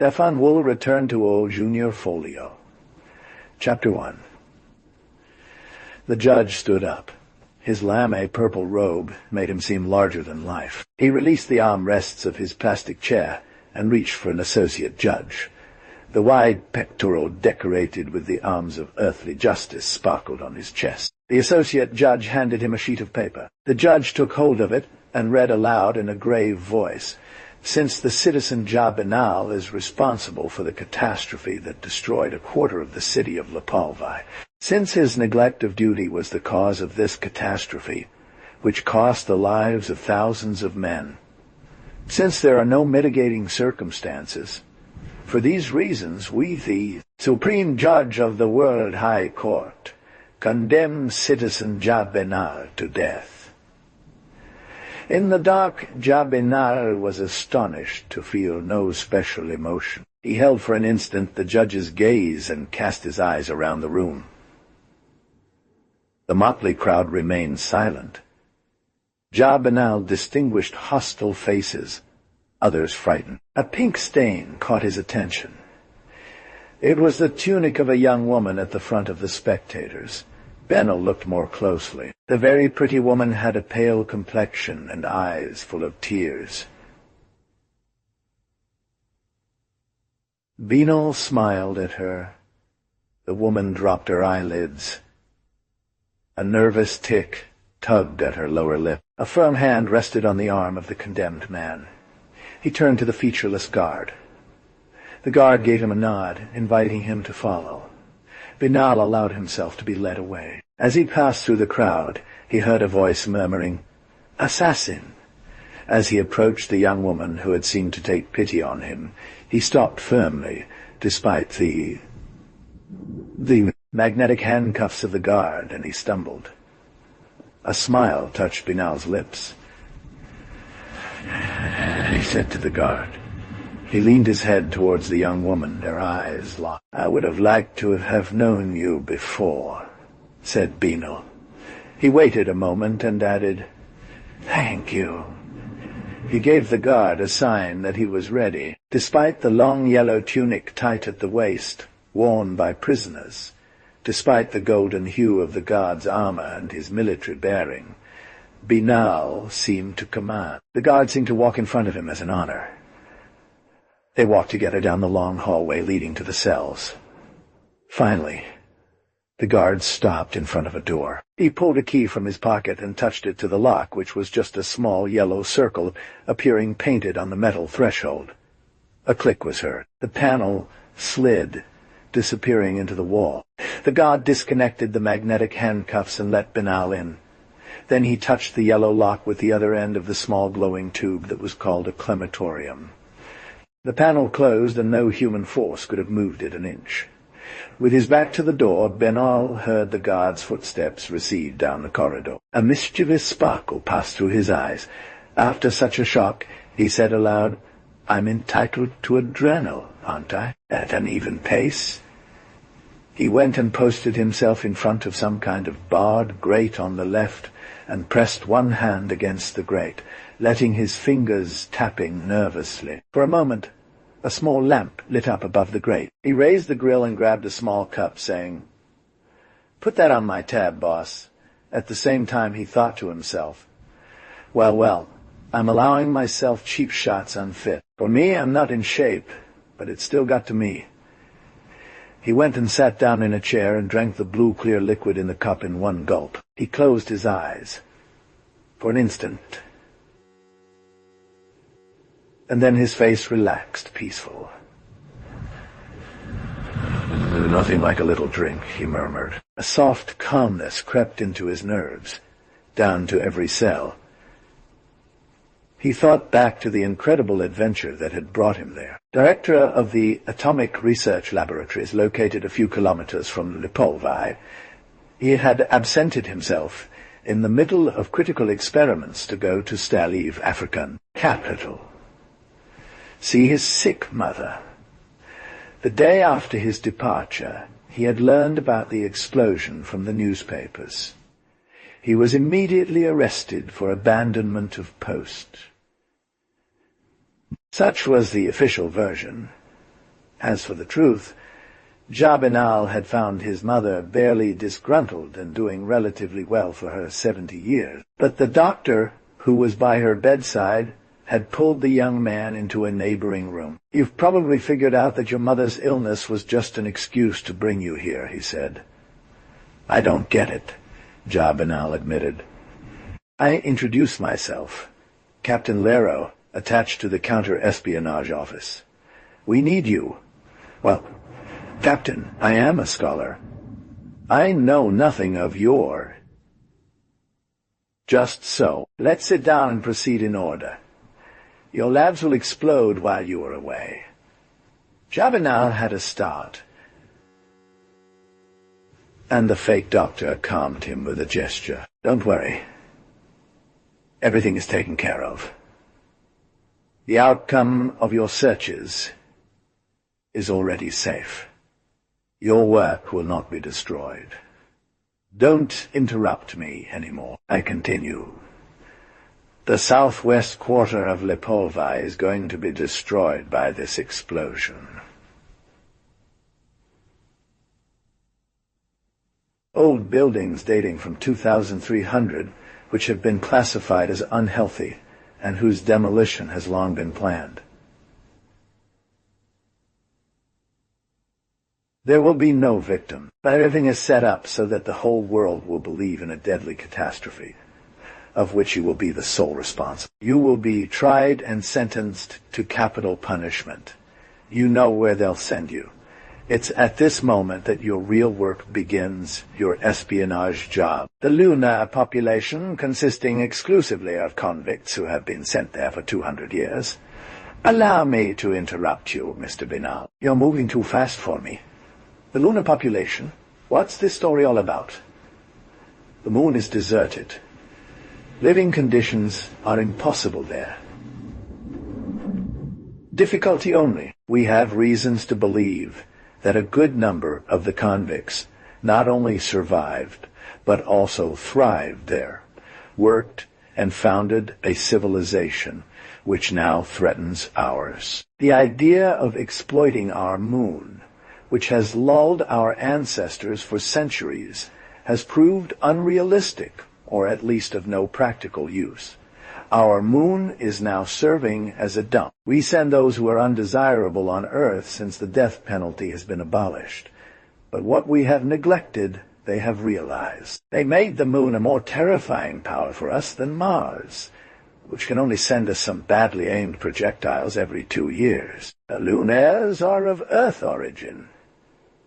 Stefan Wul Return to Old Junior Folio. Chapter 1. The judge stood up. His lame-purple robe made him seem larger than life. He released the armrests of his plastic chair and reached for an associate judge. The wide pectoral decorated with the arms of earthly justice sparkled on his chest. The associate judge handed him a sheet of paper. The judge took hold of it and read aloud in a grave voice, "Since the citizen Jabinal is responsible for the catastrophe that destroyed a quarter of the city of Lepalvi, since his neglect of duty was the cause of this catastrophe, which cost the lives of thousands of men, since there are no mitigating circumstances, for these reasons we, the Supreme Judge of the World High Court, condemn citizen Jabinal to death." In the dark, Jabinal was astonished to feel no special emotion. He held for an instant the judge's gaze and cast his eyes around the room. The motley crowd remained silent. Jabinal distinguished hostile faces, others frightened. A pink stain caught his attention. It was the tunic of a young woman at the front of the spectators. Benel looked more closely. The very pretty woman had a pale complexion and eyes full of tears. Benel smiled at her. The woman dropped her eyelids. A nervous tic tugged at her lower lip. A firm hand rested on the arm of the condemned man. He turned to the featureless guard. The guard gave him a nod, inviting him to follow. Benal allowed himself to be led away. As he passed through the crowd, he heard a voice murmuring, "Assassin!" As he approached the young woman who had seemed to take pity on him, he stopped firmly, despite the magnetic handcuffs of the guard, and he stumbled. A smile touched Benal's lips. He said to the guard. He leaned his head towards the young woman, their eyes locked. "I would have liked to have known you before," said Benal. He waited a moment and added, "Thank you." He gave the guard a sign that he was ready. Despite the long yellow tunic tight at the waist, worn by prisoners, despite the golden hue of the guard's armor and his military bearing, Benal seemed to command. The guard seemed to walk in front of him as an honor. They walked together down the long hallway leading to the cells. Finally, the guard stopped in front of a door. He pulled a key from his pocket and touched it to the lock, which was just a small yellow circle appearing painted on the metal threshold. A click was heard. The panel slid, disappearing into the wall. The guard disconnected the magnetic handcuffs and let Benal in. Then he touched the yellow lock with the other end of the small glowing tube that was called a crematorium. The panel closed, and no human force could have moved it an inch. With his back to the door, Benal heard the guard's footsteps recede down the corridor. A mischievous sparkle passed through his eyes. After such a shock, he said aloud, "I'm entitled to adrenal, aren't I? At an even pace." He went and posted himself in front of some kind of barred grate on the left and pressed one hand against the grate, letting his fingers tapping nervously. For a moment, a small lamp lit up above the grate. He raised the grill and grabbed a small cup, saying, "Put that on my tab, boss." At the same time, he thought to himself, Well, I'm allowing myself cheap shots unfit. For me, I'm not in shape, but it's still got to me." He went and sat down in a chair and drank the blue clear liquid in the cup in one gulp. He closed his eyes for an instant, and then his face relaxed, peaceful. "Nothing like a little drink," he murmured. A soft calmness crept into his nerves, down to every cell. He thought back to the incredible adventure that had brought him there. Director of the Atomic Research Laboratories, located a few kilometers from Lepalvi, he had absented himself in the middle of critical experiments to go to Staliv, African capital, see his sick mother. The day after his departure, he had learned about the explosion from the newspapers. He was immediately arrested for abandonment of post. Such was the official version. As for the truth, Jabinal had found his mother barely disgruntled and doing relatively well for her 70 years. But the doctor, who was by her bedside, had pulled the young man into a neighboring room. "You've probably figured out that your mother's illness was just an excuse to bring you here," he said. "I don't get it," Jabinal admitted. "I introduced myself. Captain Lero, attached to the counter-espionage office. We need you." "Well, Captain, I am a scholar. I know nothing of your—" "Just so. Let's sit down and proceed in order. Your labs will explode while you are away." Jabinal had a start, and the fake doctor calmed him with a gesture. "Don't worry. Everything is taken care of. The outcome of your searches is already safe. Your work will not be destroyed. Don't interrupt me anymore. I continue. The southwest quarter of Lepova is going to be destroyed by this explosion. Old buildings dating from 2300, which have been classified as unhealthy, and whose demolition has long been planned. There will be no victim, but everything is set up so that the whole world will believe in a deadly catastrophe, of which you will be the sole responsible. You will be tried and sentenced to capital punishment. You know where they'll send you. It's at this moment that your real work begins, your espionage job. The Luna population, consisting exclusively of convicts who have been sent there for 200 years. Allow me to interrupt you, Mr. Binal. You're moving too fast for me. The Luna population? What's this story all about? The moon is deserted. Living conditions are impossible there. Difficulty only. We have reasons to believe that a good number of the convicts not only survived, but also thrived there, worked and founded a civilization which now threatens ours. The idea of exploiting our moon, which has lulled our ancestors for centuries, has proved unrealistic, or at least of no practical use. Our moon is now serving as a dump. We send those who are undesirable on Earth since the death penalty has been abolished. But what we have neglected, they have realized. They made the moon a more terrifying power for us than Mars, which can only send us some badly aimed projectiles every 2 years. The Lunaires are of Earth origin.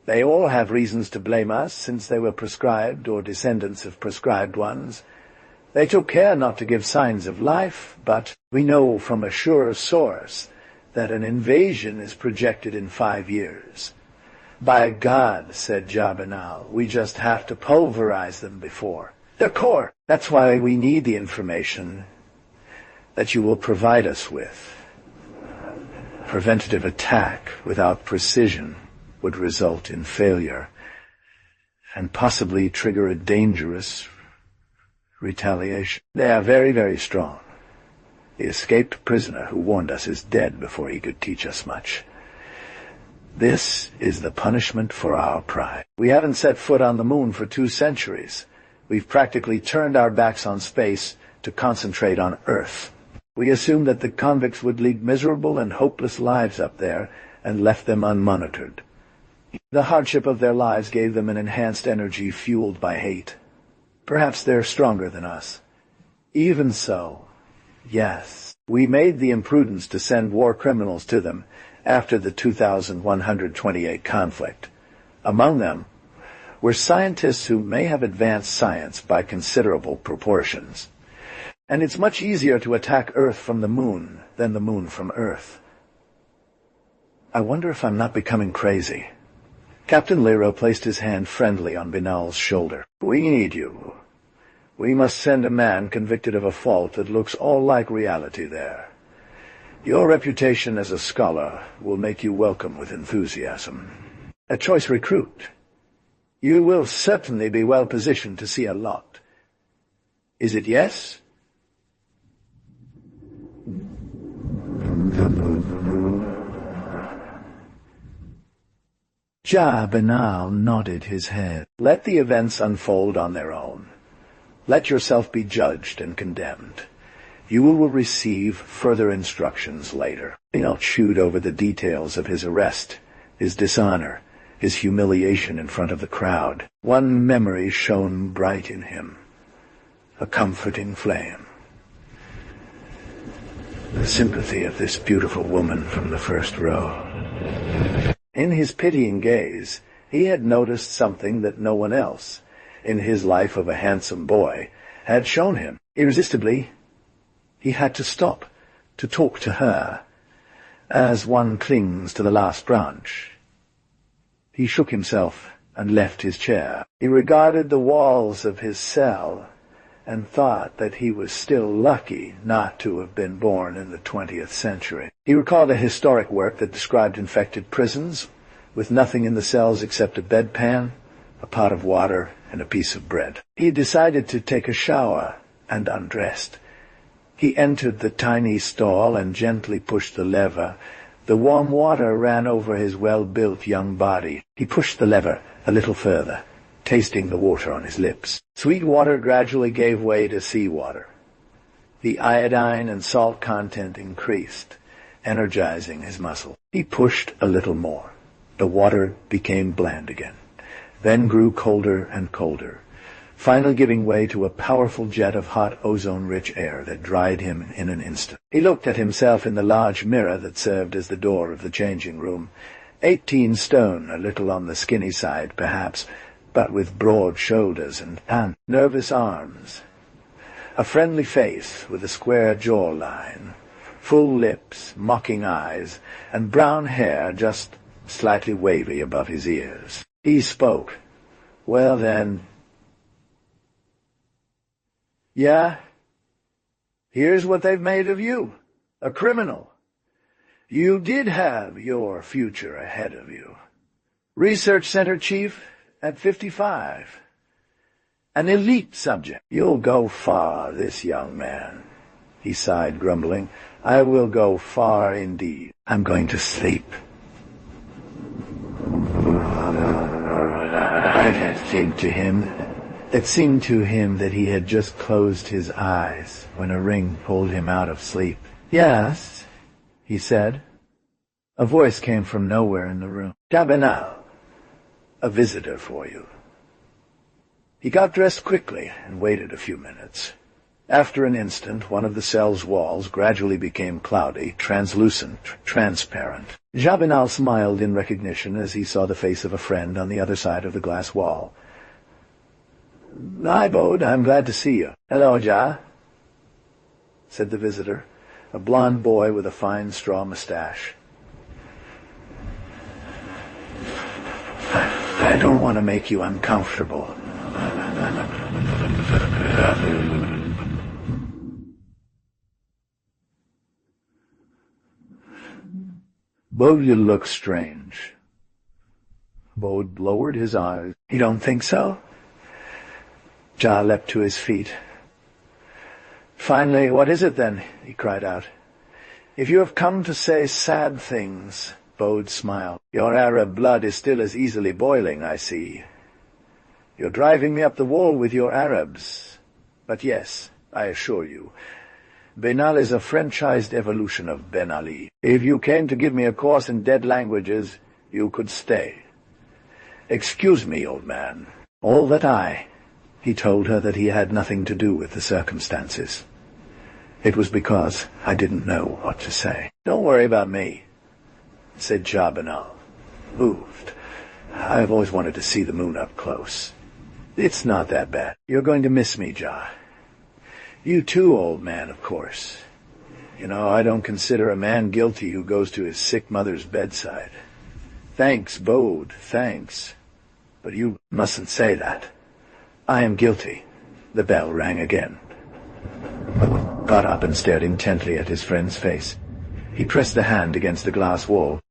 They all have reasons to blame us, since they were prescribed or descendants of prescribed ones. They took care not to give signs of life, but we know from a sure source that an invasion is projected in 5 years. By God, said Jabinal, we just have to pulverize them before. Their core. That's why we need the information that you will provide us with. Preventative attack without precision would result in failure and possibly trigger a dangerous retaliation. They are very, very strong. The escaped prisoner who warned us is dead before he could teach us much. This is the punishment for our pride. We haven't set foot on the moon for 2 centuries. We've practically turned our backs on space to concentrate on Earth. We assumed that the convicts would lead miserable and hopeless lives up there and left them unmonitored. The hardship of their lives gave them an enhanced energy fueled by hate. Perhaps they're stronger than us. Even so, yes, we made the imprudence to send war criminals to them after the 2128 conflict. Among them were scientists who may have advanced science by considerable proportions. And it's much easier to attack Earth from the moon than the moon from Earth. I wonder if I'm not becoming crazy. Captain Lero placed his hand friendly on Binal's shoulder. We need you. We must send a man convicted of a fault that looks all like reality there. Your reputation as a scholar will make you welcome with enthusiasm. A choice recruit. You will certainly be well positioned to see a lot. Is it yes? Ja Benal nodded his head. Let the events unfold on their own. Let yourself be judged and condemned. You will receive further instructions later. Benal chewed over the details of his arrest, his dishonor, his humiliation in front of the crowd. One memory shone bright in him, a comforting flame. The sympathy of this beautiful woman from the first row. In his pitying gaze, he had noticed something that no one else, in his life of a handsome boy, had shown him. Irresistibly, he had to stop, to talk to her, as one clings to the last branch. He shook himself and left his chair. He regarded the walls of his cell and thought that he was still lucky not to have been born in the 20th century. He recalled a historic work that described infected prisons, with nothing in the cells except a bedpan, a pot of water, and a piece of bread. He decided to take a shower and undressed. He entered the tiny stall and gently pushed the lever. The warm water ran over his well-built young body. He pushed the lever a little further, tasting the water on his lips. Sweet water gradually gave way to seawater. The iodine and salt content increased, energizing his muscle. He pushed a little more. The water became bland again, then grew colder and colder, finally giving way to a powerful jet of hot ozone-rich air that dried him in an instant. He looked at himself in the large mirror that served as the door of the changing room. 18 stone, a little on the skinny side, perhaps, but with broad shoulders and nervous arms. A friendly face with a square jawline, full lips, mocking eyes, and brown hair just slightly wavy above his ears. He spoke. Well then, yeah, here's what they've made of you, a criminal. You did have your future ahead of you. Research Center Chief at 55. An elite subject. You'll go far, this young man. He sighed, grumbling. I will go far indeed. I'm going to sleep. It seemed to him that he had just closed his eyes when a ring pulled him out of sleep. Yes, he said. A voice came from nowhere in the room. Tabenal, a visitor for you. He got dressed quickly and waited a few minutes. After an instant, one of the cell's walls gradually became cloudy, translucent, transparent. Jabinal smiled in recognition as he saw the face of a friend on the other side of the glass wall. Hi, Bode. I'm glad to see you. Hello, Ja, said the visitor, a blond boy with a fine straw mustache. I don't want to make you uncomfortable. Bode looked strange. Bode lowered his eyes. You don't think so? Ja leapt to his feet. Finally, what is it then? He cried out. If you have come to say sad things, Bode smiled. Your Arab blood is still as easily boiling, I see. You're driving me up the wall with your Arabs. But yes, I assure you, Benal is a franchised evolution of Ben Ali. If you came to give me a course in dead languages, you could stay. Excuse me, old man. All that He told her that he had nothing to do with the circumstances. It was because I didn't know what to say. Don't worry about me, said Ja Benal, moved. I've always wanted to see the moon up close. It's not that bad. You're going to miss me, Ja. You too, old man, of course. You know, I don't consider a man guilty who goes to his sick mother's bedside. Thanks, Bode, thanks. But you mustn't say that. I am guilty. The bell rang again. Bode got up and stared intently at his friend's face. He pressed the hand against the glass wall.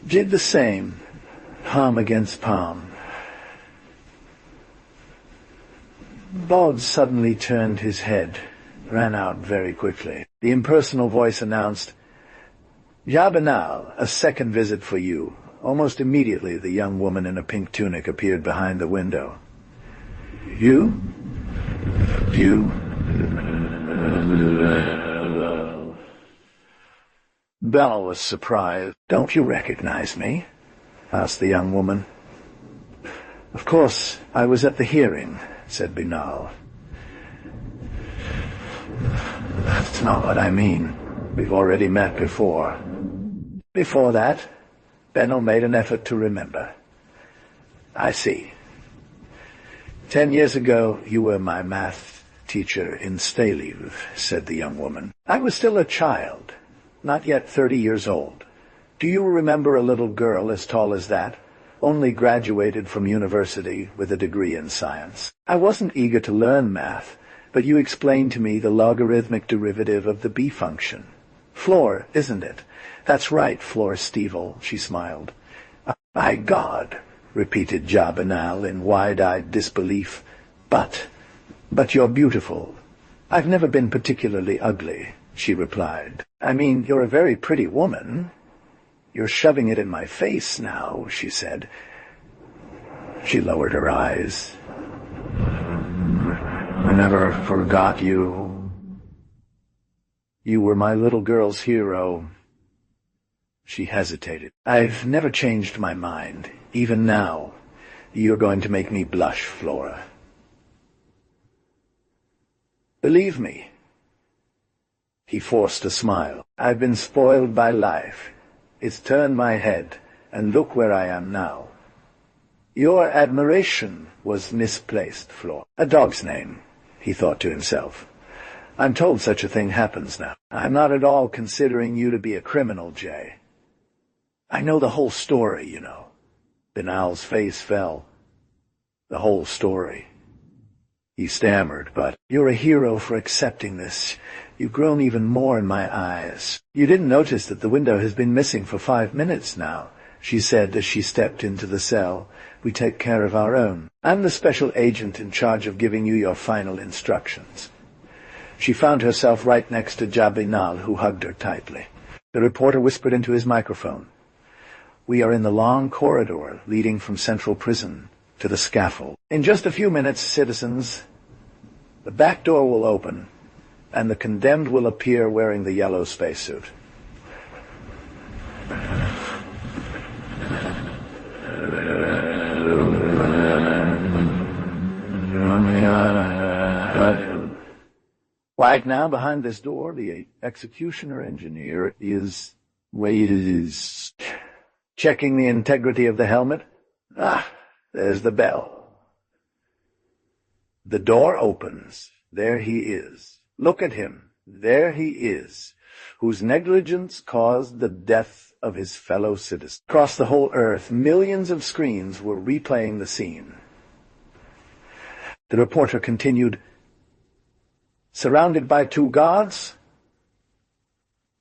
Did the same, palm against palm. Bode suddenly turned his head, ran out very quickly. The impersonal voice announced, "Jabinal, a second visit for you." Almost immediately, the young woman in a pink tunic appeared behind the window. You? Belle was surprised. "Don't you recognize me?" asked the young woman. "Of course, I was at the hearing," said Binal. "That's not what I mean. We've already met before." "Before that?" Benno made an effort to remember. "I see. 10 years ago, you were my math teacher in Stalev," said the young woman. "I was still a child, not yet 30 years old. Do you remember a little girl as tall as that? Only graduated from university with a degree in science. I wasn't eager to learn math, but you explained to me the logarithmic derivative of the B function. Floor, isn't it?" "That's right, Floor Stevel," she smiled. "My God," repeated Jabinal in wide-eyed disbelief. But you're beautiful." "I've never been particularly ugly," she replied. "I mean, you're a very pretty woman." "You're shoving it in my face now," she said. She lowered her eyes. "I never forgot you. You were my little girl's hero." She hesitated. "I've never changed my mind. Even now, you're going to make me blush, Flora. Believe me." He forced a smile. "I've been spoiled by life. It's turned my head, and look where I am now." "Your admiration was misplaced, Flora." "A dog's name," he thought to himself. "I'm told such a thing happens now. I'm not at all considering you to be a criminal, Jay. I know the whole story, you know." Binal's face fell. "The whole story." He stammered, "But you're a hero for accepting this. You've grown even more in my eyes." "You didn't notice that the window has been missing for 5 minutes now," she said as she stepped into the cell. "We take care of our own. I'm the special agent in charge of giving you your final instructions." She found herself right next to Jabinal, who hugged her tightly. The reporter whispered into his microphone, "We are in the long corridor leading from Central Prison to the scaffold. In just a few minutes, citizens, the back door will open, and the condemned will appear wearing the yellow spacesuit." Right now, behind this door, the executioner engineer is checking the integrity of the helmet. There's the bell. The door opens. There he is. Look at him. There he is, whose negligence caused the death of his fellow citizens. Across the whole earth, millions of screens were replaying the scene. The reporter continued, "Surrounded by 2 guards,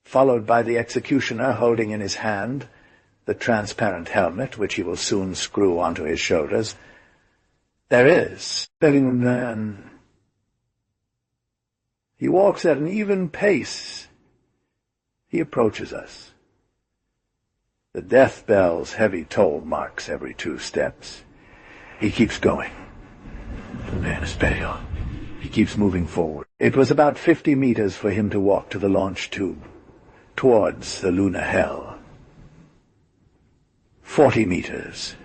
followed by the executioner holding in his hand the transparent helmet, which he will soon screw onto his shoulders, there is Bellingman. He walks at an even pace. He approaches us. The death bell's heavy toll marks every 2 steps. He keeps going. He keeps moving forward. It was about 50 meters for him to walk to the launch tube, towards the lunar hell. 40 meters.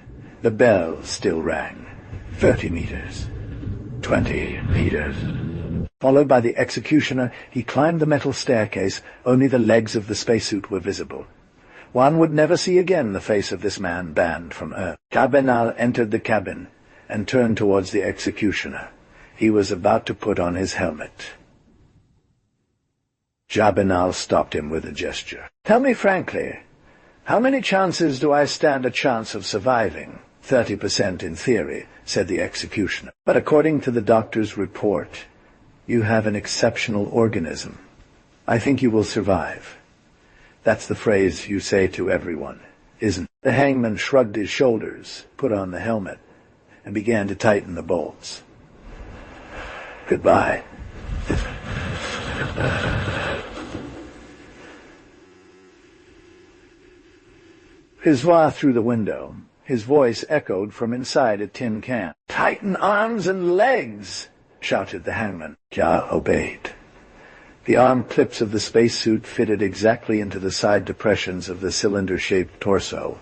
The bell still rang. 30 meters. 20 meters. Followed by the executioner, he climbed the metal staircase. Only the legs of the spacesuit were visible. One would never see again the face of this man banned from Earth. Jabinal entered the cabin and turned towards the executioner. He was about to put on his helmet. Jabinal stopped him with a gesture. "Tell me frankly, how many chances do I stand a chance of surviving?" 30% in theory, said the executioner. "But according to the doctor's report, you have an exceptional organism. I think you will survive." That's the phrase you say to everyone, isn't it? The hangman shrugged his shoulders, put on the helmet, and began to tighten the bolts. "Goodbye." His voix through the window. His voice echoed from inside a tin can. "Tighten arms and legs!" shouted the hangman. Jia obeyed. The arm clips of the spacesuit fitted exactly into the side depressions of the cylinder-shaped torso.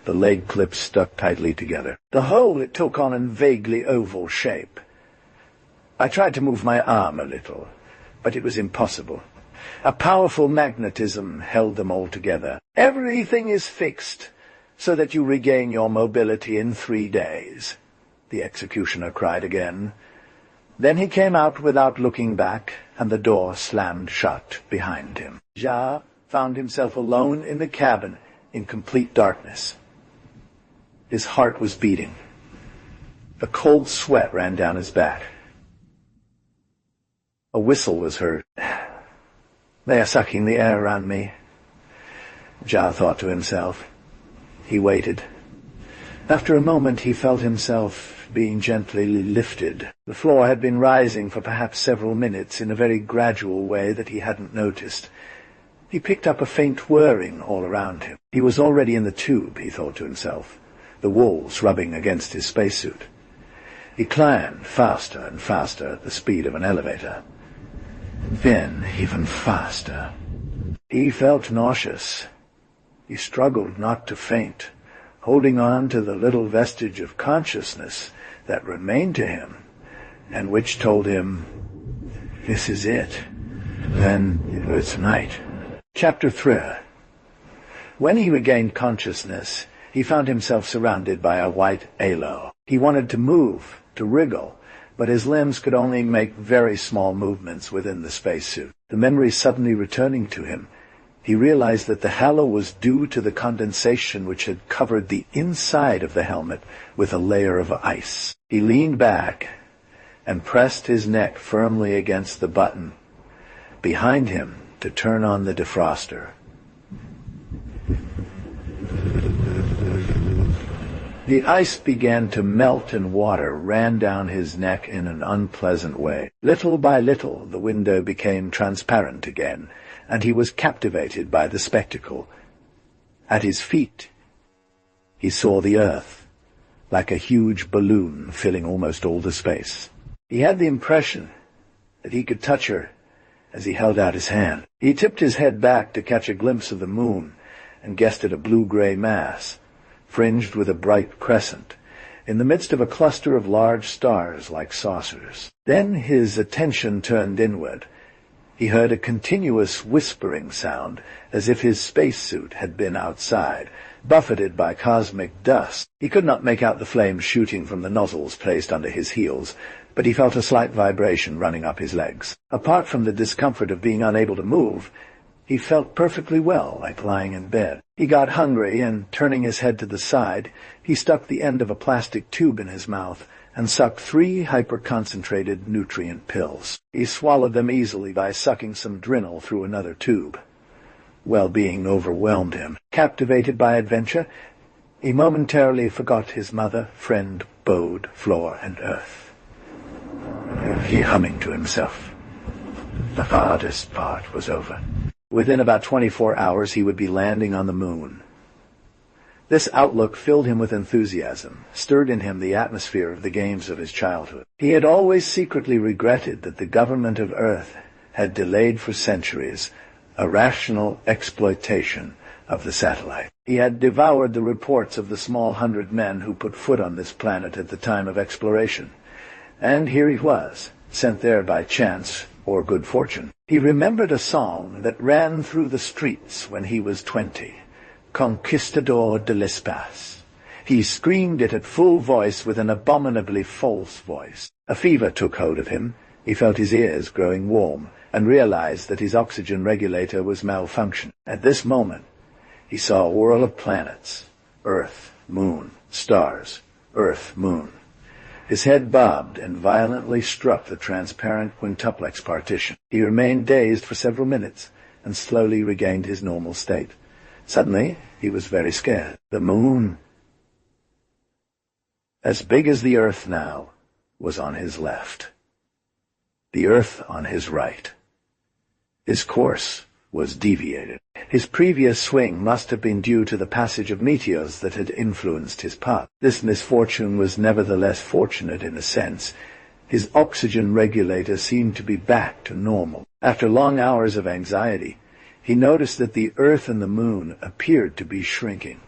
The leg clips stuck tightly together. The whole it took on a vaguely oval shape. I tried to move my arm a little, but it was impossible. A powerful magnetism held them all together. "Everything is fixed, so that you regain your mobility in 3 days," the executioner cried again. Then he came out without looking back, and the door slammed shut behind him. Jia found himself alone in the cabin in complete darkness. His heart was beating. A cold sweat ran down his back. A whistle was heard. "They are sucking the air around me," Jia thought to himself. He waited. After a moment he felt himself being gently lifted. The floor had been rising for perhaps several minutes in a very gradual way that he hadn't noticed. He picked up a faint whirring all around him. He was already in the tube, he thought to himself, the walls rubbing against his spacesuit. He climbed faster and faster at the speed of an elevator. Then even faster. He felt nauseous. He struggled not to faint, holding on to the little vestige of consciousness that remained to him, and which told him, "This is it. Then it's night." Chapter 3. When he regained consciousness, he found himself surrounded by a white halo. He wanted to move, to wriggle, but his limbs could only make very small movements within the spacesuit. The memory suddenly returning to him, he realized that the halo was due to the condensation which had covered the inside of the helmet with a layer of ice. He leaned back and pressed his neck firmly against the button behind him to turn on the defroster. The ice began to melt and water ran down his neck in an unpleasant way. Little by little the window became transparent again, and he was captivated by the spectacle. At his feet he saw the earth, like a huge balloon filling almost all the space. He had the impression that he could touch her as he held out his hand. He tipped his head back to catch a glimpse of the moon and guessed at a blue-gray mass, fringed with a bright crescent, in the midst of a cluster of large stars like saucers. Then his attention turned inward. He heard a continuous whispering sound, as if his spacesuit had been outside, buffeted by cosmic dust. He could not make out the flames shooting from the nozzles placed under his heels, but he felt a slight vibration running up his legs. Apart from the discomfort of being unable to move, he felt perfectly well, like lying in bed. He got hungry, and turning his head to the side, he stuck the end of a plastic tube in his mouth and sucked 3 hyper-concentrated nutrient pills. He swallowed them easily by sucking some Drinol through another tube. Well-being overwhelmed him. Captivated by adventure, he momentarily forgot his mother, friend, Bode, floor, and earth. He humming to himself. The hardest part was over. Within about 24 hours he would be landing on the moon. This outlook filled him with enthusiasm, stirred in him the atmosphere of the games of his childhood. He had always secretly regretted that the government of Earth had delayed for centuries a rational exploitation of the satellite. He had devoured the reports of the small 100 men who put foot on this planet at the time of exploration. And here he was, sent there by chance or good fortune. He remembered a song that ran through the streets when he was 20, Conquistador de l'Espace. He screamed it at full voice with an abominably false voice. A fever took hold of him. He felt his ears growing warm and realized that his oxygen regulator was malfunctioning. At this moment, he saw a whirl of planets, Earth, Moon, stars, Earth, Moon. His head bobbed and violently struck the transparent quintuplex partition. He remained dazed for several minutes and slowly regained his normal state. Suddenly, he was very scared. The moon, as big as the Earth now, was on his left. The Earth on his right. His course was deviated. His previous swing must have been due to the passage of meteors that had influenced his path. This misfortune was nevertheless fortunate in a sense. His oxygen regulator seemed to be back to normal. After long hours of anxiety, he noticed that the Earth and the Moon appeared to be shrinking.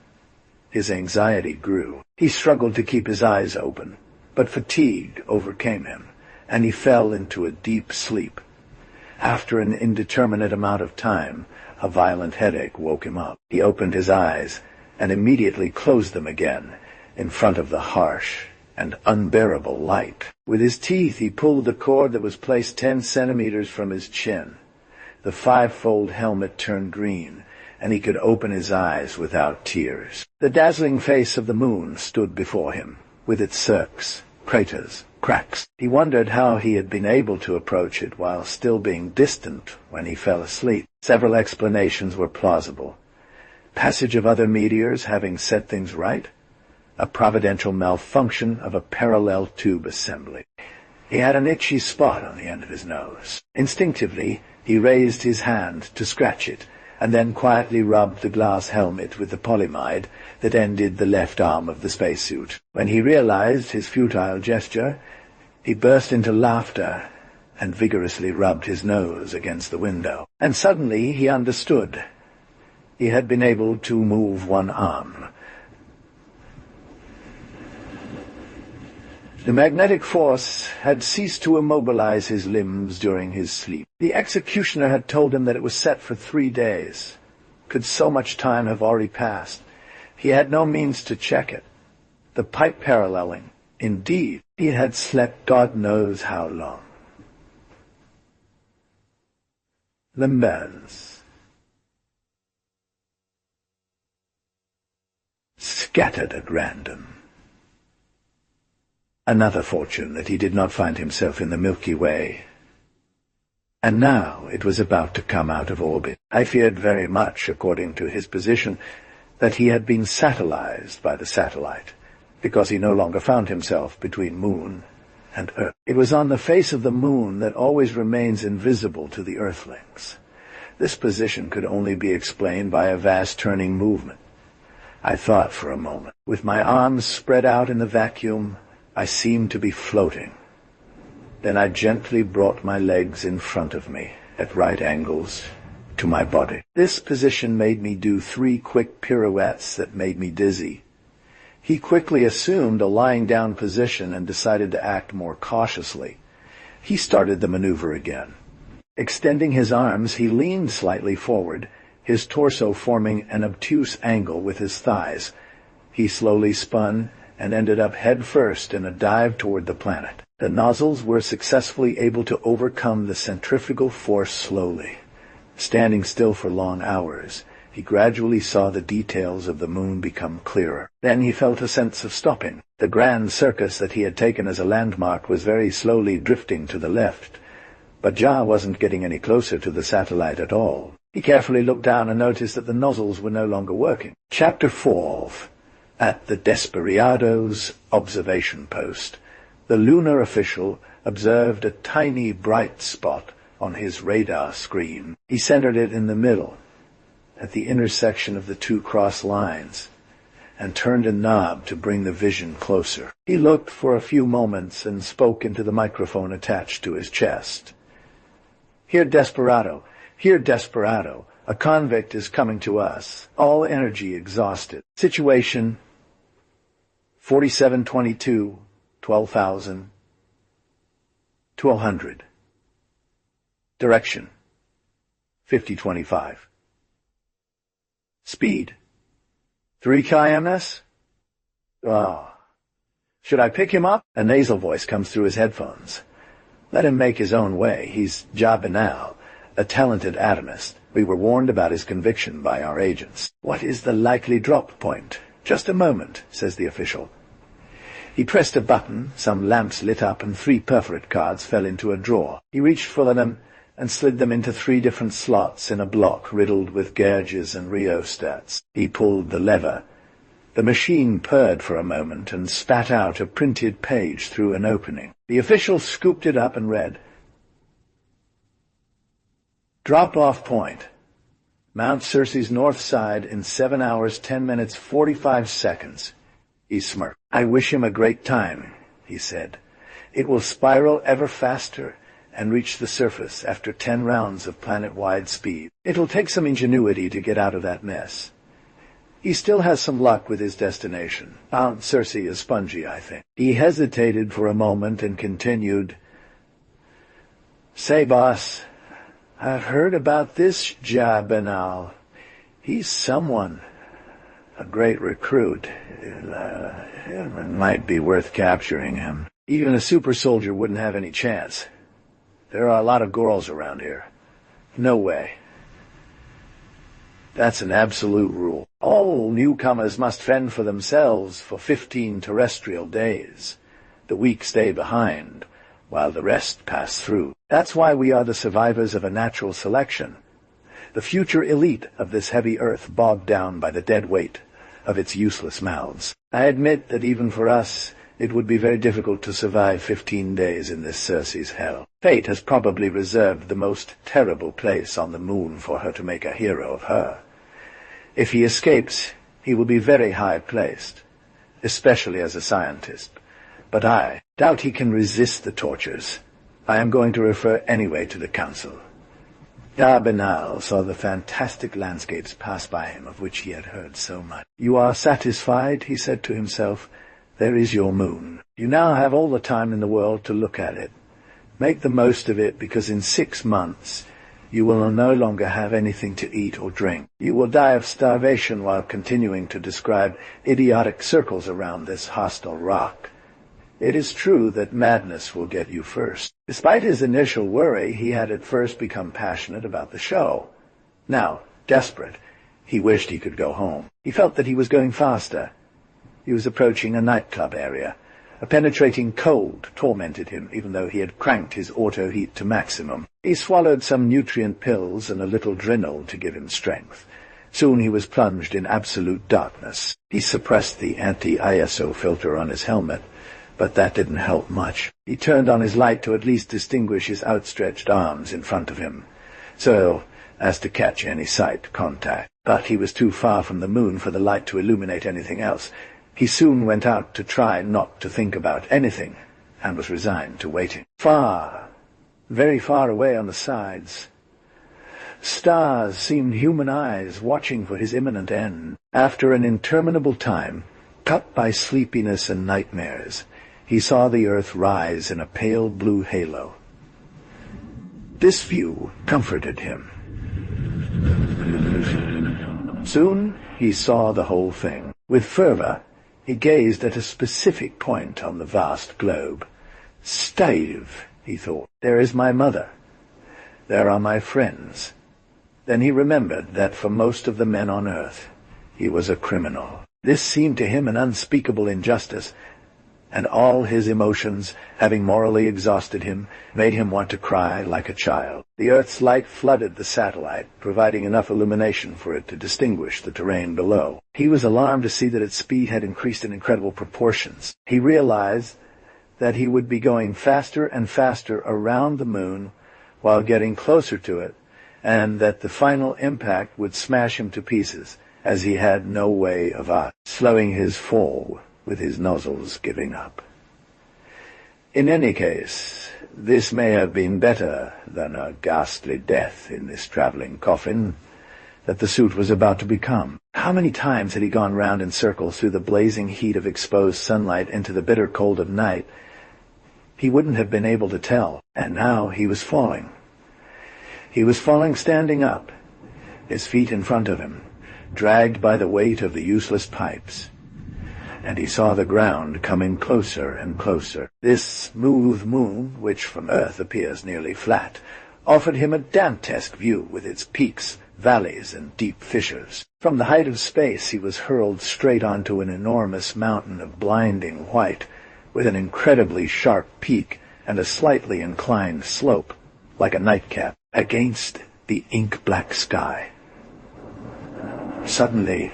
His anxiety grew. He struggled to keep his eyes open, but fatigue overcame him, and he fell into a deep sleep. After an indeterminate amount of time, a violent headache woke him up. He opened his eyes and immediately closed them again in front of the harsh and unbearable light. With his teeth he pulled the cord that was placed 10 centimeters from his chin. The 5-fold helmet turned green, and he could open his eyes without tears. The dazzling face of the moon stood before him, with its cirques, craters, cracks. He wondered how he had been able to approach it while still being distant when he fell asleep. Several explanations were plausible. Passage of other meteors having set things right. A providential malfunction of a parallel tube assembly. He had an itchy spot on the end of his nose. Instinctively, he raised his hand to scratch it, and then quietly rubbed the glass helmet with the polyamide that ended the left arm of the spacesuit. When he realized his futile gesture, he burst into laughter and vigorously rubbed his nose against the window. And suddenly he understood. He had been able to move one arm. The magnetic force had ceased to immobilize his limbs during his sleep. The executioner had told him that it was set for 3 days. Could so much time have already passed? He had no means to check it. The pipe paralleling. Indeed, he had slept God knows how long. Limbers. Scattered at random. Another fortune that he did not find himself in the Milky Way. And now it was about to come out of orbit. I feared very much, according to his position, that he had been satellized by the satellite, because he no longer found himself between Moon and Earth. It was on the face of the Moon that always remains invisible to the Earthlings. This position could only be explained by a vast turning movement. I thought for a moment. With my arms spread out in the vacuum, I seemed to be floating. Then I gently brought my legs in front of me, at right angles to my body. This position made me do 3 quick pirouettes that made me dizzy. He quickly assumed a lying-down position and decided to act more cautiously. He started the maneuver again. Extending his arms, he leaned slightly forward, his torso forming an obtuse angle with his thighs. He slowly spun and ended up head first in a dive toward the planet. The nozzles were successfully able to overcome the centrifugal force slowly. Standing still for long hours, he gradually saw the details of the moon become clearer. Then he felt a sense of stopping. The grand circus that he had taken as a landmark was very slowly drifting to the left, but Ja wasn't getting any closer to the satellite at all. He carefully looked down and noticed that the nozzles were no longer working. Chapter 4. At the Desperado's observation post, the lunar official observed a tiny bright spot on his radar screen. He centered it in the middle, at the intersection of the 2 cross lines, and turned a knob to bring the vision closer. He looked for a few moments and spoke into the microphone attached to his chest. "Here, Desperado. Here, Desperado. A convict is coming to us. All energy exhausted. Situation 4722, 12,000, 1200. Direction 5025. Speed 3 kms? Should I pick him up?" A nasal voice comes through his headphones. "Let him make his own way. He's Ja Binal, a talented atomist. We were warned about his conviction by our agents." "What is the likely drop point?" "Just a moment," says the official. He pressed a button, some lamps lit up, and 3 perforate cards fell into a drawer. He reached for them and slid them into 3 different slots in a block riddled with gauges and rheostats. He pulled the lever. The machine purred for a moment and spat out a printed page through an opening. The official scooped it up and read, "Drop-off point, Mount Circe's north side in 7 hours, 10 minutes, 45 seconds. He smirked. I wish him a great time, he said. It will spiral ever faster and reach the surface after 10 rounds of planet-wide speed. It'll take some ingenuity to get out of that mess. He still has some luck with his destination. Mount Circe is spongy, I think. He hesitated for a moment and continued, Say, boss, I've heard about this job and all. He's someone. A great recruit. It might be worth capturing him. Even a super soldier wouldn't have any chance. There are a lot of girls around here. No way. That's an absolute rule. All newcomers must fend for themselves for 15 terrestrial days. The weak stay behind, while the rest pass through. That's why we are the survivors of a natural selection. The future elite of this heavy earth bogged down by the dead weight of its useless mouths. I admit that even for us, it would be very difficult to survive 15 days in this Circe's hell. Fate has probably reserved the most terrible place on the moon for her to make a hero of her. If he escapes, he will be very high-placed, especially as a scientist. But I doubt he can resist the tortures. I am going to refer anyway to the council. Benal saw the fantastic landscapes pass by him of which he had heard so much. You are satisfied, he said to himself. There is your moon. You now have all the time in the world to look at it. Make the most of it, because in 6 months you will no longer have anything to eat or drink. You will die of starvation while continuing to describe idiotic circles around this hostile rock. It is true that madness will get you first. Despite his initial worry, he had at first become passionate about the show. Now, desperate, he wished he could go home. He felt that he was going faster. He was approaching a nightclub area. A penetrating cold tormented him, even though he had cranked his auto heat to maximum. He swallowed some nutrient pills and a little Drinol to give him strength. Soon he was plunged in absolute darkness. He suppressed the anti-ISO filter on his helmet, but that didn't help much. He turned on his light to at least distinguish his outstretched arms in front of him, so as to catch any sight contact. But he was too far from the moon for the light to illuminate anything else. He soon went out to try not to think about anything, and was resigned to waiting. Far, very far away on the sides, stars seemed human eyes watching for his imminent end. After an interminable time, cut by sleepiness and nightmares, he saw the earth rise in a pale blue halo. This view comforted him. Soon he saw the whole thing. With fervor, he gazed at a specific point on the vast globe. Stave, he thought. There is my mother. There are my friends. Then he remembered that for most of the men on earth, he was a criminal. This seemed to him an unspeakable injustice, and all his emotions, having morally exhausted him, made him want to cry like a child. The Earth's light flooded the satellite, providing enough illumination for it to distinguish the terrain below. He was alarmed to see that its speed had increased in incredible proportions. He realized that he would be going faster and faster around the moon while getting closer to it, and that the final impact would smash him to pieces, as he had no way of slowing his fall with his nozzles giving up. In any case, this may have been better than a ghastly death in this traveling coffin that the suit was about to become. How many times had he gone round in circles through the blazing heat of exposed sunlight into the bitter cold of night? He wouldn't have been able to tell. And now he was falling. He was falling standing up, his feet in front of him, dragged by the weight of the useless pipes. And he saw the ground coming closer and closer. This smooth moon, which from Earth appears nearly flat, offered him a Dantesque view with its peaks, valleys, and deep fissures. From the height of space he was hurled straight onto an enormous mountain of blinding white, with an incredibly sharp peak and a slightly inclined slope, like a nightcap, against the ink-black sky. Suddenly,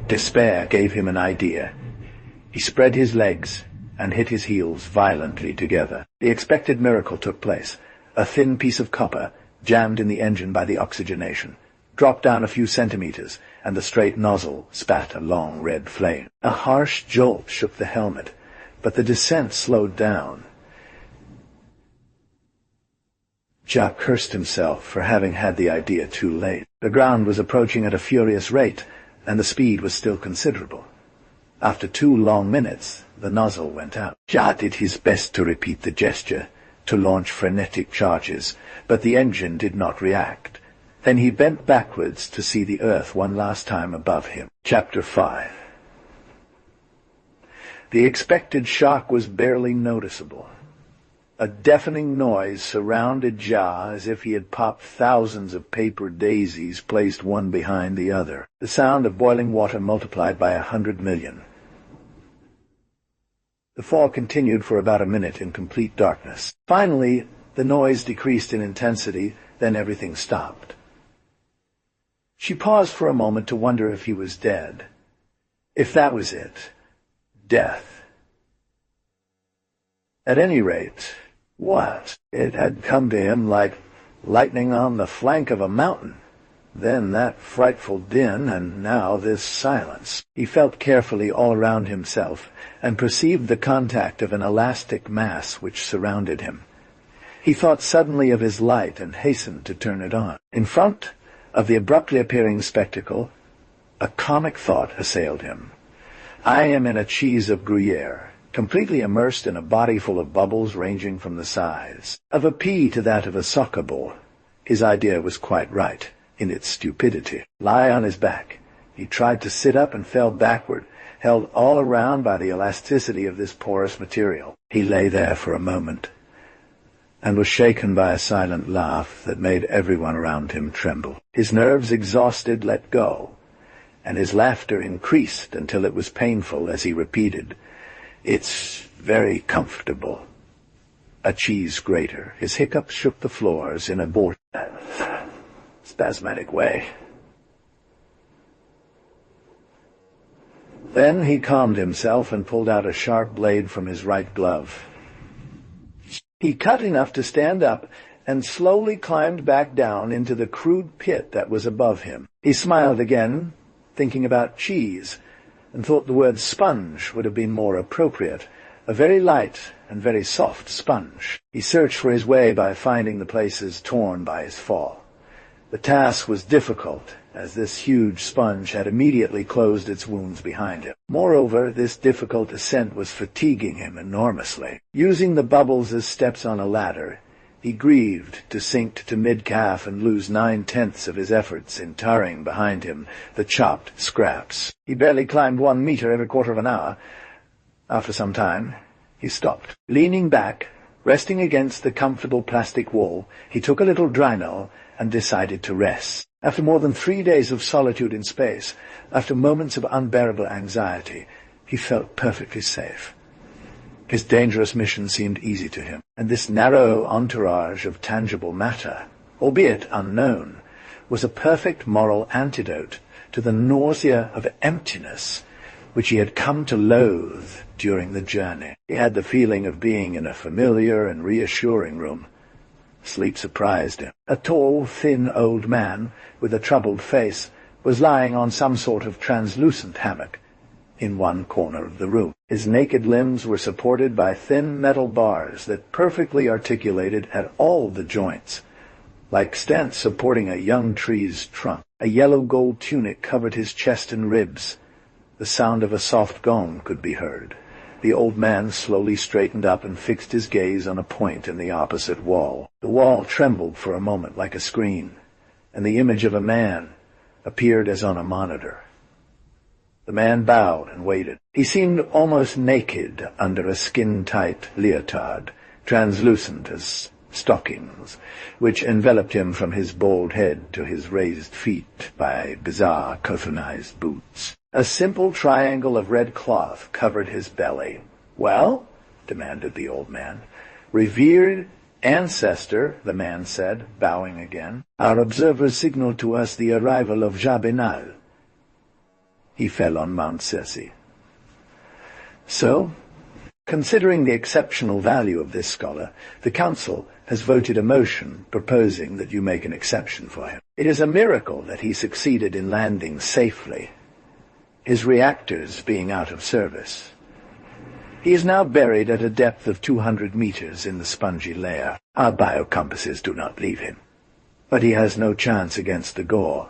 despair gave him an idea. He spread his legs and hit his heels violently together. The expected miracle took place. A thin piece of copper, jammed in the engine by the oxygenation, dropped down a few centimeters, and the straight nozzle spat a long red flame. A harsh jolt shook the helmet, but the descent slowed down. Jack cursed himself for having had the idea too late. The ground was approaching at a furious rate, and the speed was still considerable. After 2 long minutes, the nozzle went out. Jack did his best to repeat the gesture, to launch frenetic charges, but the engine did not react. Then he bent backwards to see the earth one last time above him. Chapter 5. The expected shock was barely noticeable. A deafening noise surrounded Jia as if he had popped thousands of paper daisies placed one behind the other. The sound of boiling water multiplied by 100 million. The fall continued for about a minute in complete darkness. Finally, the noise decreased in intensity, then everything stopped. She paused for a moment to wonder if he was dead. If that was it, death. At any rate, what? It had come to him like lightning on the flank of a mountain. Then that frightful din, and now this silence. He felt carefully all around himself, and perceived the contact of an elastic mass which surrounded him. He thought suddenly of his light and hastened to turn it on. In front of the abruptly appearing spectacle, a comic thought assailed him. I am in a cheese of Gruyere, completely immersed in a body full of bubbles ranging from the size of a pea to that of a soccer ball. His idea was quite right in its stupidity. Lie on his back. He tried to sit up and fell backward, held all around by the elasticity of this porous material. He lay there for a moment, and was shaken by a silent laugh that made everyone around him tremble. His nerves, exhausted, let go, and his laughter increased until it was painful as he repeated, "It's very comfortable." A cheese grater. His hiccups shook the floors in a spasmodic way. Then he calmed himself and pulled out a sharp blade from his right glove. He cut enough to stand up and slowly climbed back down into the crude pit that was above him. He smiled again, thinking about cheese, and thought the word sponge would have been more appropriate. A very light and very soft sponge. He searched for his way by finding the places torn by his fall. The task was difficult, as this huge sponge had immediately closed its wounds behind him. Moreover, this difficult ascent was fatiguing him enormously. Using the bubbles as steps on a ladder, he grieved to sink to mid-calf and lose 9/10 of his efforts in tarring behind him the chopped scraps. He barely climbed 1 meter every quarter of an hour. After some time, he stopped. Leaning back, resting against the comfortable plastic wall, he took a little Drynol and decided to rest. After more than 3 days of solitude in space, after moments of unbearable anxiety, he felt perfectly safe. His dangerous mission seemed easy to him, and this narrow entourage of tangible matter, albeit unknown, was a perfect moral antidote to the nausea of emptiness which he had come to loathe during the journey. He had the feeling of being in a familiar and reassuring room. Sleep surprised him. A tall, thin old man with a troubled face was lying on some sort of translucent hammock in one corner of the room. His naked limbs were supported by thin metal bars that perfectly articulated at all the joints, like stents supporting a young tree's trunk. A yellow gold tunic covered his chest and ribs. The sound of a soft gong could be heard. The old man slowly straightened up and fixed his gaze on a point in the opposite wall. The wall trembled for a moment like a screen, and the image of a man appeared as on a monitor. The man bowed and waited. He seemed almost naked under a skin-tight leotard, translucent as stockings, which enveloped him from his bald head to his raised feet by bizarre cottonized boots. A simple triangle of red cloth covered his belly. "Well?" demanded the old man. "Revered ancestor," the man said, bowing again. "Our observers signaled to us the arrival of Jabinal. He fell on Mount Circe." "So?" Considering the exceptional value of this scholar, the Council has voted a motion proposing that you make an exception for him. It is a miracle that he succeeded in landing safely, his reactors being out of service. He is now buried at a depth of 200 meters in the spongy layer. Our biocompasses do not leave him. But he has no chance against the gore.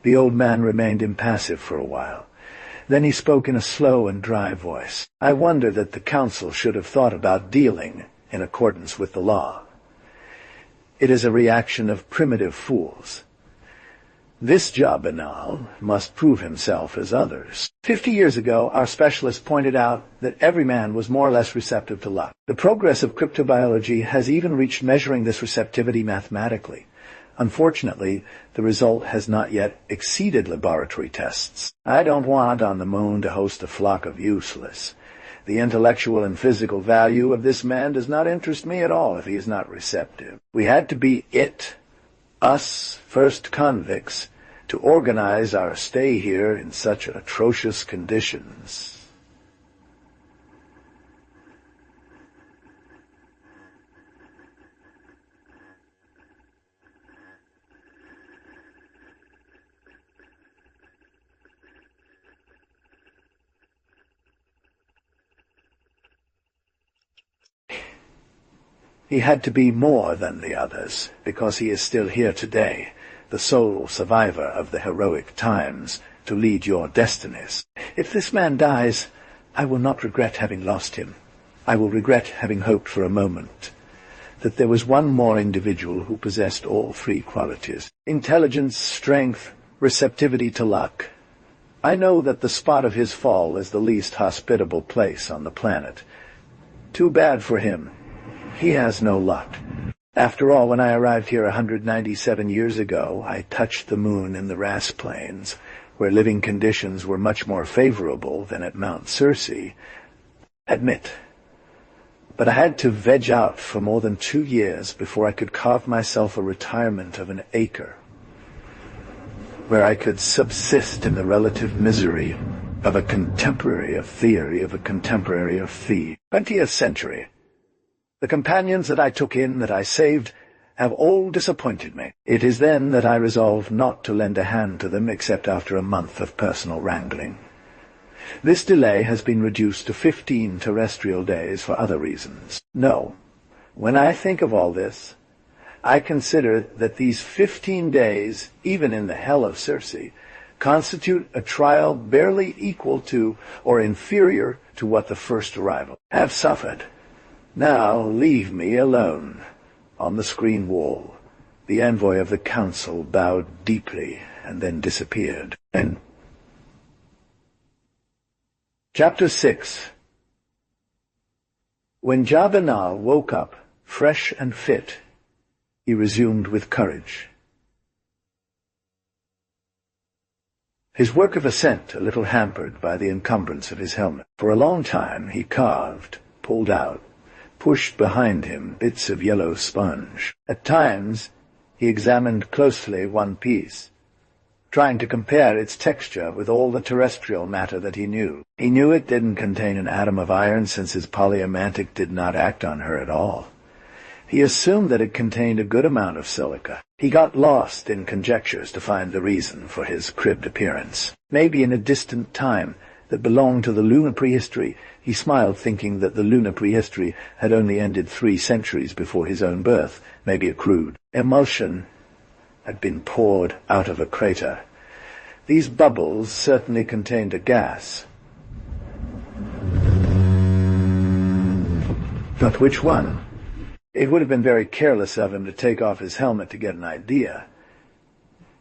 The old man remained impassive for a while. Then he spoke in a slow and dry voice. I wonder that the Council should have thought about dealing in accordance with the law. It is a reaction of primitive fools. This Jabinal must prove himself as others. 50 years ago, our specialist pointed out that every man was more or less receptive to luck. The progress of cryptobiology has even reached measuring this receptivity mathematically. Unfortunately, the result has not yet exceeded laboratory tests. I don't want on the moon to host a flock of useless. The intellectual and physical value of this man does not interest me at all if he is not receptive. We had to be us first convicts, to organize our stay here in such atrocious conditions. He had to be more than the others, because he is still here today, the sole survivor of the heroic times, to lead your destinies. If this man dies, I will not regret having lost him. I will regret having hoped for a moment that there was one more individual who possessed all three qualities: intelligence, strength, receptivity to luck. I know that the spot of his fall is the least hospitable place on the planet. Too bad for him. He has no luck. After all, when I arrived here 197 years ago, I touched the moon in the Ras Plains, where living conditions were much more favorable than at Mount Circe. Admit. But I had to veg out for more than 2 years before I could carve myself a retirement of an acre, where I could subsist in the relative misery of a contemporary of theory of a contemporary of thee. 20th century. The companions that I took in, that I saved, have all disappointed me. It is then that I resolved not to lend a hand to them except after a month of personal wrangling. This delay has been reduced to 15 terrestrial days for other reasons. No, when I think of all this, I consider that these 15 days, even in the hell of Circe, constitute a trial barely equal to or inferior to what the first arrival have suffered. Now leave me alone. On the screen wall, the envoy of the council bowed deeply and then disappeared. And Chapter 6. When Jabinal woke up, fresh and fit, he resumed with courage. His work of ascent a little hampered by the encumbrance of his helmet. For a long time he carved, pulled out, pushed behind him bits of yellow sponge. At times he examined closely one piece, trying to compare its texture with all the terrestrial matter that he knew. He knew it didn't contain an atom of iron, since his polyomantic did not act on her at all. He assumed that it contained a good amount of silica. He got lost in conjectures to find the reason for his cribbed appearance. Maybe in a distant time that belonged to the lunar prehistory, he smiled, thinking that the lunar prehistory had only ended 3 centuries before his own birth, maybe a crude emulsion had been poured out of a crater. These bubbles certainly contained a gas. But which one? It would have been very careless of him to take off his helmet to get an idea.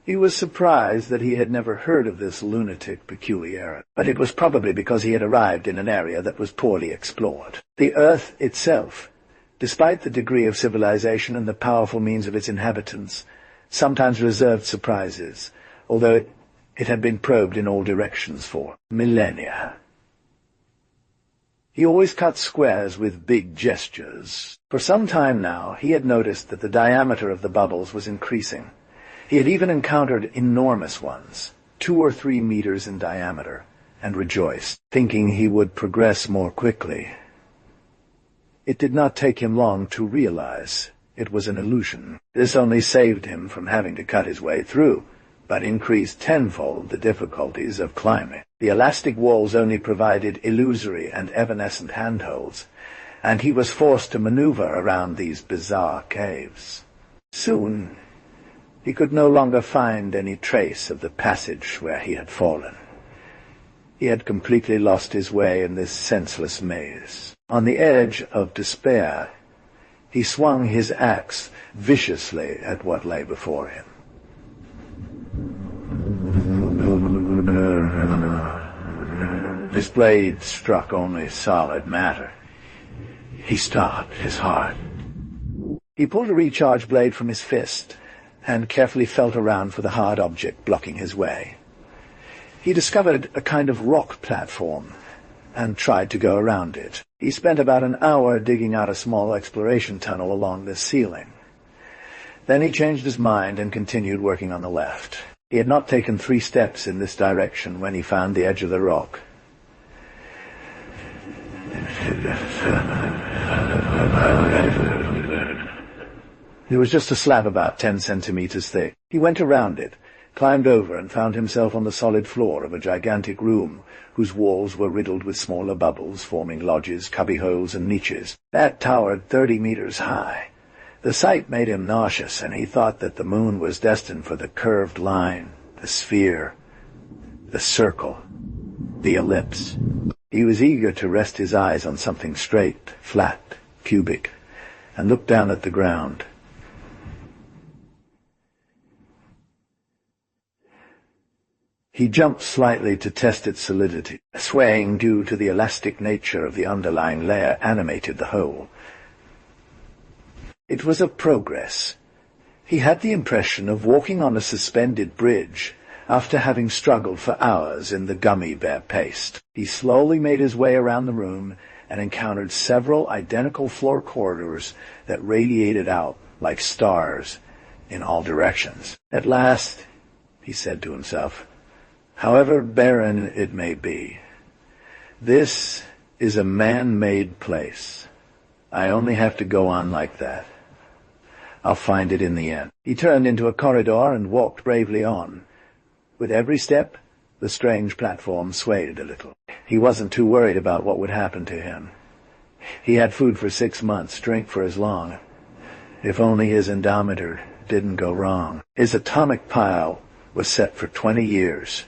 He was surprised that he had never heard of this lunatic peculiarity, but it was probably because he had arrived in an area that was poorly explored. The Earth itself, despite the degree of civilization and the powerful means of its inhabitants, sometimes reserved surprises, although it had been probed in all directions for millennia. He always cut squares with big gestures. For some time now, he had noticed that the diameter of the bubbles was increasing. He had even encountered enormous ones, 2 or 3 meters in diameter, and rejoiced, thinking he would progress more quickly. It did not take him long to realize it was an illusion. This only saved him from having to cut his way through, but increased tenfold the difficulties of climbing. The elastic walls only provided illusory and evanescent handholds, and he was forced to maneuver around these bizarre caves. Soon, he could no longer find any trace of the passage where he had fallen. He had completely lost his way in this senseless maze. On the edge of despair, he swung his axe viciously at what lay before him. His blade struck only solid matter. He stopped his heart. He pulled a recharge blade from his fist and carefully felt around for the hard object blocking his way. He discovered a kind of rock platform and tried to go around it. He spent about an hour digging out a small exploration tunnel along the ceiling. Then he changed his mind and continued working on the left. He had not taken 3 steps in this direction when he found the edge of the rock. It was just a slab about 10 centimeters thick. He went around it, climbed over, and found himself on the solid floor of a gigantic room whose walls were riddled with smaller bubbles, forming lodges, cubbyholes, and niches. That towered 30 meters high. The sight made him nauseous, and he thought that the moon was destined for the curved line, the sphere, the circle, the ellipse. He was eager to rest his eyes on something straight, flat, cubic, and look down at the ground. He jumped slightly to test its solidity. Swaying due to the elastic nature of the underlying layer animated the whole. It was a progress. He had the impression of walking on a suspended bridge after having struggled for hours in the gummy bear paste. He slowly made his way around the room and encountered several identical floor corridors that radiated out like stars in all directions. At last, he said to himself, however barren it may be, this is a man-made place. I only have to go on like that. I'll find it in the end. He turned into a corridor and walked bravely on. With every step, the strange platform swayed a little. He wasn't too worried about what would happen to him. He had food for 6 months, drink for as long. If only his endometer didn't go wrong. His atomic pile was set for 20 years.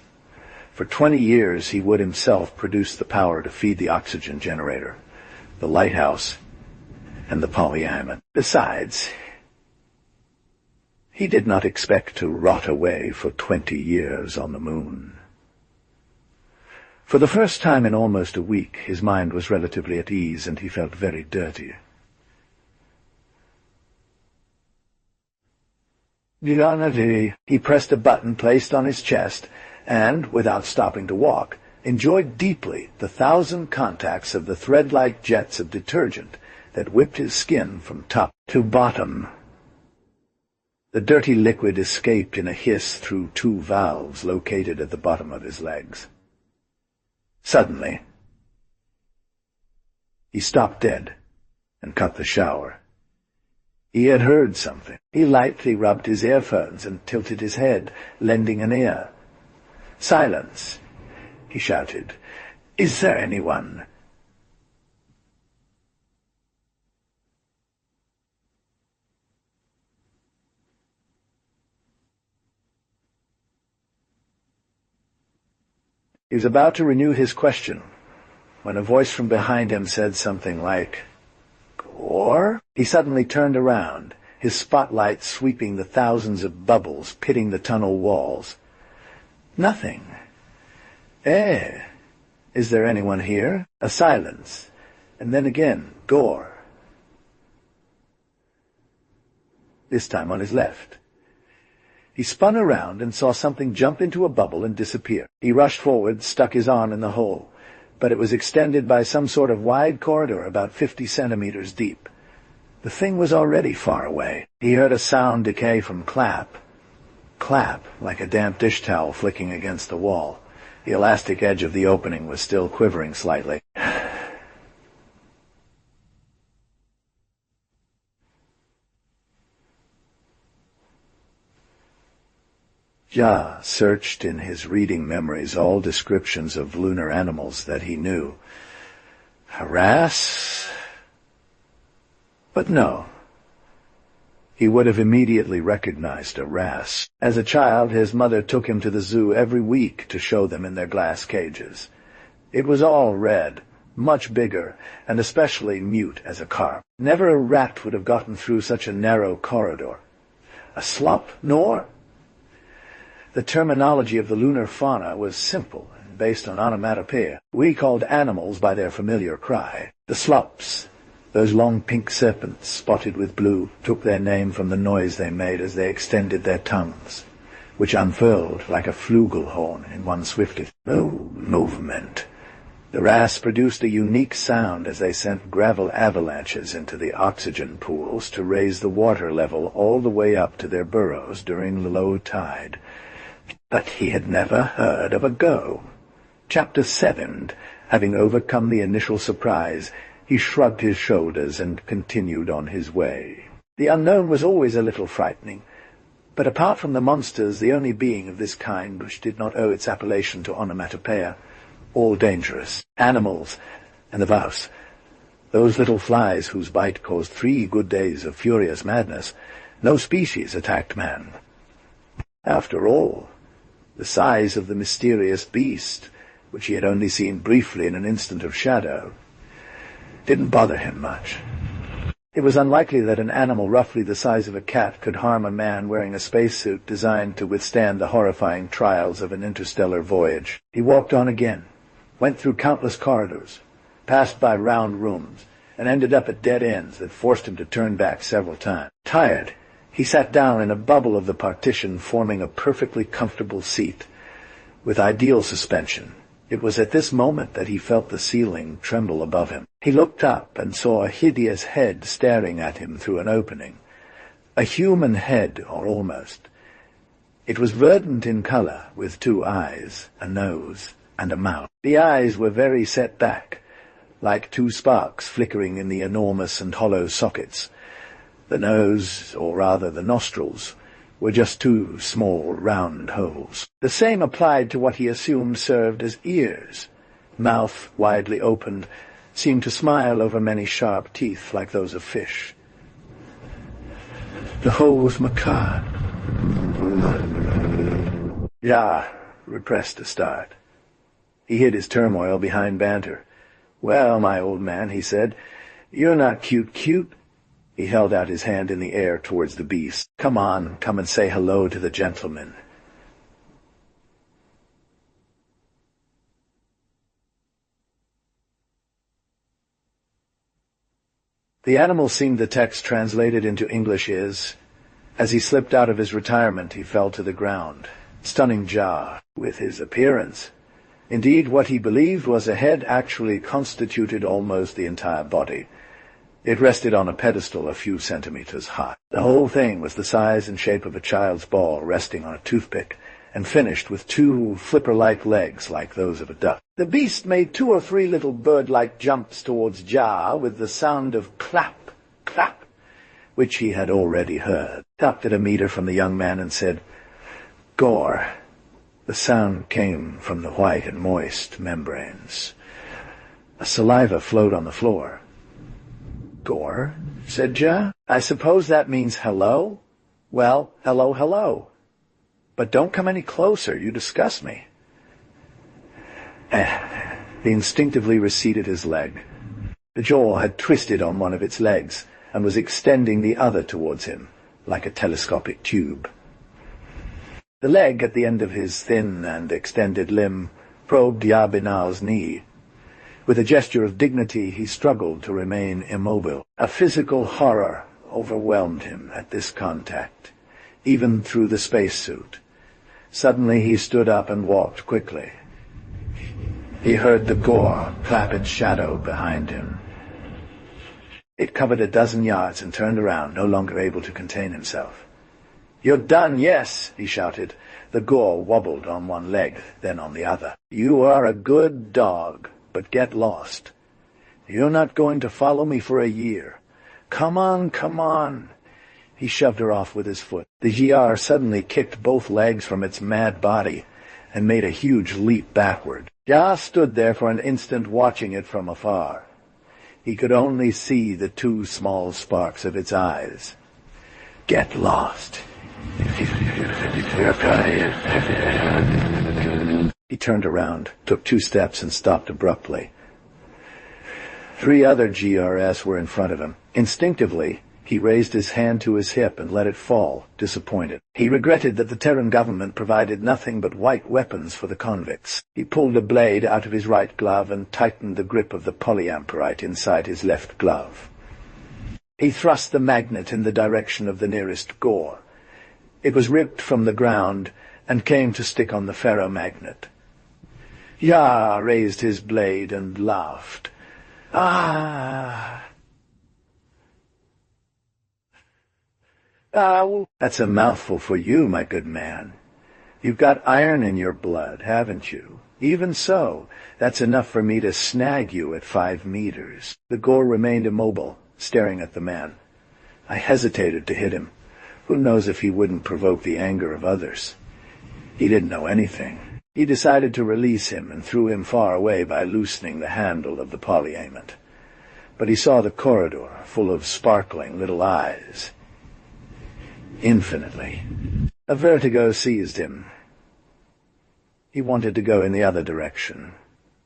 For 20 years he would himself produce the power to feed the oxygen generator, the lighthouse, and the polyamide. Besides, he did not expect to rot away for 20 years on the moon. For the first time in almost a week, his mind was relatively at ease, and he felt very dirty. He pressed a button placed on his chest, and, without stopping to walk, enjoyed deeply the 1,000 contacts of the thread-like jets of detergent that whipped his skin from top to bottom. The dirty liquid escaped in a hiss through 2 valves located at the bottom of his legs. Suddenly, he stopped dead and cut the shower. He had heard something. He lightly rubbed his earphones and tilted his head, lending an ear. "Silence!" he shouted. "Is there anyone?" He was about to renew his question when a voice from behind him said something like, "Gore?" He suddenly turned around, his spotlight sweeping the thousands of bubbles pitting the tunnel walls. Nothing. Is there anyone here? A silence, and then again, Gore. This time on his left. He spun around and saw something jump into a bubble and disappear. He rushed forward, stuck his arm in the hole, but it was extended by some sort of wide corridor about 50 centimeters deep. The thing was already far away. He heard a sound decay from clap, like a damp dish towel flicking against the wall. The elastic edge of the opening was still quivering slightly. Ja searched in his reading memories all descriptions of lunar animals that he knew. Harass? But no. He would have immediately recognized a wrasse. As a child, his mother took him to the zoo every week to show them in their glass cages. It was all red, much bigger, and especially mute as a carp. Never a rat would have gotten through such a narrow corridor. A slop, nor? The terminology of the lunar fauna was simple and based on onomatopoeia. We called animals by their familiar cry. The slops, those long pink serpents spotted with blue, took their name from the noise they made as they extended their tongues, which unfurled like a flugelhorn in one swiftly movement. The wrasse produced a unique sound as they sent gravel avalanches into the oxygen pools to raise the water level all the way up to their burrows during the low tide. But he had never heard of a go. Chapter 7, having overcome the initial surprise, he shrugged his shoulders and continued on his way. The unknown was always a little frightening, but apart from the monsters, the only being of this kind which did not owe its appellation to onomatopoeia, all dangerous. Animals, and the vouse, those little flies whose bite caused 3 good days of furious madness, no species attacked man. After all, the size of the mysterious beast, which he had only seen briefly in an instant of shadow, didn't bother him much. It was unlikely that an animal roughly the size of a cat could harm a man wearing a spacesuit designed to withstand the horrifying trials of an interstellar voyage. He walked on again, went through countless corridors, passed by round rooms, and ended up at dead ends that forced him to turn back several times. Tired, he sat down in a bubble of the partition forming a perfectly comfortable seat, with ideal suspension. It was at this moment that he felt the ceiling tremble above him. He looked up and saw a hideous head staring at him through an opening. A human head, or almost. It was verdant in color, with 2 eyes, a nose, and a mouth. The eyes were very set back, like 2 sparks flickering in the enormous and hollow sockets. The nose, or rather the nostrils, were just 2 small, round holes. The same applied to what he assumed served as ears. Mouth, widely opened, seemed to smile over many sharp teeth like those of fish. The whole was macabre. Ja repressed a start. He hid his turmoil behind banter. "Well, my old man," he said, "you're not cute. He held out his hand in the air towards the beast. "Come on, come and say hello to the gentleman." The animal seemed the text translated into English is, as he slipped out of his retirement, he fell to the ground, stunning Ja with his appearance. Indeed, what he believed was a head actually constituted almost the entire body. It rested on a pedestal a few centimeters high. The whole thing was the size and shape of a child's ball resting on a toothpick, and finished with 2 flipper-like legs like those of a duck. The beast made 2 or 3 little bird-like jumps towards Ja with the sound of clap, clap, which he had already heard. Stopped at a meter from the young man and said, "Gore." The sound came from the white and moist membranes. A saliva flowed on the floor. "Gore," said Ja. "I suppose that means hello? Well, hello. But don't come any closer, you disgust me." He instinctively receded his leg. The jaw had twisted on one of its legs and was extending the other towards him, like a telescopic tube. The leg at the end of his thin and extended limb probed Ja Binal's knee. With a gesture of dignity, he struggled to remain immobile. A physical horror overwhelmed him at this contact, even through the spacesuit. Suddenly he stood up and walked quickly. He heard the gore clap its shadow behind him. It covered a dozen yards and turned around, no longer able to contain himself. "You're done, yes," he shouted. The gore wobbled on one leg, then on the other. "You are a good dog, but get lost. You're not going to follow me for a year. Come on. He shoved her off with his foot. The GR suddenly kicked both legs from its mad body and made a huge leap backward. Ja stood there for an instant watching it from afar. He could only see the two small sparks of its eyes. "Get lost." He turned around, took 2 steps, and stopped abruptly. 3 other GRS were in front of him. Instinctively, he raised his hand to his hip and let it fall, disappointed. He regretted that the Terran government provided nothing but white weapons for the convicts. He pulled a blade out of his right glove and tightened the grip of the polyamperite inside his left glove. He thrust the magnet in the direction of the nearest gore. It was ripped from the ground and came to stick on the ferromagnet. Ja raised his blade and laughed. "Ah! Well, that's a mouthful for you, my good man. You've got iron in your blood, haven't you? Even so, that's enough for me to snag you at 5 meters. The Gore remained immobile, staring at the man. I hesitated to hit him. Who knows if he wouldn't provoke the anger of others? He didn't know anything. He decided to release him and threw him far away by loosening the handle of the polyammet. But he saw the corridor, full of sparkling little eyes. Infinitely. A vertigo seized him. He wanted to go in the other direction,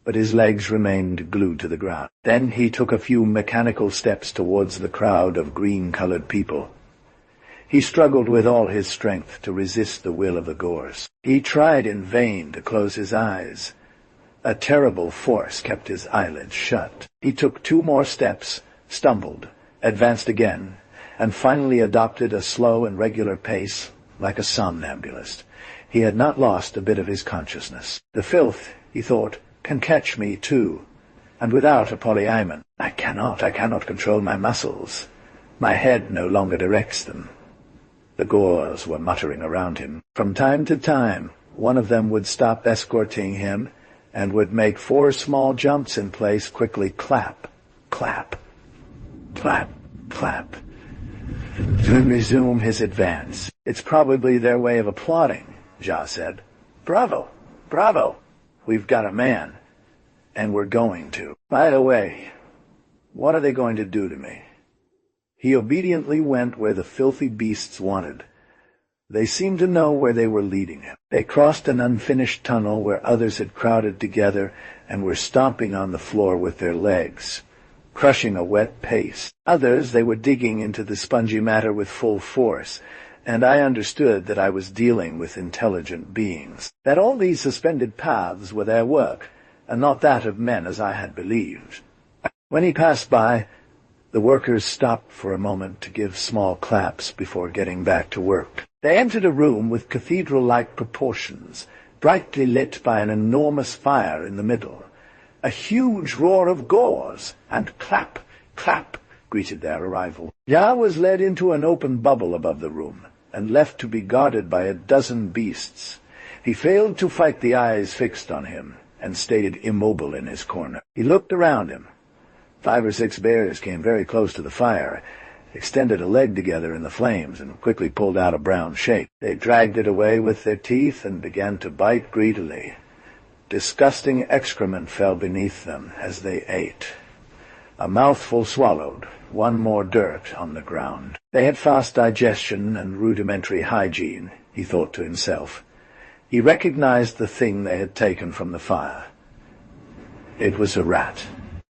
but his legs remained glued to the ground. Then he took a few mechanical steps towards the crowd of green-colored people. He struggled with all his strength to resist the will of the Gores. He tried in vain to close his eyes. A terrible force kept his eyelids shut. He took 2 more steps, stumbled, advanced again, and finally adopted a slow and regular pace, like a somnambulist. He had not lost a bit of his consciousness. The filth, he thought, can catch me too, and without a polyammet. I cannot control my muscles. My head no longer directs them. The Gores were muttering around him. From time to time, one of them would stop escorting him and would make 4 small jumps in place, quickly clap, clap, clap, clap, to resume his advance. It's probably their way of applauding, Ja said. Bravo, bravo, we've got a man, and we're going to. By the way, what are they going to do to me? He obediently went where the filthy beasts wanted. They seemed to know where they were leading him. They crossed an unfinished tunnel where others had crowded together and were stomping on the floor with their legs, crushing a wet paste. Others, they were digging into the spongy matter with full force, and I understood that I was dealing with intelligent beings, that all these suspended paths were their work, and not that of men as I had believed. When he passed by, the workers stopped for a moment to give small claps before getting back to work. They entered a room with cathedral-like proportions, brightly lit by an enormous fire in the middle. A huge roar of Gores, and clap, clap, greeted their arrival. Ja was led into an open bubble above the room, and left to be guarded by a dozen beasts. He failed to fight the eyes fixed on him, and stayed immobile in his corner. He looked around him. 5 or 6 bears came very close to the fire, extended a leg together in the flames, and quickly pulled out a brown shape. They dragged it away with their teeth and began to bite greedily. Disgusting excrement fell beneath them as they ate. A mouthful swallowed, 1 more dirt on the ground. They had fast digestion and rudimentary hygiene, he thought to himself. He recognized the thing they had taken from the fire. It was a rat.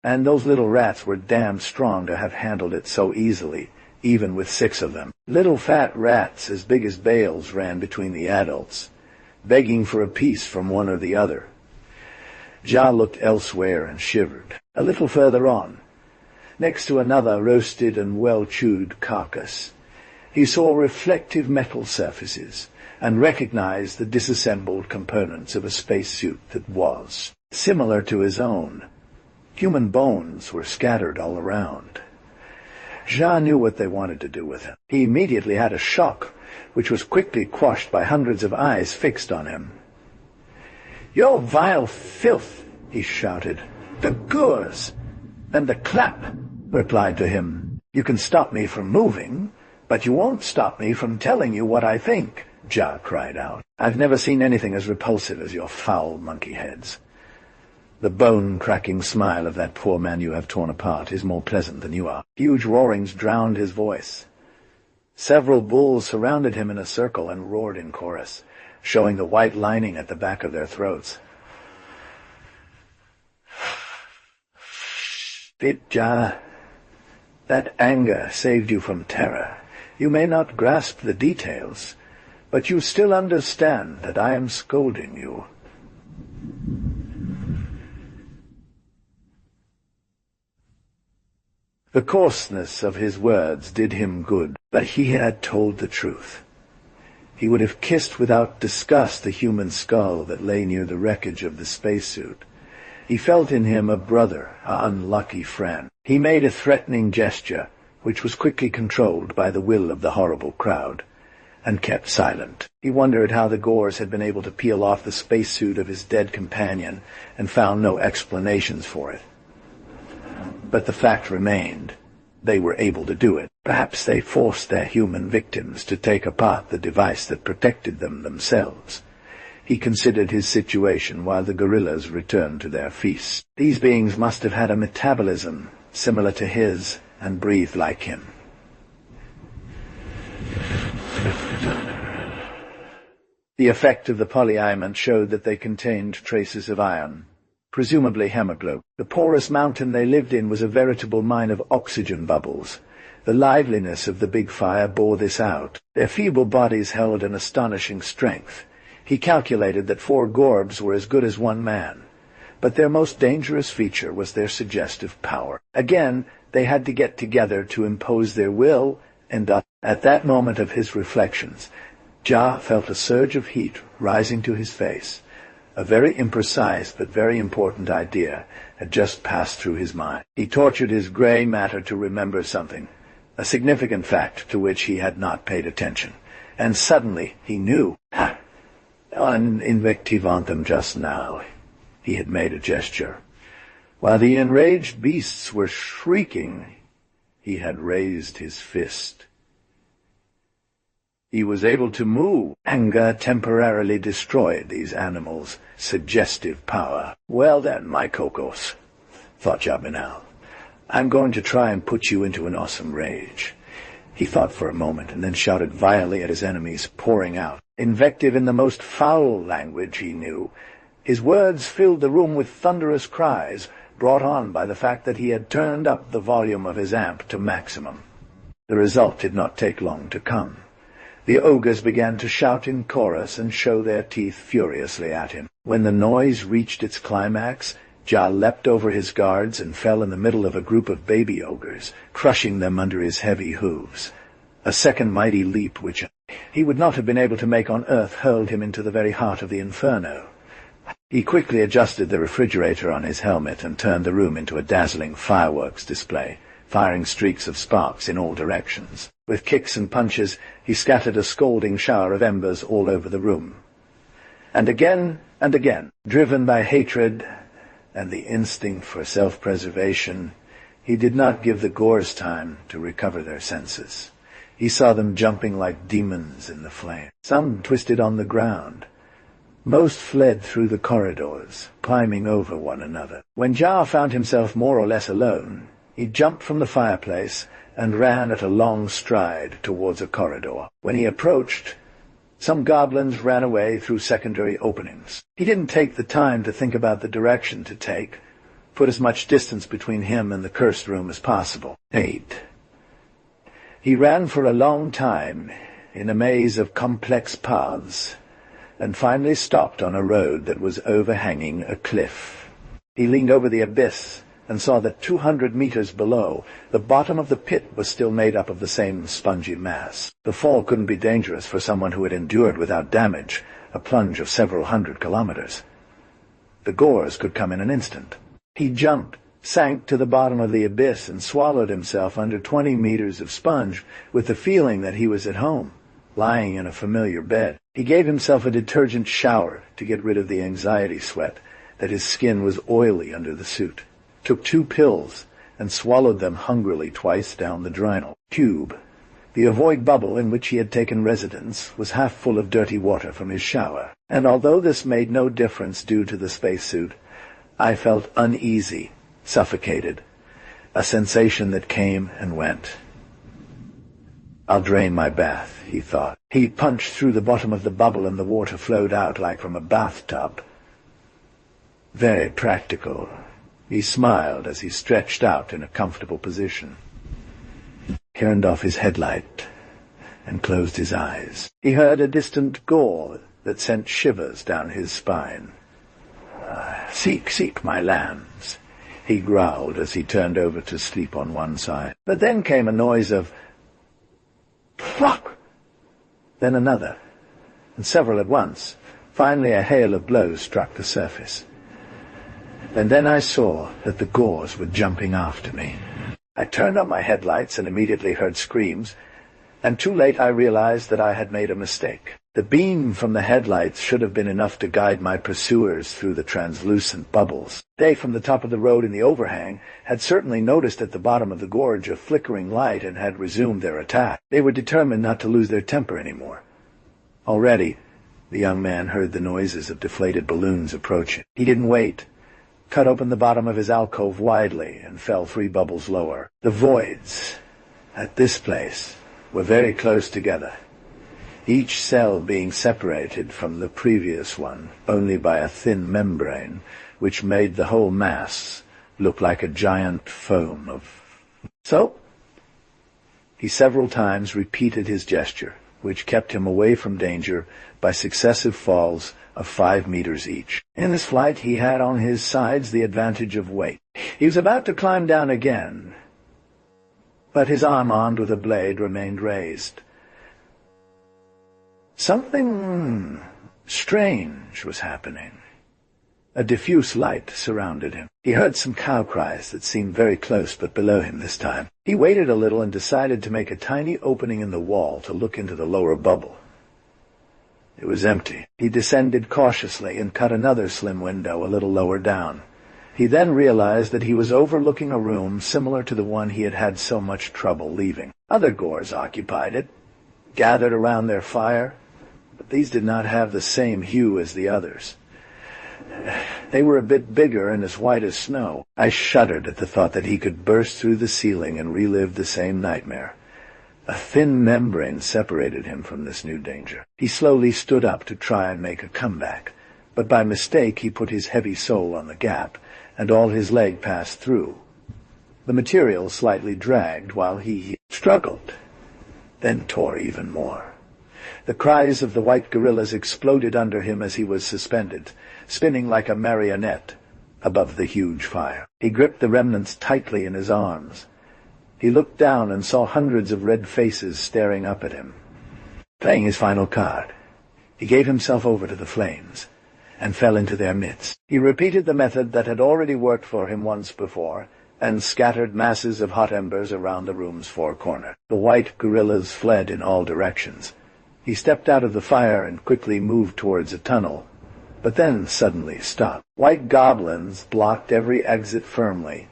And those little rats were damned strong to have handled it so easily, even with 6 of them. Little fat rats as big as bales ran between the adults, begging for a piece from one or the other. Ja looked elsewhere and shivered. A little further on, next to another roasted and well-chewed carcass, he saw reflective metal surfaces and recognized the disassembled components of a spacesuit that was similar to his own. Human bones were scattered all around. Ja knew what they wanted to do with him. He immediately had a shock, which was quickly quashed by hundreds of eyes fixed on him. "You vile filth!" he shouted. "The Gores!" And the clap replied to him. "You can stop me from moving, "But you won't stop me from telling you what I think," Ja cried out. "I've never seen anything as repulsive as your foul monkey heads. The bone-cracking smile of that poor man you have torn apart is more pleasant than you are." Huge roarings drowned his voice. Several bulls surrounded him in a circle and roared in chorus, showing the white lining at the back of their throats. "Spit, Ja. That anger saved you from terror. You may not grasp the details, but you still understand that I am scolding you." The coarseness of his words did him good, but he had told the truth. He would have kissed without disgust the human skull that lay near the wreckage of the spacesuit. He felt in him a brother, an unlucky friend. He made a threatening gesture, which was quickly controlled by the will of the horrible crowd, and kept silent. He wondered how the Gores had been able to peel off the spacesuit of his dead companion, and found no explanations for it. But the fact remained. They were able to do it. Perhaps they forced their human victims to take apart the device that protected them themselves. He considered his situation while the gorillas returned to their feast. These beings must have had a metabolism similar to his and breathed like him. The effect of the polyaimant showed that they contained traces of iron, presumably hemoglobin. The porous mountain they lived in was a veritable mine of oxygen bubbles. The liveliness of the big fire bore this out. Their feeble bodies held an astonishing strength. He calculated that 4 Gorbs were as good as 1 man. But their most dangerous feature was their suggestive power. Again, they had to get together to impose their will, and at that moment of his reflections, Ja felt a surge of heat rising to his face. A very imprecise but very important idea had just passed through his mind. He tortured his grey matter to remember something, a significant fact to which he had not paid attention. And suddenly he knew. An invective on them just now. He had made a gesture. While the enraged beasts were shrieking, he had raised his fist. He was able to move. Anger temporarily destroyed these animals' suggestive power. "Well then, my Kokos," thought Jabinal, "I'm going to try and put you into an awesome rage." He thought for a moment and then shouted violently at his enemies, pouring out invective in the most foul language he knew. His words filled the room with thunderous cries, brought on by the fact that he had turned up the volume of his amp to maximum. The result did not take long to come. The ogres began to shout in chorus and show their teeth furiously at him. When the noise reached its climax, Ja leapt over his guards and fell in the middle of a group of baby ogres, crushing them under his heavy hooves. A second mighty leap which he would not have been able to make on earth hurled him into the very heart of the inferno. He quickly adjusted the refrigerator on his helmet and turned the room into a dazzling fireworks display, firing streaks of sparks in all directions. With kicks and punches, he scattered a scalding shower of embers all over the room. And again, driven by hatred and the instinct for self-preservation, he did not give the Gores time to recover their senses. He saw them jumping like demons in the flame. Some twisted on the ground. Most fled through the corridors, climbing over one another. When Ja found himself more or less alone, he jumped from the fireplace and ran at a long stride towards a corridor. When he approached, some goblins ran away through secondary openings. He didn't take the time to think about the direction to take, put as much distance between him and the cursed room as possible. 8. He ran for a long time in a maze of complex paths, and finally stopped on a road that was overhanging a cliff. He leaned over the abyss and saw that 200 meters below, the bottom of the pit was still made up of the same spongy mass. The fall couldn't be dangerous for someone who had endured without damage a plunge of several hundred kilometers. The Gores could come in an instant. He jumped, sank to the bottom of the abyss, and swallowed himself under 20 meters of sponge with the feeling that he was at home, lying in a familiar bed. He gave himself a detergent shower to get rid of the anxiety sweat, that his skin was oily under the suit. Took 2 pills and swallowed them hungrily twice down the drynal tube. The ovoid bubble in which he had taken residence was half full of dirty water from his shower, and although this made no difference due to the spacesuit, I felt uneasy, suffocated, a sensation that came and went. "I'll drain my bath," he thought. He punched through the bottom of the bubble and the water flowed out like from a bathtub. Very practical. He smiled as he stretched out in a comfortable position. He turned off his headlight and closed his eyes. He heard a distant gore that sent shivers down his spine. Seek, my lambs," he growled as he turned over to sleep on one side. But then came a noise of "Fuck!" Then another, and several at once. Finally a hail of blows struck the surface. And then I saw that the gores were jumping after me. I turned on my headlights and immediately heard screams, and too late I realized that I had made a mistake. The beam from the headlights should have been enough to guide my pursuers through the translucent bubbles. They, from the top of the road in the overhang, had certainly noticed at the bottom of the gorge a flickering light and had resumed their attack. They were determined not to lose their temper anymore. Already, the young man heard the noises of deflated balloons approaching. He didn't wait. Cut open the bottom of his alcove widely and fell 3 bubbles lower. The voids, at this place, were very close together, each cell being separated from the previous one only by a thin membrane, which made the whole mass look like a giant foam of... So, he several times repeated his gesture, which kept him away from danger by successive falls of 5 meters each. In his flight he had on his sides the advantage of weight. He was about to climb down again, but his arm armed with a blade remained raised. Something strange was happening. A diffuse light surrounded him. He heard some cow cries that seemed very close but below him this time. He waited a little and decided to make a tiny opening in the wall to look into the lower bubble. It was empty. He descended cautiously and cut another slim window a little lower down. He then realized that he was overlooking a room similar to the one he had had so much trouble leaving. Other gores occupied it, gathered around their fire, but these did not have the same hue as the others. They were a bit bigger and as white as snow. I shuddered at the thought that he could burst through the ceiling and relive the same nightmare. A thin membrane separated him from this new danger. He slowly stood up to try and make a comeback, but by mistake he put his heavy sole on the gap, and all his leg passed through. The material slightly dragged while he struggled, then tore even more. The cries of the white gorillas exploded under him as he was suspended, spinning like a marionette above the huge fire. He gripped the remnants tightly in his arms. He looked down and saw hundreds of red faces staring up at him. Playing his final card, he gave himself over to the flames and fell into their midst. He repeated the method that had already worked for him once before and scattered masses of hot embers around the room's 4 corners. The white gorillas fled in all directions. He stepped out of the fire and quickly moved towards a tunnel, but then suddenly stopped. White goblins blocked every exit firmly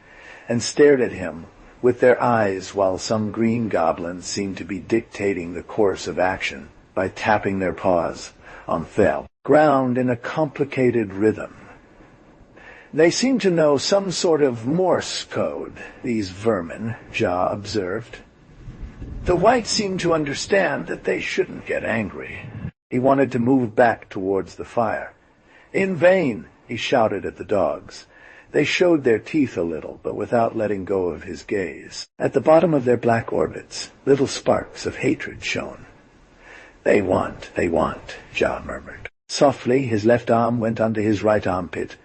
and stared at him with their eyes, while some green goblins seemed to be dictating the course of action by tapping their paws on the ground in a complicated rhythm. They seemed to know some sort of Morse code, these vermin, Ja observed. The whites seemed to understand that they shouldn't get angry. He wanted to move back towards the fire. In vain, he shouted at the dogs. They showed their teeth a little, but without letting go of his gaze. At the bottom of their black orbits, little sparks of hatred shone. They want, Ja murmured. Softly, his left arm went under his right armpit.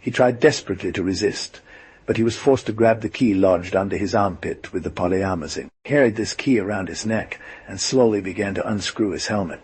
He tried desperately to resist, but he was forced to grab the key lodged under his armpit with the polyamazine. He carried this key around his neck and slowly began to unscrew his helmet.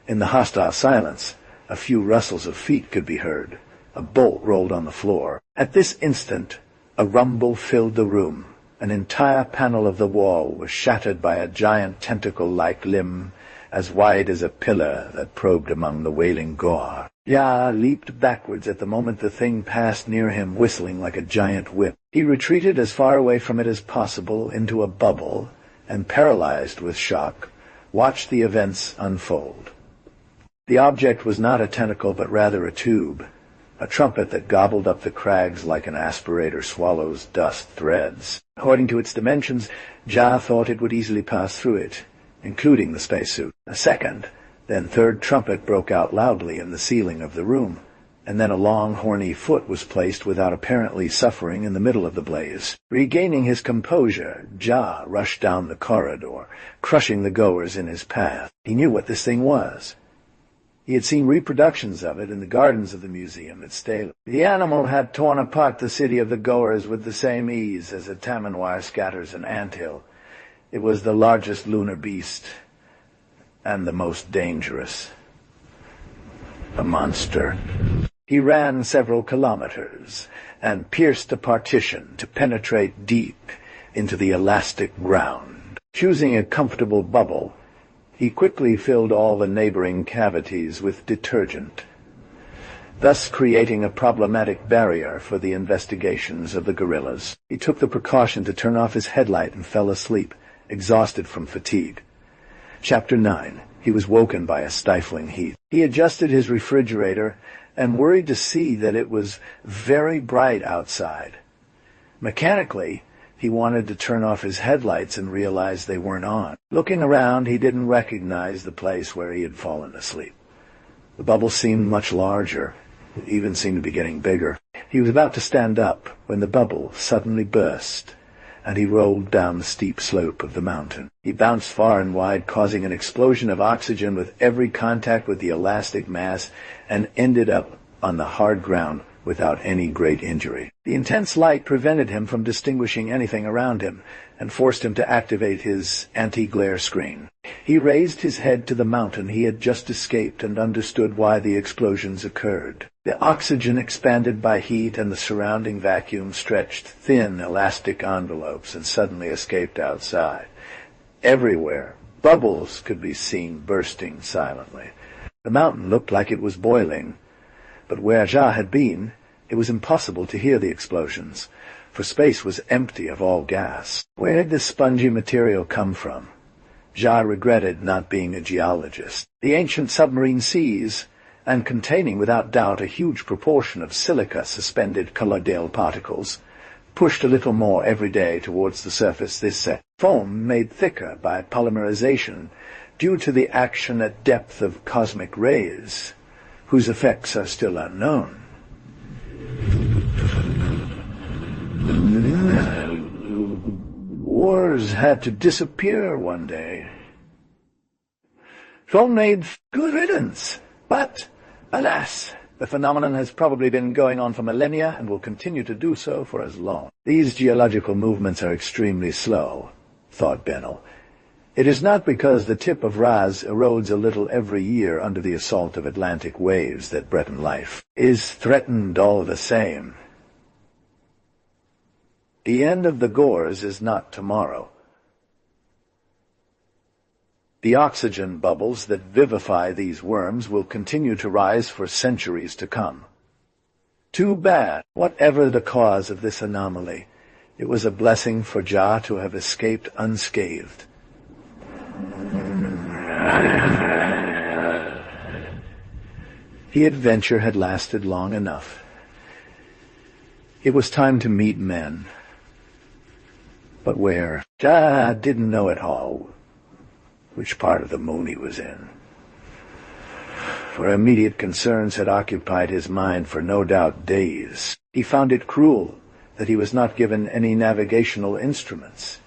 In the hostile silence, a few rustles of feet could be heard. A bolt rolled on the floor. At this instant, a rumble filled the room. An entire panel of the wall was shattered by a giant tentacle-like limb as wide as a pillar that probed among the wailing gore. Ya leaped backwards at the moment the thing passed near him, whistling like a giant whip. He retreated as far away from it as possible into a bubble and, paralyzed with shock, watched the events unfold. The object was not a tentacle but rather a tube, a trumpet that gobbled up the crags like an aspirator swallows dust threads. According to its dimensions, Ja thought it would easily pass through it, including the spacesuit. A second, then third trumpet broke out loudly in the ceiling of the room, and then a long, horny foot was placed without apparently suffering in the middle of the blaze. Regaining his composure, Ja rushed down the corridor, crushing the goers in his path. He knew what this thing was. He had seen reproductions of it in the gardens of the museum at Stale. The animal had torn apart the city of the goers with the same ease as a tamanoir scatters an anthill. It was the largest lunar beast, and the most dangerous. A monster. He ran several kilometers, and pierced a partition to penetrate deep into the elastic ground. Choosing a comfortable bubble, he quickly filled all the neighboring cavities with detergent, thus creating a problematic barrier for the investigations of the guerrillas. He took the precaution to turn off his headlight and fell asleep, exhausted from fatigue. Chapter 9. He was woken by a stifling heat. He adjusted his refrigerator and worried to see that it was very bright outside. Mechanically, he wanted to turn off his headlights and realized they weren't on. Looking around, he didn't recognize the place where he had fallen asleep. The bubble seemed much larger. It even seemed to be getting bigger. He was about to stand up when the bubble suddenly burst, and he rolled down the steep slope of the mountain. He bounced far and wide, causing an explosion of oxygen with every contact with the elastic mass, and ended up on the hard ground without any great injury. The intense light prevented him from distinguishing anything around him, and forced him to activate his anti-glare screen. He raised his head to the mountain he had just escaped and understood why the explosions occurred. The oxygen expanded by heat, and the surrounding vacuum stretched thin elastic envelopes and suddenly escaped outside. Everywhere, bubbles could be seen bursting silently. The mountain looked like it was boiling, but where Ja had been, it was impossible to hear the explosions, for space was empty of all gas. Where had this spongy material come from? Ja regretted not being a geologist. The ancient submarine seas, and containing without doubt a huge proportion of silica-suspended colloidal particles, pushed a little more every day towards the surface. This foam made thicker by polymerization due to the action at depth of cosmic rays, whose effects are still unknown. Wars had to disappear one day. Foam made good riddance, but, alas, the phenomenon has probably been going on for millennia and will continue to do so for as long. These geological movements are extremely slow, thought Benel. It is not because the tip of Raz erodes a little every year under the assault of Atlantic waves that Breton life is threatened all the same. The end of the gores is not tomorrow. The oxygen bubbles that vivify these worms will continue to rise for centuries to come. Too bad. Whatever the cause of this anomaly, it was a blessing for Ja to have escaped unscathed. The adventure had lasted long enough. It was time to meet men. But where? Ja didn't know at all which part of the moon he was in. For immediate concerns had occupied his mind for no doubt days. He found it cruel that he was not given any navigational instruments.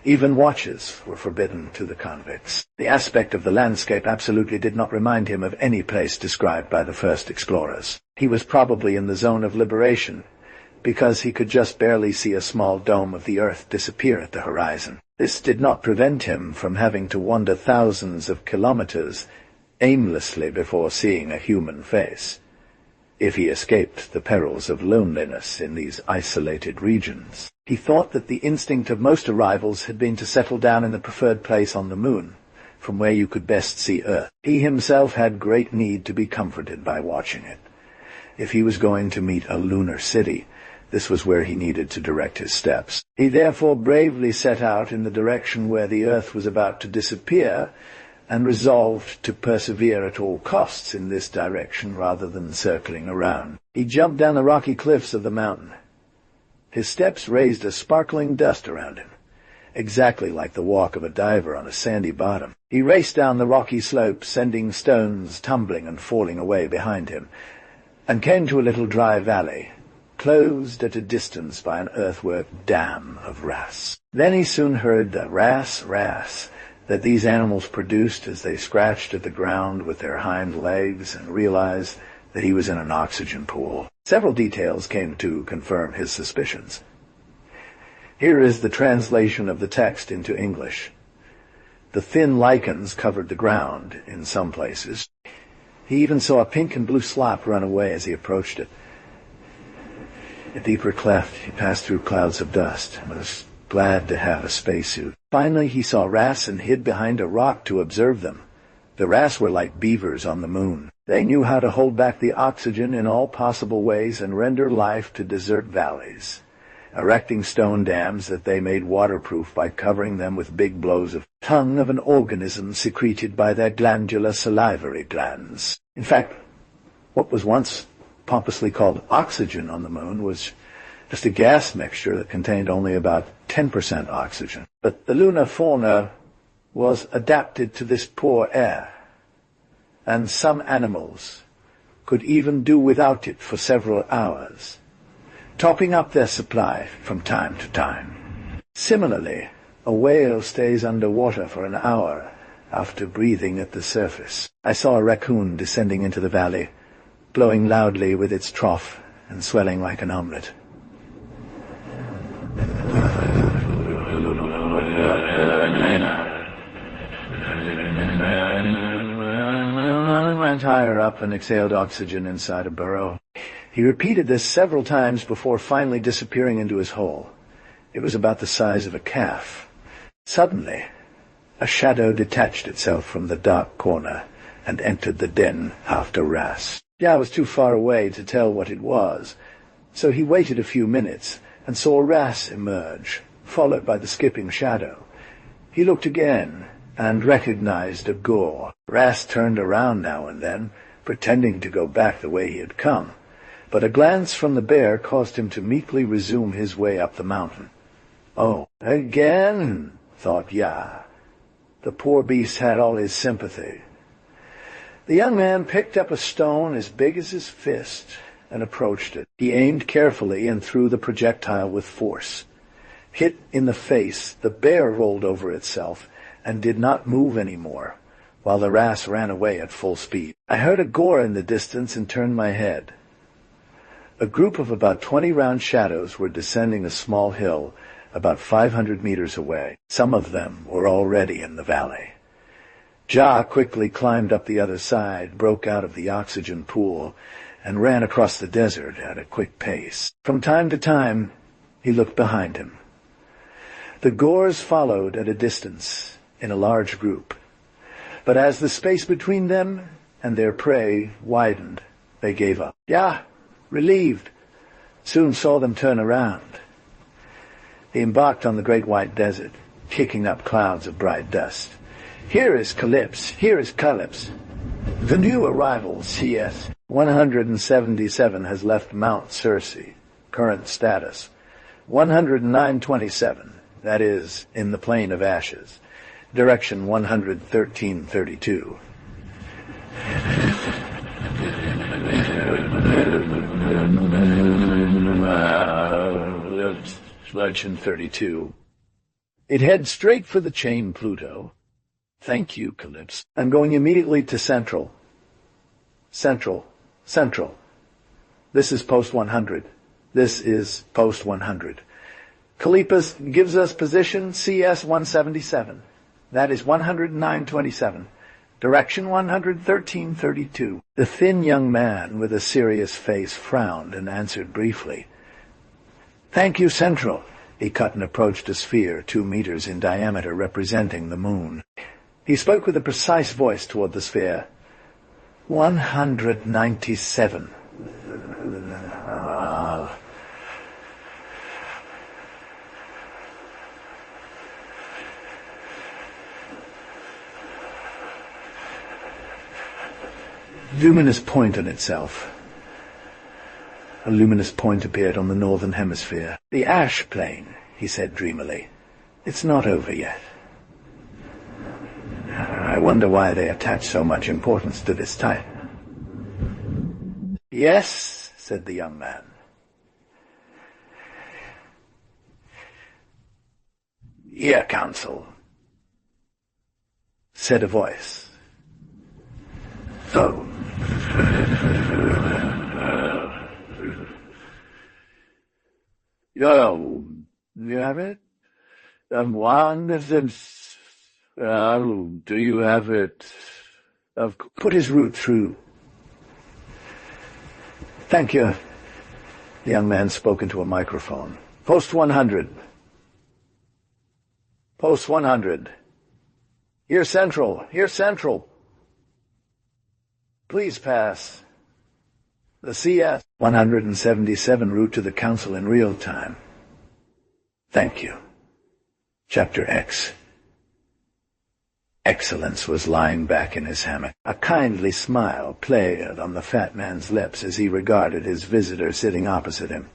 Even watches were forbidden to the convicts. The aspect of the landscape absolutely did not remind him of any place described by the first explorers. He was probably in the zone of liberation, because he could just barely see a small dome of the earth disappear at the horizon. This did not prevent him from having to wander thousands of kilometers aimlessly before seeing a human face, if he escaped the perils of loneliness in these isolated regions. He thought that the instinct of most arrivals had been to settle down in the preferred place on the moon, from where you could best see Earth. He himself had great need to be comforted by watching it. If he was going to meet a lunar city, This was where he needed to direct his steps. He therefore bravely set out in the direction where the earth was about to disappear, and resolved to persevere at all costs in this direction rather than circling around. He jumped down the rocky cliffs of the mountain. His steps raised a sparkling dust around him, exactly like the walk of a diver on a sandy bottom. He raced down the rocky slope, sending stones tumbling and falling away behind him, and came to a little dry valley, closed at a distance by an earthwork dam of wrasse. Then he soon heard the ras that these animals produced as they scratched at the ground with their hind legs, and realized that he was in an oxygen pool. Several details came to confirm his suspicions. Here is the translation of the text into English. The thin lichens covered the ground in some places. He even saw a pink and blue slop run away as he approached it. A deeper cleft, he passed through clouds of dust and was glad to have a spacesuit. Finally, he saw wrasse and hid behind a rock to observe them. The wrasse were like beavers on the moon. They knew how to hold back the oxygen in all possible ways and render life to desert valleys, erecting stone dams that they made waterproof by covering them with big blows of tongue of an organism secreted by their glandular salivary glands. In fact, what was once pompously called oxygen on the moon was just a gas mixture that contained only about 10% oxygen. But the lunar fauna was adapted to this poor air, and some animals could even do without it for several hours, topping up their supply from time to time. Similarly, a whale stays underwater for an hour after breathing at the surface. I saw a raccoon descending into the valley, blowing loudly with its trough and swelling like an omelette. Went higher up and exhaled oxygen inside a burrow. He repeated this several times before finally disappearing into his hole. It was about the size of a calf. Suddenly, a shadow detached itself from the dark corner and entered the den after wrasse. I was too far away to tell what it was, so he waited a few minutes and saw wrasse emerge, followed by the skipping shadow. He looked again and recognized a gore. Wrasse turned around now and then, pretending to go back the way he had come, but a glance from the bear caused him to meekly resume his way up the mountain. Oh, again, thought Ya. The poor beast had all his sympathy. The young man picked up a stone as big as his fist and approached it. He aimed carefully and threw the projectile with force. Hit in the face, the bear rolled over itself and did not move any more, while the wrasse ran away at full speed. I heard a gore in the distance and turned my head. A group of about 20 round shadows were descending a small hill about 500 meters away. Some of them were already in the valley. Ja quickly climbed up the other side, broke out of the oxygen pool, and ran across the desert at a quick pace. From time to time, he looked behind him. The gores followed at a distance, in a large group. But as the space between them and their prey widened, they gave up. Ya, relieved, soon saw them turn around. He embarked on the great white desert, kicking up clouds of bright dust. Here is Calypse, here is Calypse. The new arrival, CS 177 has left Mount Circe. Current status 109.27, that is, in the Plain of Ashes. Direction 113.32. Legend 32. It heads straight for the chain Pluto. Thank you, Calypse. I'm going immediately to Central. Central. This is post 100. This is post 100. Calypus gives us position CS 177. That is 109.27. Direction 113.32. The thin young man with a serious face frowned and answered briefly. Thank you, Central. He cut and approached a sphere 2 meters in diameter representing the moon. He spoke with a precise voice toward the sphere. 197. luminous point on itself. A luminous point appeared on the northern hemisphere. "The ash plane," he said dreamily. "It's not over yet. I wonder why they attach so much importance to this type." "Yes," said the young man. "Here, Council," said a voice. "Oh. Oh, you have it? Do you have it? Put his route through." "Thank you." The young man spoke into a microphone. "Post 100. Post 100. Here Central. Here Central. Please pass. The CS 177 route to the Council in real time. Thank you." Chapter X. Excellence was lying back in his hammock. A kindly smile played on the fat man's lips as he regarded his visitor sitting opposite him.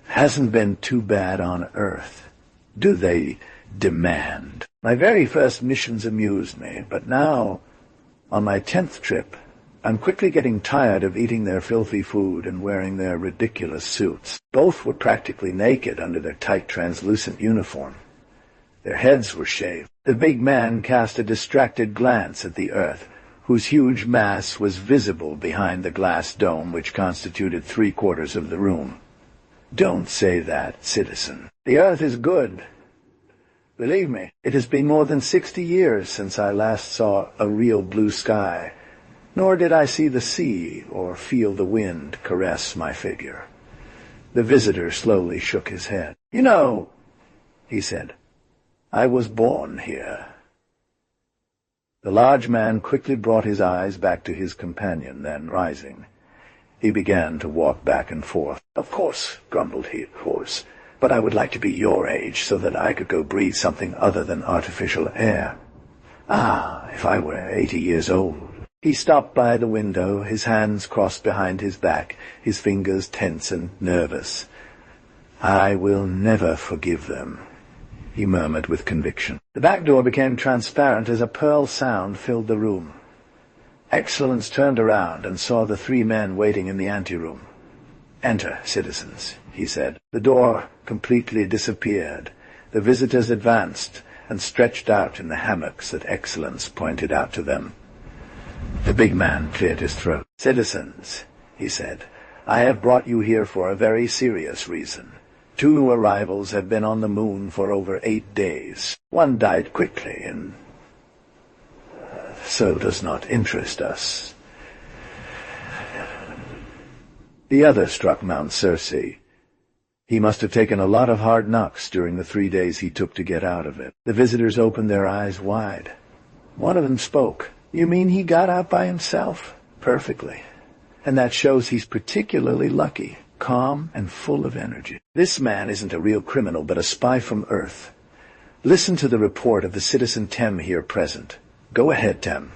"Hasn't been too bad on Earth, do they demand? My very first missions amused me, but now, on my 10th trip, I'm quickly getting tired of eating their filthy food and wearing their ridiculous suits." Both were practically naked under their tight, translucent uniform. Their heads were shaved. The big man cast a distracted glance at the Earth, whose huge mass was visible behind the glass dome which constituted 3/4 of the room. "Don't say that, citizen. The Earth is good. Believe me, it has been more than 60 years since I last saw a real blue sky, nor did I see the sea or feel the wind caress my figure." The visitor slowly shook his head. "You know," he said, "I was born here." The large man quickly brought his eyes back to his companion, then, rising, he began to walk back and forth. "Of course," grumbled he, "of course, but I would like to be your age so that I could go breathe something other than artificial air. Ah, if I were 80 years old." He stopped by the window, his hands crossed behind his back, his fingers tense and nervous. "I will never forgive them," he murmured with conviction. The back door became transparent as a pearl sound filled the room. Excellence turned around and saw the 3 men waiting in the anteroom. "Enter, citizens," he said. The door completely disappeared. The visitors advanced and stretched out in the hammocks that Excellence pointed out to them. The big man cleared his throat. "Citizens," he said, "I have brought you here for a very serious reason. 2 new arrivals have been on the moon for over 8 days. One died quickly, and so does not interest us. The other struck Mount Circe. He must have taken a lot of hard knocks during the 3 days he took to get out of it." The visitors opened their eyes wide. One of them spoke. "You mean he got out by himself?" "Perfectly. And that shows he's particularly lucky, calm and full of energy. This man isn't a real criminal, but a spy from Earth. Listen to the report of the citizen Tem here present. Go ahead, Tem."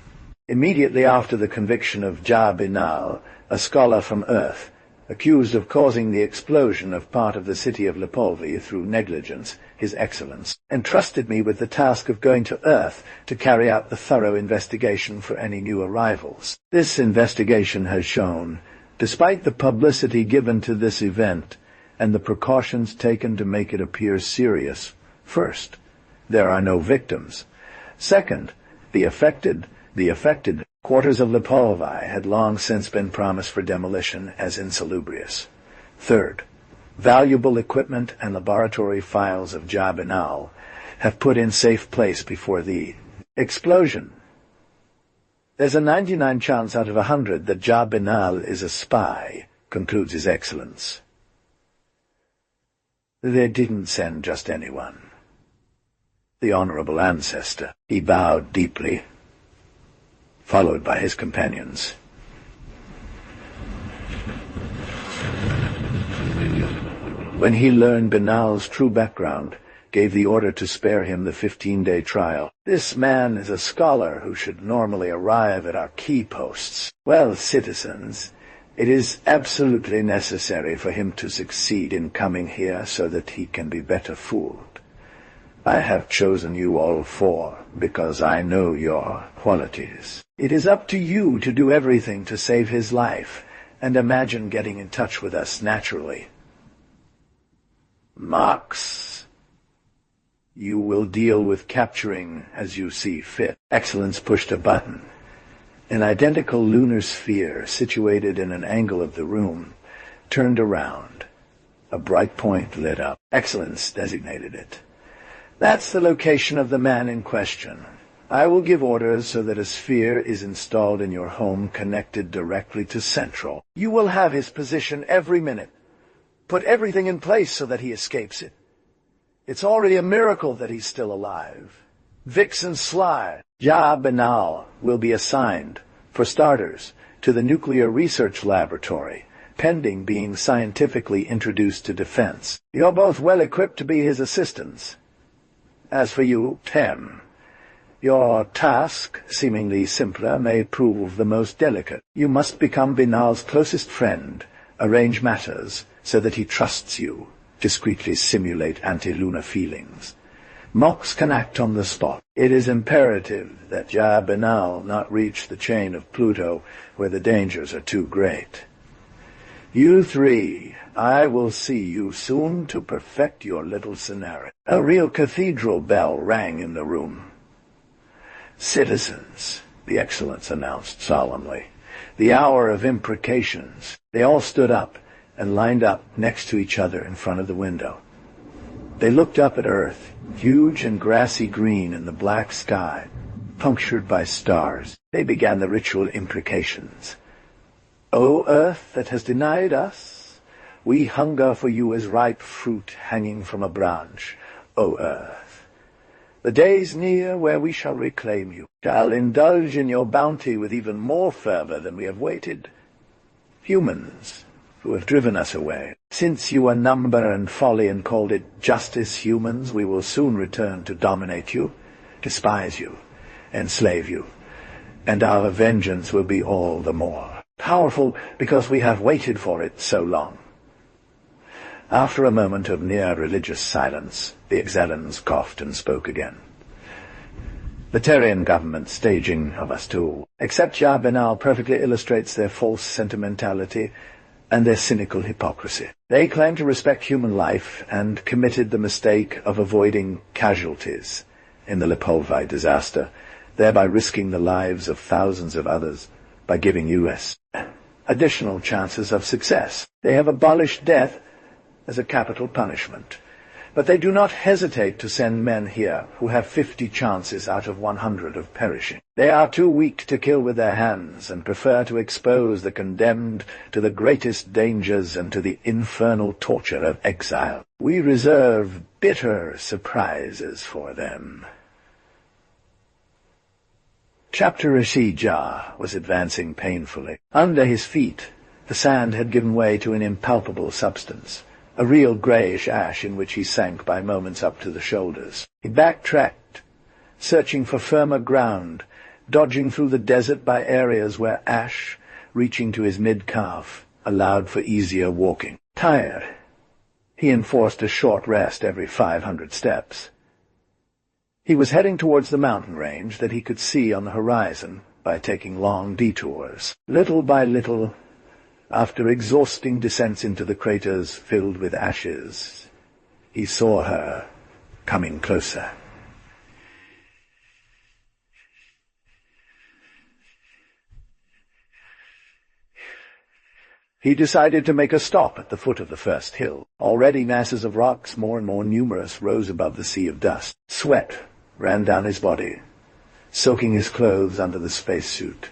Immediately after the conviction of Ja Binal, a scholar from Earth, accused of causing the explosion of part of the city of Lepolvi through negligence, His Excellence entrusted me with the task of going to Earth to carry out the thorough investigation for any new arrivals. This investigation has shown, despite the publicity given to this event and the precautions taken to make it appear serious, first, there are no victims. Second, the affected quarters of Lepolvi had long since been promised for demolition as insalubrious. Third, valuable equipment and laboratory files of Ja Binal have put in safe place before the explosion. There's a 99 chance out of 100 that Ja Binal is a spy, concludes His Excellence. They didn't send just anyone. The honorable ancestor. He bowed deeply, followed by his companions. When he learned Binal's true background, gave the order to spare him the 15-day trial. This man is a scholar who should normally arrive at our key posts. Well, citizens, it is absolutely necessary for him to succeed in coming here so that he can be better fooled. I have chosen you all four because I know your qualities. It is up to you to do everything to save his life, and imagine getting in touch with us naturally. Mox, you will deal with capturing as you see fit. Excellence pushed a button. An identical lunar sphere, situated in an angle of the room, turned around. A bright point lit up. Excellence designated it. That's the location of the man in question. I will give orders so that a sphere is installed in your home connected directly to Central. You will have his position every minute. Put everything in place so that he escapes it. It's already a miracle that he's still alive. Vix and Sly, Banal will be assigned, for starters, to the nuclear research laboratory, pending being scientifically introduced to defense. You're both well equipped to be his assistants. As for you, Tem, your task, seemingly simpler, may prove the most delicate. You must become Binal's closest friend, arrange matters so that he trusts you, discreetly simulate anti-lunar feelings. Mox can act on the spot. It is imperative that Banal not reach the chain of Pluto where the dangers are too great. You three, I will see you soon to perfect your little scenario. A real cathedral bell rang in the room. Citizens, the Excellence announced solemnly, the hour of imprecations. They all stood up and lined up next to each other in front of the window. They looked up at Earth, huge and grassy green in the black sky, punctured by stars. They began the ritual imprecations. O Earth that has denied us, we hunger for you as ripe fruit hanging from a branch. O Earth, the day's near where we shall reclaim you, shall indulge in your bounty with even more fervor than we have waited. Humans, who have driven us away, since you are number and folly and called it justice, humans, we will soon return to dominate you, despise you, enslave you, and our vengeance will be all the more powerful because we have waited for it so long. After a moment of near-religious silence, the Excellence coughed and spoke again. The Terrian government staging of us too, except Banal, perfectly illustrates their false sentimentality and their cynical hypocrisy. They claim to respect human life and committed the mistake of avoiding casualties in the Lepolvi disaster, thereby risking the lives of thousands of others by giving U.S. additional chances of success. They have abolished death as a capital punishment, but they do not hesitate to send men here who have 50 chances out of 100 of perishing. They are too weak to kill with their hands and prefer to expose the condemned to the greatest dangers and to the infernal torture of exile. We reserve bitter surprises for them. Chapter Rashid was advancing painfully. Under his feet, the sand had given way to an impalpable substance, a real greyish ash in which he sank by moments up to the shoulders. He backtracked, searching for firmer ground, dodging through the desert by areas where ash, reaching to his mid-calf, allowed for easier walking. Tired, he enforced a short rest every 500 steps. He was heading towards the mountain range that he could see on the horizon by taking long detours. Little by little, after exhausting descents into the craters filled with ashes, he saw her coming closer. He decided to make a stop at the foot of the first hill. Already masses of rocks, more and more numerous, rose above the sea of dust. Sweat ran down his body, soaking his clothes under the spacesuit,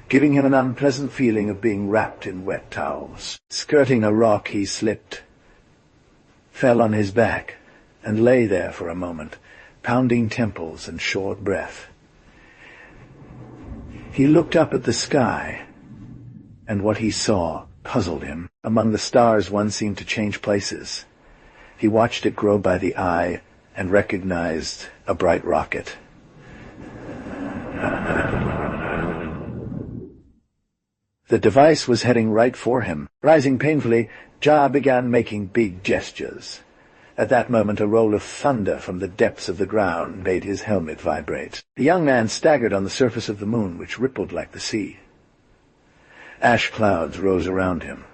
giving him an unpleasant feeling of being wrapped in wet towels. Skirting a rock, he slipped, fell on his back, and lay there for a moment, pounding temples and short breath. He looked up at the sky, and what he saw puzzled him. Among the stars one seemed to change places. He watched it grow by the eye and recognized a bright rocket. The device was heading right for him. Rising painfully, Ja began making big gestures. At that moment a roll of thunder from the depths of the ground made his helmet vibrate. The young man staggered on the surface of the moon, which rippled like the sea. Ash clouds rose around him.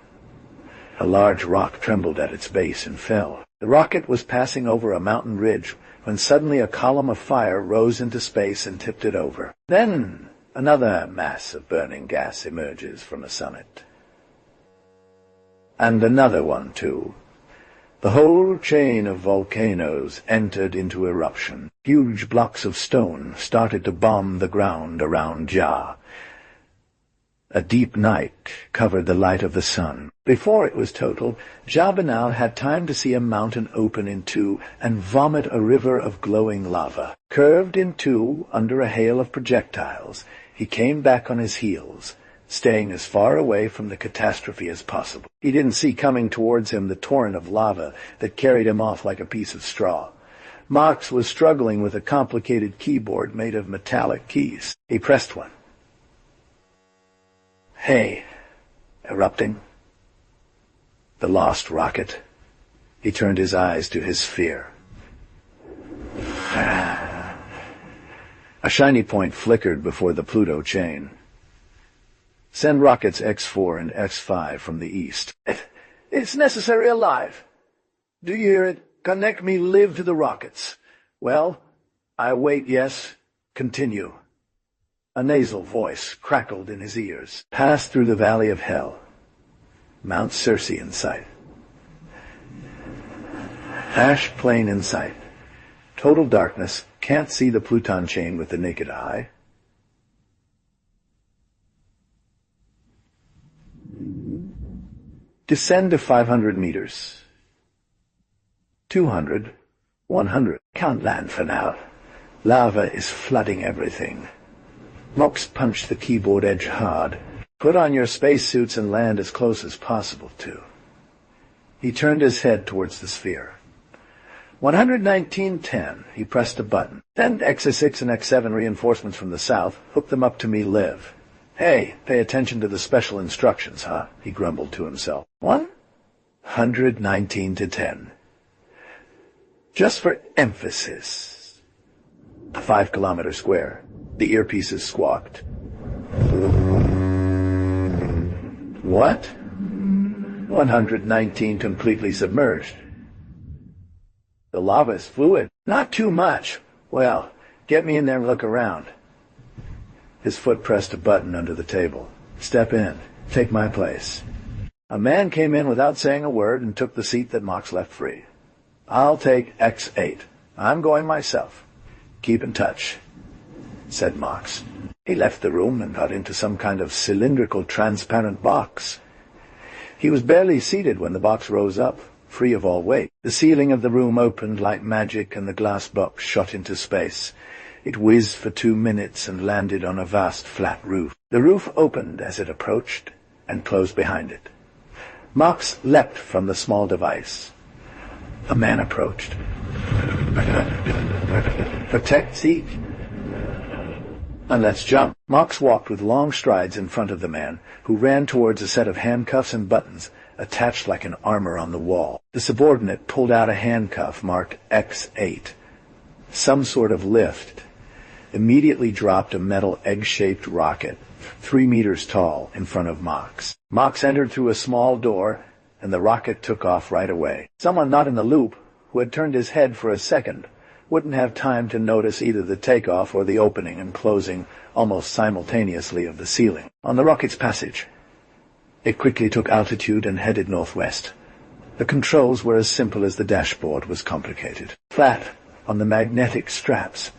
A large rock trembled at its base and fell. The rocket was passing over a mountain ridge when suddenly a column of fire rose into space and tipped it over. Then another mass of burning gas emerges from the summit. And another one, too. The whole chain of volcanoes entered into eruption. Huge blocks of stone started to bomb the ground around Ja. A deep night covered the light of the sun. Before it was total, Ja Banal had time to see a mountain open in two and vomit a river of glowing lava. Curved in two under a hail of projectiles, he came back on his heels, staying as far away from the catastrophe as possible. He didn't see coming towards him the torrent of lava that carried him off like a piece of straw. Mox was struggling with a complicated keyboard made of metallic keys. He pressed one. Hey, erupting. The lost rocket. He turned his eyes to his sphere. A shiny point flickered before the Pluto chain. Send rockets X4 and X5 from the east. It's necessary alive. Do you hear it? Connect me live to the rockets. Well, I wait, yes. Continue. A nasal voice crackled in his ears. Pass through the valley of hell. Mount Circe in sight. Ash plain in sight. Total darkness. Can't see the Pluton chain with the naked eye. Descend to 500 meters. 200. 100. Can't land for now. Lava is flooding everything. Mox punched the keyboard edge hard. Put on your spacesuits and land as close as possible to. He turned his head towards the sphere. 119.10. He pressed a button. Send X6 and X7 reinforcements from the south. Hook them up to me live. Hey, pay attention to the special instructions, huh? He grumbled to himself. 119 to 10. Just for emphasis. A 5-kilometer square. The earpieces squawked. What? 119 completely submerged. The lava is fluid. Not too much. Well, get me in there and look around. His foot pressed a button under the table. Step in. Take my place. A man came in without saying a word and took the seat that Mox left free. I'll take X8. I'm going myself. Keep in touch, said Mox. He left the room and got into some kind of cylindrical, transparent box. He was barely seated when the box rose up, free of all weight. The ceiling of the room opened like magic and the glass box shot into space. It whizzed for 2 minutes and landed on a vast flat roof. The roof opened as it approached and closed behind it. Mox leapt from the small device. A man approached. Protect seat. And let's jump. Mox walked with long strides in front of the man, who ran towards a set of handcuffs and buttons attached like an armor on the wall. The subordinate pulled out a handcuff marked X8. Some sort of lift immediately dropped a metal egg-shaped rocket, 3 meters tall, in front of Mox. Mox entered through a small door, and the rocket took off right away. Someone not in the loop, who had turned his head for a second, wouldn't have time to notice either the takeoff or the opening and closing almost simultaneously of the ceiling. On the rocket's passage, it quickly took altitude and headed northwest. The controls were as simple as the dashboard was complicated. Flat on the magnetic straps,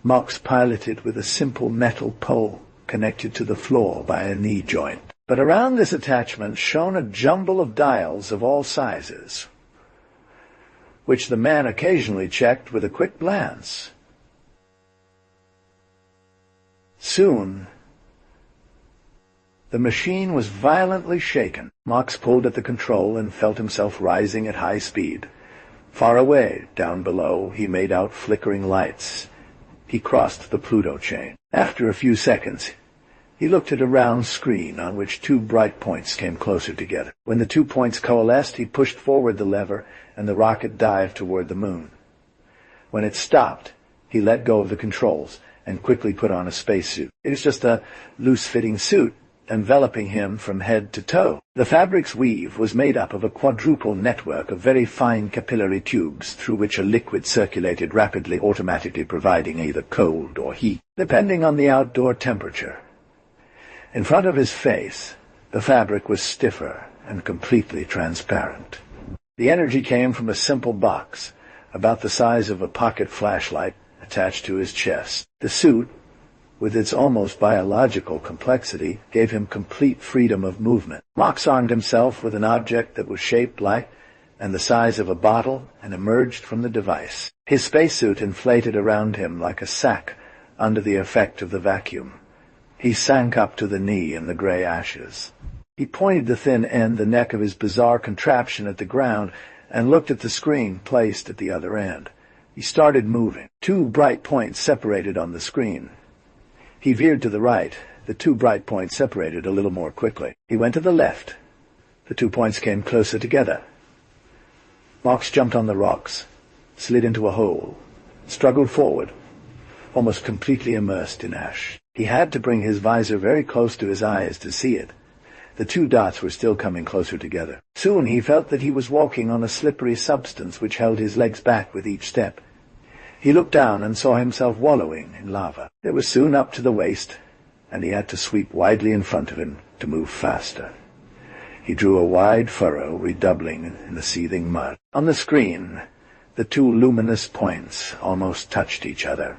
Mox piloted with a simple metal pole connected to the floor by a knee joint. But around this attachment shone a jumble of dials of all sizes, which the man occasionally checked with a quick glance. Soon, the machine was violently shaken. Mox pulled at the control and felt himself rising at high speed. Far away, down below, he made out flickering lights. He crossed the Pluto chain. After a few seconds, he looked at a round screen on which two bright points came closer together. When the 2 points coalesced, he pushed forward the lever, and the rocket dived toward the moon. When it stopped, he let go of the controls and quickly put on a spacesuit. It was just a loose-fitting suit, enveloping him from head to toe. The fabric's weave was made up of a quadruple network of very fine capillary tubes through which a liquid circulated rapidly, automatically providing either cold or heat, depending on the outdoor temperature. In front of his face, the fabric was stiffer and completely transparent. The energy came from a simple box, about the size of a pocket flashlight, attached to his chest. The suit, with its almost biological complexity, gave him complete freedom of movement. Mox armed himself with an object that was shaped like and the size of a bottle and emerged from the device. His spacesuit inflated around him like a sack under the effect of the vacuum. He sank up to the knee in the gray ashes. He pointed the thin end, the neck of his bizarre contraption, at the ground and looked at the screen placed at the other end. He started moving. 2 bright points separated on the screen. He veered to the right. The 2 bright points separated a little more quickly. He went to the left. The 2 points came closer together. Mox jumped on the rocks, slid into a hole, struggled forward, almost completely immersed in ash. He had to bring his visor very close to his eyes to see it. The 2 dots were still coming closer together. Soon he felt that he was walking on a slippery substance which held his legs back with each step. He looked down and saw himself wallowing in lava. It was soon up to the waist, and he had to sweep widely in front of him to move faster. He drew a wide furrow, redoubling in the seething mud. On the screen, the 2 luminous points almost touched each other.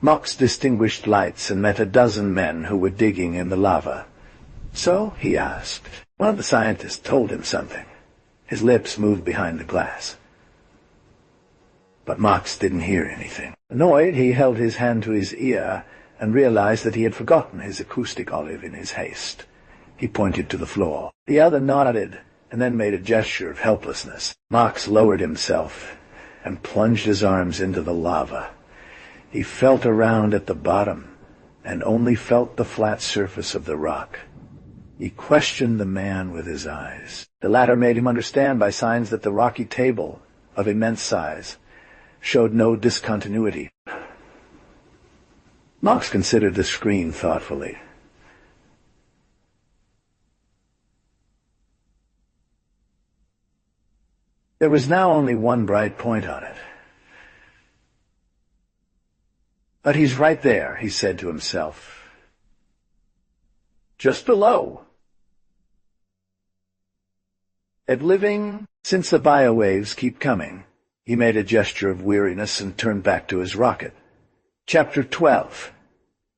Mox distinguished lights and met a dozen men who were digging in the lava. "So?" he asked. One of the scientists told him something. His lips moved behind the glass. But Mox didn't hear anything. Annoyed, he held his hand to his ear and realized that he had forgotten his acoustic olive in his haste. He pointed to the floor. The other nodded and then made a gesture of helplessness. Mox lowered himself and plunged his arms into the lava. He felt around at the bottom and only felt the flat surface of the rock. He questioned the man with his eyes. The latter made him understand by signs that the rocky table, of immense size, showed no discontinuity. Mox considered the screen thoughtfully. There was now only 1 bright point on it. "But he's right there," he said to himself. "Just below. At living, since the biowaves keep coming." He made a gesture of weariness and turned back to his rocket. Chapter 12.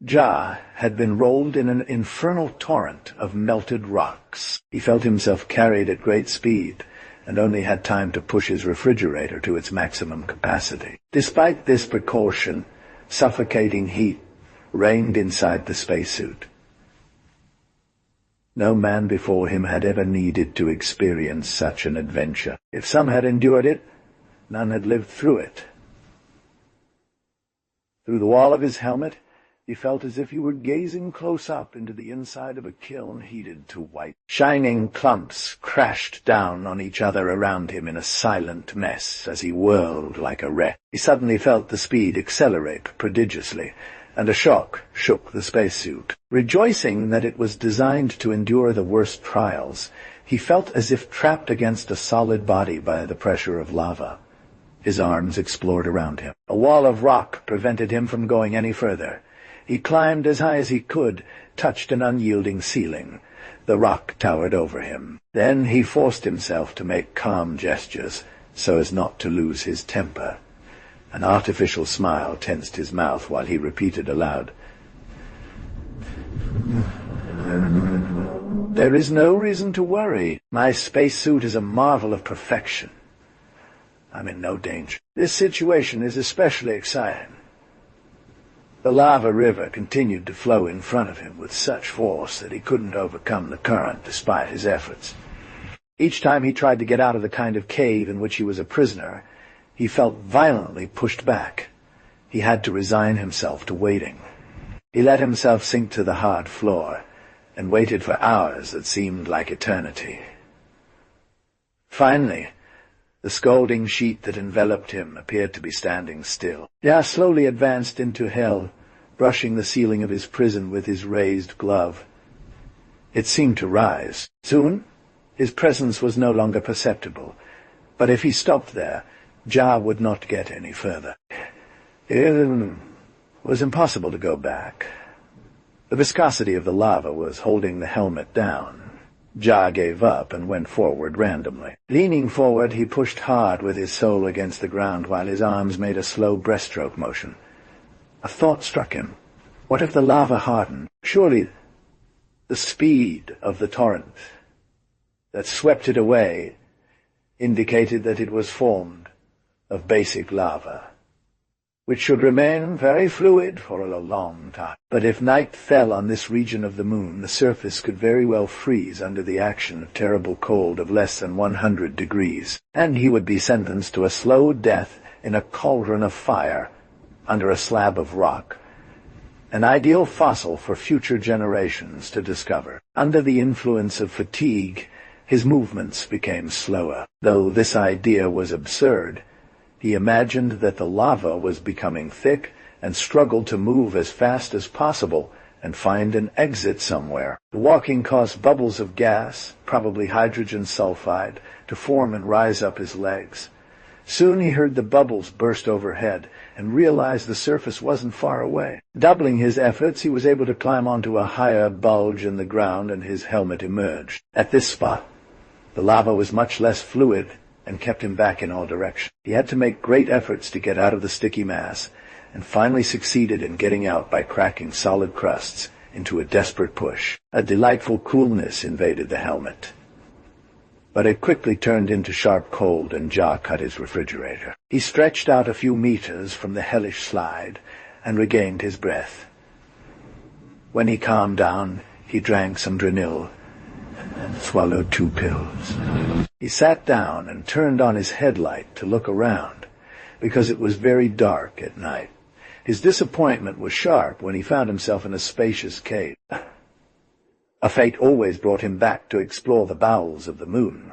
Ja had been rolled in an infernal torrent of melted rocks. He felt himself carried at great speed, and only had time to push his refrigerator to its maximum capacity. Despite this precaution, suffocating heat reigned inside the spacesuit. No man before him had ever needed to experience such an adventure. If some had endured it, none had lived through it. Through the wall of his helmet, he felt as if he were gazing close up into the inside of a kiln heated to white. Shining clumps crashed down on each other around him in a silent mess as he whirled like a wreck. He suddenly felt the speed accelerate prodigiously, and a shock shook the spacesuit. Rejoicing that it was designed to endure the worst trials, he felt as if trapped against a solid body by the pressure of lava. His arms explored around him. A wall of rock prevented him from going any further. He climbed as high as he could, touched an unyielding ceiling. The rock towered over him. Then he forced himself to make calm gestures so as not to lose his temper. An artificial smile tensed his mouth while he repeated aloud, "There is no reason to worry. My spacesuit is a marvel of perfection. I'm in no danger. This situation is especially exciting." The lava river continued to flow in front of him with such force that he couldn't overcome the current despite his efforts. Each time he tried to get out of the kind of cave in which he was a prisoner, He felt violently pushed back. He had to resign himself to waiting. He let himself sink to the hard floor and waited for hours that seemed like eternity. Finally, the scalding sheet that enveloped him appeared to be standing still. Jia slowly advanced into hell, brushing the ceiling of his prison with his raised glove. It seemed to rise. Soon, his presence was no longer perceptible, but if he stopped there, Jia would not get any further. It was impossible to go back. The viscosity of the lava was holding the helmet down. Jia gave up and went forward randomly. Leaning forward, he pushed hard with his soul against the ground while his arms made a slow breaststroke motion. A thought struck him. What if the lava hardened? Surely the speed of the torrent that swept it away indicated that it was formed of basic lava, which should remain very fluid for a long time. But if night fell on this region of the moon, the surface could very well freeze under the action of terrible cold of less than 100 degrees, and he would be sentenced to a slow death in a cauldron of fire under a slab of rock, an ideal fossil for future generations to discover. Under the influence of fatigue, his movements became slower. Though this idea was absurd, he imagined that the lava was becoming thick and struggled to move as fast as possible and find an exit somewhere. The walking caused bubbles of gas, probably hydrogen sulfide, to form and rise up his legs. Soon he heard the bubbles burst overhead and realized the surface wasn't far away. Doubling his efforts, he was able to climb onto a higher bulge in the ground and his helmet emerged. At this spot, the lava was much less fluid and kept him back in all directions. He had to make great efforts to get out of the sticky mass, and finally succeeded in getting out by cracking solid crusts into a desperate push. A delightful coolness invaded the helmet, but it quickly turned into sharp cold, and Jia cut his refrigerator. He stretched out a few meters from the hellish slide and regained his breath. When he calmed down, he drank some Dranil and swallowed 2 pills. He sat down and turned on his headlight to look around, because it was very dark at night. His disappointment was sharp when he found himself in a spacious cave. A fate always brought him back to explore the bowels of the moon,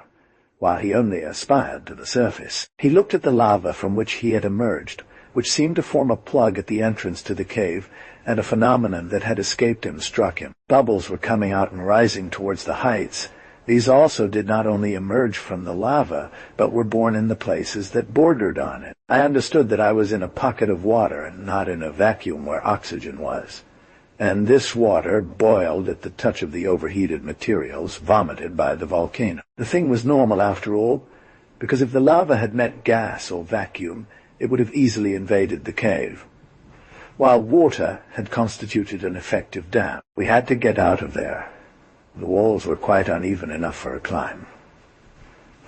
while he only aspired to the surface. He looked at the lava from which he had emerged, which seemed to form a plug at the entrance to the cave, and a phenomenon that had escaped him struck him. Bubbles were coming out and rising towards the heights. These also did not only emerge from the lava, but were born in the places that bordered on it. I understood that I was in a pocket of water and not in a vacuum where oxygen was, and this water boiled at the touch of the overheated materials vomited by the volcano. The thing was normal after all, because if the lava had met gas or vacuum, it would have easily invaded the cave, while water had constituted an effective dam. We had to get out of there. The walls were quite uneven enough for a climb.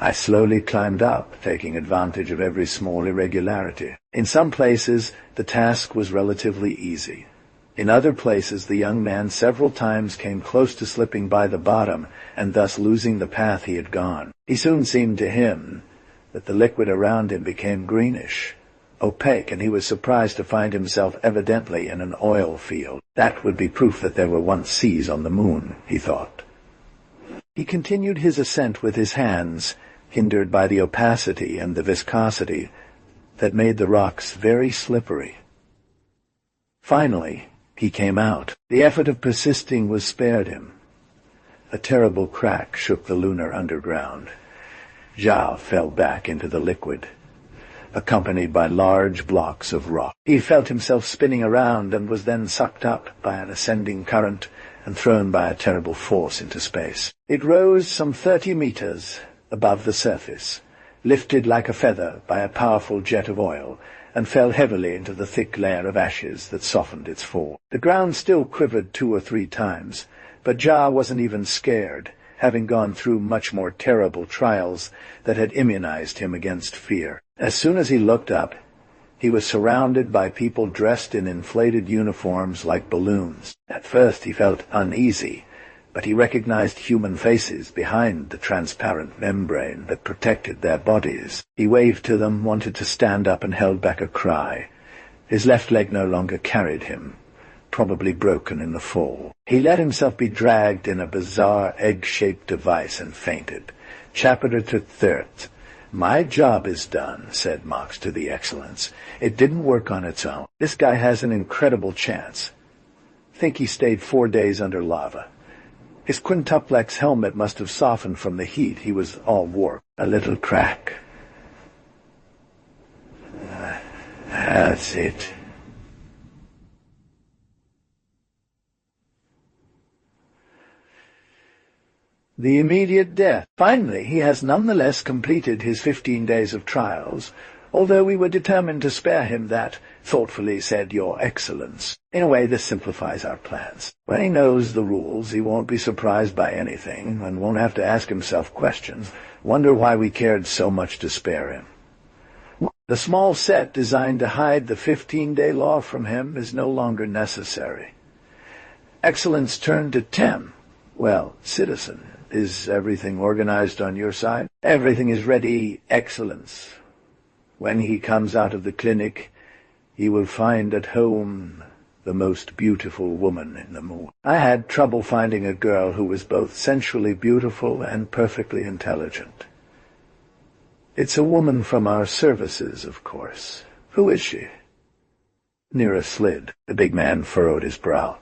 I slowly climbed up, taking advantage of every small irregularity. In some places, the task was relatively easy. In other places, the young man several times came close to slipping by the bottom and thus losing the path he had gone. It soon seemed to him that the liquid around him became greenish, opaque, and he was surprised to find himself evidently in an oil field. That would be proof that there were once seas on the moon, he thought. He continued his ascent with his hands, hindered by the opacity and the viscosity that made the rocks very slippery. Finally, he came out. The effort of persisting was spared him. A terrible crack shook the lunar underground. Jia fell back into the liquid, accompanied by large blocks of rock. He felt himself spinning around and was then sucked up by an ascending current and thrown by a terrible force into space. It rose some 30 meters above the surface, lifted like a feather by a powerful jet of oil, and fell heavily into the thick layer of ashes that softened its fall. The ground still quivered 2 or 3 times, but Jia wasn't even scared, having gone through much more terrible trials that had immunized him against fear. As soon as he looked up, he was surrounded by people dressed in inflated uniforms like balloons. At first he felt uneasy, but he recognized human faces behind the transparent membrane that protected their bodies. He waved to them, wanted to stand up, and held back a cry. His left leg no longer carried him, probably broken in the fall. He let himself be dragged in a bizarre egg-shaped device and fainted. Chapter 3. "My job is done," said Mox to the Excellence. "It didn't work on its own. This guy has an incredible chance. Think he stayed 4 days under lava. His quintuplex helmet must have softened from the heat. He was all warped. A little crack. That's it." The immediate death. Finally, he has nonetheless completed his 15 days of trials, although we were determined to spare him that, thoughtfully said Your Excellence. In a way, this simplifies our plans. When he knows the rules, he won't be surprised by anything, and won't have to ask himself questions, wonder why we cared so much to spare him. The small set designed to hide the 15-day law from him is no longer necessary. Excellence turned to Tem. "Well, citizen, is everything organized on your side?" "Everything is ready, Excellence. When he comes out of the clinic, he will find at home the most beautiful woman in the moon." I had trouble finding a girl who was both sensually beautiful and perfectly intelligent. "It's a woman from our services, of course. Who is she?" "Nira Slid." The big man furrowed his brow.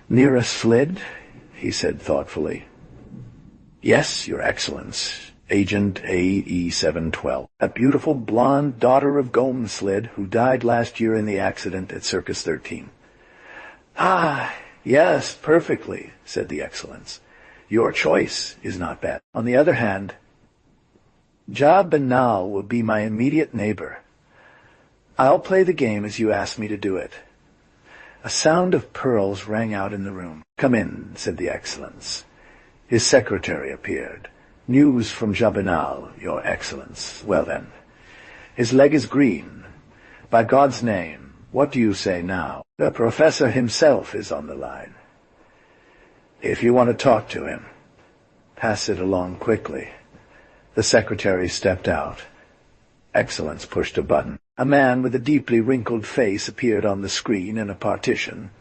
"Nira Slid?" he said thoughtfully. "Yes, Your Excellence. Agent AE-712. A beautiful blonde daughter of Gome Slid who died last year in the accident at Circus 13. "Ah, yes, perfectly," said the Excellence. "Your choice is not bad. On the other hand, Ja Banal will be my immediate neighbor. I'll play the game as you asked me to do it." A sound of pearls rang out in the room. "Come in," said the Excellence. His secretary appeared. "News from Jabinal, Your Excellence. Well then, his leg is green. By God's name, what do you say now? The professor himself is on the line. If you want to talk to him, pass it along quickly." The secretary stepped out. Excellence pushed a button. A man with a deeply wrinkled face appeared on the screen in a partition.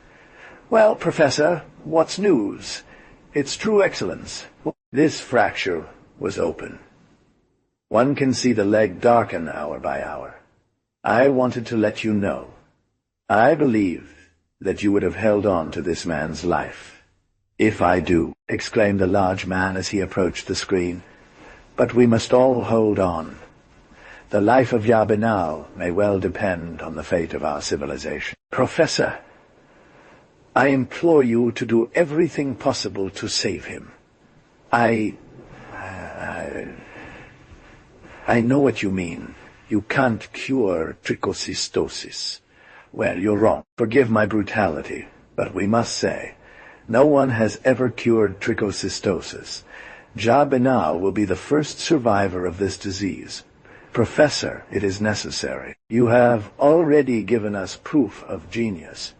"Well, Professor, what's news?" "It's true, Excellence. This fracture was open. One can see the leg darken hour by hour. I wanted to let you know. I believe that you would have held on to this man's life." "If I do," exclaimed the large man as he approached the screen. "But we must all hold on. The life of Yabinal may well depend on the fate of our civilization. Professor, I implore you to do everything possible to save him. I know what you mean. You can't cure trichocystosis. Well, you're wrong. Forgive my brutality, but we must say, no one has ever cured trichocystosis. Ja Banal will be the first survivor of this disease. Professor, it is necessary. You have already given us proof of genius.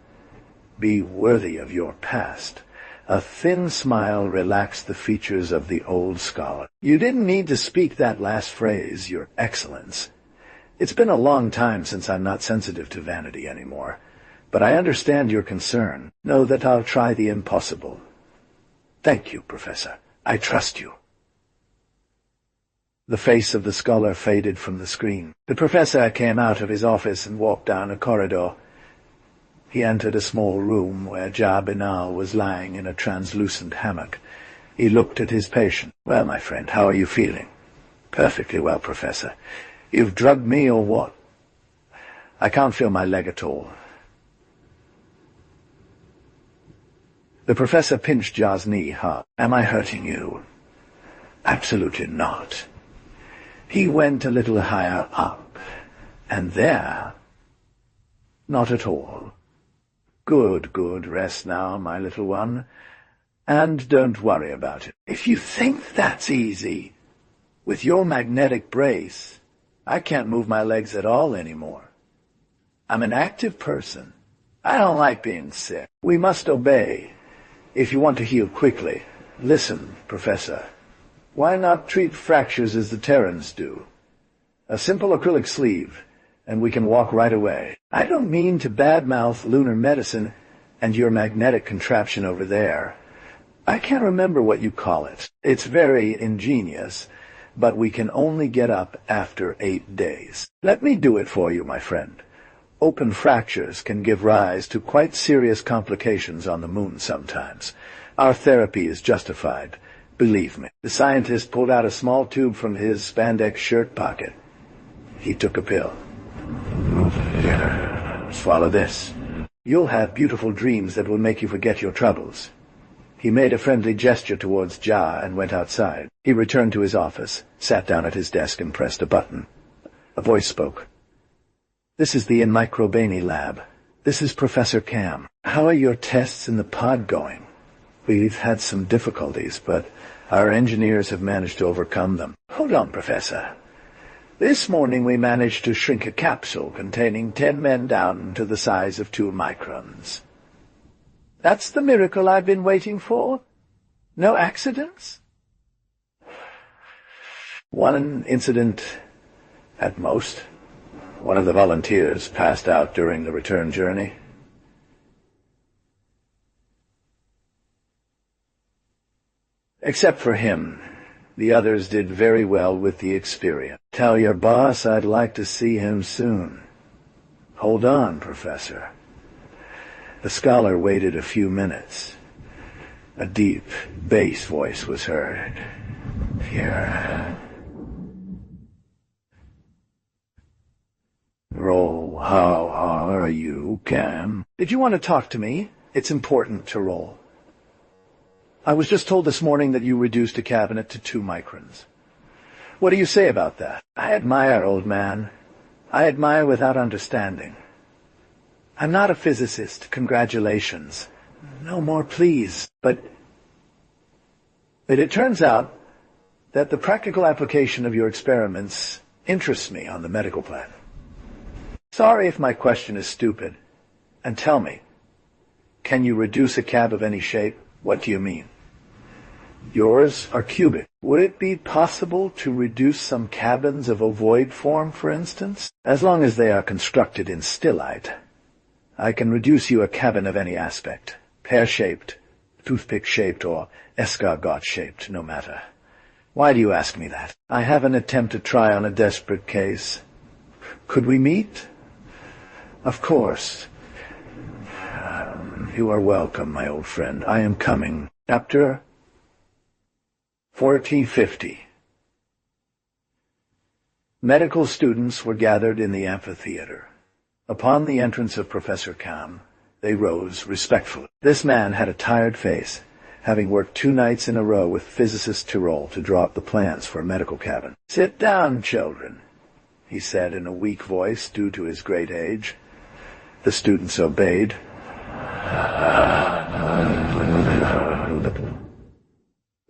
Be worthy of your past." A thin smile relaxed the features of the old scholar. "You didn't need to speak that last phrase, Your Excellence. It's been a long time since I'm not sensitive to vanity anymore, but I understand your concern. Know that I'll try the impossible. Thank you, Professor. I trust you." The face of the scholar faded from the screen. The professor came out of his office and walked down a corridor. He entered a small room where Ja Banal was lying in a translucent hammock. He looked at his patient. "Well, my friend, how are you feeling?" "Perfectly well, Professor. You've drugged me or what?" "I can't feel my leg at all." The professor pinched Ja's knee hard. "Am I hurting you?" "Absolutely not." He went a little higher up, and there. "Not at all." Good, good. Rest now, my little one. And don't worry about it. If you think that's easy, with your magnetic brace, I can't move my legs at all anymore. I'm an active person. I don't like being sick. We must obey. if you want to heal quickly. Listen, Professor. Why not treat fractures as the Terrans do? A simple acrylic sleeve, and we can walk right away. I don't mean to badmouth lunar medicine and your magnetic contraption over there. I can't remember what you call it. It's very ingenious, but we can only get up after 8 days. Let me do it for you, my friend. Open fractures can give rise to quite serious complications on the moon sometimes. Our therapy is justified, believe me. The scientist pulled out a small tube from his spandex shirt pocket. He took a pill. Here, swallow this. You'll have beautiful dreams that will make you forget your troubles. He made a friendly gesture towards Ja and went outside. He returned to his office, sat down at his desk and pressed a button. A voice spoke. This is the Microbany lab. This is Professor Cam. How are your tests in the pod going? We've had some difficulties, but our engineers have managed to overcome them. Hold on, Professor. This morning we managed to shrink a capsule containing 10 men down to the size of 2 microns. That's the miracle I've been waiting for? No accidents? One incident at most. One of the volunteers passed out during the return journey. Except for him, the others did very well with the experience. Tell your boss I'd like to see him soon. Hold on, Professor. The scholar waited a few minutes. A deep bass voice was heard. Here. Roll, how are you, Cam? Did you want to talk to me? It's important to Roll. I was just told this morning that you reduced a cabinet to 2 microns. What do you say about that? I admire, old man. I admire without understanding. I'm not a physicist. Congratulations. No more, please. But it turns out that the practical application of your experiments interests me on the medical plan. Sorry if my question is stupid. And tell me, can you reduce a cab of any shape? What do you mean? Yours are cubic. Would it be possible to reduce some cabins of ovoid form, for instance? As long as they are constructed in stillite. I can reduce you a cabin of any aspect. Pear-shaped, toothpick-shaped, or escargot-shaped, no matter. Why do you ask me that? I have an attempt to try on a desperate case. Could we meet? Of course. You are welcome, my old friend. I am coming. Chapter 1450. Medical students were gathered in the amphitheater. Upon the entrance of Professor Cam, they rose respectfully. This man had a tired face, having worked 2 nights in a row with physicist Tyrol to draw up the plans for a medical cabin. Sit down, children, he said in a weak voice due to his great age. The students obeyed.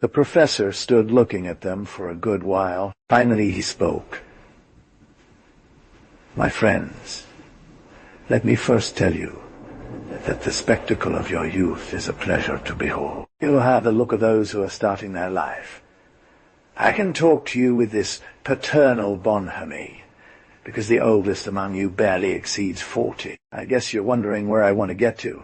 The professor stood looking at them for a good while. Finally he spoke. My friends, let me first tell you that the spectacle of your youth is a pleasure to behold. You have the look of those who are starting their life. I can talk to you with this paternal bonhomie, because the oldest among you barely exceeds 40. I guess you're wondering where I want to get to.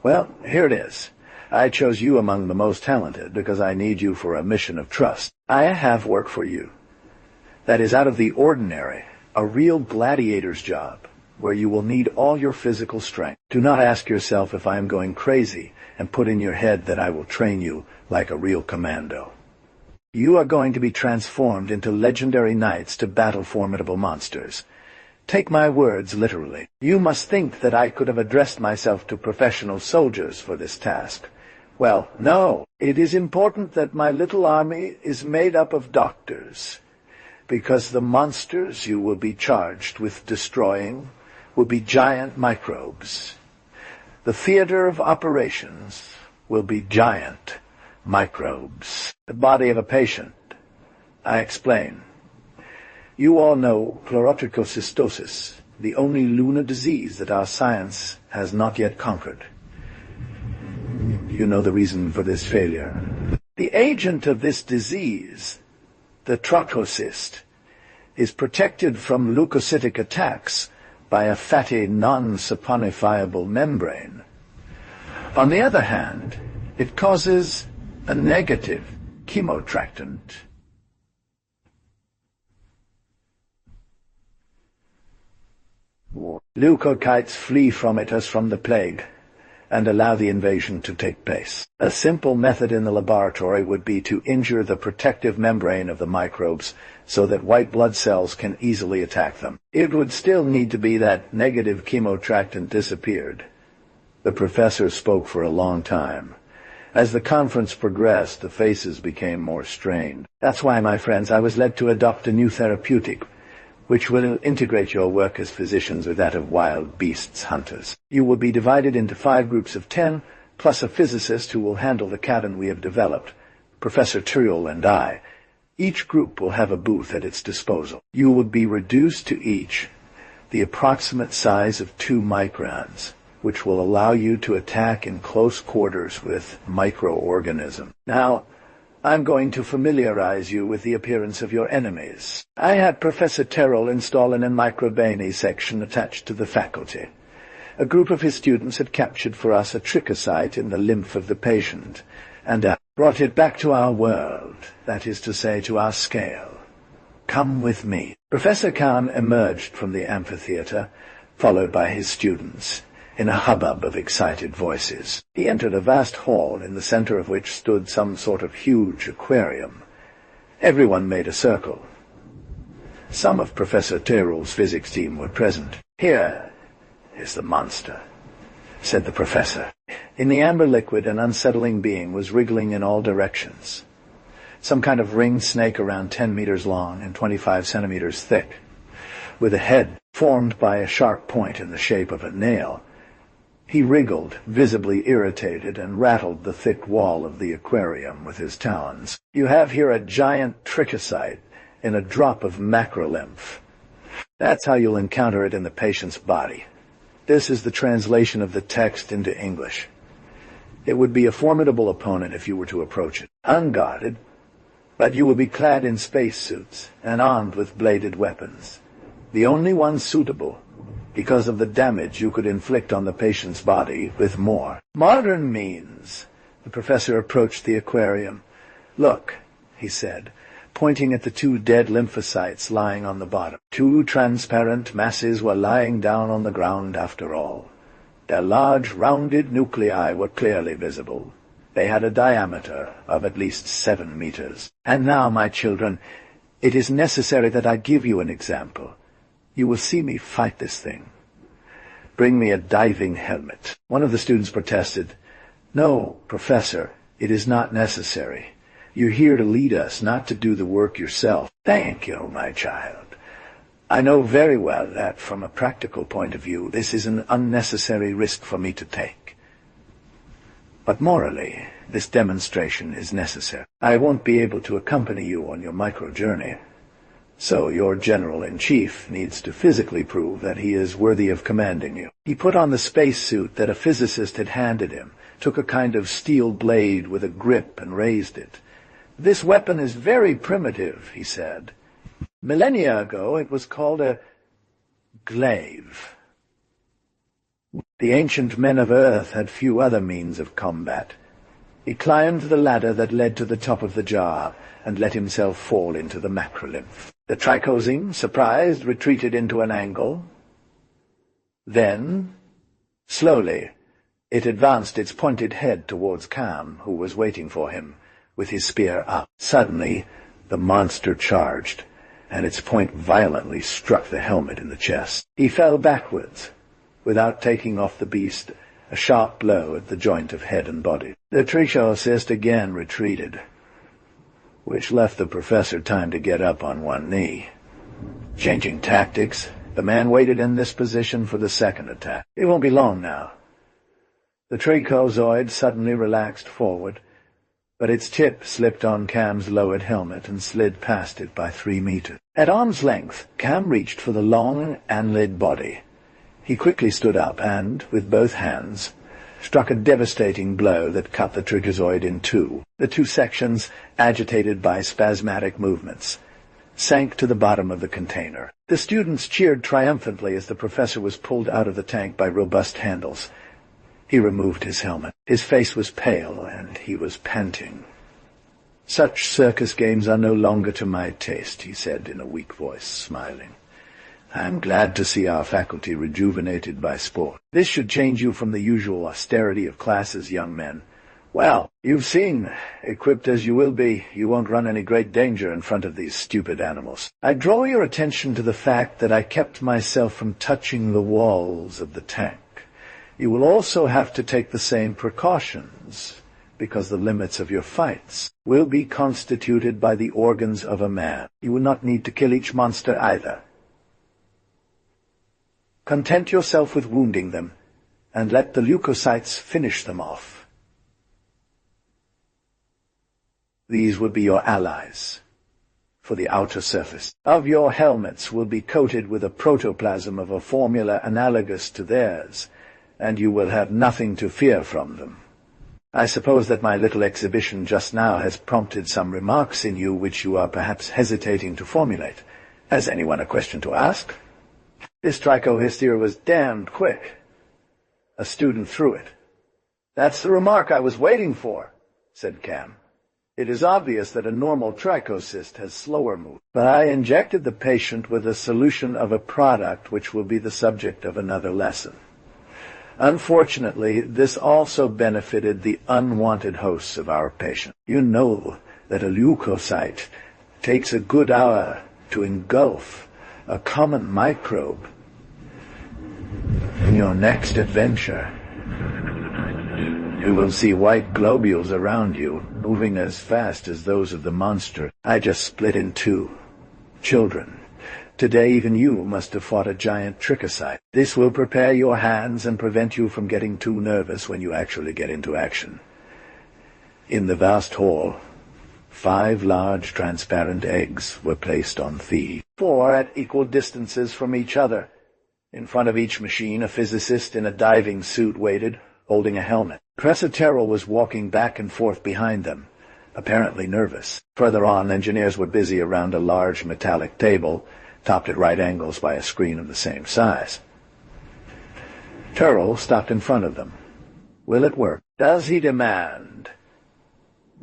Well, here it is. I chose you among the most talented because I need you for a mission of trust. I have work for you that is out of the ordinary, a real gladiator's job, where you will need all your physical strength. Do not ask yourself if I am going crazy and put in your head that I will train you like a real commando. You are going to be transformed into legendary knights to battle formidable monsters. Take my words literally. You must think that I could have addressed myself to professional soldiers for this task. Well, no. It is important that my little army is made up of doctors, because the monsters you will be charged with destroying will be giant microbes. The theater of operations will be giant microbes. The body of a patient. I explain. You all know chlorotrichocystosis, the only lunar disease that our science has not yet conquered. you know the reason for this failure. The agent of this disease, the trochocyst, is protected from leukocytic attacks by a fatty, non-saponifiable membrane. On the other hand, it causes a negative chemotractant. Leukocytes flee from it as from the plague, and allow the invasion to take place. A simple method in the laboratory would be to injure the protective membrane of the microbes so that white blood cells can easily attack them. It would still need to be that negative chemotractant disappeared. The professor spoke for a long time. As the conference progressed, the faces became more strained. That's why, my friends, I was led to adopt a new therapeutic, which will integrate your work as physicians with that of wild beasts hunters. You will be divided into 5 groups of 10, plus a physicist who will handle the cabin we have developed, Professor Tyrrell and I. Each group will have a booth at its disposal. You will be reduced to each the approximate size of 2 microns, which will allow you to attack in close quarters with microorganisms. Now, I'm going to familiarize you with the appearance of your enemies. I had Professor Tyrrell install an microbany section attached to the faculty. A group of his students had captured for us a trichocyte in the lymph of the patient, and brought it back to our world, that is to say, to our scale. Come with me. Professor Khan emerged from the amphitheater, followed by his students, in a hubbub of excited voices. He entered a vast hall, in the center of which stood some sort of huge aquarium. Everyone made a circle. Some of Professor Tyrrell's physics team were present. "Here is the monster," said the professor. In the amber liquid, an unsettling being was wriggling in all directions. Some kind of ringed snake around 10 meters long and 25 centimeters thick, with a head formed by a sharp point in the shape of a nail. He wriggled, visibly irritated, and rattled the thick wall of the aquarium with his talons. "You have here a giant trichocyte in a drop of macrolymph. That's how you'll encounter it in the patient's body. This is the translation of the text into English. It would be a formidable opponent if you were to approach it, unguarded, but you will be clad in spacesuits and armed with bladed weapons, the only ones suitable, because of the damage you could inflict on the patient's body with more modern means." The professor approached the aquarium. "Look," he said, pointing at the 2 dead lymphocytes lying on the bottom. 2 transparent masses were lying down on the ground after all. Their large, rounded nuclei were clearly visible. They had a diameter of at least 7 meters. "And now, my children, it is necessary that I give you an example. You will see me fight this thing. Bring me a diving helmet." One of the students protested. "No, Professor, it is not necessary. You're here to lead us, not to do the work yourself." "Thank you, my child. I know very well that, from a practical point of view, this is an unnecessary risk for me to take. But morally, this demonstration is necessary. I won't be able to accompany you on your micro-journey. So your general-in-chief needs to physically prove that he is worthy of commanding you." He put on the spacesuit that a physicist had handed him, took a kind of steel blade with a grip and raised it. "This weapon is very primitive," he said. "Millennia ago it was called a glaive. The ancient men of Earth had few other means of combat." He climbed the ladder that led to the top of the jar and let himself fall into the macrolymph. The trichosine, surprised, retreated into an angle. Then, slowly, it advanced its pointed head towards Cam, who was waiting for him, with his spear up. Suddenly, the monster charged, and its point violently struck the helmet in the chest. He fell backwards, without taking off the beast, a sharp blow at the joint of head and body. The trichocyst again retreated, which left the professor time to get up on one knee. Changing tactics, the man waited in this position for the second attack. It won't be long now. The trichozoid suddenly relaxed forward, but its tip slipped on Cam's lowered helmet and slid past it by 3 meters. At arm's length, Cam reached for the long, annelid body. He quickly stood up and, with both hands, struck a devastating blow that cut the trigozoid in two. The two sections, agitated by spasmodic movements, sank to the bottom of the container. The students cheered triumphantly as the professor was pulled out of the tank by robust handles. He removed his helmet. His face was pale, and he was panting. "Such circus games are no longer to my taste," he said in a weak voice, smiling. "I'm glad to see our faculty rejuvenated by sport. This should change you from the usual austerity of classes, young men. Well, you've seen. Equipped as you will be, you won't run any great danger in front of these stupid animals. I draw your attention to the fact that I kept myself from touching the walls of the tank. You will also have to take the same precautions, because the limits of your fights will be constituted by the organs of a man. You will not need to kill each monster either. Content yourself with wounding them, and let the leukocytes finish them off. These will be your allies. For the outer surface of your helmets will be coated with a protoplasm of a formula analogous to theirs, and you will have nothing to fear from them. I suppose that my little exhibition just now has prompted some remarks in you which you are perhaps hesitating to formulate. Has anyone a question to ask?" This trichohysteria was damned quick. A student threw it. "That's the remark I was waiting for," said Cam. "It is obvious that a normal trichocyst has slower movement, but I injected the patient with a solution of a product which will be the subject of another lesson. Unfortunately, this also benefited the unwanted hosts of our patient. You know that a leukocyte takes a good hour to engulf a common microbe. In your next adventure, you will see white globules around you, moving as fast as those of the monster I just split in two. Children, today even you must have fought a giant trichocyte. This will prepare your hands and prevent you from getting too nervous when you actually get into action." In the vast hall, 5 large transparent eggs were placed on feed, 4 at equal distances from each other. In front of each machine, a physicist in a diving suit waited, holding a helmet. Professor Terrell was walking back and forth behind them, apparently nervous. Further on, engineers were busy around a large metallic table, topped at right angles by a screen of the same size. Terrell stopped in front of them. "Will it work?" "Does he demand?"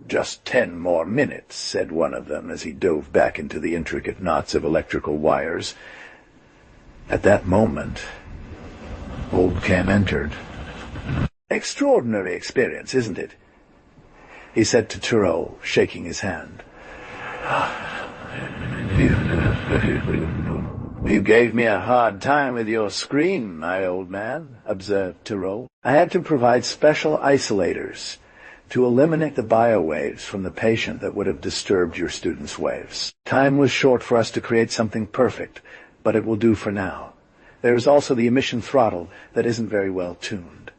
"Just 10 more minutes," said one of them as he dove back into the intricate knots of electrical wires. At that moment, old Cam entered. "Extraordinary experience, isn't it?" he said to Terrell, shaking his hand. "You gave me a hard time with your screen, my old man," observed Terrell. "I had to provide special isolators to eliminate the biowaves from the patient that would have disturbed your students' waves. Time was short for us to create something perfect, but it will do for now. There is also the emission throttle that isn't very well tuned.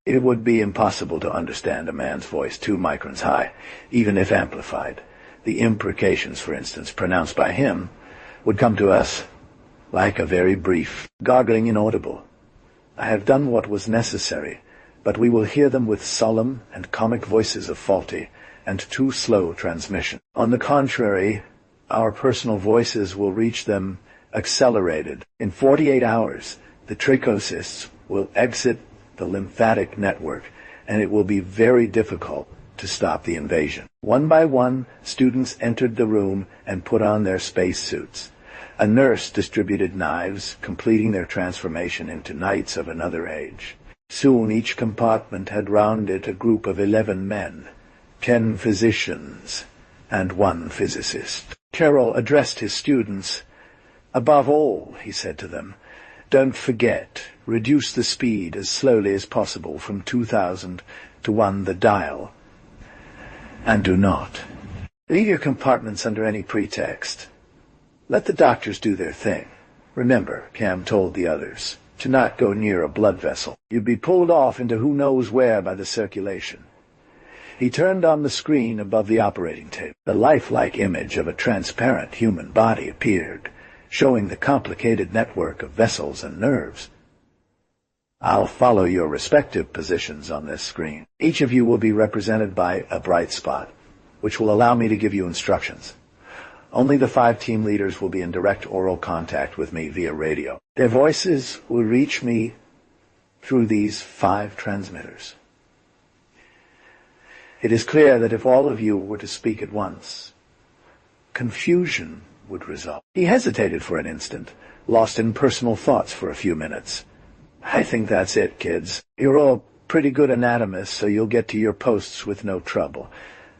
It would be impossible to understand a man's voice 2 microns high, even if amplified. The imprecations, for instance, pronounced by him, would come to us like a very brief, gargling inaudible. I have done what was necessary, but we will hear them with solemn and comic voices of faulty and too slow transmission. On the contrary, our personal voices will reach them accelerated. In 48 hours, the trichocysts will exit the lymphatic network, and it will be very difficult to stop the invasion. One by one, students entered the room and put on their spacesuits. A nurse distributed knives, completing their transformation into knights of another age. Soon each compartment had round it a group of 11 men, 10 physicians, and 1 physicist. Carroll addressed his students. "Above all," he said to them, "don't forget, reduce the speed as slowly as possible from 2000 to 1 the dial. And do not leave your compartments under any pretext. Let the doctors do their thing. Remember," Cam told the others, "to not go near a blood vessel. You'd be pulled off into who knows where by the circulation." He turned on the screen above the operating table. The lifelike image of a transparent human body appeared, showing the complicated network of vessels and nerves. I'll follow your respective positions on this screen. Each of you will be represented by a bright spot, which will allow me to give you instructions. Only the 5 team leaders will be in direct oral contact with me via radio. Their voices will reach me through these 5 transmitters. It is clear that if all of you were to speak at once, confusion would result. He hesitated for an instant, lost in personal thoughts for a few minutes. I think that's it, kids. You're all pretty good anatomists, so you'll get to your posts with no trouble.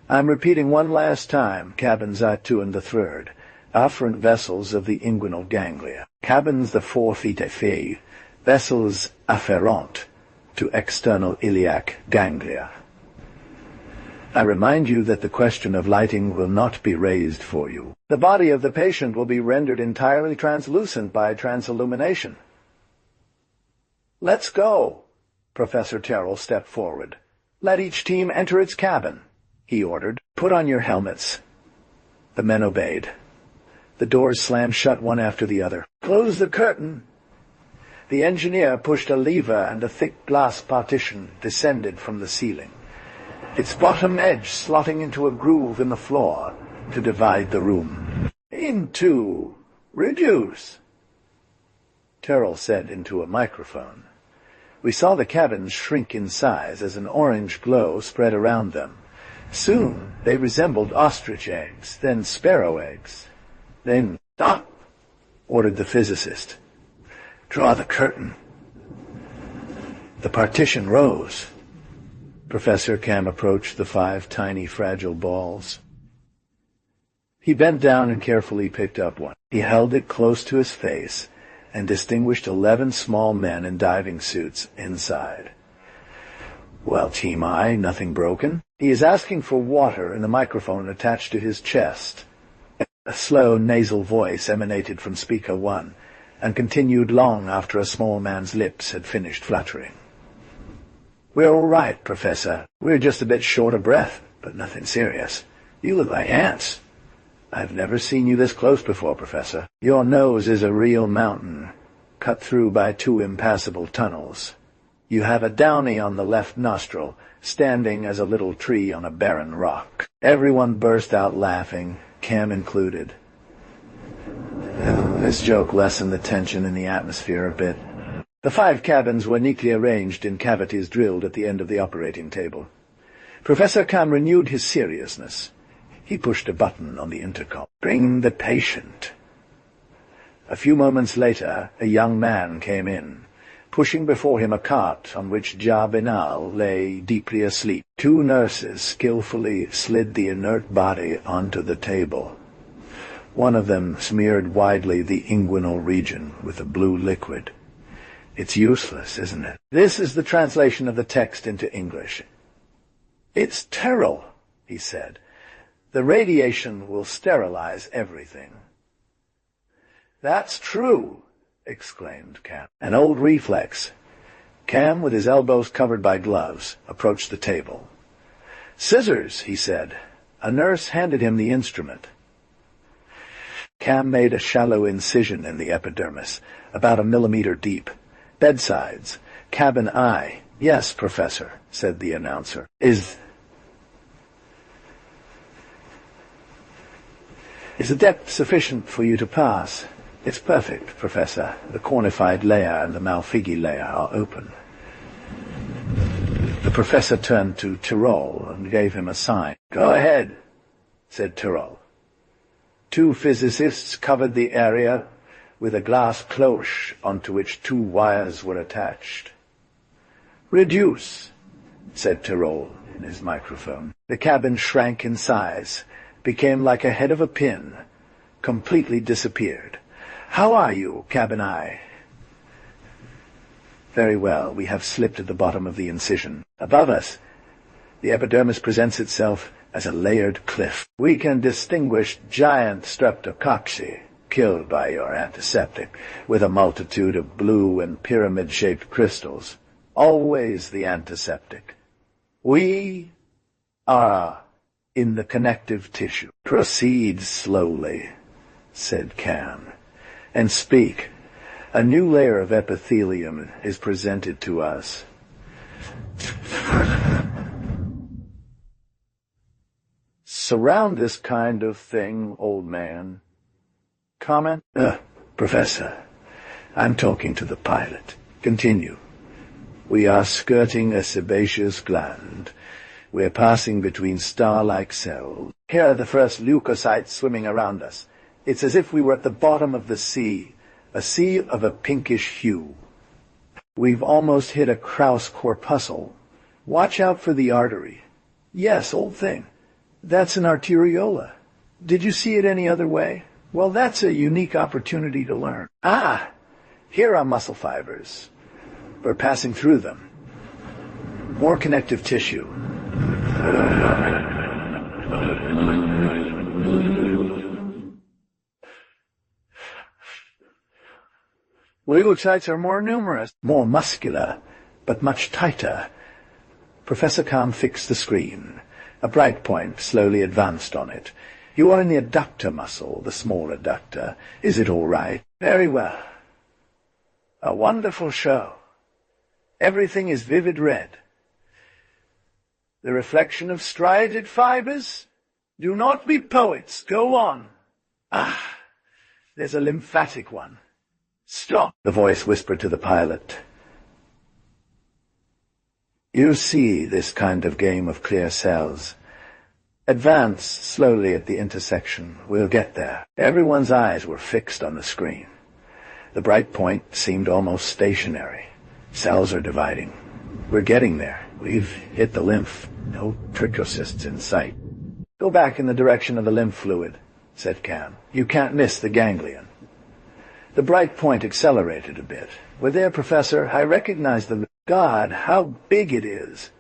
I'm repeating one last time, cabins A2 and the 3rd, afferent vessels of the inguinal ganglia. Cabins the 4 fetae, vessels afferent to external iliac ganglia. I remind you that the question of lighting will not be raised for you. The body of the patient will be rendered entirely translucent by transillumination. Let's go. Professor Terrell stepped forward. Let each team enter its cabin, he ordered. Put on your helmets. The men obeyed. The doors slammed shut one after the other. Close the curtain. The engineer pushed a lever and a thick glass partition descended from the ceiling, its bottom edge slotting into a groove in the floor to divide the room. Into. Reduce, Terrell said into a microphone. We saw the cabins shrink in size as an orange glow spread around them. Soon they resembled ostrich eggs, then sparrow eggs. Then, stop, ordered the physicist. Draw the curtain. The partition rose. Professor Cam approached the 5 tiny, fragile balls. He bent down and carefully picked up one. He held it close to his face and distinguished 11 small men in diving suits inside. Well, Team I, nothing broken. He is asking for water in the microphone attached to his chest. A slow nasal voice emanated from speaker 1 and continued long after a small man's lips had finished fluttering. We're all right, Professor. We're just a bit short of breath, but nothing serious. You look like ants. I've never seen you this close before, Professor. Your nose is a real mountain, cut through by 2 impassable tunnels. You have a downy on the left nostril, standing as a little tree on a barren rock. Everyone burst out laughing, Cam included. This joke lessened the tension in the atmosphere a bit. The 5 cabins were neatly arranged in cavities drilled at the end of the operating table. Professor Cam renewed his seriousness. He pushed a button on the intercom. Bring the patient. A few moments later, a young man came in, pushing before him a cart on which Ja Binal lay deeply asleep. 2 nurses skillfully slid the inert body onto the table. One of them smeared widely the inguinal region with a blue liquid. It's useless, isn't it? This is the translation of the text into English. It's Terrell, he said. The radiation will sterilize everything. That's true, exclaimed Cam. An old reflex. Cam, with his elbows covered by gloves, approached the table. Scissors, he said. A nurse handed him the instrument. Cam made a shallow incision in the epidermis, about 1 millimeter deep. Bedsides. Cabin I. Yes, Professor, said the announcer. Is the depth sufficient for you to pass? It's perfect, Professor. The cornified layer and the Malfigi layer are open. The professor turned to Tyrol and gave him a sign. Go ahead, said Tyrol. 2 physicists covered the area with a glass cloche onto which 2 wires were attached. Reduce, said Tyrol in his microphone. The cabin shrank in size, became like a head of a pin, completely disappeared. How are you, Cabin I? Very well, we have slipped at the bottom of the incision. Above us, the epidermis presents itself as a layered cliff. We can distinguish giant streptococci, killed by your antiseptic, with a multitude of blue and pyramid-shaped crystals. Always the antiseptic. We are in the connective tissue. Proceed slowly, said Cam, and speak. A new layer of epithelium is presented to us. Surround this kind of thing, old man. Comment? Professor, I'm talking to the pilot. Continue. We are skirting a sebaceous gland. We're passing between star-like cells. Here are the first leukocytes swimming around us. It's as if we were at the bottom of the sea, a sea of a pinkish hue. We've almost hit a Krauss corpuscle. Watch out for the artery. Yes, old thing. That's an arteriola. Did you see it any other way? Well, that's a unique opportunity to learn. Here are muscle fibers. We're passing through them. More connective tissue. Leukocytes are more numerous, more muscular, but much tighter. Professor Kahn fixed the screen. A bright point slowly advanced on it. You are in the adductor muscle, the small adductor. Is it all right? Very well. A wonderful show. Everything is vivid red. The reflection of striated fibers? Do not be poets. Go on. There's a lymphatic one. Stop, the voice whispered to the pilot. You see this kind of game of clear cells. Advance slowly at the intersection. We'll get there. Everyone's eyes were fixed on the screen. The bright point seemed almost stationary. Cells are dividing. We're getting there. We've hit the lymph. No trichocysts in sight. Go back in the direction of the lymph fluid, said Cam. You can't miss the ganglion. The bright point accelerated a bit. We're there, Professor. I recognize the... God, how big it is.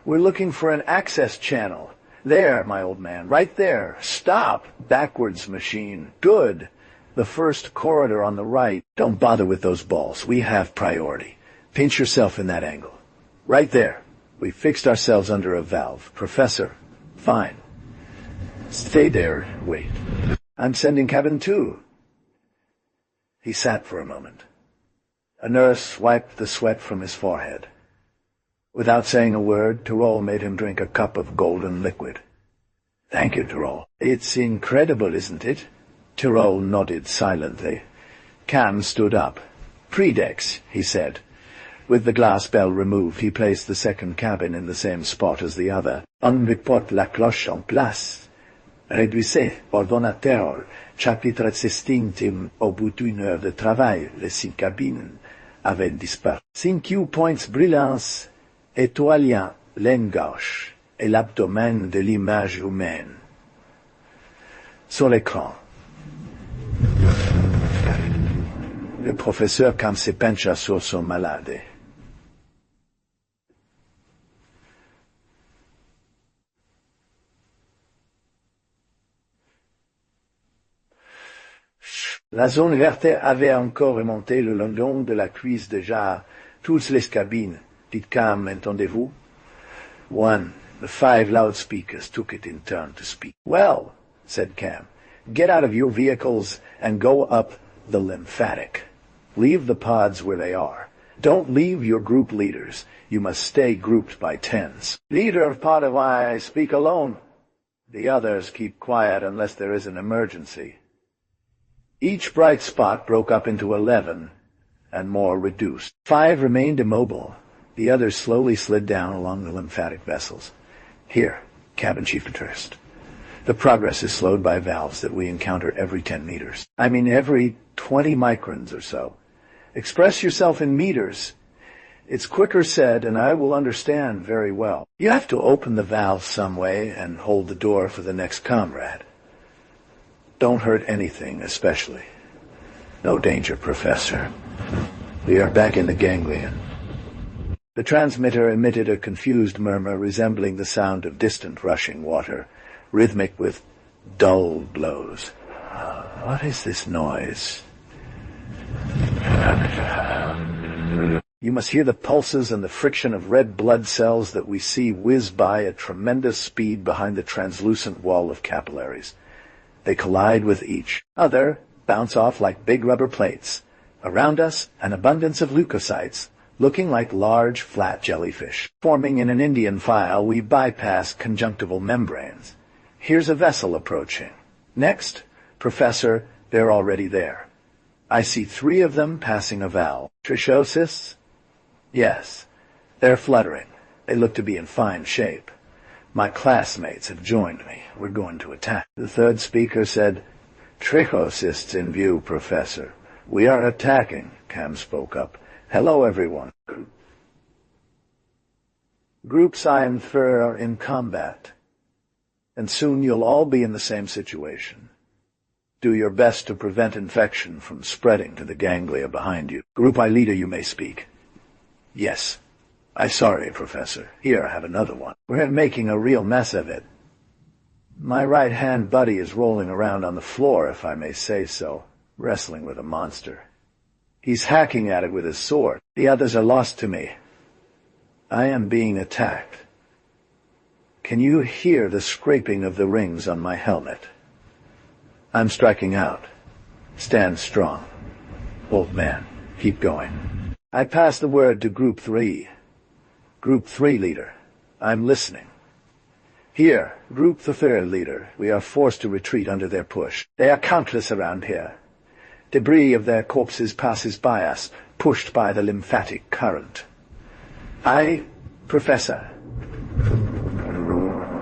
We're looking for an access channel. There, my old man, right there. Stop. Backwards machine. Good. The first corridor on the right. Don't bother with those balls. We have priority. Pinch yourself in that angle. Right there. We fixed ourselves under a valve. Professor. Fine. Stay there. Wait. I'm sending cabin 2. He sat for a moment. A nurse wiped the sweat from his forehead. Without saying a word, Tyrol made him drink a cup of golden liquid. Thank you, Tyrol. It's incredible, isn't it? Tyrol nodded silently. Cam stood up. Predex, he said. With the glass bell removed, he placed the second cabin in the same spot as the other. On reporte la cloche en place. Réduisez, ordonnateur, chapitre sextintim, au bout d'une heure de travail, les 5 cabines avaient disparu. 5 points brillants, étoilant l'aine gauche et l'abdomen de l'image humaine. Sur l'écran. Le professeur Cam se pencha sur son malade. La zone verte avait encore remonté le long de la cuisse déjà toutes les cabines. Dit Cam, entendez-vous? 1. The 5 loudspeakers took it in turn to speak. Well, said Cam, get out of your vehicles and go up the lymphatic. Leave the pods where they are. Don't leave your group leaders. You must stay grouped by tens. Leader of pod of I speak alone. The others keep quiet unless there is an emergency. Each bright spot broke up into 11, and more reduced. 5 remained immobile. The others slowly slid down along the lymphatic vessels. Here, cabin chief first. The progress is slowed by valves that we encounter every 10 meters. I mean every 20 microns or so. Express yourself in meters. It's quicker said, and I will understand very well. You have to open the valve some way and hold the door for the next comrade. Don't hurt anything, especially. No danger, Professor. We are back in the ganglion. The transmitter emitted a confused murmur resembling the sound of distant rushing water, rhythmic with dull blows. What is this noise? You must hear the pulses and the friction of red blood cells that we see whiz by at tremendous speed behind the translucent wall of capillaries. They collide with each other, bounce off like big rubber plates. Around us, an abundance of leukocytes, looking like large, flat jellyfish. Forming in an Indian file, we bypass conjunctival membranes. Here's a vessel approaching. Next, Professor, they're already there. I see 3 of them passing a valve. Trichocysts? Yes. They're fluttering. They look to be in fine shape. My classmates have joined me. We're going to attack. The third speaker said, "Trichocysts in view, Professor. We are attacking," Cam spoke up. "Hello, everyone. Groups I infer are in combat, and soon you'll all be in the same situation. Do your best to prevent infection from spreading to the ganglia behind you. Group I leader, you may speak." "Yes. I'm sorry, Professor. Here, I have another one. We're making a real mess of it. My right-hand buddy is rolling around on the floor, if I may say so, wrestling with a monster. He's hacking at it with his sword. The others are lost to me. I am being attacked. Can you hear the scraping of the rings on my helmet? I'm striking out. Stand strong. Old man, keep going." I pass the word to Group 3. Group 3 leader, I'm listening. "Here, Group the 3rd leader, we are forced to retreat under their push. They are countless around here. Debris of their corpses passes by us, pushed by the lymphatic current. Professor.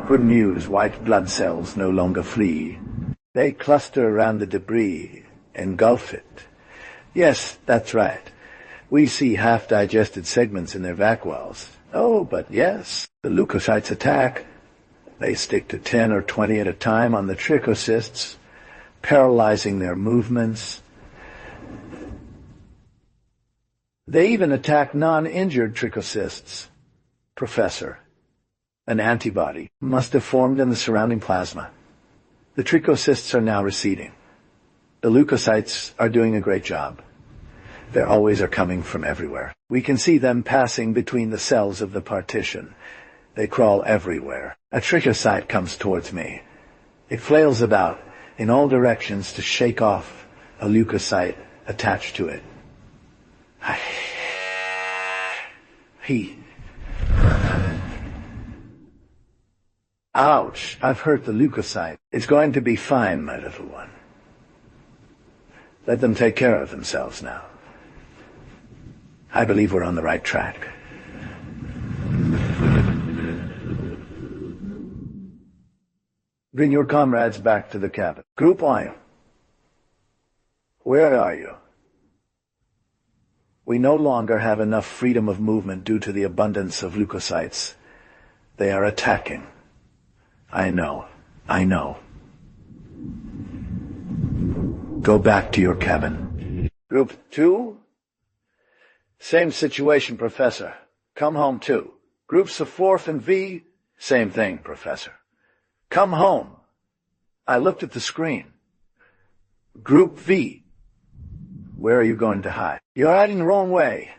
Good news, white blood cells no longer flee. They cluster around the debris, engulf it. Yes, that's right. We see half-digested segments in their vacuoles. Oh, but yes, the leukocytes attack. They stick to 10 or 20 at a time on the trichocysts, paralyzing their movements. They even attack non-injured trichocysts. Professor, an antibody must have formed in the surrounding plasma. The trichocysts are now receding. The leukocytes are doing a great job. They always are coming from everywhere. We can see them passing between the cells of the partition. They crawl everywhere. A trichocyte comes towards me. It flails about in all directions to shake off a leukocyte attached to it. Ouch! I've hurt the leukocyte. It's going to be fine, my little one. Let them take care of themselves now. I believe we're on the right track. Bring your comrades back to the cabin. Group 1. Where are you? We no longer have enough freedom of movement due to the abundance of leukocytes. They are attacking. I know. Go back to your cabin. Group 2? Same situation, Professor. Come home too. Groups of 4th and V? Same thing, Professor. Come home. I looked at the screen. Group V. Where are you going to hide? You're hiding the wrong way.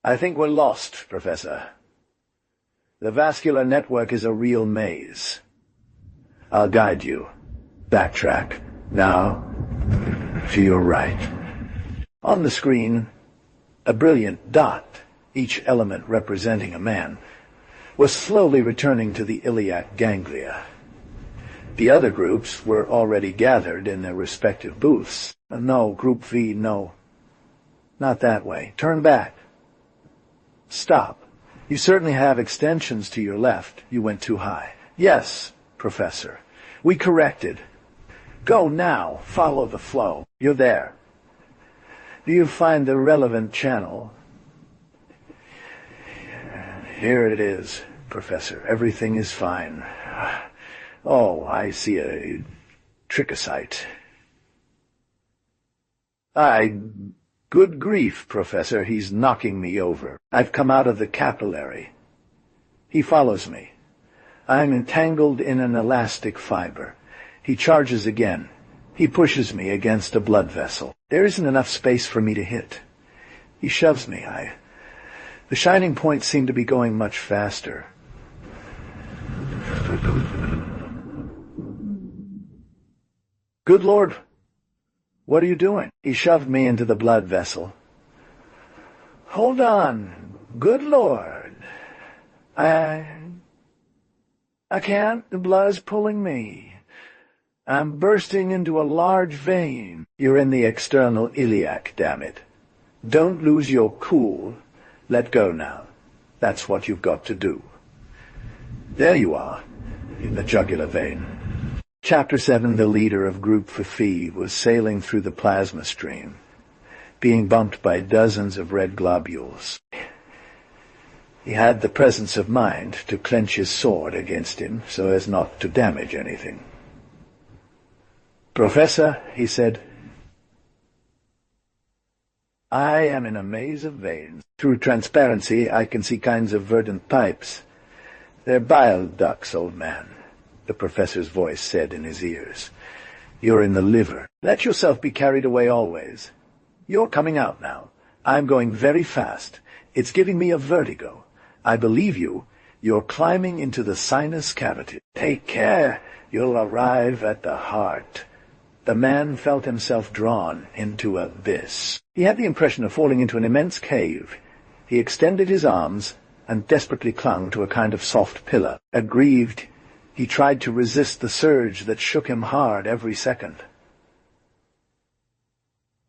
I think we're lost, Professor. The vascular network is a real maze. I'll guide you. Backtrack. Now, to your right. On the screen, a brilliant dot, each element representing a man, was slowly returning to the iliac ganglia. The other groups were already gathered in their respective booths. No, Group V, no. Not that way. Turn back. Stop. You certainly have extensions to your left. You went too high. Yes, Professor. We corrected. Go now. Follow the flow. You're there. Do you find the relevant channel? Here it is, Professor. Everything is fine. Oh, I see a trichocyte. Good grief, Professor. He's knocking me over. I've come out of the capillary. He follows me. I'm entangled in an elastic fiber. He charges again. He pushes me against a blood vessel. There isn't enough space for me to hit. He shoves me. The shining points seem to be going much faster. Good Lord, What are you doing? He shoved me into the blood vessel. Hold on. Good Lord. I can't. The blood's pulling me. I'm bursting into a large vein. You're in the external iliac, damn it. Don't lose your cool. Let go now. That's what you've got to do. There you are, in the jugular vein. Chapter 7, the leader of Group Fifi was sailing through the plasma stream, being bumped by dozens of red globules. He had the presence of mind to clench his sword against him so as not to damage anything. Professor, he said, I am in a maze of veins. Through transparency I can see kinds of verdant pipes. They're bile ducts, old man, the professor's voice said in his ears. You're in the liver. Let yourself be carried away always. You're coming out now. I'm going very fast. It's giving me a vertigo. I believe you. You're climbing into the sinus cavity. Take care. You'll arrive at the heart. The man felt himself drawn into an abyss. He had the impression of falling into an immense cave. He extended his arms and desperately clung to a kind of soft pillar. Aggrieved, he tried to resist the surge that shook him hard every second.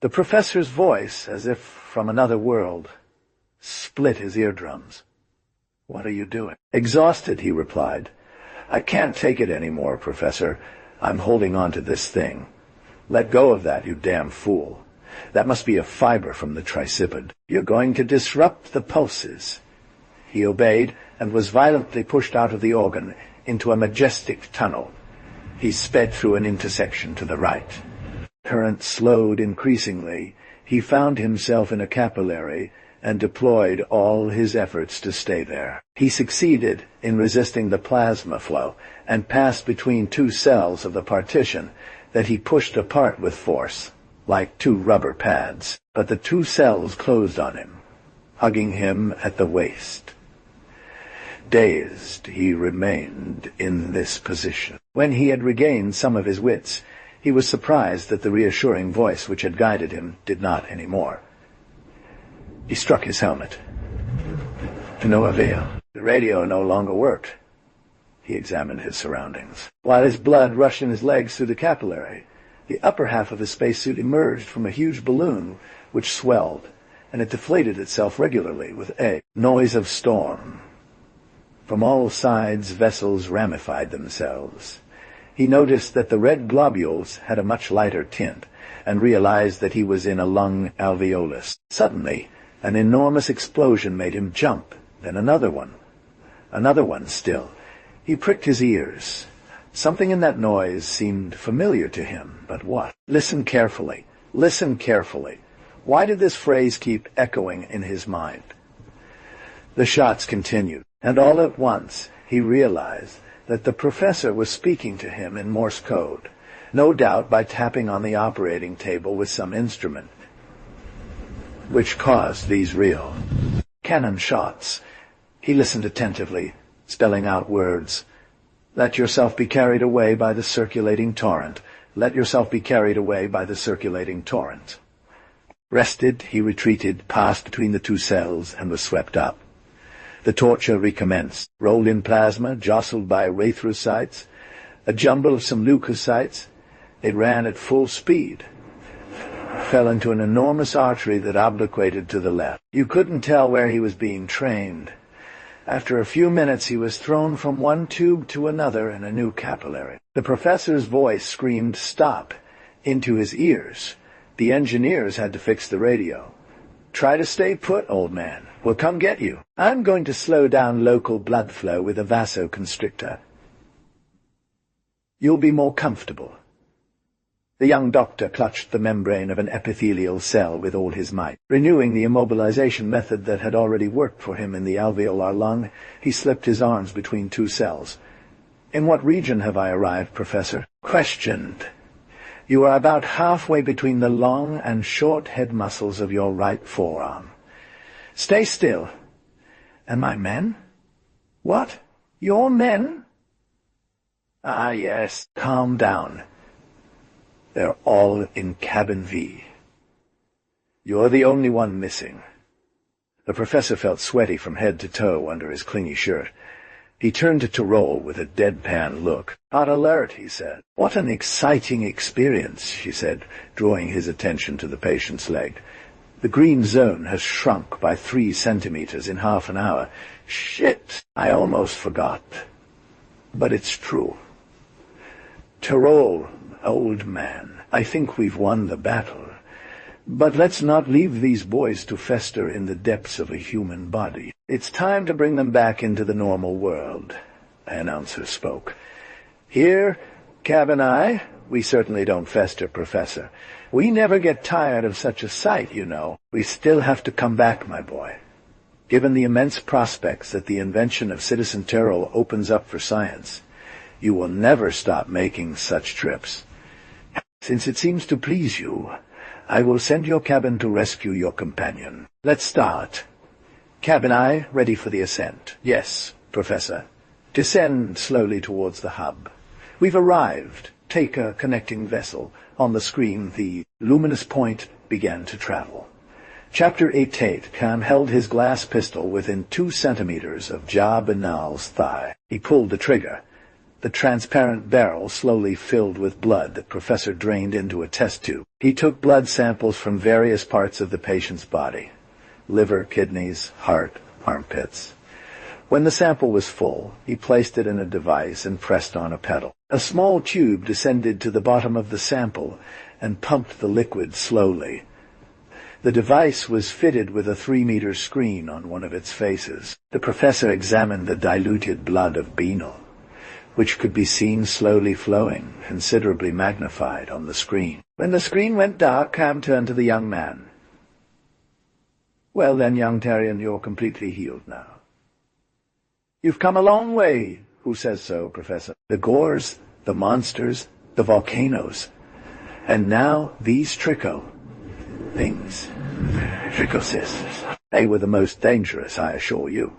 The professor's voice, as if from another world, split his eardrums. What are you doing? Exhausted, he replied. I can't take it any more, Professor. I'm holding on to this thing. Let go of that, you damn fool. That must be a fiber from the triciped. You're going to disrupt the pulses. He obeyed and was violently pushed out of the organ into a majestic tunnel. He sped through an intersection to the right. Current slowed increasingly. He found himself in a capillary and deployed all his efforts to stay there. He succeeded in resisting the plasma flow and passed between two cells of the partition that he pushed apart with force, like two rubber pads. But the two cells closed on him, hugging him at the waist. Dazed, he remained in this position. When he had regained some of his wits, he was surprised that the reassuring voice which had guided him did not any more. He struck his helmet. To no avail. The radio no longer worked. He examined his surroundings. While his blood rushed in his legs through the capillary, the upper half of his spacesuit emerged from a huge balloon which swelled, and it deflated itself regularly with a noise of storm. From all sides vessels ramified themselves. He noticed that the red globules had a much lighter tint, and realized that he was in a lung alveolus. Suddenly, an enormous explosion made him jump, then another one still. He pricked his ears. Something in that noise seemed familiar to him, but what? Listen carefully. Listen carefully. Why did this phrase keep echoing in his mind? The shots continued, and all at once he realized that the professor was speaking to him in Morse code, no doubt by tapping on the operating table with some instrument, which caused these real cannon shots. He listened attentively, spelling out words. Let yourself be carried away by the circulating torrent. Let yourself be carried away by the circulating torrent. Rested, he retreated, passed between the two cells, and was swept up. The torture recommenced. Rolled in plasma, jostled by erythrocytes, a jumble of some leukocytes. It ran at full speed. Fell into an enormous artery that obliquated to the left. You couldn't tell where he was being trained. After a few minutes he was thrown from one tube to another in a new capillary. The professor's voice screamed, "Stop!" into his ears. The engineers had to fix the radio. Try to stay put, old man. We'll come get you. I'm going to slow down local blood flow with a vasoconstrictor. You'll be more comfortable. The young doctor clutched the membrane of an epithelial cell with all his might. Renewing the immobilization method that had already worked for him in the alveolar lung, he slipped his arms between two cells. In what region have I arrived, Professor? Questioned. You are about halfway between the long and short head muscles of your right forearm. Stay still. And my men? What? Your men? Ah, yes. Calm down. They're all in Cabin V. You're the only one missing." The professor felt sweaty from head to toe under his clingy shirt. He turned to Tyrol with a deadpan look. "Hot alert," he said. "What an exciting experience," she said, drawing his attention to the patient's leg. "The green zone has shrunk by 3 centimeters in half an hour. Shit, I almost forgot. But it's true. Tyrol, old man, I think we've won the battle. But let's not leave these boys to fester in the depths of a human body. It's time to bring them back into the normal world," the announcer spoke. "Here, Cabin I, we certainly don't fester, Professor. We never get tired of such a sight, you know. We still have to come back, my boy. Given the immense prospects that the invention of Citizen Tyrol opens up for science, you will never stop making such trips. Since it seems to please you, I will send your cabin to rescue your companion. Let's start. Cabin I, ready for the ascent." "Yes, Professor." "Descend slowly towards the hub. We've arrived. Take a connecting vessel." On the screen, the luminous point began to travel. Chapter 88, Khan held his glass pistol within 2 centimeters of Ja Binal's thigh. He pulled the trigger. The transparent barrel slowly filled with blood that Professor drained into a test tube. He took blood samples from various parts of the patient's body: liver, kidneys, heart, armpits. When the sample was full, he placed it in a device and pressed on a pedal. A small tube descended to the bottom of the sample and pumped the liquid slowly. The device was fitted with a 3-meter screen on one of its faces. The professor examined the diluted blood of Beanel, which could be seen slowly flowing, considerably magnified on the screen. When the screen went dark, Ham turned to the young man. "Well then, young Terrian, you're completely healed now." "You've come a long way." "Who says so, Professor?" "The gores, the monsters, the volcanoes. And now these things. Trichocysts. They were the most dangerous, I assure you.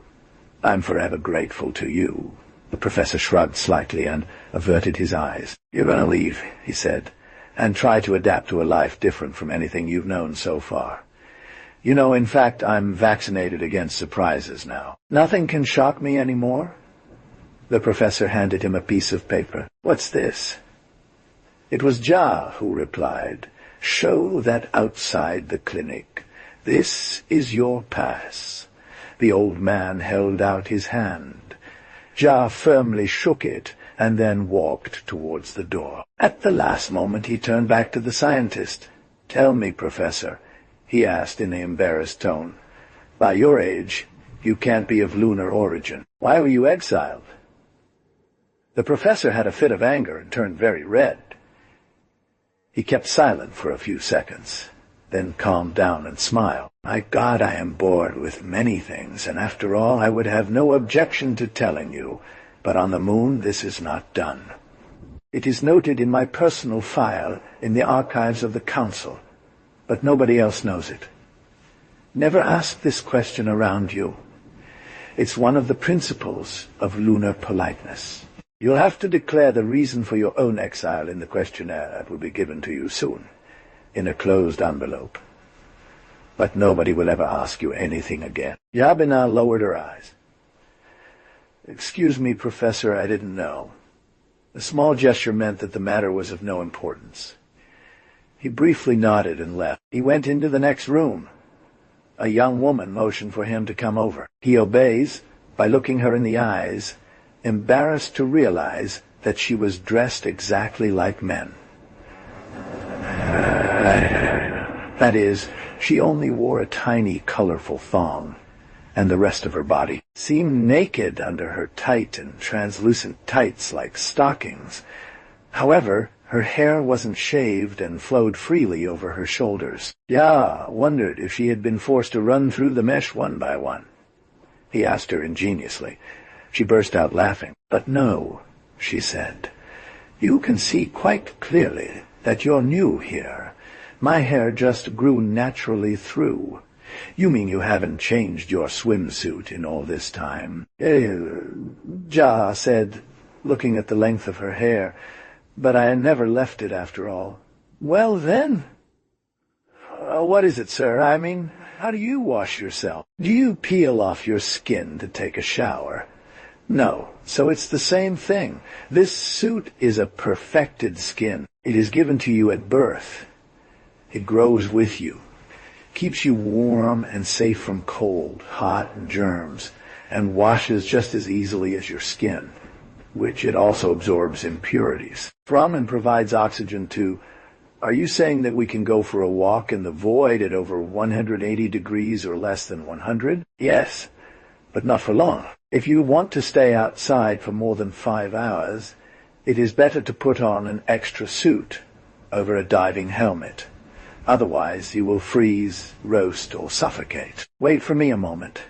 I'm forever grateful to you." The professor shrugged slightly and averted his eyes. "You're going to leave," he said, "and try to adapt to a life different from anything you've known so far. You know, in fact, I'm vaccinated against surprises now. Nothing can shock me anymore." The professor handed him a piece of paper. "What's this?" It was Ja who replied. "Show that outside the clinic. This is your pass." The old man held out his hand. Ja firmly shook it and then walked towards the door. At the last moment he turned back to the scientist. "Tell me, Professor," he asked in an embarrassed tone. "By your age, you can't be of lunar origin. Why were you exiled?" The professor had a fit of anger and turned very red. He kept silent for a few seconds, then calmed down and smiled. "My God, I am bored with many things, and after all I would have no objection to telling you, but on the moon this is not done. It is noted in my personal file in the archives of the Council, but nobody else knows it. Never ask this question around you. It's one of the principles of lunar politeness. You'll have to declare the reason for your own exile in the questionnaire that will be given to you soon, in a closed envelope. But nobody will ever ask you anything again." Yabina lowered her eyes. "Excuse me, Professor, I didn't know." A small gesture meant that the matter was of no importance. He briefly nodded and left. He went into the next room. A young woman motioned for him to come over. He obeys by looking her in the eyes, embarrassed to realize that she was dressed exactly like men. That is, she only wore a tiny, colorful thong, and the rest of her body seemed naked under her tight and translucent tights like stockings. However, her hair wasn't shaved and flowed freely over her shoulders. Ya wondered if she had been forced to run through the mesh one by one. He asked her ingeniously. She burst out laughing. "But no," she said. "You can see quite clearly that you're new here. My hair just grew naturally through. You mean you haven't changed your swimsuit in all this time?" Ja said, looking at the length of her hair. "But I never left it after all. Well, then. What is it, sir? I mean, how do you wash yourself? Do you peel off your skin to take a shower? No, so it's the same thing. This suit is a perfected skin. It is given to you at birth. It grows with you, keeps you warm and safe from cold, hot, and germs, and washes just as easily as your skin, which it also absorbs impurities from and provides oxygen to. Are you saying that we can go for a walk in the void at over 180 degrees or less than 100? Yes, but not for long. If you want to stay outside for more than 5 hours, it is better to put on an extra suit over a diving helmet. Otherwise, you will freeze, roast, or suffocate. Wait for me a moment.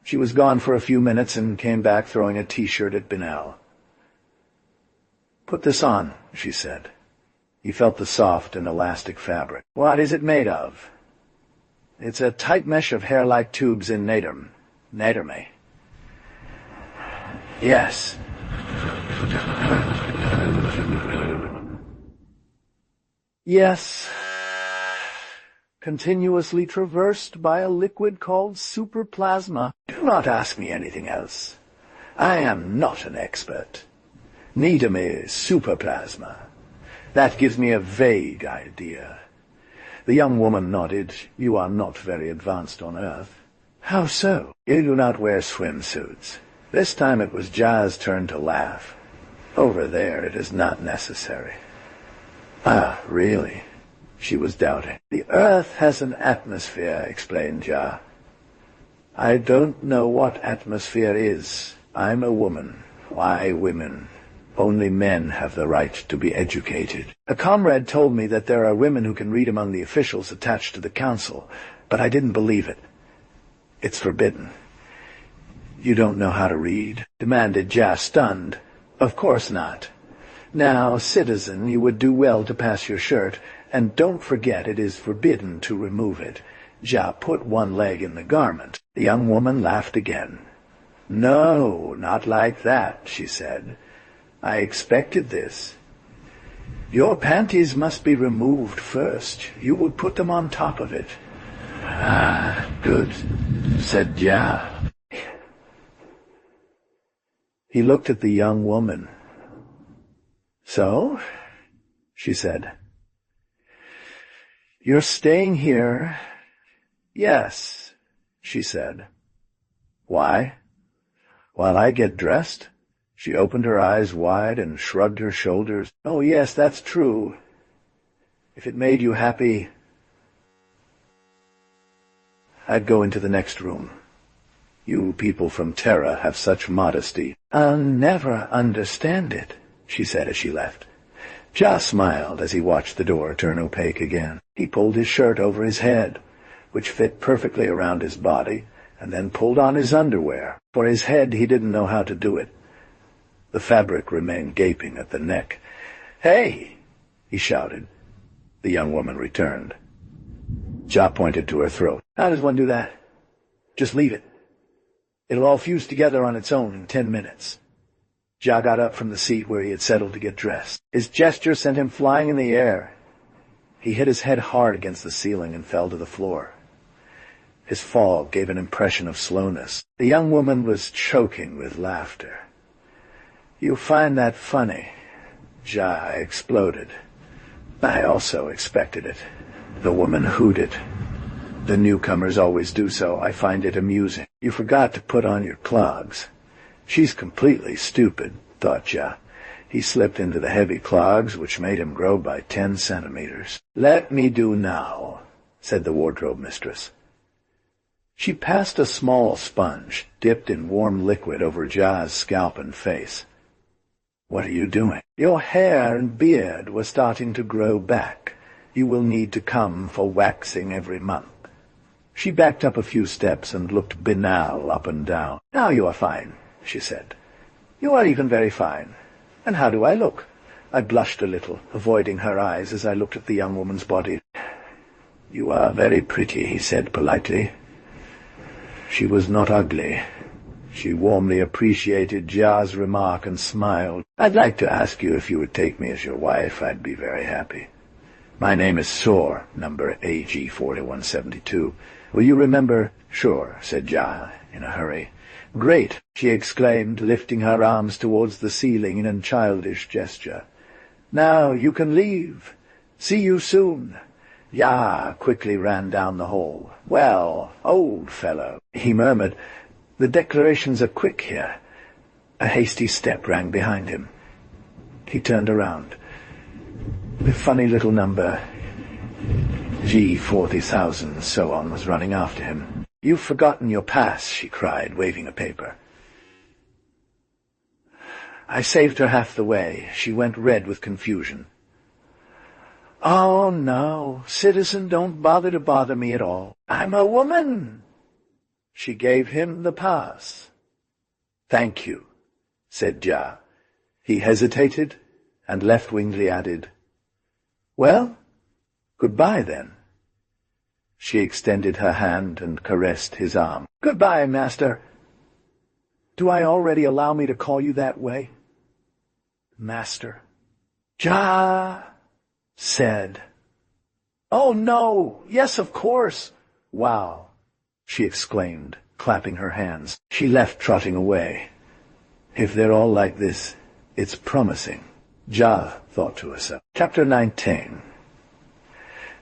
She was gone for a few minutes and came back throwing a T-shirt at Binal. Put this on, she said. He felt the soft and elastic fabric. What is it made of? It's a tight mesh of hair-like tubes in naderme. Yes. Yes. Continuously traversed by a liquid called superplasma. Do not ask me anything else. I am not an expert. Naderme superplasma. That gives me a vague idea. The young woman nodded. You are not very advanced on Earth. How so? You do not wear swimsuits. This time it was Ja's turn to laugh. Over there it is not necessary. Ah, really? She was doubting. The Earth has an atmosphere, explained Ja. I don't know what atmosphere is. I'm a woman. Why women? Only men have the right to be educated. A comrade told me that there are women who can read among the officials attached to the council, but I didn't believe it. It's forbidden. You don't know how to read? Demanded Ja, stunned. Of course not. Now, citizen, you would do well to pass your shirt, and don't forget it is forbidden to remove it. Ja put one leg in the garment. The young woman laughed again. No, not like that, she said. I expected this. Your panties must be removed first. You would put them on top of it. Ah, good, said Ja. He looked at the young woman. So, she said. You're staying here? Yes, she said. Why? While I get dressed? She opened her eyes wide and shrugged her shoulders. Oh, yes, that's true. If it made you happy, I'd go into the next room. You people from Terra have such modesty. I'll never understand it, she said as she left. Ja smiled as he watched the door turn opaque again. He pulled his shirt over his head, which fit perfectly around his body, and then pulled on his underwear. For his head, he didn't know how to do it. The fabric remained gaping at the neck. Hey! He shouted. The young woman returned. Ja pointed to her throat. How does one do that? Just leave it. It'll all fuse together on its own in 10 minutes. Ja got up from the seat where he had settled to get dressed. His gesture sent him flying in the air. He hit his head hard against the ceiling and fell to the floor. His fall gave an impression of slowness. The young woman was choking with laughter. You find that funny? Ja exploded. I also expected it. The woman hooted. The newcomers always do so. I find it amusing. You forgot to put on your clogs. She's completely stupid, thought Ja. He slipped into the heavy clogs, which made him grow by 10 centimeters. Let me do now, said the wardrobe mistress. She passed a small sponge, dipped in warm liquid over Ja's scalp and face. What are you doing? Your hair and beard were starting to grow back. You will need to come for waxing every month. She backed up a few steps and looked Binal up and down. Now you are fine, she said. You are even very fine. And how do I look? I blushed a little, avoiding her eyes as I looked at the young woman's body. You are very pretty, he said politely. She was not ugly. She warmly appreciated Jia's remark and smiled. "I'd like to ask you if you would take me as your wife. I'd be very happy. My name is Soar, number AG4172. Will you remember?" "Sure," said Jia in a hurry. "Great," she exclaimed, lifting her arms towards the ceiling in a childish gesture. "Now you can leave. See you soon." Ya quickly ran down the hall. "Well, old fellow," he murmured, "the declarations are quick here." A hasty step rang behind him. He turned around. The funny little number G40,000 so on was running after him. "You've forgotten your pass," she cried, waving a paper. I saved her half the way. She went red with confusion. "Oh, no, citizen, don't bother me at all. I'm a woman." She gave him the pass. "Thank you," said Jia. He hesitated, and left-wingedly added, "Well, goodbye then." She extended her hand and caressed his arm. "Goodbye, master." "Do I already allow me to call you that way?" "Master." Jia said. "Oh, no, yes, of course." "Wow," she exclaimed, clapping her hands. She left, trotting away. If they're all like this, it's promising, Jia thought to herself. Chapter 19.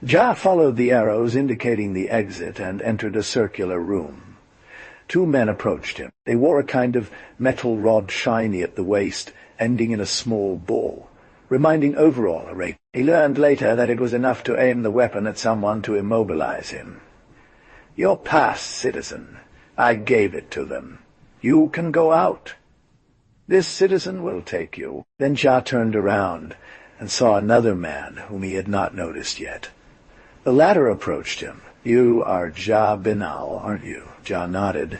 Jia followed the arrows indicating the exit and entered a circular room. Two men approached him. They wore a kind of metal rod shiny at the waist, ending in a small ball, reminding overall a rapier. He learned later that it was enough to aim the weapon at someone to immobilize him. "Your pass, citizen. I gave it to them. You can go out. This citizen will take you." Then Jia turned around and saw another man whom he had not noticed yet. The latter approached him. "You are Jia Binal, aren't you?" Jia nodded.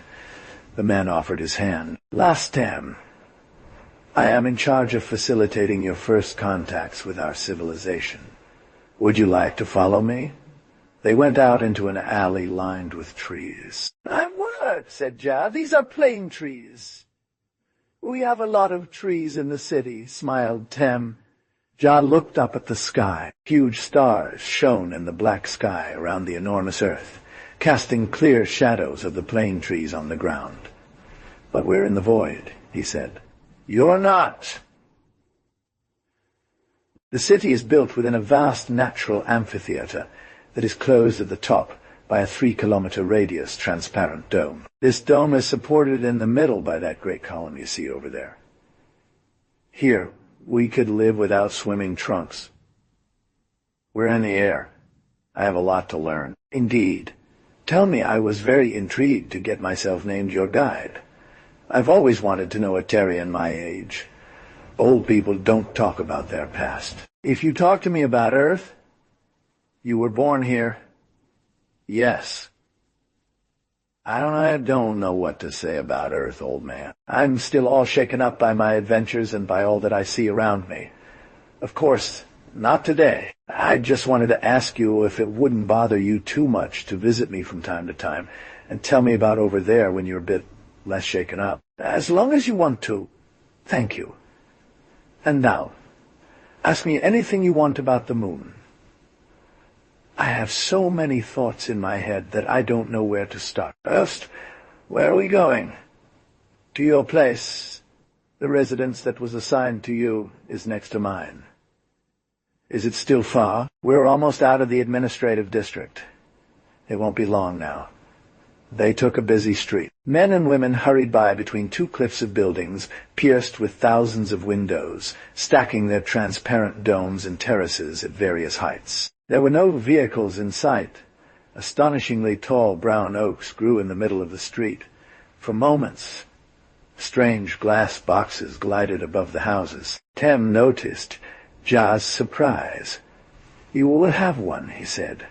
The man offered his hand. "Last time, I am in charge of facilitating your first contacts with our civilization. Would you like to follow me?" They went out into an alley lined with trees. "I would," said Jia. "These are plane trees." "We have a lot of trees in the city," smiled Tem. Jia looked up at the sky. Huge stars shone in the black sky around the enormous earth, casting clear shadows of the plane trees on the ground. "But we're in the void," he said. "You're not." The city is built within a vast natural amphitheater that is closed at the top by a 3-kilometer radius transparent dome. This dome is supported in the middle by that great column you see over there. Here, we could live without swimming trunks. We're in the air. I have a lot to learn. Indeed. Tell me, I was very intrigued to get myself named your guide. I've always wanted to know a Terrian my age. Old people don't talk about their past. If you talk to me about Earth, you were born here. Yes. I don't know what to say about Earth, old man. I'm still all shaken up by my adventures and by all that I see around me. Of course, not today. I just wanted to ask you if it wouldn't bother you too much to visit me from time to time and tell me about over there when you're a bit less shaken up. As long as you want to. Thank you. And now, ask me anything you want about the moon. I have so many thoughts in my head that I don't know where to start. First, where are we going? To your place. The residence that was assigned to you is next to mine. Is it still far? We're almost out of the administrative district. It won't be long now. They took a busy street. Men and women hurried by between two cliffs of buildings, pierced with thousands of windows, stacking their transparent domes and terraces at various heights. There were no vehicles in sight. Astonishingly tall brown oaks grew in the middle of the street. For moments, strange glass boxes glided above the houses. Tem noticed Jia's surprise. "You will have one," he said.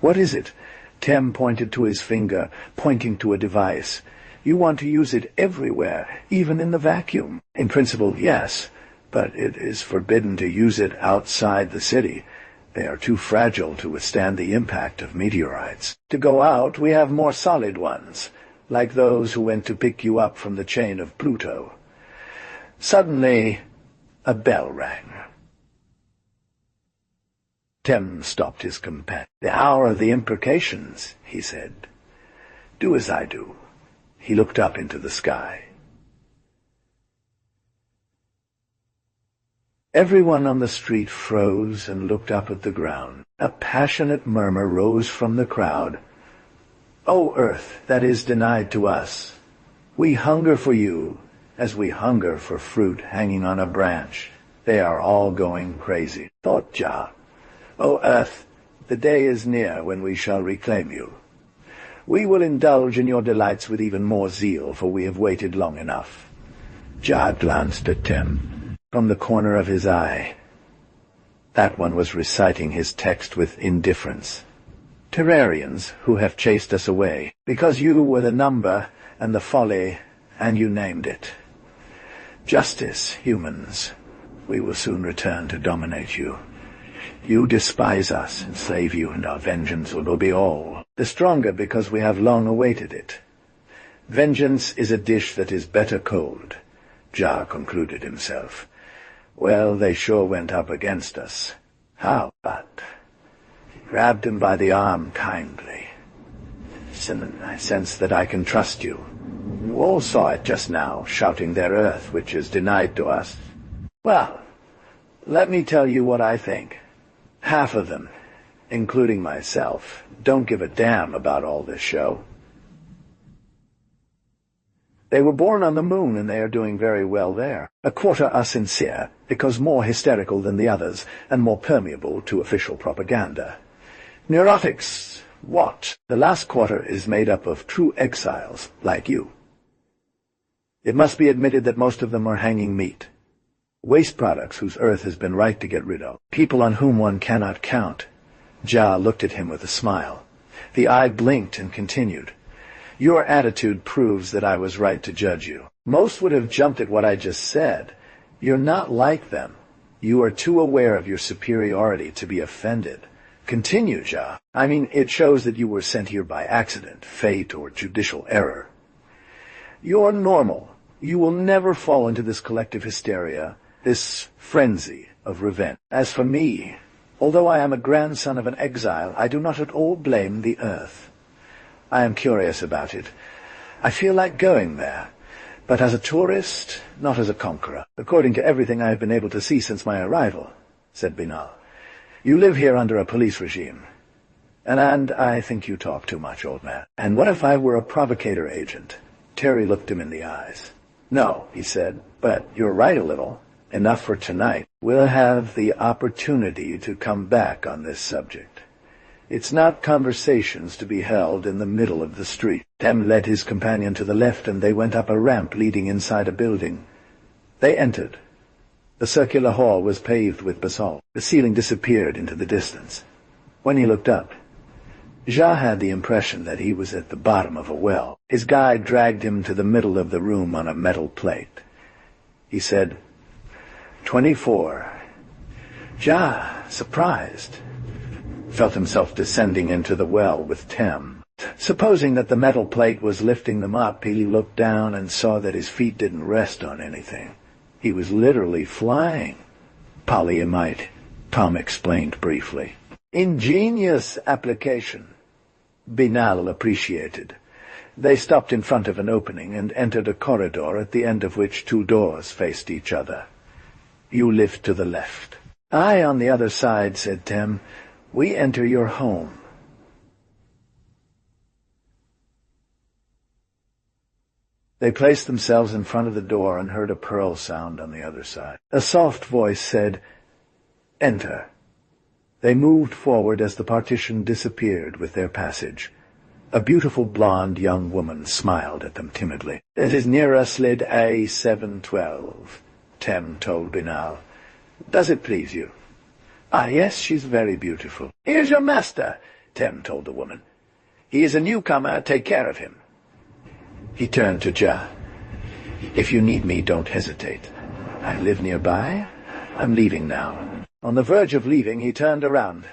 "What is it?" Tem pointed to his finger, pointing to a device. "You want to use it everywhere, even in the vacuum." "In principle, yes, but it is forbidden to use it outside the city. They are too fragile to withstand the impact of meteorites. To go out, we have more solid ones. like those who went to pick you up from the chain of Pluto. Suddenly, a bell rang. Tem stopped his companion. "The hour of the imprecations," he said. "Do as I do." He looked up into the sky. Everyone on the street froze and looked up at the ground. A passionate murmur rose from the crowd. "O Earth that is denied to us, we hunger for you as we hunger for fruit hanging on a branch. They are all going crazy," thought Jah. "O Earth, the day is near when we shall reclaim you. We will indulge in your delights with even more zeal, for we have waited long enough." Jah glanced at Tem from the corner of his eye. That one was reciting his text with indifference. "Terrarians who have chased us away, because you were the number and the folly, and you named it. Justice, humans, we will soon return to dominate you. You despise us, enslave you, and our vengeance will be all the stronger because we have long awaited it. Vengeance is a dish that is better cold," Jah concluded himself. "Well, they sure went up against us. How? But..." He grabbed him by the arm kindly. "I sense that I can trust you. You all saw it just now, shouting their Earth, which is denied to us. Well, let me tell you what I think. Half of them, including myself, don't give a damn about all this show. They were born on the moon, and they are doing very well there. A quarter are sincere, because more hysterical than the others, and more permeable to official propaganda. Neurotics, what? The last quarter is made up of true exiles, like you. It must be admitted that most of them are hanging meat. Waste products whose Earth has been right to get rid of. People on whom one cannot count." Jah looked at him with a smile. The eye blinked and continued. "Your attitude proves that I was right to judge you. Most would have jumped at what I just said. You're not like them. You are too aware of your superiority to be offended. Continue, Jah. I mean, it shows that you were sent here by accident, fate, or judicial error. You're normal. You will never fall into this collective hysteria, this frenzy of revenge. As for me, although I am a grandson of an exile, I do not at all blame the Earth. I am curious about it. I feel like going there, but as a tourist, not as a conqueror, according to everything I have been able to see since my arrival," said Binal. "You live here under a police regime. And I think you talk too much, old man. And what if I were a provocator agent?" Terry looked him in the eyes. "No," he said, "but you're right a little. Enough for tonight. We'll have the opportunity to come back on this subject. It's not conversations to be held in the middle of the street." Tem led his companion to the left, and they went up a ramp leading inside a building. They entered. The circular hall was paved with basalt. The ceiling disappeared into the distance. When he looked up, Jah had the impression that he was at the bottom of a well. His guide dragged him to the middle of the room on a metal plate. He said, 24. Jah, surprised, felt himself descending into the well with Tem. Supposing that the metal plate was lifting them up, he looked down and saw that his feet didn't rest on anything. He was literally flying. "Polyamite," Tom explained briefly. "Ingenious application," Binal appreciated. They stopped in front of an opening and entered a corridor at the end of which two doors faced each other. "You lift to the left." "I on the other side," said Tem. "We enter your home." They placed themselves in front of the door and heard a pearl sound on the other side. A soft voice said, "Enter." They moved forward as the partition disappeared with their passage. A beautiful blonde young woman smiled at them timidly. "It is nearer slid A712, Tem told Binal. "Does it please you?" "Ah, yes, she's very beautiful." "Here's your master," Tem told the woman. "He is a newcomer. Take care of him." He turned to Jah. "If you need me, don't hesitate. I live nearby. I'm leaving now." On the verge of leaving, he turned around.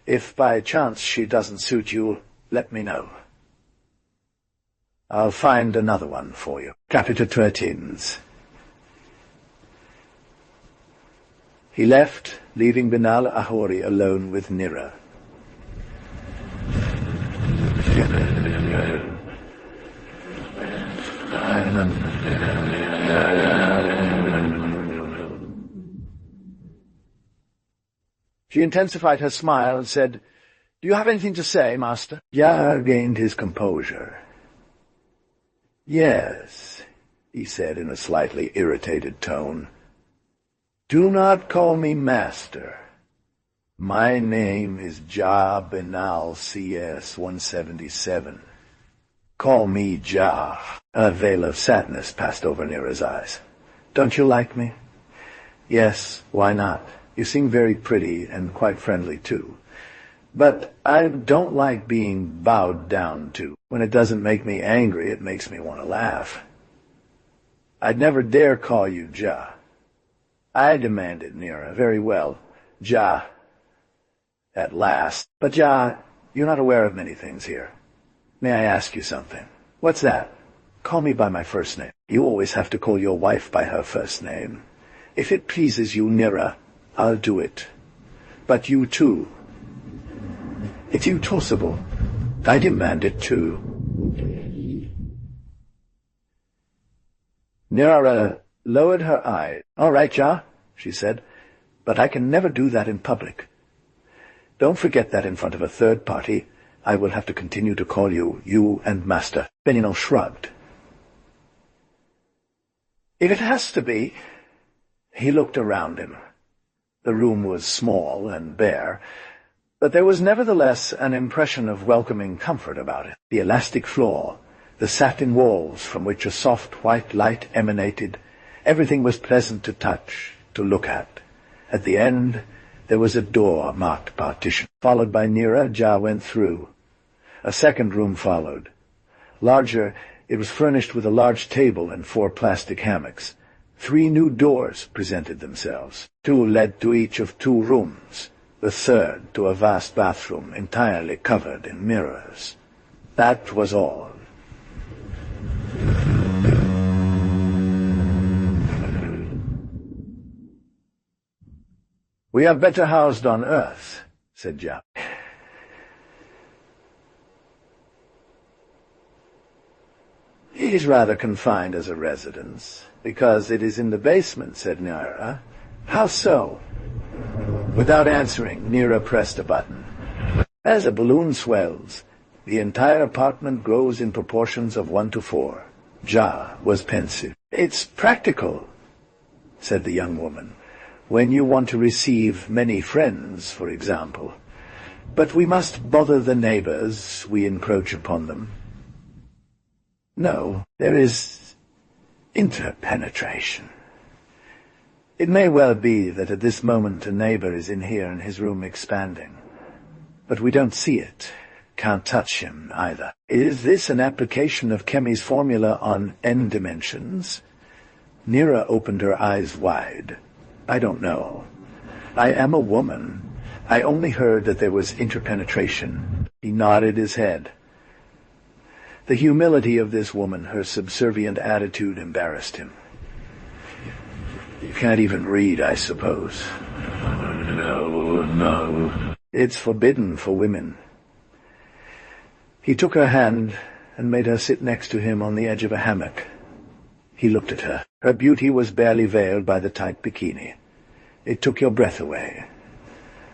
"If by chance she doesn't suit you, let me know." I'll find another one for you. Chapter 13. He left, leaving Binal Ahori alone with Nira. She intensified her smile and said, "Do you have anything to say, master?" Jah gained his composure. "Yes," he said in a slightly irritated tone. "Do not call me master. My name is Jah Binal CS 177. Call me Jah." A veil of sadness passed over Nira's eyes. "Don't you like me?" "Yes, why not? You seem very pretty and quite friendly, too. But I don't like being bowed down to. When it doesn't make me angry, it makes me want to laugh. I'd never dare call you Jah." "I demand it, Nira. Very well. Jah. At last. But Jah, you're not aware of many things here. May I ask you something?" "What's that?" "Call me by my first name. You always have to call your wife by her first name. If it pleases you, Nira, I'll do it. But you too. It's impossible. I demand it too." Nira lowered her eye. "All right, Jah," she said, "but I can never do that in public. Don't forget that in front of a third party, I will have to continue to call you and Master." Benino shrugged. "If it has to be—" He looked around him. The room was small and bare, but there was nevertheless an impression of welcoming comfort about it. The elastic floor, the satin walls from which a soft white light emanated, everything was pleasant to touch, to look at. At the end, there was a door marked partition. Followed by Nira, Jah went through. A second room followed. Larger, it was furnished with a large table and 4 plastic hammocks. 3 new doors presented themselves. 2 led to each of 2 rooms, the third to a vast bathroom entirely covered in mirrors. That was all. "We are better housed on Earth," said Jah. "It is rather confined as a residence, because it is in the basement," said Nira. "How so?" Without answering, Nira pressed a button. "As a balloon swells, the entire apartment grows in proportions of 1 to 4. Jah was pensive. "It's practical," said the young woman, "when you want to receive many friends, for example. But we must bother the neighbors, we encroach upon them. No, there is interpenetration. It may well be that at this moment a neighbor is in here in his room expanding. But we don't see it, can't touch him either. Is this an application of Kemi's formula on n dimensions?" Nira opened her eyes wide. "I don't know. I am a woman. I only heard that there was interpenetration." He nodded his head. The humility of this woman, her subservient attitude, embarrassed him. "You can't even read, I suppose." No. "It's forbidden for women." He took her hand and made her sit next to him on the edge of a hammock. He looked at her. Her beauty was barely veiled by the tight bikini. It took your breath away.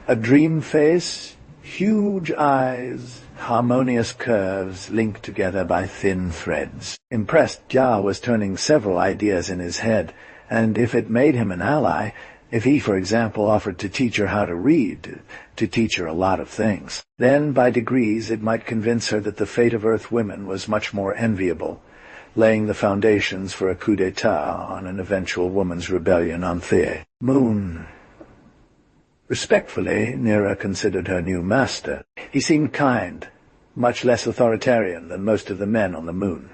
A dream face, huge eyes, harmonious curves linked together by thin threads. Impressed, Jah was turning several ideas in his head, and if it made him an ally, if he, for example, offered to teach her how to read, to teach her a lot of things, then by degrees it might convince her that the fate of Earth women was much more enviable, laying the foundations for a coup d'etat on an eventual woman's rebellion on Theia. Moon. Respectfully, Nira considered her new master. He seemed kind, much less authoritarian than most of the men on the moon,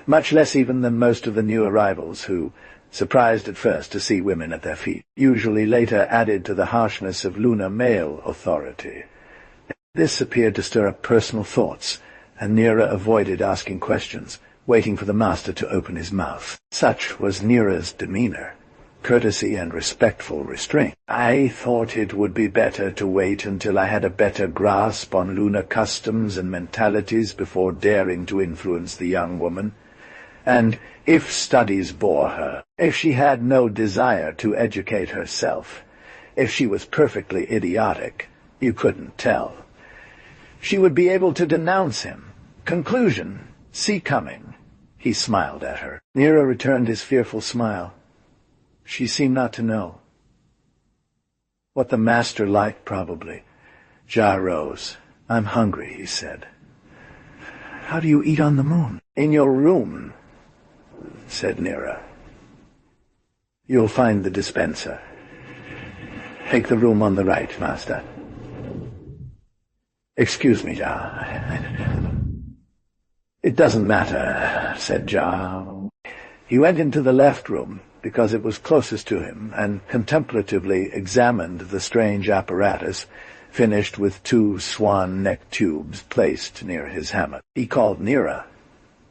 much less even than most of the new arrivals who, surprised at first to see women at their feet, usually later added to the harshness of lunar male authority. This appeared to stir up personal thoughts, and Nira avoided asking questions. waiting for the master to open his mouth. Such was Nira's demeanor, courtesy and respectful restraint. I thought it would be better to wait until I had a better grasp on lunar customs and mentalities before daring to influence the young woman. And if studies bore her, if she had no desire to educate herself, if she was perfectly idiotic, you couldn't tell. She would be able to denounce him. Conclusion, see coming. He smiled at her. Nira returned his fearful smile. She seemed not to know. What the master liked, probably. Ja rose. I'm hungry, he said. How do you eat on the moon? In your room, said Nira. You'll find the dispenser. Take the room on the right, master. Excuse me, Ja. It doesn't matter, said Ja. He went into the left room, because it was closest to him, and contemplatively examined the strange apparatus, finished with 2 swan-neck tubes placed near his hammock. He called Nira.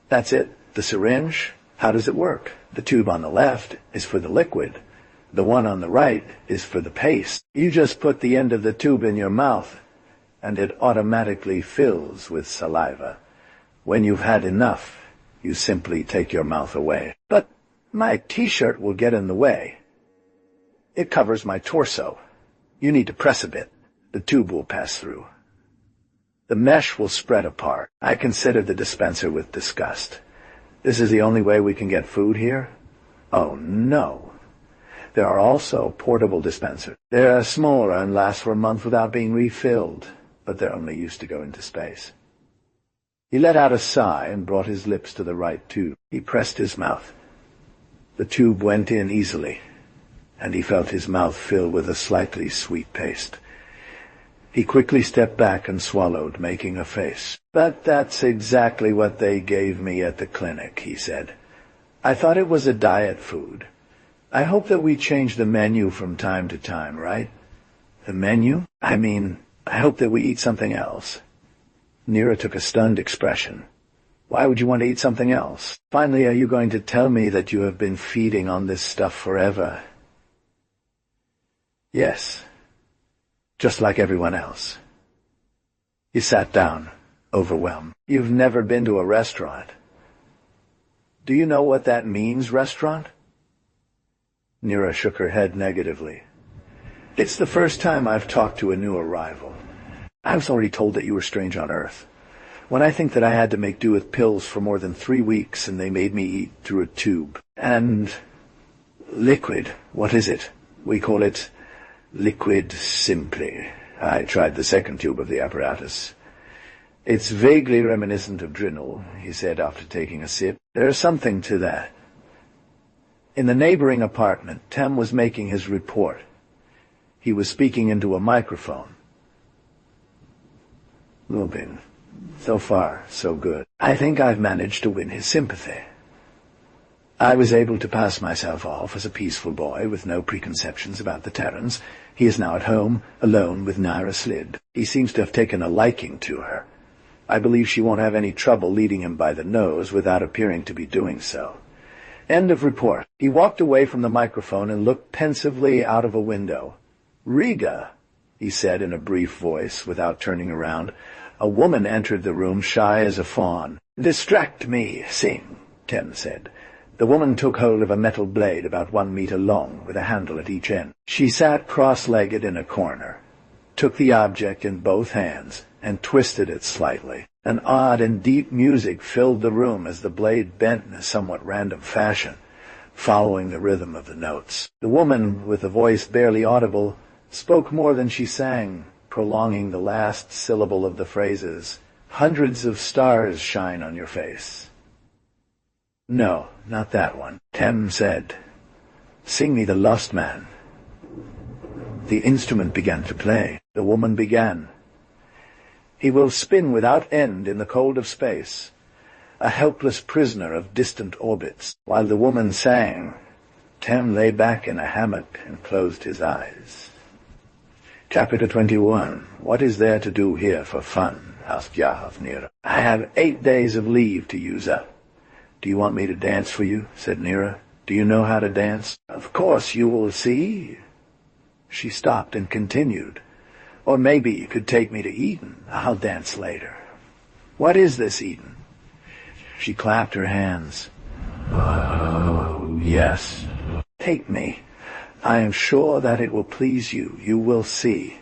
That's it, the syringe? How does it work? The tube on the left is for the liquid. The one on the right is for the paste. You just put the end of the tube in your mouth, and it automatically fills with saliva. When you've had enough, you simply take your mouth away. But my T-shirt will get in the way. It covers my torso. You need to press a bit. The tube will pass through. The mesh will spread apart. I considered the dispenser with disgust. This is the only way we can get food here? Oh, no. There are also portable dispensers. They're smaller and last for a month without being refilled, but they're only used to go into space. He let out a sigh and brought his lips to the right tube. He pressed his mouth. The tube went in easily, and he felt his mouth fill with a slightly sweet paste. He quickly stepped back and swallowed, making a face. But that's exactly what they gave me at the clinic, he said. I thought it was a diet food. I hope that we change the menu from time to time, right? The menu? I hope that we eat something else. Nira took a stunned expression. Why would you want to eat something else? Finally, are you going to tell me that you have been feeding on this stuff forever? Yes. Just like everyone else. He sat down, overwhelmed. You've never been to a restaurant. Do you know what that means, restaurant? Nira shook her head negatively. It's the first time I've talked to a new arrival. I was already told that you were strange on Earth. When I think that I had to make do with pills for more than 3 weeks and they made me eat through a tube. And liquid, what is it? We call it liquid simply. I tried the second tube of the apparatus. It's vaguely reminiscent of Drinal, he said after taking a sip. There's something to that. In the neighboring apartment, Tem was making his report. He was speaking into a microphone. Lubin. So far, so good. I think I've managed to win his sympathy. I was able to pass myself off as a peaceful boy with no preconceptions about the Terrans. He is now at home, alone with Nira Slid. He seems to have taken a liking to her. I believe she won't have any trouble leading him by the nose without appearing to be doing so. End of report. He walked away from the microphone and looked pensively out of a window. Riga, he said in a brief voice without turning around. A woman entered the room, shy as a fawn. Distract me, Sing, Tem said. The woman took hold of a metal blade about 1 meter long, with a handle at each end. She sat cross-legged in a corner, took the object in both hands, and twisted it slightly. An odd and deep music filled the room as the blade bent in a somewhat random fashion, following the rhythm of the notes. The woman, with a voice barely audible, spoke more than she sang, prolonging the last syllable of the phrases. Hundreds of stars shine on your face. No, not that one. Tem said, Sing me the Lost Man. The instrument began to play. The woman began. He will spin without end in the cold of space, a helpless prisoner of distant orbits. While the woman sang, Tem lay back in a hammock and closed his eyes. Chapter 21. What is there to do here for fun? Asked Yah of Nira. I have 8 days of leave to use up. "Do you want me to dance for you?" said Nera. "Do you know how to dance?" "Of course you will see." She stopped and continued, "Or maybe you could take me to Eden. I'll dance later." "What is this Eden?" She clapped her hands. "Oh, yes. Take me. I am sure that it will please you. You will see."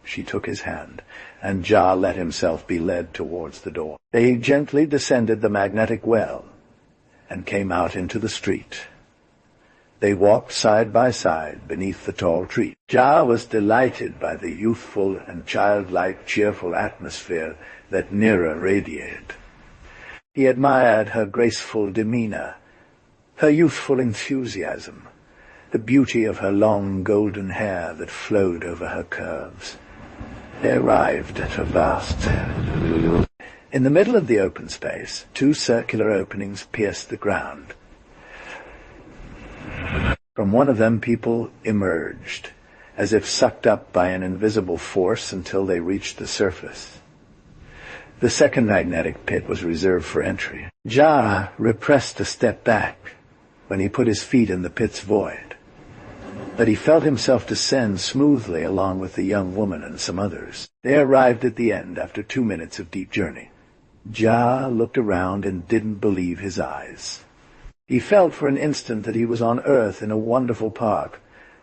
She took his hand, and Jah let himself be led towards the door. They gently descended the magnetic well and came out into the street. They walked side by side beneath the tall tree. Jah was delighted by the youthful and childlike cheerful atmosphere that Nera radiated. He admired her graceful demeanor, her youthful enthusiasm, the beauty of her long golden hair that flowed over her curves. They arrived at a vast... In the middle of the open space, 2 circular openings pierced the ground. From one of them people emerged, as if sucked up by an invisible force until they reached the surface. The second magnetic pit was reserved for entry. Jah repressed a step back when he put his feet in the pit's void, but he felt himself descend smoothly along with the young woman and some others. They arrived at the end after 2 minutes of deep journey. Jah looked around and didn't believe his eyes. He felt for an instant that he was on Earth in a wonderful park,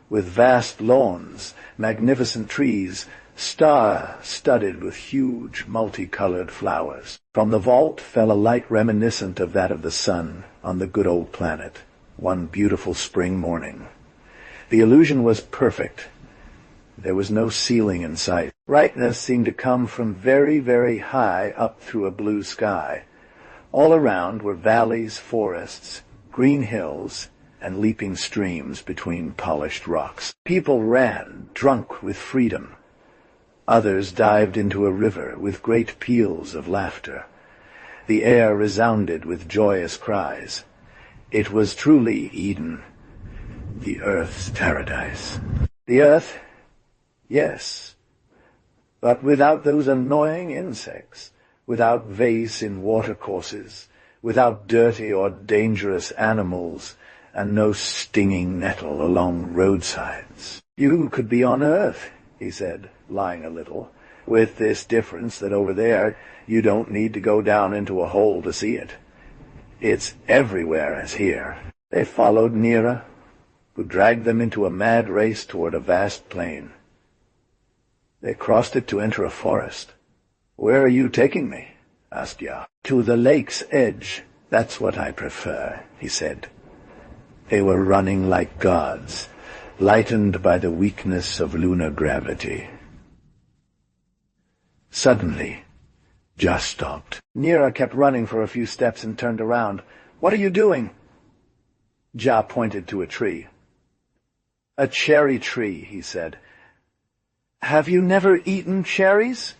with vast lawns, magnificent trees, star-studded with huge, multicolored flowers. From the vault fell a light reminiscent of that of the sun on the good old planet, one beautiful spring morning. The illusion was perfect. There was no ceiling in sight. Brightness seemed to come from very, very high up through a blue sky. All around were valleys, forests, green hills, and leaping streams between polished rocks. People ran, drunk with freedom. Others dived into a river with great peals of laughter. The air resounded with joyous cries. It was truly Eden, the Earth's paradise. The Earth, yes, but without those annoying insects, without vase in watercourses, without dirty or dangerous animals, and no stinging nettle along roadsides. "You could be on Earth," he said, lying a little, "with this difference that over there you don't need to go down into a hole to see it. It's everywhere as here." They followed Nera, who dragged them into a mad race toward a vast plain. They crossed it to enter a forest. "Where are you taking me?" asked Jah. "To the lake's edge. That's what I prefer," he said. They were running like gods, lightened by the weakness of lunar gravity. Suddenly, Jah stopped. Nera kept running for a few steps and turned around. "What are you doing?" Jah pointed to a tree. "A cherry tree," he said. "Have you never eaten cherries?"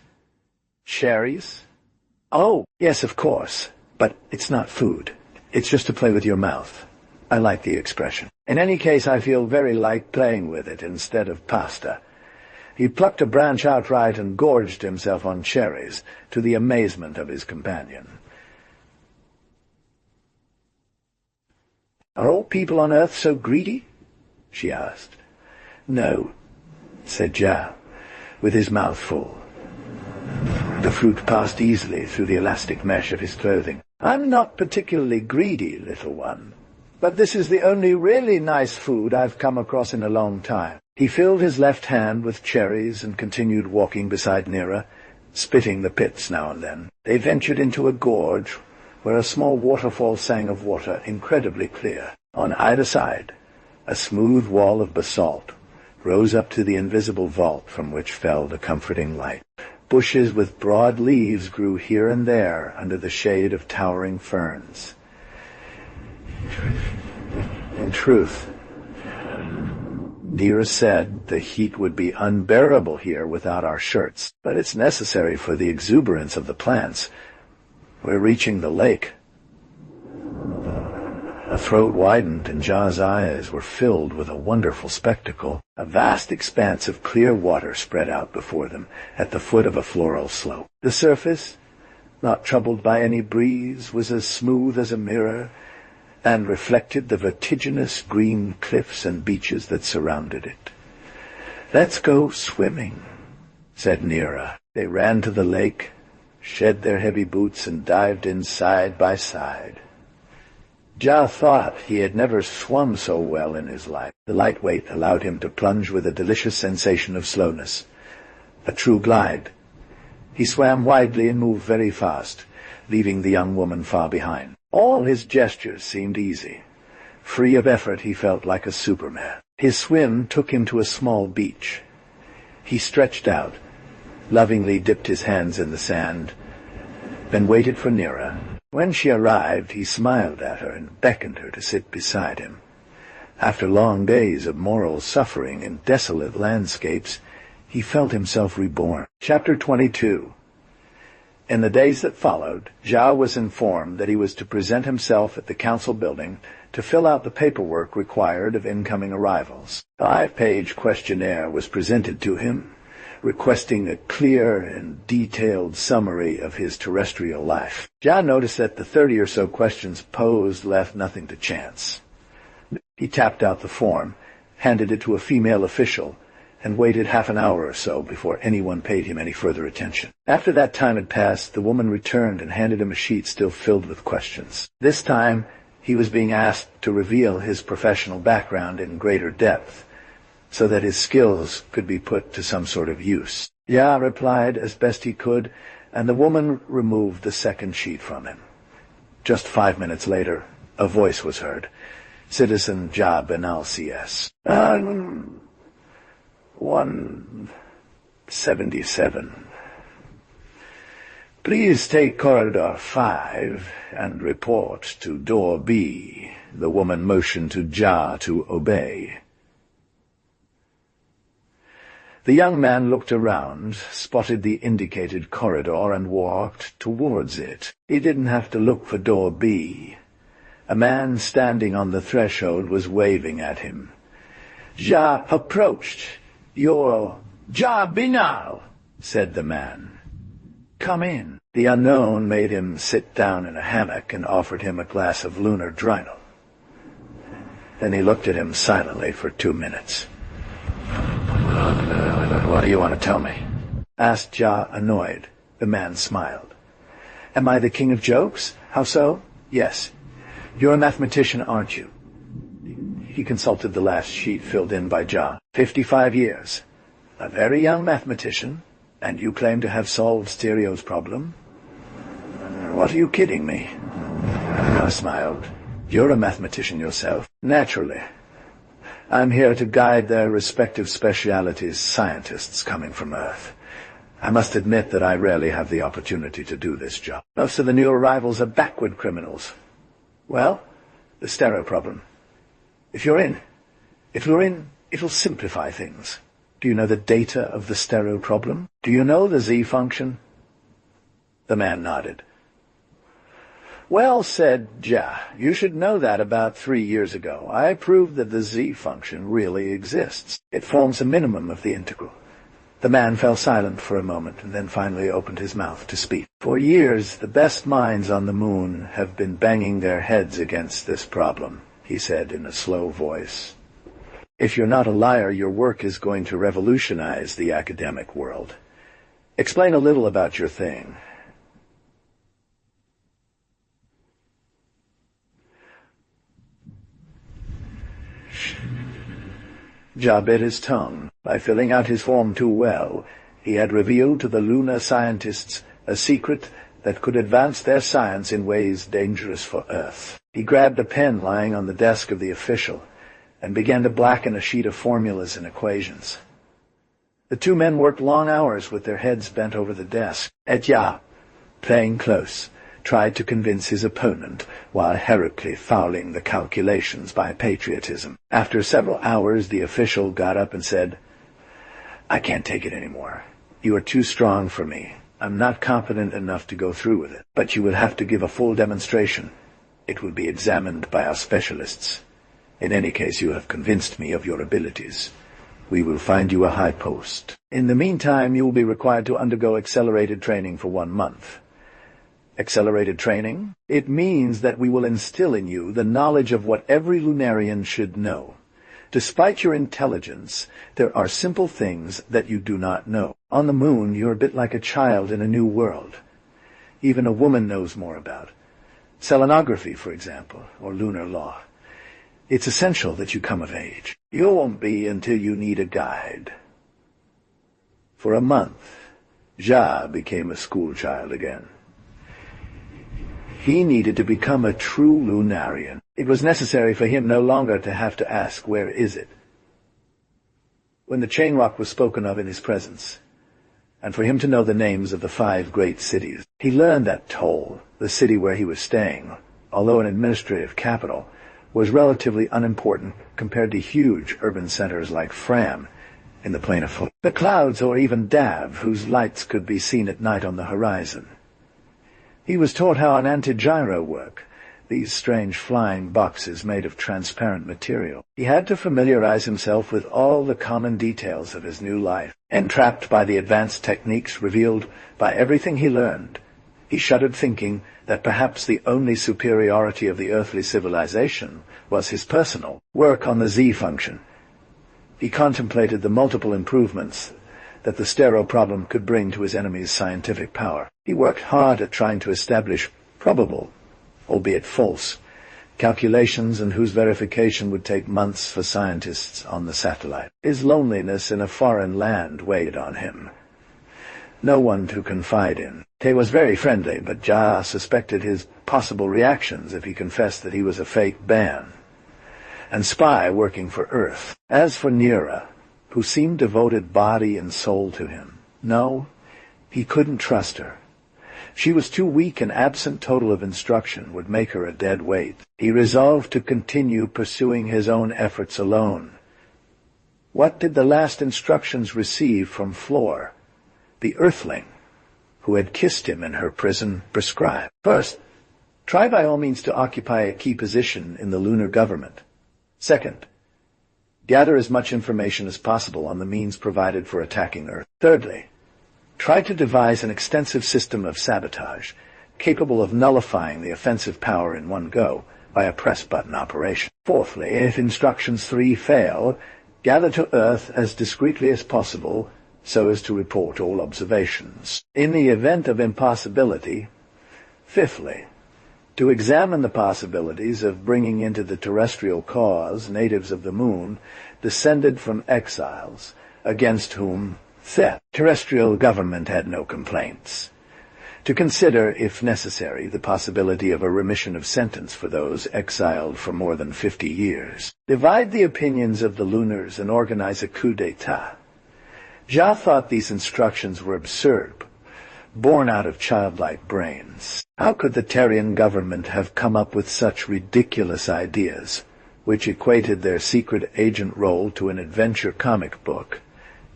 "Cherries? Oh, yes, of course. But it's not food. It's just to play with your mouth. I like the expression. In any case, I feel very like playing with it instead of pasta." He plucked a branch outright and gorged himself on cherries, to the amazement of his companion. "Are all people on Earth so greedy?" she asked. "No," said Jah, with his mouth full. The fruit passed easily through the elastic mesh of his clothing. "I'm not particularly greedy, little one, but this is the only really nice food I've come across in a long time." He filled his left hand with cherries and continued walking beside Nera, spitting the pits now and then. They ventured into a gorge where a small waterfall sang of water, incredibly clear. On either side, a smooth wall of basalt rose up to the invisible vault from which fell the comforting light. Bushes with broad leaves grew here and there under the shade of towering ferns. In truth, Nera said the heat would be unbearable here without our shirts, but it's necessary for the exuberance of the plants. We're reaching the lake. Her throat widened, and Jah's eyes were filled with a wonderful spectacle. A vast expanse of clear water spread out before them at the foot of a floral slope. The surface, not troubled by any breeze, was as smooth as a mirror, and reflected the vertiginous green cliffs and beaches that surrounded it. "Let's go swimming," said Nera. They ran to the lake, shed their heavy boots, and dived in side by side. Ja thought he had never swum so well in his life. The light weight allowed him to plunge with a delicious sensation of slowness, a true glide. He swam widely and moved very fast, leaving the young woman far behind. All his gestures seemed easy. Free of effort, he felt like a superman. His swim took him to a small beach. He stretched out, lovingly dipped his hands in the sand, then waited for Nera. When she arrived, he smiled at her and beckoned her to sit beside him. After long days of moral suffering in desolate landscapes, he felt himself reborn. Chapter 22. In the days that followed, Zhao was informed that he was to present himself at the council building to fill out the paperwork required of incoming arrivals. A 5-page questionnaire was presented to him, requesting a clear and detailed summary of his terrestrial life. Zhao noticed that the 30 or so questions posed left nothing to chance. He tapped out the form, handed it to a female official, and waited half an hour or so before anyone paid him any further attention. After that time had passed, the woman returned and handed him a sheet still filled with questions. This time, he was being asked to reveal his professional background in greater depth, so that his skills could be put to some sort of use. Ya replied as best he could, and the woman removed the second sheet from him. Just 5 minutes later, a voice was heard. Citizen Ja Benal CS. 177. Please take corridor 5 and report to door B. The woman motioned to Ja to obey. The young man looked around, spotted the indicated corridor, and walked towards it. He didn't have to look for door B. A man standing on the threshold was waving at him. Ja approached. "You're Ja Binal," said the man. "Come in." The unknown made him sit down in a hammock and offered him a glass of lunar drynal. Then he looked at him silently for 2 minutes. "What do you want to tell me?" asked Ja, annoyed. The man smiled. "Am I the king of jokes? How so?" "Yes. You're a mathematician, aren't you?" He consulted the last sheet filled in by Ja. 55 years. A very young mathematician, and you claim to have solved Stereo's problem? What are you kidding me? I smiled. You're a mathematician yourself. Naturally. I'm here to guide their respective specialities, scientists coming from Earth. I must admit that I rarely have the opportunity to do this job. Most of the new arrivals are backward criminals. Well, the stereo problem. If you're in, it'll simplify things. Do you know the data of the stereo problem? Do you know the Z function? The man nodded. Well said, Ja. You should know that about 3 years ago. I proved that the Z function really exists. It forms a minimum of the integral. The man fell silent for a moment and then finally opened his mouth to speak. For years, the best minds on the moon have been banging their heads against this problem, he said in a slow voice. If you're not a liar, your work is going to revolutionize the academic world. Explain a little about your thing. Ja bit his tongue. By filling out his form too well, he had revealed to the lunar scientists a secret that could advance their science in ways dangerous for Earth. He grabbed a pen lying on the desk of the official and began to blacken a sheet of formulas and equations. The two men worked long hours with their heads bent over the desk. Ja, playing close, tried to convince his opponent while heroically fouling the calculations by patriotism. After several hours, the official got up and said, I can't take it anymore. You are too strong for me. I'm not competent enough to go through with it. But you will have to give a full demonstration. It will be examined by our specialists. In any case, you have convinced me of your abilities. We will find you a high post. In the meantime, you will be required to undergo accelerated training for 1 month. Accelerated training? It means that we will instill in you the knowledge of what every Lunarian should know. Despite your intelligence, there are simple things that you do not know. On the moon, you're a bit like a child in a new world. Even a woman knows more about selenography, for example, or lunar law. It's essential that you come of age. You won't be until you need a guide. For a month, Ja became a schoolchild again. He needed to become a true Lunarian. It was necessary for him no longer to have to ask, "Where is it?" When the chain rock was spoken of in his presence, and for him to know the names of the 5 great cities, he learned that Toll, the city where he was staying, although an administrative capital, was relatively unimportant compared to huge urban centers like Fram in the Plain of Foot, the Clouds, or even Dav, whose lights could be seen at night on the horizon. He was taught how an antigyro worked, these strange flying boxes made of transparent material. He had to familiarize himself with all the common details of his new life. Entrapped by the advanced techniques revealed by everything he learned, he shuddered, thinking that perhaps the only superiority of the earthly civilization was his personal work on the Z function. He contemplated the multiple improvements that the stereo problem could bring to his enemy's scientific power. He worked hard at trying to establish probable, albeit false, calculations and whose verification would take months for scientists on the satellite. His loneliness in a foreign land weighed on him. No one to confide in. Tay was very friendly, but Ja suspected his possible reactions if he confessed that he was a fake Ban and spy working for Earth. As for Nira, who seemed devoted body and soul to him, no, he couldn't trust her. She was too weak, and absent total of instruction would make her a dead weight. He resolved to continue pursuing his own efforts alone. What did the last instructions receive from Floor, the Earthling, who had kissed him in her prison, prescribe? First, try by all means to occupy a key position in the lunar government. Second, gather as much information as possible on the means provided for attacking Earth. Thirdly, try to devise an extensive system of sabotage, capable of nullifying the offensive power in one go by a press-button operation. Fourthly, if instructions 3 fail, gather to Earth as discreetly as possible so as to report all observations. In the event of impossibility, fifthly, to examine the possibilities of bringing into the terrestrial cause natives of the moon descended from exiles, against whom the terrestrial government had no complaints. To consider, if necessary, the possibility of a remission of sentence for those exiled for more than 50 years. Divide the opinions of the Lunars and organize a coup d'etat. Ja thought these instructions were absurd, born out of childlike brains. How could the Terrian government have come up with such ridiculous ideas, which equated their secret agent role to an adventure comic book?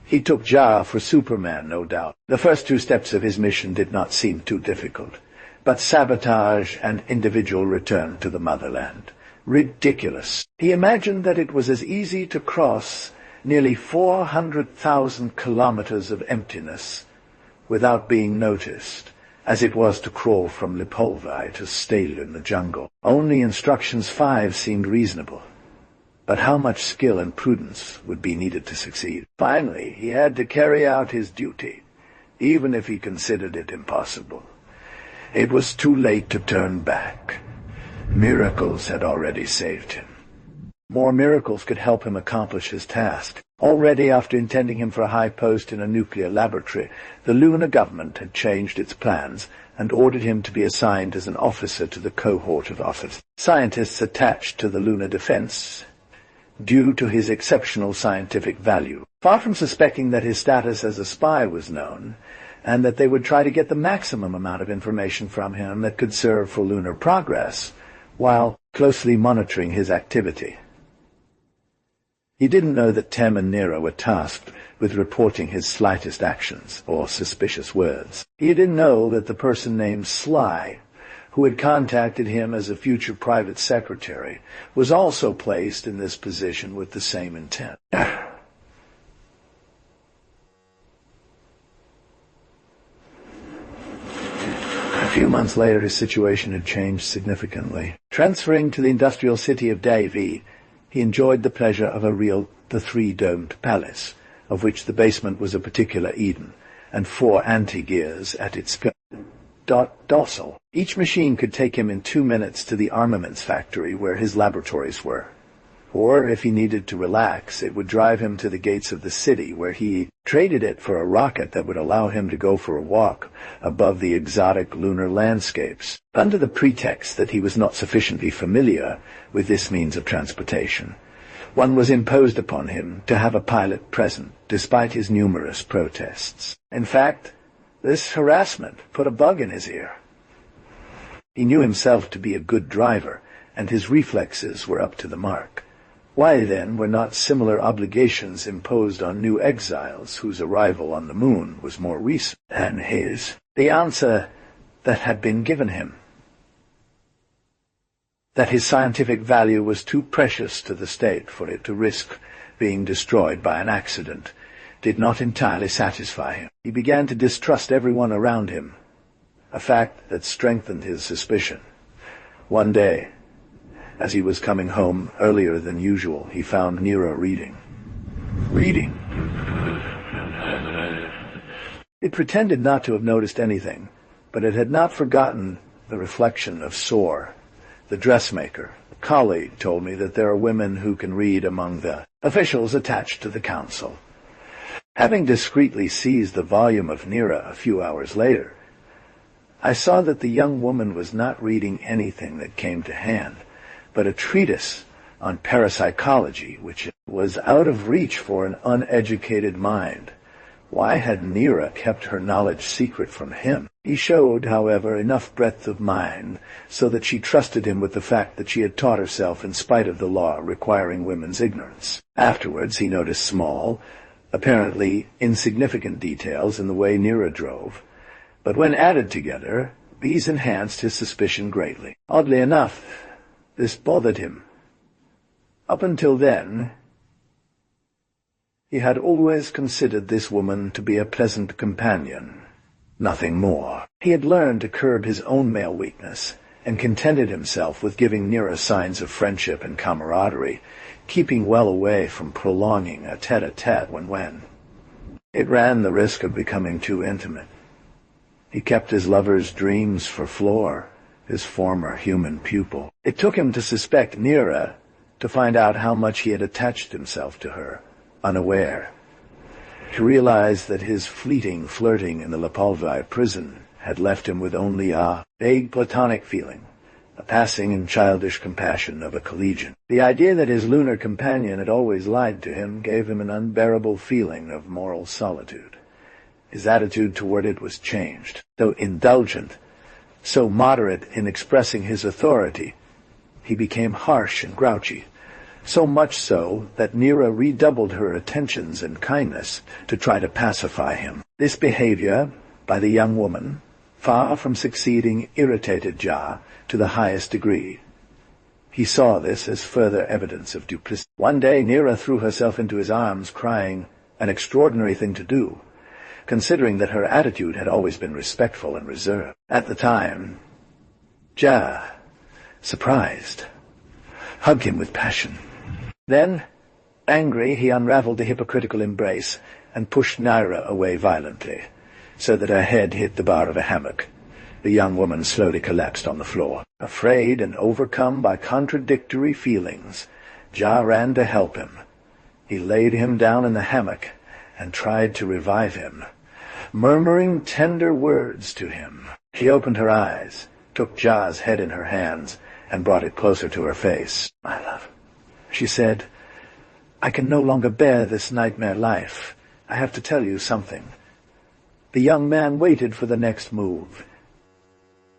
He took Ja for Superman, no doubt. The first 2 steps of his mission did not seem too difficult, but sabotage and individual return to the motherland. Ridiculous. He imagined that it was as easy to cross nearly 400,000 kilometers of emptiness without being noticed, as it was to crawl from Lipolvi to Stale in the jungle. Only instructions 5 seemed reasonable, but how much skill and prudence would be needed to succeed? Finally, he had to carry out his duty, even if he considered it impossible. It was too late to turn back. Miracles had already saved him. More miracles could help him accomplish his task. Already, after intending him for a high post in a nuclear laboratory, the lunar government had changed its plans and ordered him to be assigned as an officer to the cohort of officers, scientists attached to the lunar defense, due to his exceptional scientific value. Far from suspecting that his status as a spy was known, and that they would try to get the maximum amount of information from him that could serve for lunar progress, while closely monitoring his activity. He didn't know that Tem and Nero were tasked with reporting his slightest actions or suspicious words. He didn't know that the person named Sly, who had contacted him as a future private secretary, was also placed in this position with the same intent. A few months later, his situation had changed significantly. Transferring to the industrial city of Davie, he enjoyed the pleasure of the three-domed palace, of which the basement was a particular Eden, and 4 anti-gears at its dorsal. Each machine could take him in 2 minutes to the armaments factory where his laboratories were. Or, if he needed to relax, it would drive him to the gates of the city, where he traded it for a rocket that would allow him to go for a walk above the exotic lunar landscapes, under the pretext that he was not sufficiently familiar with this means of transportation. One was imposed upon him to have a pilot present, despite his numerous protests. In fact, this harassment put a bug in his ear. He knew himself to be a good driver, and his reflexes were up to the mark. Why, then, were not similar obligations imposed on new exiles whose arrival on the moon was more recent than his? The answer that had been given him: that his scientific value was too precious to the state for it to risk being destroyed by an accident, did not entirely satisfy him. He began to distrust everyone around him, a fact that strengthened his suspicion. One day, as he was coming home earlier than usual, he found Nira reading. It pretended not to have noticed anything, but it had not forgotten the reflection of Soar, the dressmaker. A colleague told me that there are women who can read among the officials attached to the council. Having discreetly seized the volume of Nira a few hours later, I saw that the young woman was not reading anything that came to hand, but a treatise on parapsychology, which was out of reach for an uneducated mind. Why had Nira kept her knowledge secret from him? He showed, however, enough breadth of mind so that she trusted him with the fact that she had taught herself in spite of the law requiring women's ignorance. Afterwards he noticed small, apparently insignificant details in the way Nira drove, but when added together, these enhanced his suspicion greatly. Oddly enough, this bothered him. Up until then, he had always considered this woman to be a pleasant companion, nothing more. He had learned to curb his own male weakness, and contented himself with giving Nira signs of friendship and camaraderie, keeping well away from prolonging a tete-a-tete when it ran the risk of becoming too intimate. He kept his lover's dreams for Floor, his former human pupil. It took him to suspect Nira to find out how much he had attached himself to her, unaware. To realize that his fleeting flirting in the Lepalvi prison had left him with only a vague platonic feeling, a passing and childish compassion of a collegian. The idea that his lunar companion had always lied to him gave him an unbearable feeling of moral solitude. His attitude toward it was changed. Though indulgent, so moderate in expressing his authority, he became harsh and grouchy, so much so that Nira redoubled her attentions and kindness to try to pacify him. This behavior by the young woman, far from succeeding, irritated Ja to the highest degree. He saw this as further evidence of duplicity. One day Nira threw herself into his arms, crying, an extraordinary thing to do, considering that her attitude had always been respectful and reserved. At the time, Ja, surprised, hugged him with passion. Then, angry, he unraveled the hypocritical embrace and pushed Nira away violently, so that her head hit the bar of a hammock. The young woman slowly collapsed on the floor. Afraid and overcome by contradictory feelings, Ja ran to help him. He laid him down in the hammock and tried to revive him, murmuring tender words to him. She opened her eyes, took Ja's head in her hands, and brought it closer to her face. "My love," she said, "I can no longer bear this nightmare life. I have to tell you something." The young man waited for the next move,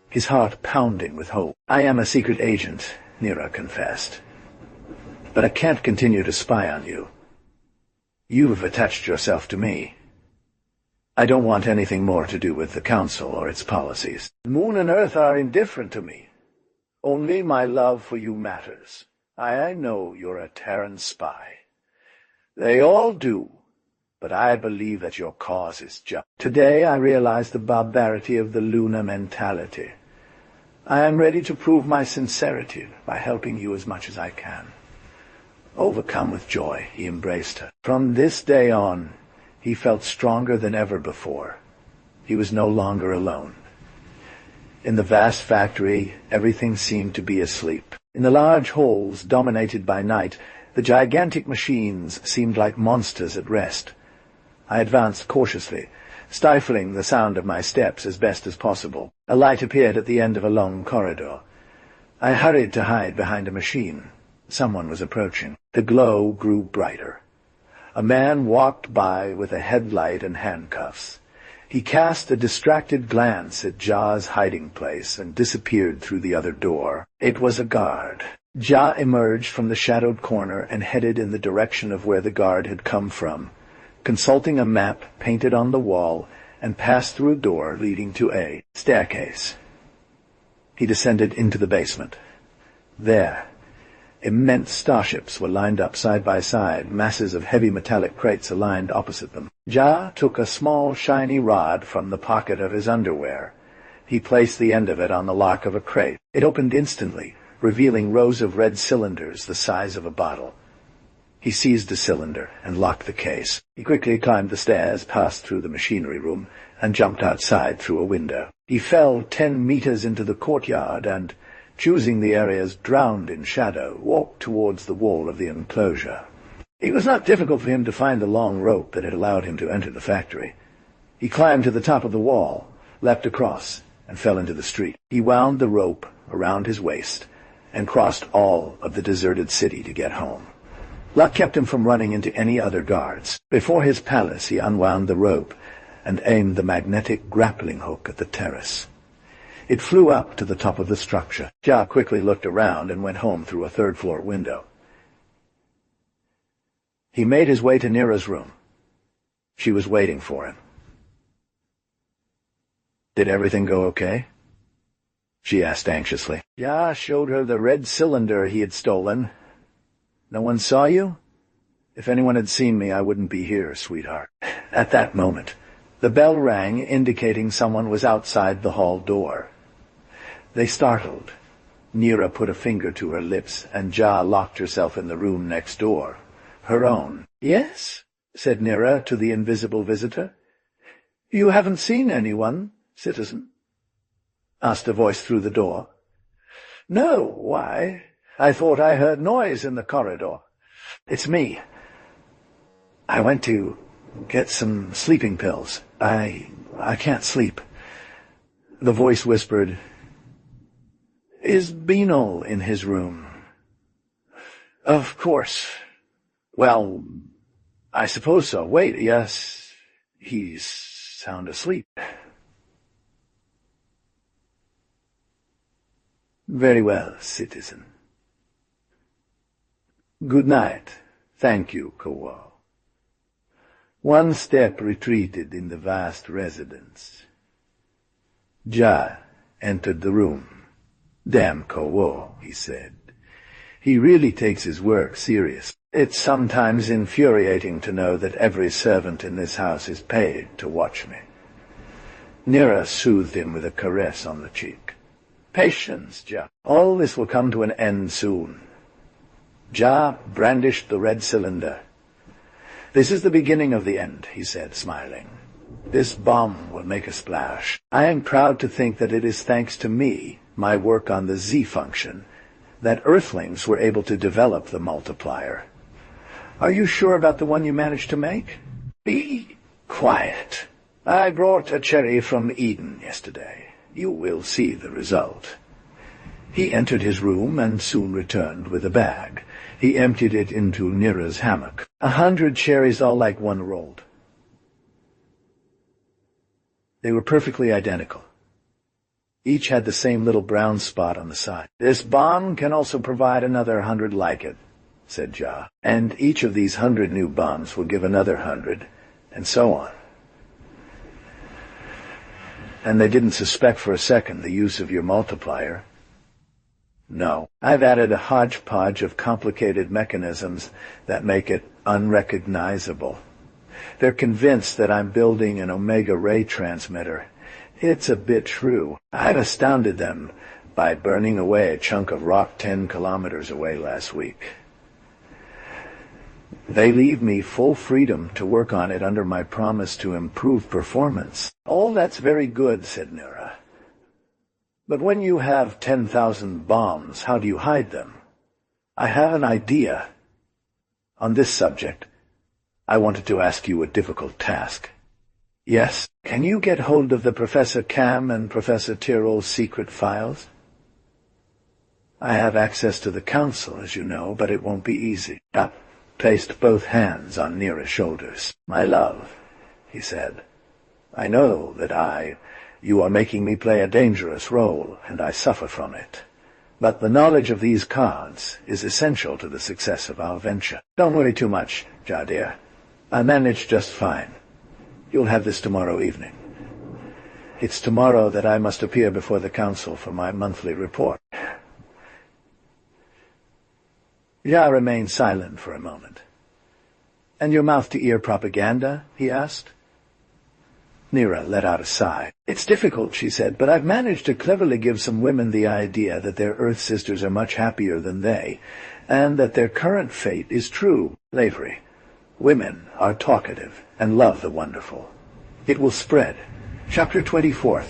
his heart pounding with hope. "I am a secret agent," Nira confessed, "but I can't continue to spy on you. You've attached yourself to me. I don't want anything more to do with the Council or its policies. Moon and Earth are indifferent to me. Only my love for you matters. I know you're a Terran spy. They all do, but I believe that your cause is just. Today I realize the barbarity of the Luna mentality. I am ready to prove my sincerity by helping you as much as I can." Overcome with joy, he embraced her. From this day on, he felt stronger than ever before. He was no longer alone. In the vast factory, everything seemed to be asleep. In the large halls dominated by night, the gigantic machines seemed like monsters at rest. I advanced cautiously, stifling the sound of my steps as best as possible. A light appeared at the end of a long corridor. I hurried to hide behind a machine. Someone was approaching. The glow grew brighter. A man walked by with a headlight and handcuffs. He cast a distracted glance at Ja's hiding place and disappeared through the other door. It was a guard. Ja emerged from the shadowed corner and headed in the direction of where the guard had come from, consulting a map painted on the wall, and passed through a door leading to a staircase. He descended into the basement. There, immense starships were lined up side by side, masses of heavy metallic crates aligned opposite them. Ja took a small, shiny rod from the pocket of his underwear. He placed the end of it on the lock of a crate. It opened instantly, revealing rows of red cylinders the size of a bottle. He seized a cylinder and locked the case. He quickly climbed the stairs, passed through the machinery room, and jumped outside through a window. He fell 10 meters into the courtyard and, choosing the areas drowned in shadow, walked towards the wall of the enclosure. It was not difficult for him to find the long rope that had allowed him to enter the factory. He climbed to the top of the wall, leapt across, and fell into the street. He wound the rope around his waist and crossed all of the deserted city to get home. Luck kept him from running into any other guards. Before his palace, he unwound the rope and aimed the magnetic grappling hook at the terrace. It flew up to the top of the structure. Ja quickly looked around and went home through a third-floor window. He made his way to Nira's room. She was waiting for him. "Did everything go okay?" she asked anxiously. Ja showed her the red cylinder he had stolen. "No one saw you?" "If anyone had seen me, I wouldn't be here, sweetheart." At that moment, the bell rang, indicating someone was outside the hall door. They startled. Nira put a finger to her lips, and Ja locked herself in the room next door, her own. "Yes?" said Nira to the invisible visitor. "You haven't seen anyone, citizen?" asked a voice through the door. "No, why? I thought I heard noise in the corridor." "It's me. I went to get some sleeping pills. I can't sleep." The voice whispered, "Is Beanle in his room?" "Of course. Well, I suppose so. Wait, yes, he's sound asleep." "Very well, citizen. Good night. Thank you, Kawo." One step retreated in the vast residence. Ja entered the room. "Damn Kawo," he said. "He really takes his work serious. It's sometimes infuriating to know that every servant in this house is paid to watch me." Nira soothed him with a caress on the cheek. "Patience, Ja. All this will come to an end soon." Ja brandished the red cylinder. "This is the beginning of the end," he said, smiling. "This bomb will make a splash. I am proud to think that it is thanks to me, my work on the Z function, that Earthlings were able to develop the multiplier. Are you sure about the one you managed to make?" "Be quiet. I brought a cherry from Eden yesterday. You will see the result." He entered his room and soon returned with a bag. He emptied it into Nira's hammock. 100 cherries, all like one rolled. They were perfectly identical. Each had the same little brown spot on the side. "This bomb can also provide another 100 like it," said Ja. "And each of these 100 new bombs will give another 100, and so on." "And they didn't suspect for a second the use of your multiplier?" "No. I've added a hodgepodge of complicated mechanisms that make it unrecognizable. They're convinced that I'm building an omega ray transmitter. It's a bit true. I've astounded them by burning away a chunk of rock 10 kilometers away last week. They leave me full freedom to work on it under my promise to improve performance. All that's very good, said Nira. But when you have 10,000 bombs, how do you hide them? I have an idea. On this subject, I wanted to ask you a difficult task. Yes? Can you get hold of the Professor Cam and Professor Tyrrell's secret files? I have access to the Council, as you know, but it won't be easy. Up placed both hands on Nira's shoulders. My love, he said, I know that you are making me play a dangerous role, and I suffer from it. But the knowledge of these cards is essential to the success of our venture. Don't worry too much, Jadir. I manage just fine. You'll have this tomorrow evening. It's tomorrow that I must appear before the Council for my monthly report. Ja remained silent for a moment. And your mouth-to-ear propaganda? He asked. Nira let out a sigh. It's difficult, she said, but I've managed to cleverly give some women the idea that their Earth sisters are much happier than they, and that their current fate is true slavery. Women are talkative and love the wonderful. It will spread. Chapter 24.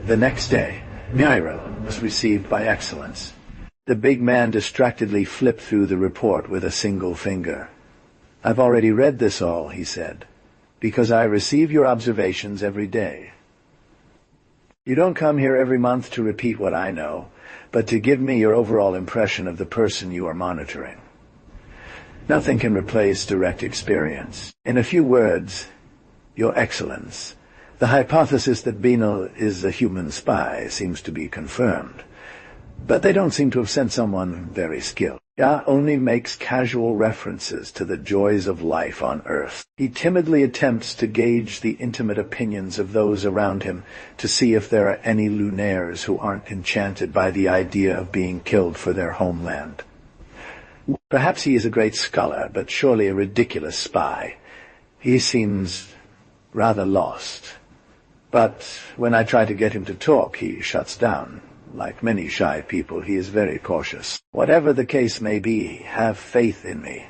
The next day, Nira was received by Excellence. The big man distractedly flipped through the report with a single finger. I've already read this all, he said, because I receive your observations every day. You don't come here every month to repeat what I know, but to give me your overall impression of the person you are monitoring. Nothing can replace direct experience. In a few words, Your Excellence, the hypothesis that Beanel is a human spy seems to be confirmed. But they don't seem to have sent someone very skilled. Ja only makes casual references to the joys of life on Earth. He timidly attempts to gauge the intimate opinions of those around him to see if there are any lunaires who aren't enchanted by the idea of being killed for their homeland. Perhaps he is a great scholar, but surely a ridiculous spy. He seems rather lost. But when I try to get him to talk, he shuts down. Like many shy people, he is very cautious. Whatever the case may be, have faith in me.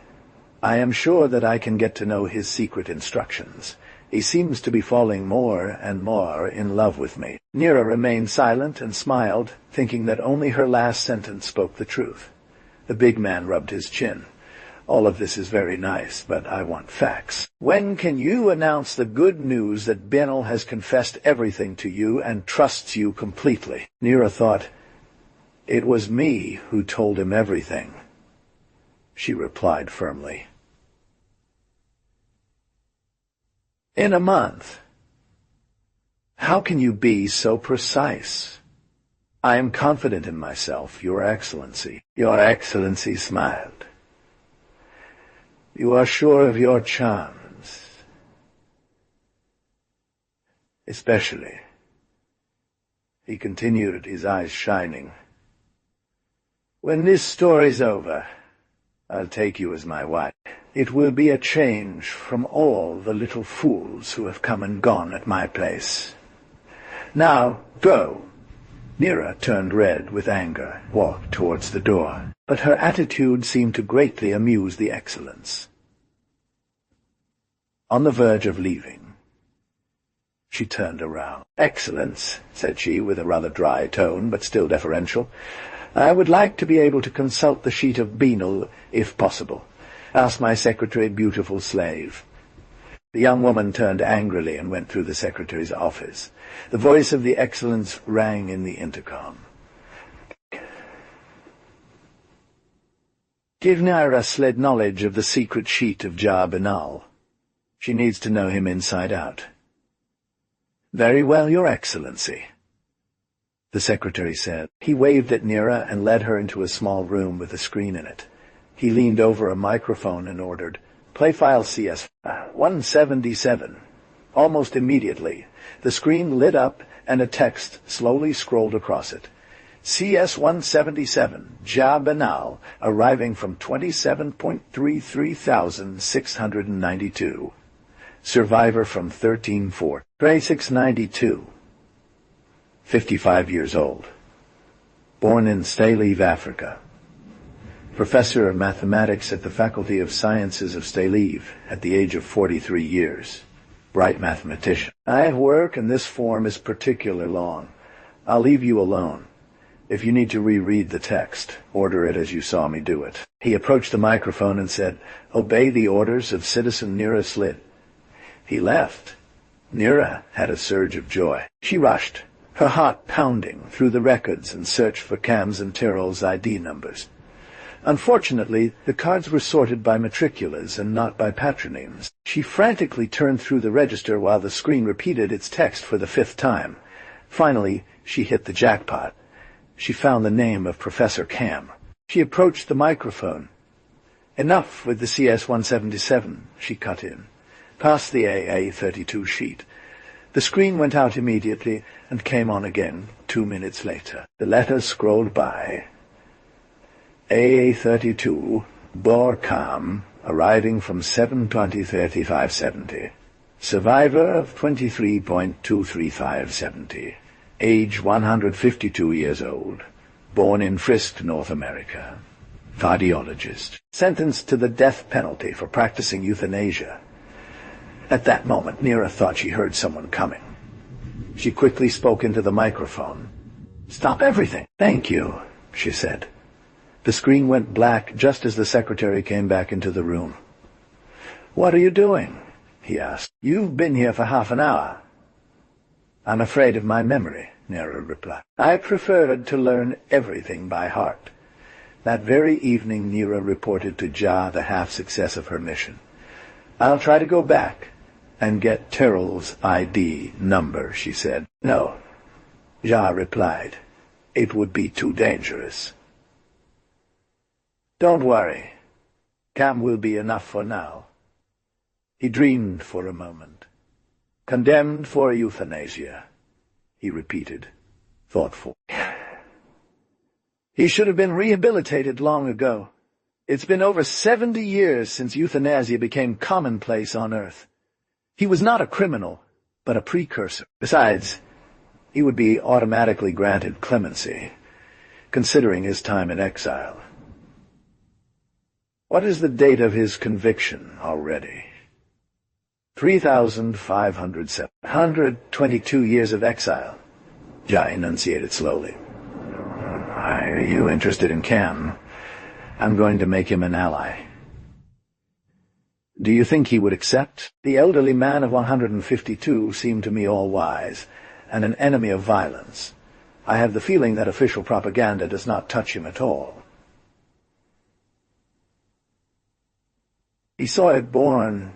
I am sure that I can get to know his secret instructions. He seems to be falling more and more in love with me. Nira remained silent and smiled, thinking that only her last sentence spoke the truth. The big man rubbed his chin. All of this is very nice, but I want facts. When can you announce the good news that Beanel has confessed everything to you and trusts you completely? Nira thought, it was me who told him everything. She replied firmly. In a month. How can you be so precise? I am confident in myself, Your Excellency. Your Excellency smiled. You are sure of your charms. Especially, he continued, his eyes shining, when this story's over, I'll take you as my wife. It will be a change from all the little fools who have come and gone at my place. Now, go. Nira turned red with anger, walked towards the door, but her attitude seemed to greatly amuse the Excellence. On the verge of leaving, she turned around. Excellence, said she, with a rather dry tone, but still deferential, I would like to be able to consult the sheet of Beanel, if possible. Ask my secretary, beautiful slave. The young woman turned angrily and went through the secretary's office. The voice of the Excellence rang in the intercom. Give Nira Sled knowledge of the secret sheet of Jar Benal. She needs to know him inside out. Very well, Your Excellency, the secretary said. He waved at Nira and led her into a small room with a screen in it. He leaned over a microphone and ordered, Play file CS 177. Almost immediately, the screen lit up and a text slowly scrolled across it. CS-177, Ja Benal, arriving from 27.33,692. Survivor from 13-4. 2692. 55 years old. born in Staleeve, Africa. Professor of mathematics at the Faculty of Sciences of Staleeve at the age of 43 years. Bright mathematician. I have work, and this form is particularly long. I'll leave you alone. If you need to reread the text, order it as you saw me do it. He approached the microphone and said, "Obey the orders of Citizen Nira Slit." He left. Nira had a surge of joy. She rushed, her heart pounding, through the records and searched for Cam's and Tyrrell's ID numbers. Unfortunately, the cards were sorted by matriculars and not by patronyms. She frantically turned through the register while the screen repeated its text for the 5th time. Finally, she hit the jackpot. She found the name of Professor Cam. She approached the microphone. "Enough with the CS-177, she cut in. "Pass the AA-32 sheet." The screen went out immediately and came on again 2 minutes later. The letters scrolled by. AA-32, Borkam, arriving from 7/20/3570. Survivor of 23.23570. Age 152 years old. Born in Frisk, North America. Cardiologist. Sentenced to the death penalty for practicing euthanasia. At that moment, Nira thought she heard someone coming. She quickly spoke into the microphone. "Stop everything." "Thank you," she said. The screen went black just as the secretary came back into the room. "What are you doing?" he asked. "You've been here for half an hour." "I'm afraid of my memory," Nira replied. "I preferred to learn everything by heart." That very evening, Nira reported to Ja the half-success of her mission. "I'll try to go back and get Tyrrell's ID number," she said. "No," Ja replied. "It would be too dangerous." "Don't worry. Cam will be enough for now." He dreamed for a moment. "Condemned for euthanasia," he repeated, thoughtful. He should have been rehabilitated long ago. It's been over 70 years since euthanasia became commonplace on Earth. He was not a criminal, but a precursor. Besides, he would be automatically granted clemency, considering his time in exile. What is the date of his conviction already? 3,507. 122 years of exile. Jai enunciated slowly. Are you interested in Cam? I'm going to make him an ally. Do you think he would accept? The elderly man of 152 seemed to me all-wise, and an enemy of violence. I have the feeling that official propaganda does not touch him at all. He saw it born.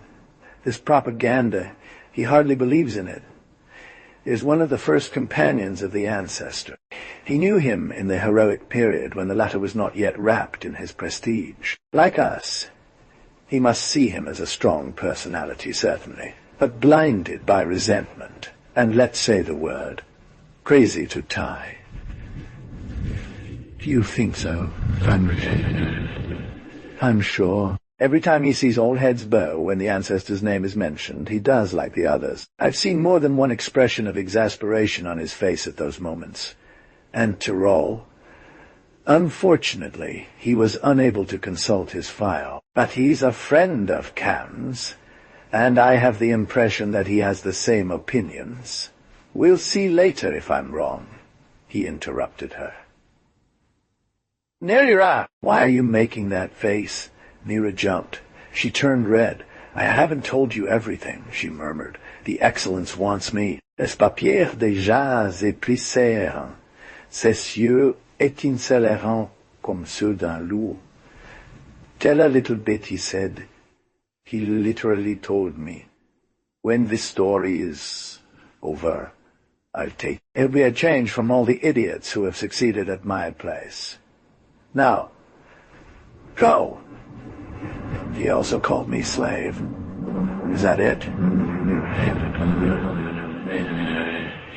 This propaganda, he hardly believes in it. He is one of the first companions of the ancestor. He knew him in the heroic period when the latter was not yet wrapped in his prestige. Like us, he must see him as a strong personality, certainly, but blinded by resentment, and let's say the word, crazy to tie. Do you think so, I'm sure. Every time he sees old heads bow when the ancestor's name is mentioned, he does like the others. I've seen more than one expression of exasperation on his face at those moments. And Tyrrell. Unfortunately, he was unable to consult his file. But he's a friend of Cam's, and I have the impression that he has the same opinions. We'll see later if I'm wrong, he interrupted her. Nira, why are you making that face? Nira jumped. She turned red. I haven't told you everything, she murmured. The Excellence wants me. Les papiers déjà épicèrent. Ses yeux étinceleront comme ceux d'un loup. Tell a little bit, he said. He literally told me. When this story is over, I'll take it. It'll be a change from all the idiots who have succeeded at my place. Now, go. He also called me slave. Is that it?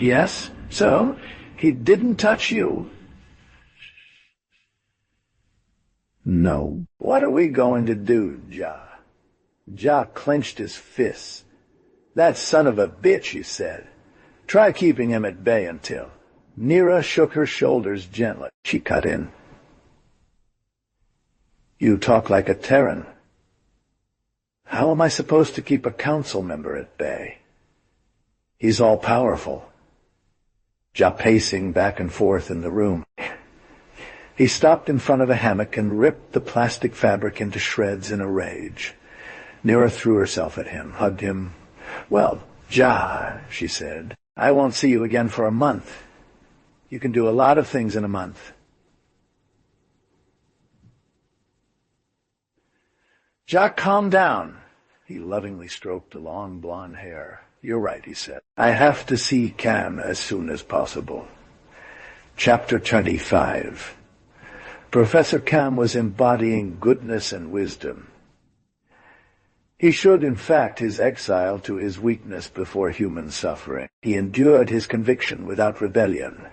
Yes? So? He didn't touch you? No. What are we going to do, Ja? Ja clenched his fists. That son of a bitch, he said. Try keeping him at bay until. Nira shook her shoulders gently. She cut in. You talk like a Terran. How am I supposed to keep a council member at bay? He's all-powerful. Ja pacing back and forth in the room. He stopped in front of a hammock and ripped the plastic fabric into shreds in a rage. Nira threw herself at him, hugged him. Well, Ja, she said, I won't see you again for a month. You can do a lot of things in a month. Ja, calm down. He lovingly stroked the long blonde hair. You're right, he said. I have to see Cam as soon as possible. Chapter 25. Professor Cam was embodying goodness and wisdom. He showed, in fact, his exile to his weakness before human suffering. He endured his conviction without rebellion,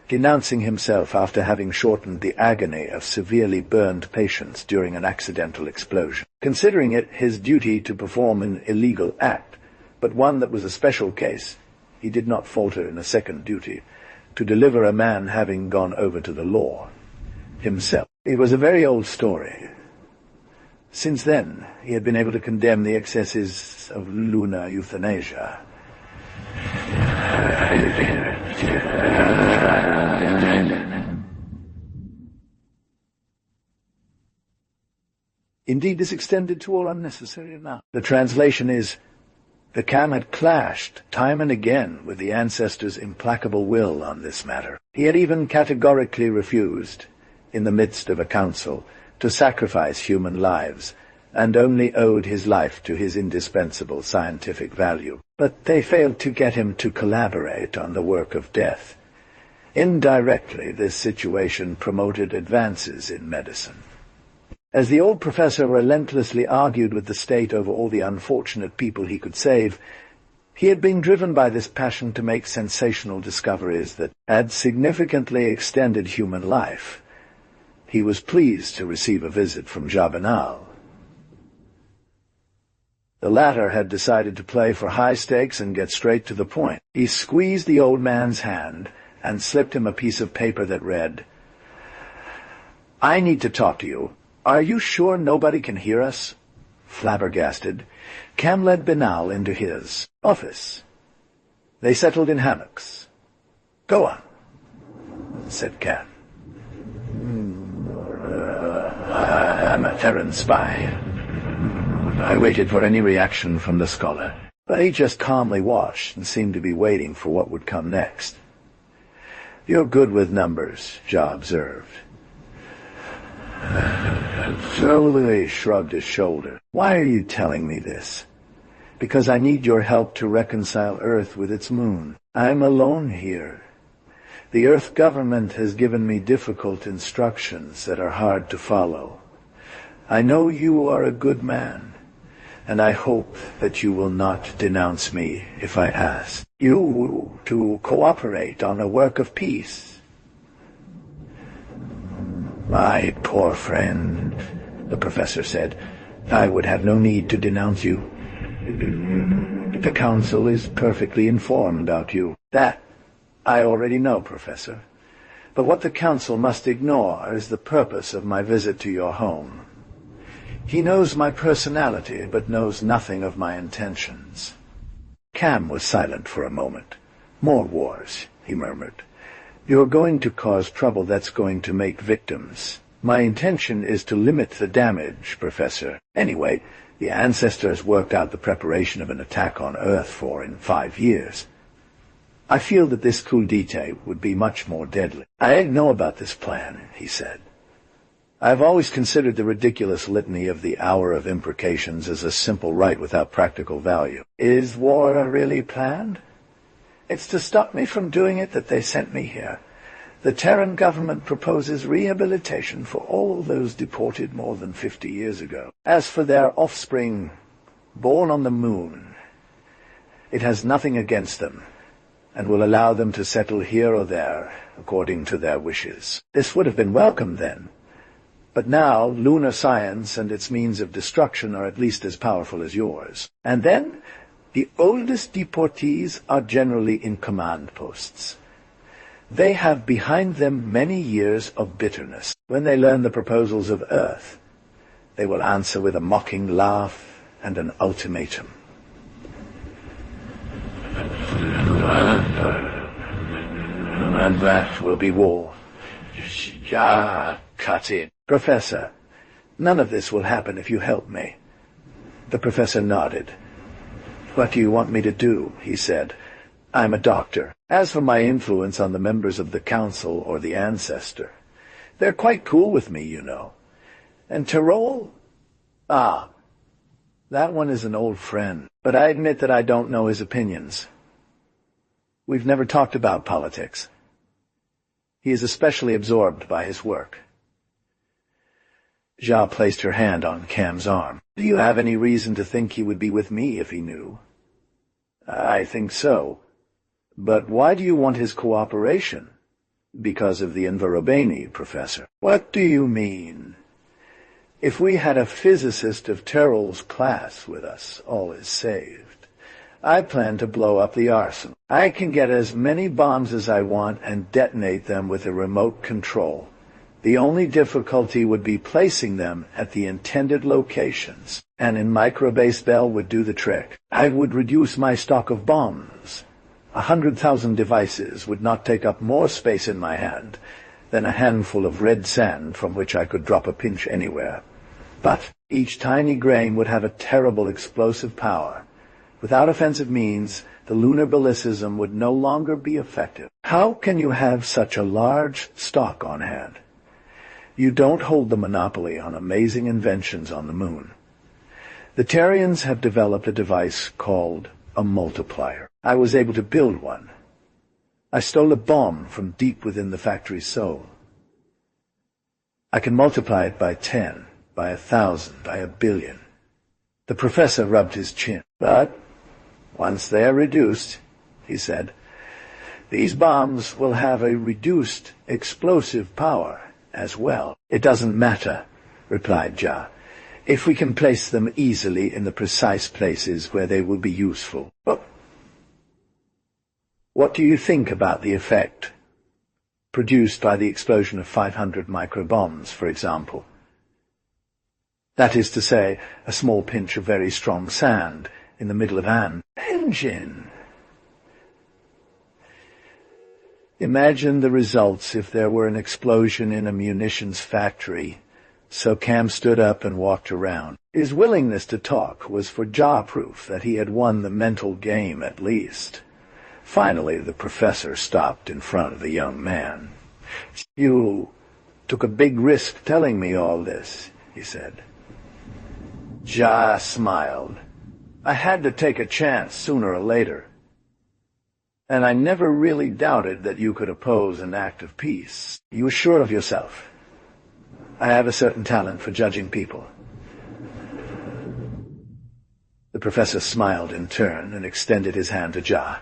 denouncing himself after having shortened the agony of severely burned patients during an accidental explosion, considering it his duty to perform an illegal act, but one that was a special case. He did not falter in a second duty, to deliver a man having gone over to the law himself. It was a very old story. Since then, he had been able to condemn the excesses of lunar euthanasia. Indeed, this extended to all unnecessary amounts. The translation is, the Cam had clashed time and again with the ancestors' implacable will on this matter. He had even categorically refused, in the midst of a council, to sacrifice human lives, and only owed his life to his indispensable scientific value. But they failed to get him to collaborate on the work of death. Indirectly, this situation promoted advances in medicine. As the old professor relentlessly argued with the state over all the unfortunate people he could save, he had been driven by this passion to make sensational discoveries that had significantly extended human life. He was pleased to receive a visit from Jabinal. The latter had decided to play for high stakes and get straight to the point. He squeezed the old man's hand and slipped him a piece of paper that read, I need to talk to you. Are you sure nobody can hear us? Flabbergasted, Cam led Binal into his office. They settled in hammocks. Go on, said Cam. I'm a Terran spy. I waited for any reaction from the scholar, but he just calmly watched and seemed to be waiting for what would come next. You're good with numbers, Ja observed. Slowly shrugged his shoulder. Why are you telling me this? Because I need your help to reconcile Earth with its moon. I'm alone here. The Earth government has given me difficult instructions that are hard to follow. I know you are a good man, and I hope that you will not denounce me if I ask you to cooperate on a work of peace. My poor friend, the professor said, I would have no need to denounce you. The council is perfectly informed about you. That I already know, Professor. But what the council must ignore is the purpose of my visit to your home. He knows my personality, but knows nothing of my intentions. Cam was silent for a moment. More wars, he murmured. You're going to cause trouble that's going to make victims. My intention is to limit the damage, Professor. Anyway, the ancestors worked out the preparation of an attack on Earth in 5 years. I feel that this coup d'etat would be much more deadly. I know about this plan, he said. I've always considered the ridiculous litany of the hour of imprecations as a simple rite without practical value. Is war really planned? It's to stop me from doing it that they sent me here. The Terran government proposes rehabilitation for all those deported more than 50 years ago. As for their offspring, born on the moon, it has nothing against them, and will allow them to settle here or there, according to their wishes. This would have been welcome then. But now, lunar science and its means of destruction are at least as powerful as yours. And then, the oldest deportees are generally in command posts. They have behind them many years of bitterness. When they learn the proposals of Earth, they will answer with a mocking laugh and an ultimatum. And that will be war. Cut in. Professor, none of this will happen if you help me. The professor nodded. What do you want me to do? He said. I'm a doctor. As for my influence on the members of the council or the ancestor, they're quite cool with me, you know. And Tyrol? Ah, that one is an old friend, but I admit that I don't know his opinions. We've never talked about politics. He is especially absorbed by his work. Jia placed her hand on Cam's arm. Do you have any reason to think he would be with me if he knew? I think so. But why do you want his cooperation? Because of the Inverobani, Professor. What do you mean? If we had a physicist of Terrell's class with us, all is saved. I plan to blow up the arsenal. I can get as many bombs as I want and detonate them with a remote control. The only difficulty would be placing them at the intended locations. And in microbase bell would do the trick. I would reduce my stock of bombs. 100,000 devices would not take up more space in my hand than a handful of red sand from which I could drop a pinch anywhere. But each tiny grain would have a terrible explosive power. Without offensive means, the lunar ballicism would no longer be effective. How can you have such a large stock on hand? You don't hold the monopoly on amazing inventions on the moon. The Terrians have developed a device called a multiplier. I was able to build one. I stole a bomb from deep within the factory's soul. I can multiply it by 10, by 1,000, by 1,000,000,000. The professor rubbed his chin. But once they are reduced, he said, these bombs will have a reduced explosive power as well. It doesn't matter, replied Jia, if we can place them easily in the precise places where they will be useful. But what do you think about the effect produced by the explosion of 500 microbombs, for example? That is to say, a small pinch of very strong sand in the middle of an engine. Imagine the results if there were an explosion in a munitions factory. So Cam stood up and walked around. His willingness to talk was for jaw-proof that he had won the mental game at least. Finally, the professor stopped in front of the young man. You took a big risk telling me all this, he said. Jia smiled. I had to take a chance sooner or later. And I never really doubted that you could oppose an act of peace. You were sure of yourself. I have a certain talent for judging people. The professor smiled in turn and extended his hand to Jia.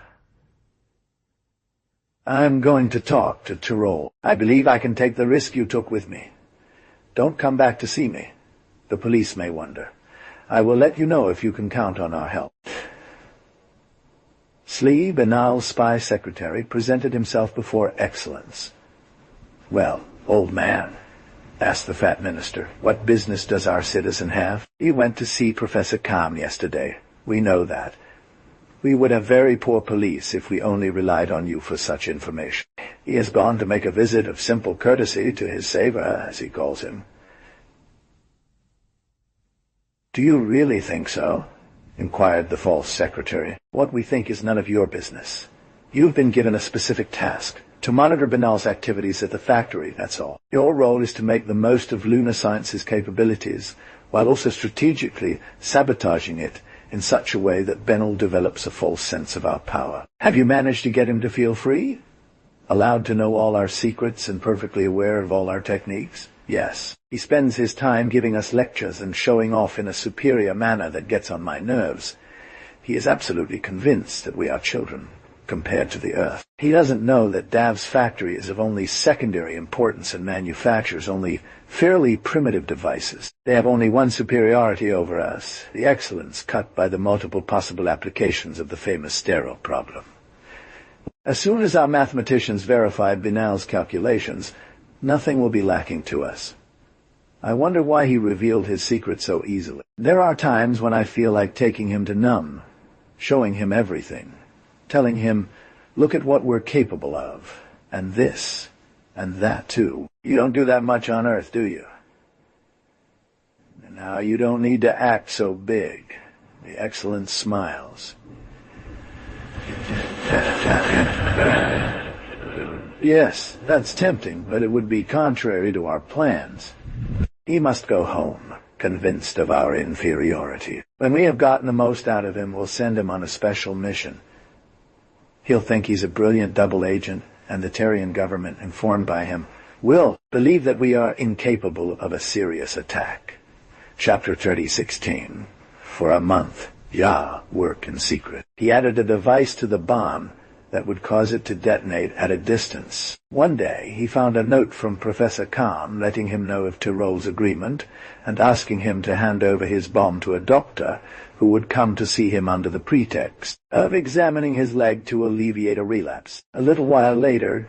I'm going to talk to Tyrol. I believe I can take the risk you took with me. Don't come back to see me. The police may wonder. I will let you know if you can count on our help. Slee, Benal's spy secretary, presented himself before Excellence. Well, old man, asked the fat minister, what business does our citizen have? He went to see Professor Kam yesterday. We know that. We would have very poor police if we only relied on you for such information. He has gone to make a visit of simple courtesy to his saver, as he calls him. Do you really think so? Inquired the false secretary. What we think is none of your business. You've been given a specific task, to monitor Benal's activities at the factory, that's all. Your role is to make the most of lunar science's capabilities, while also strategically sabotaging it in such a way that Benal develops a false sense of our power. Have you managed to get him to feel free? Allowed to know all our secrets and perfectly aware of all our techniques? Yes. He spends his time giving us lectures and showing off in a superior manner that gets on my nerves. He is absolutely convinced that we are children, compared to the Earth. He doesn't know that Dav's factory is of only secondary importance and manufactures only fairly primitive devices. They have only one superiority over us, the excellence cut by the multiple possible applications of the famous sterile problem. As soon as our mathematicians verify Binal's calculations, nothing will be lacking to us. I wonder why he revealed his secret so easily. There are times when I feel like taking him to Num, showing him everything, telling him, look at what we're capable of, and this, and that too. You don't do that much on Earth, do you? Now you don't need to act so big. The Excellence smiles. Yes, that's tempting, but it would be contrary to our plans. He must go home, convinced of our inferiority. When we have gotten the most out of him, we'll send him on a special mission. He'll think he's a brilliant double agent, and the Terrian government, informed by him, will believe that we are incapable of a serious attack. Chapter 30:16. For a month, Yah worked in secret. He added a device to the bomb that would cause it to detonate at a distance. One day, he found a note from Professor Khan letting him know of Tyrol's agreement and asking him to hand over his bomb to a doctor who would come to see him under the pretext of examining his leg to alleviate a relapse. A little while later,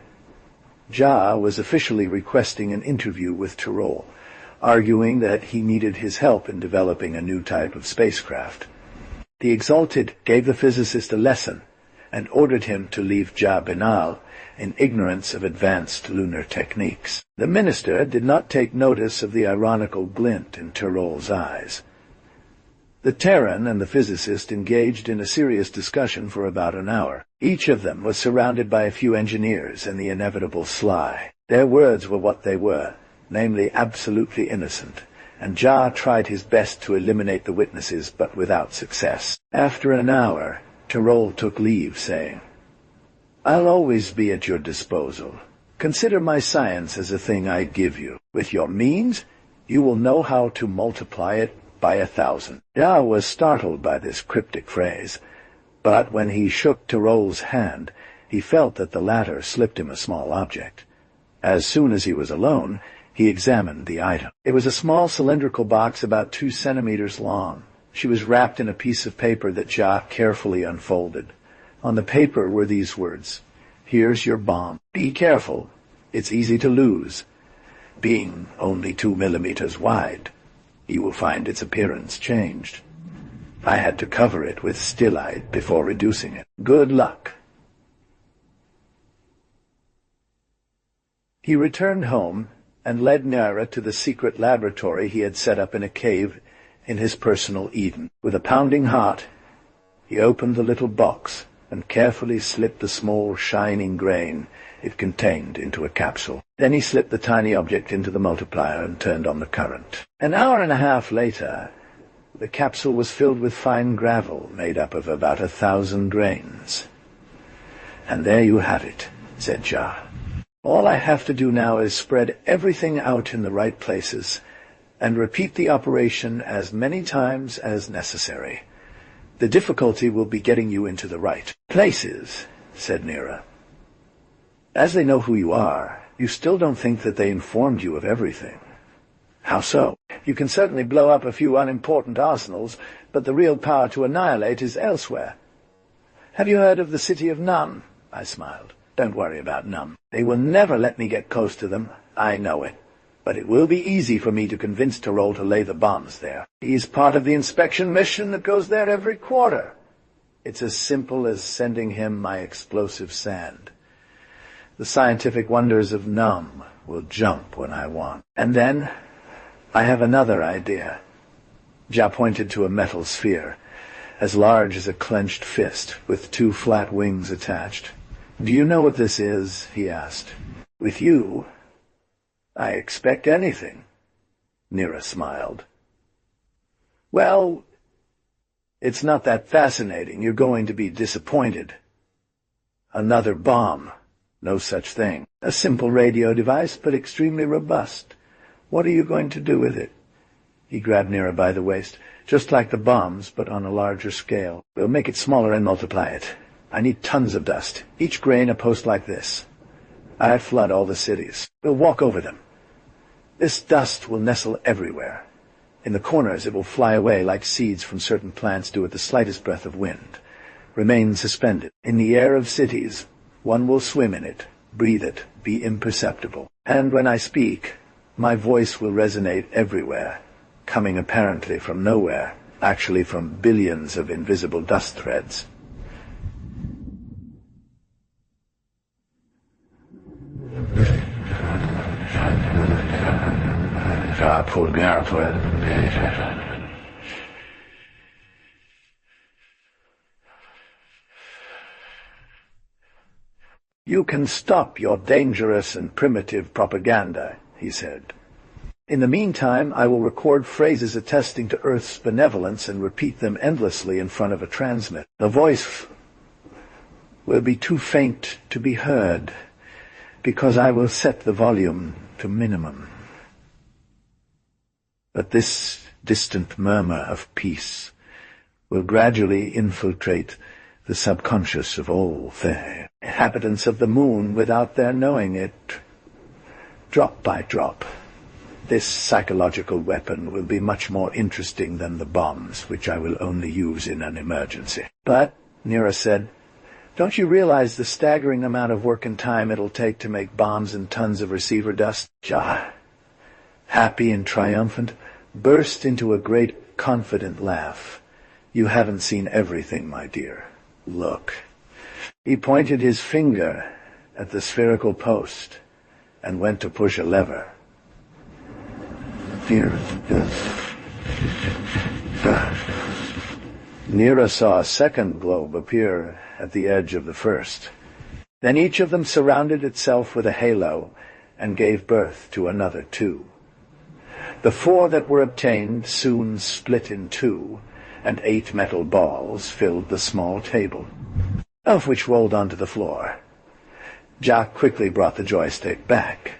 Jah was officially requesting an interview with Tyrol, arguing that he needed his help in developing a new type of spacecraft. The Exalted gave the physicist a lesson and ordered him to leave Jah Binal in ignorance of advanced lunar techniques. The minister did not take notice of the ironical glint in Tyrol's eyes. The Terran and the physicist engaged in a serious discussion for about an hour. Each of them was surrounded by a few engineers and the inevitable Sly. Their words were what they were, namely absolutely innocent, and Jah tried his best to eliminate the witnesses, but without success. After an hour, Tyrol took leave, saying, I'll always be at your disposal. Consider my science as a thing I give you. With your means, you will know how to multiply it by 1,000. Jah was startled by this cryptic phrase, but when he shook Tyrol's hand, he felt that the latter slipped him a small object. As soon as he was alone, he examined the item. It was a small cylindrical box about 2 centimeters long. She was wrapped in a piece of paper that Jah carefully unfolded. On the paper were these words, Here's your bomb. Be careful. It's easy to lose. Being only 2 millimeters wide, you will find its appearance changed. I had to cover it with stillite before reducing it. Good luck. He returned home and led Nara to the secret laboratory he had set up in a cave in his personal Eden. With a pounding heart, he opened the little box and carefully slipped the small, shining grain it contained into a capsule. Then he slipped the tiny object into the multiplier and turned on the current. An hour and a half later, the capsule was filled with fine gravel made up of about 1,000 grains. And there you have it, said Jah. All I have to do now is spread everything out in the right places and repeat the operation as many times as necessary. The difficulty will be getting you into the right places, said Nira. As they know who you are, you still don't think that they informed you of everything. How so? You can certainly blow up a few unimportant arsenals, but the real power to annihilate is elsewhere. Have you heard of the city of Num? I smiled. Don't worry about Num. They will never let me get close to them. I know it. But it will be easy for me to convince Tyrol to lay the bombs there. He's part of the inspection mission that goes there every quarter. It's as simple as sending him my explosive sand. The scientific wonders of Num will jump when I want. And then I have another idea. Jah pointed to a metal sphere, as large as a clenched fist, with 2 flat wings attached. Do you know what this is? He asked. With you, I expect anything. Nira smiled. Well, it's not that fascinating. You're going to be disappointed. Another bomb. No such thing. A simple radio device, but extremely robust. What are you going to do with it? He grabbed Nira by the waist. Just like the bombs, but on a larger scale. We'll make it smaller and multiply it. I need tons of dust. Each grain a post like this. I flood all the cities. We'll walk over them. This dust will nestle everywhere. In the corners it will fly away like seeds from certain plants do at the slightest breath of wind. Remain suspended. In the air of cities, One will swim in it, breathe it, be imperceptible. And when I speak, my voice will resonate everywhere, coming apparently from nowhere, actually from billions of invisible dust threads. You can stop your dangerous and primitive propaganda, he said. In the meantime, I will record phrases attesting to Earth's benevolence and repeat them endlessly in front of a transmitter. The voice will be too faint to be heard, because I will set the volume to minimum. But this distant murmur of peace will gradually infiltrate the subconscious of all the inhabitants of the moon without their knowing it, drop by drop. This psychological weapon will be much more interesting than the bombs, which I will only use in an emergency. But, Nira said, don't you realize the staggering amount of work and time it'll take to make bombs and tons of receiver dust? Jah, happy and triumphant, burst into a great confident laugh. You haven't seen everything, my dear. Look. He pointed his finger at the spherical post and went to push a lever. Nira saw a second globe appear at the edge of the first. Then each of them surrounded itself with a halo and gave birth to another 2. The 4 that were obtained soon split in 2, and 8 metal balls filled the small table, of which rolled onto the floor. Jack quickly brought the joystick back.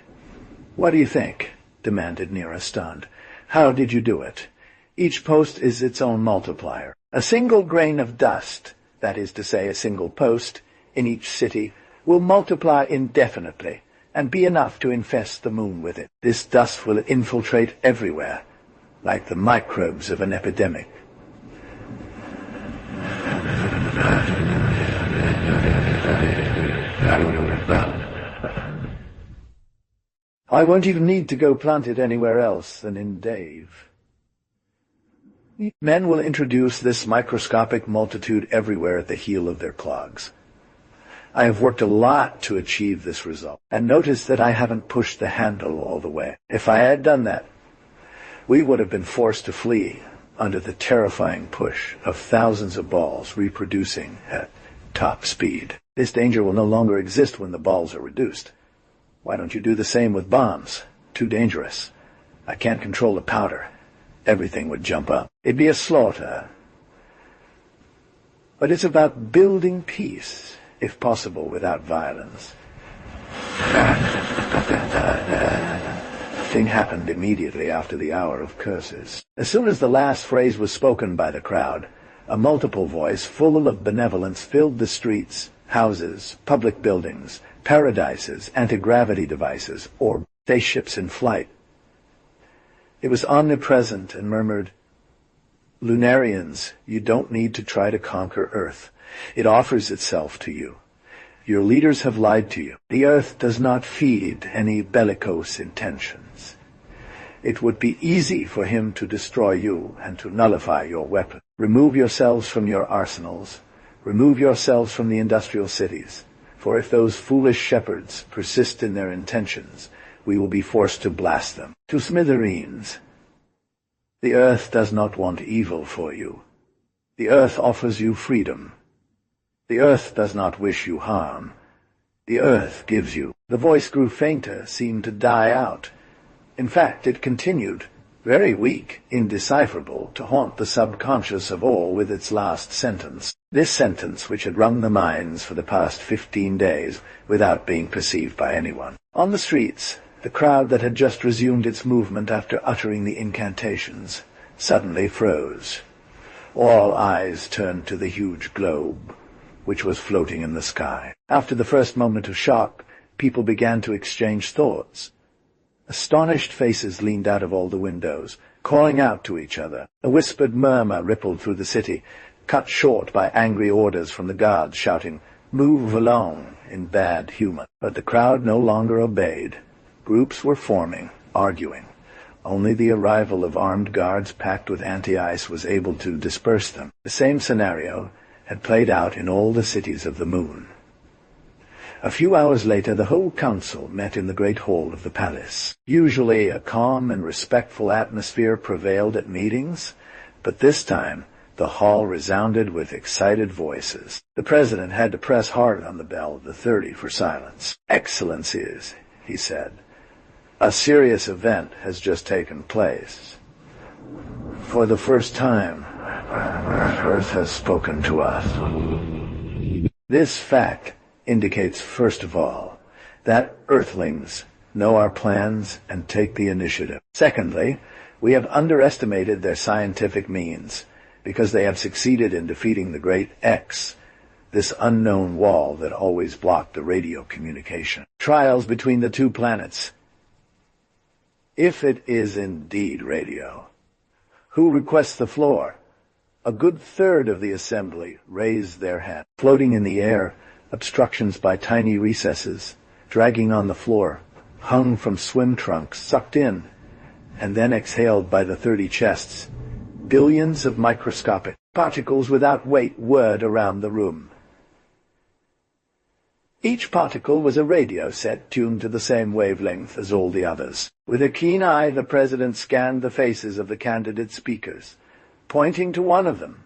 What do you think? Demanded Nira, stunned. How did you do it? Each post is its own multiplier. A single grain of dust, that is to say a single post, in each city, will multiply indefinitely and be enough to infest the moon with it. This dust will infiltrate everywhere, like the microbes of an epidemic. I won't even need to go plant it anywhere else than in Dave. Men will introduce this microscopic multitude everywhere at the heel of their clogs. I have worked a lot to achieve this result, and notice that I haven't pushed the handle all the way. If I had done that, we would have been forced to flee under the terrifying push of thousands of balls reproducing at top speed. This danger will no longer exist when the balls are reduced. Why don't you do the same with bombs? Too dangerous. I can't control the powder. Everything would jump up. It'd be a slaughter. But it's about building peace, if possible without violence. Thing happened immediately after the hour of curses. As soon as the last phrase was spoken by the crowd, a multiple voice full of benevolence filled the streets, houses, public buildings, paradises, anti-gravity devices, or spaceships in flight. It was omnipresent and murmured, "Lunarians, you don't need to try to conquer Earth. It offers itself to you. Your leaders have lied to you. The Earth does not feed any bellicose intentions. It would be easy for him to destroy you and to nullify your weapon. Remove yourselves from your arsenals. Remove yourselves from the industrial cities. For if those foolish shepherds persist in their intentions, we will be forced to blast them to smithereens. The Earth does not want evil for you. The Earth offers you freedom. The Earth does not wish you harm. The Earth gives you." The voice grew fainter, seemed to die out. In fact, it continued, very weak, indecipherable, to haunt the subconscious of all with its last sentence. This sentence, which had wrung the minds for the past 15 days, without being perceived by anyone. On the streets, the crowd that had just resumed its movement after uttering the incantations suddenly froze. All eyes turned to the huge globe, which was floating in the sky. After the first moment of shock, people began to exchange thoughts. Astonished faces leaned out of all the windows, calling out to each other. A whispered murmur rippled through the city, cut short by angry orders from the guards shouting, Move along in bad humor. But the crowd no longer obeyed. Groups were forming, arguing. Only the arrival of armed guards packed with anti-ice was able to disperse them. The same scenario had played out in all the cities of the moon. A few hours later, the whole council met in the great hall of the palace. Usually a calm and respectful atmosphere prevailed at meetings, but this time the hall resounded with excited voices. The president had to press hard on the bell of the 30 for silence. "Excellencies," he said, "a serious event has just taken place. For the first time, Earth has spoken to us. This fact indicates, first of all, that Earthlings know our plans and take the initiative. Secondly, we have underestimated their scientific means, because they have succeeded in defeating the Great X, this unknown wall that always blocked the radio communication. Trials between the two planets. If it is indeed radio, who requests the floor?" A good third of the assembly raised their hand. Floating in the air, obstructions by tiny recesses, dragging on the floor, hung from swim trunks, sucked in, and then exhaled by the 30 chests. Billions of microscopic particles without weight whirred around the room. Each particle was a radio set tuned to the same wavelength as all the others. With a keen eye, the president scanned the faces of the candidate speakers, pointing to one of them.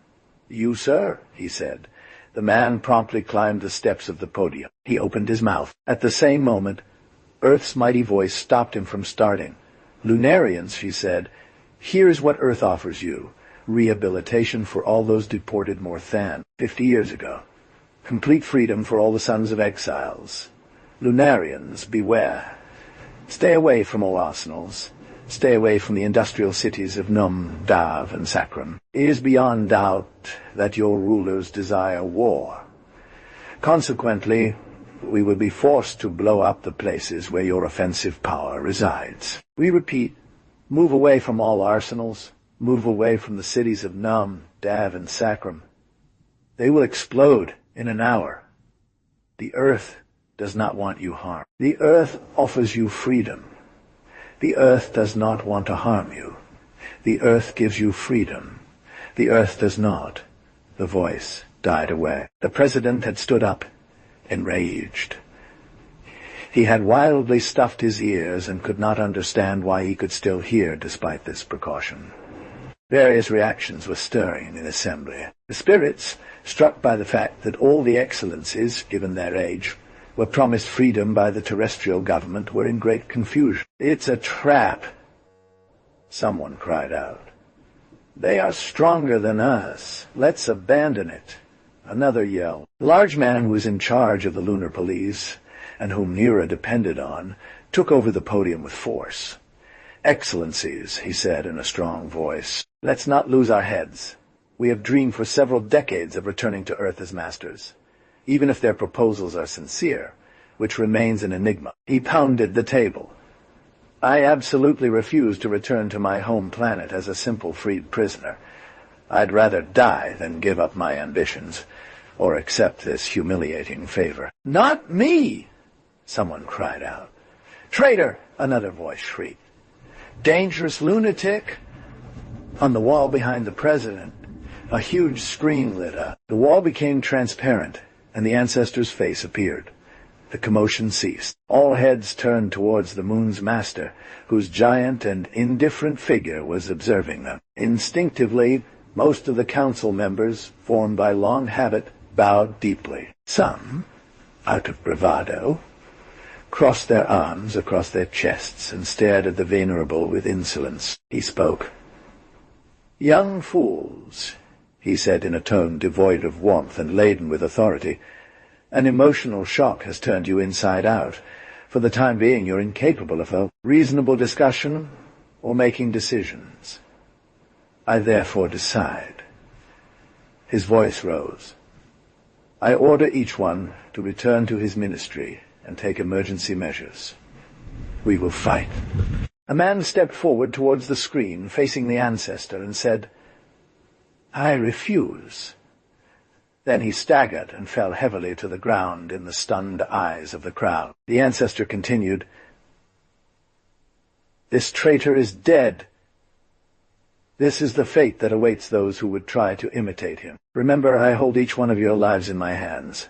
"You, sir," he said. The man promptly climbed the steps of the podium. He opened his mouth. At the same moment, Earth's mighty voice stopped him from starting. "Lunarians," she said, "here's what Earth offers you. Rehabilitation for all those deported more than 50 years ago. Complete freedom for all the sons of exiles. Lunarians, beware. Stay away from all arsenals. Stay away from the industrial cities of Num, Dav, and Sakram. It is beyond doubt that your rulers desire war. Consequently, we will be forced to blow up the places where your offensive power resides. We repeat, move away from all arsenals. Move away from the cities of Num, Dav, and Sakram. They will explode in an hour. The Earth does not want you harmed. The Earth offers you freedom. The Earth does not want to harm you. The Earth gives you freedom. The Earth does not." The voice died away. The president had stood up, enraged. He had wildly stuffed his ears and could not understand why he could still hear despite this precaution. Various reactions were stirring in the assembly. The spirits, struck by the fact that all the excellencies, given their age, were promised freedom by the terrestrial government, were in great confusion. "It's a trap," someone cried out. "They are stronger than us. Let's abandon it." Another yelled. The large man who was in charge of the lunar police, and whom Nera depended on, took over the podium with force. "Excellencies," he said in a strong voice, "let's not lose our heads. We have dreamed for several decades of returning to Earth as masters, even if their proposals are sincere, which remains an enigma." He pounded the table. "I absolutely refuse to return to my home planet as a simple freed prisoner. I'd rather die than give up my ambitions, or accept this humiliating favor." "Not me!" someone cried out. "Traitor!" another voice shrieked. "Dangerous lunatic!" On the wall behind the president, a huge screen lit up. The wall became transparent, and the ancestor's face appeared. The commotion ceased. All heads turned towards the moon's master, whose giant and indifferent figure was observing them. Instinctively, most of the council members, formed by long habit, bowed deeply. Some, out of bravado, crossed their arms across their chests and stared at the venerable with insolence. He spoke. "Young fools," he said in a tone devoid of warmth and laden with authority, "an emotional shock has turned you inside out. For the time being you're incapable of a reasonable discussion or making decisions. I therefore decide." His voice rose. "I order each one to return to his ministry and take emergency measures. We will fight." A man stepped forward towards the screen, facing the ancestor, and said, "I refuse. Then he staggered and fell heavily to the ground in the stunned eyes of the crowd. The ancestor continued, "This traitor is dead. This is the fate that awaits those who would try to imitate him. Remember, I hold each one of your lives in my hands.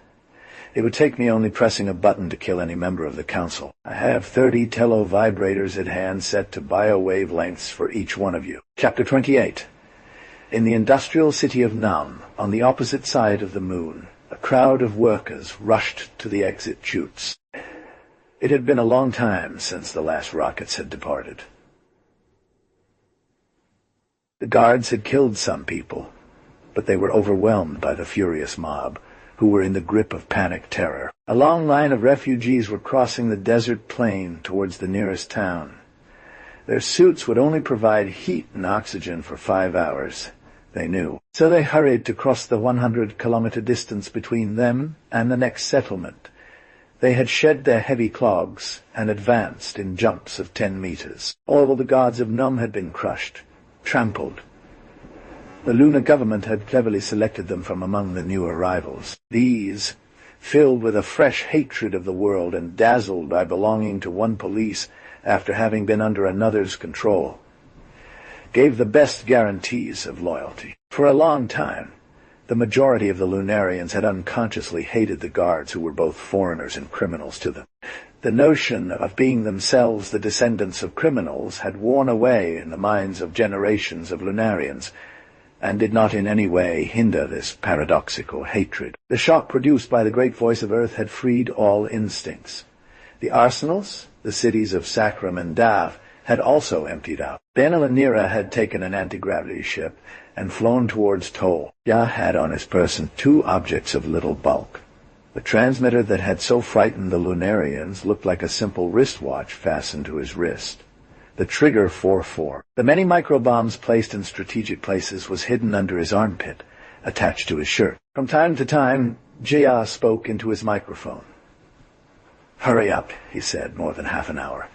It would take me only pressing a button to kill any member of the council. I have 30 tele-vibrators at hand set to bio-wavelengths for each one of you." Chapter 28. In the industrial city of Nam, on the opposite side of the moon, a crowd of workers rushed to the exit chutes. It had been a long time since the last rockets had departed. The guards had killed some people, but they were overwhelmed by the furious mob, who were in the grip of panic terror. A long line of refugees were crossing the desert plain towards the nearest town. Their suits would only provide heat and oxygen for 5 hours, they knew. So they hurried to cross the 100-kilometer distance between them and the next settlement. They had shed their heavy clogs and advanced in jumps of 10 meters. All the guards of Num had been crushed, trampled. The lunar government had cleverly selected them from among the new arrivals. These, filled with a fresh hatred of the world and dazzled by belonging to one police after having been under another's control, gave the best guarantees of loyalty. For a long time, the majority of the Lunarians had unconsciously hated the guards who were both foreigners and criminals to them. The notion of being themselves the descendants of criminals had worn away in the minds of generations of Lunarians, and did not in any way hinder this paradoxical hatred. The shock produced by the great voice of Earth had freed all instincts. The arsenals, the cities of Sacram and Dav, had also emptied out. Benel and Nira had taken an anti-gravity ship and flown towards Tol. Yah had on his person 2 objects of little bulk. The transmitter that had so frightened the Lunarians looked like a simple wristwatch fastened to his wrist. The trigger 4-4. The many microbombs placed in strategic places was hidden under his armpit, attached to his shirt. From time to time, Jia spoke into his microphone. "Hurry up," he said, more than half an hour.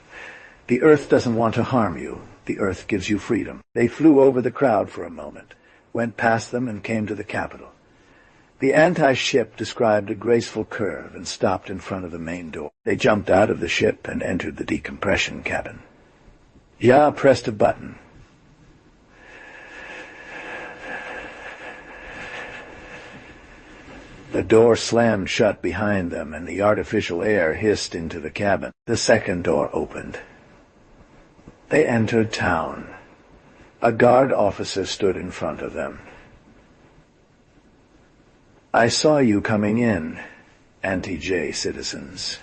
"The Earth doesn't want to harm you. The Earth gives you freedom." They flew over the crowd for a moment, went past them and came to the capital. The anti-ship described a graceful curve and stopped in front of the main door. They jumped out of the ship and entered the decompression cabin. Ya pressed a button. The door slammed shut behind them, and the artificial air hissed into the cabin. The second door opened. They entered town. A guard officer stood in front of them. "I saw you coming in, anti-J citizens.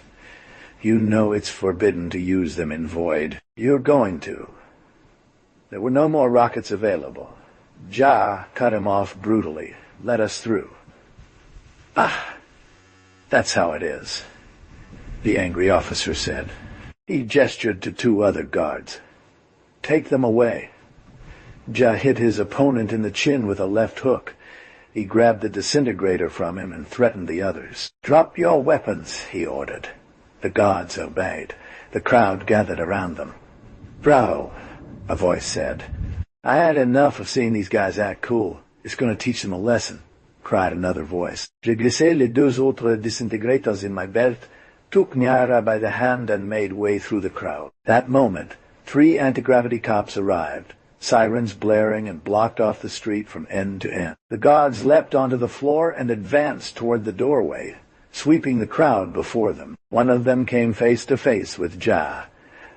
You know it's forbidden to use them in Void. You're going to." There were no more rockets available. Ja cut him off brutally. "Let us through." "Ah, that's how it is," the angry officer said. He gestured to 2 other guards. "Take them away." Ja hit his opponent in the chin with a left hook. He grabbed the disintegrator from him and threatened the others. "Drop your weapons," he ordered. The guards obeyed. The crowd gathered around them. "Bravo," a voice said. "I had enough of seeing these guys act cool. It's going to teach them a lesson," cried another voice. "Je glissé les 2 autres disintegrators in my belt, took Nyara by the hand and made way through the crowd." That moment, 3 anti-gravity cops arrived, sirens blaring, and blocked off the street from end to end. The guards leapt onto the floor and advanced toward the doorway, sweeping the crowd before them. One of them came face to face with Ja.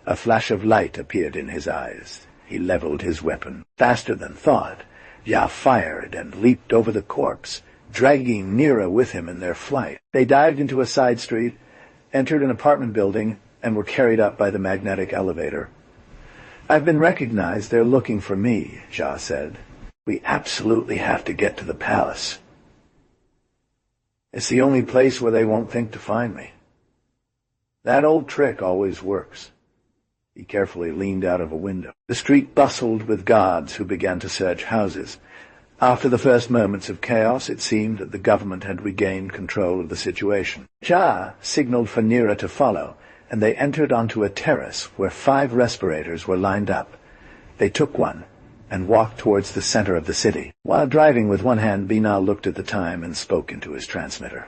A flash of light appeared in his eyes. He leveled his weapon. Faster than thought, Ja fired and leaped over the corpse, dragging Nira with him in their flight. They dived into a side street, entered an apartment building, and were carried up by the magnetic elevator. "I've been recognized. They're looking for me," Ja said. "We absolutely have to get to the palace. It's the only place where they won't think to find me. That old trick always works." He carefully leaned out of a window. The street bustled with guards who began to search houses. After the first moments of chaos, it seemed that the government had regained control of the situation. Ja signaled for Nira to follow, and they entered onto a terrace where 5 respirators were lined up. They took one and walked towards the center of the city. While driving with one hand, Binal looked at the time and spoke into his transmitter.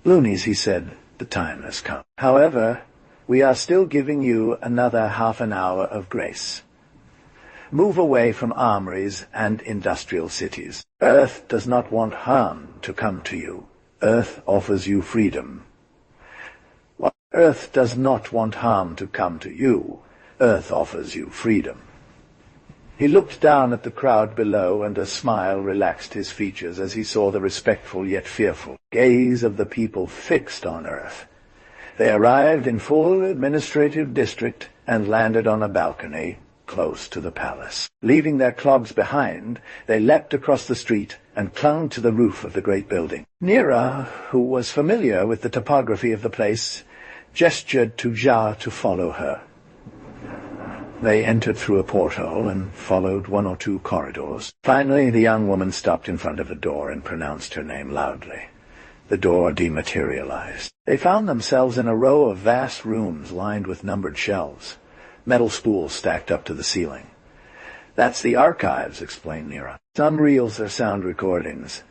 "Loonies," he said, "the time has come. However, we are still giving you another half an hour of grace. Move away from armories and industrial cities. Earth does not want harm to come to you. Earth offers you freedom. Earth does not want harm to come to you. Earth offers you freedom." He looked down at the crowd below, and a smile relaxed his features as he saw the respectful yet fearful gaze of the people fixed on Earth. They arrived in full administrative district and landed on a balcony close to the palace. Leaving their clogs behind, they leapt across the street and clung to the roof of the great building. Nira, who was familiar with the topography of the place, gestured to Jia to follow her. They entered through a porthole and followed one or two corridors. Finally, the young woman stopped in front of a door and pronounced her name loudly. The door dematerialized. They found themselves in a row of vast rooms lined with numbered shelves, metal spools stacked up to the ceiling. "That's the archives," explained Nira. "Some reels are sound recordings.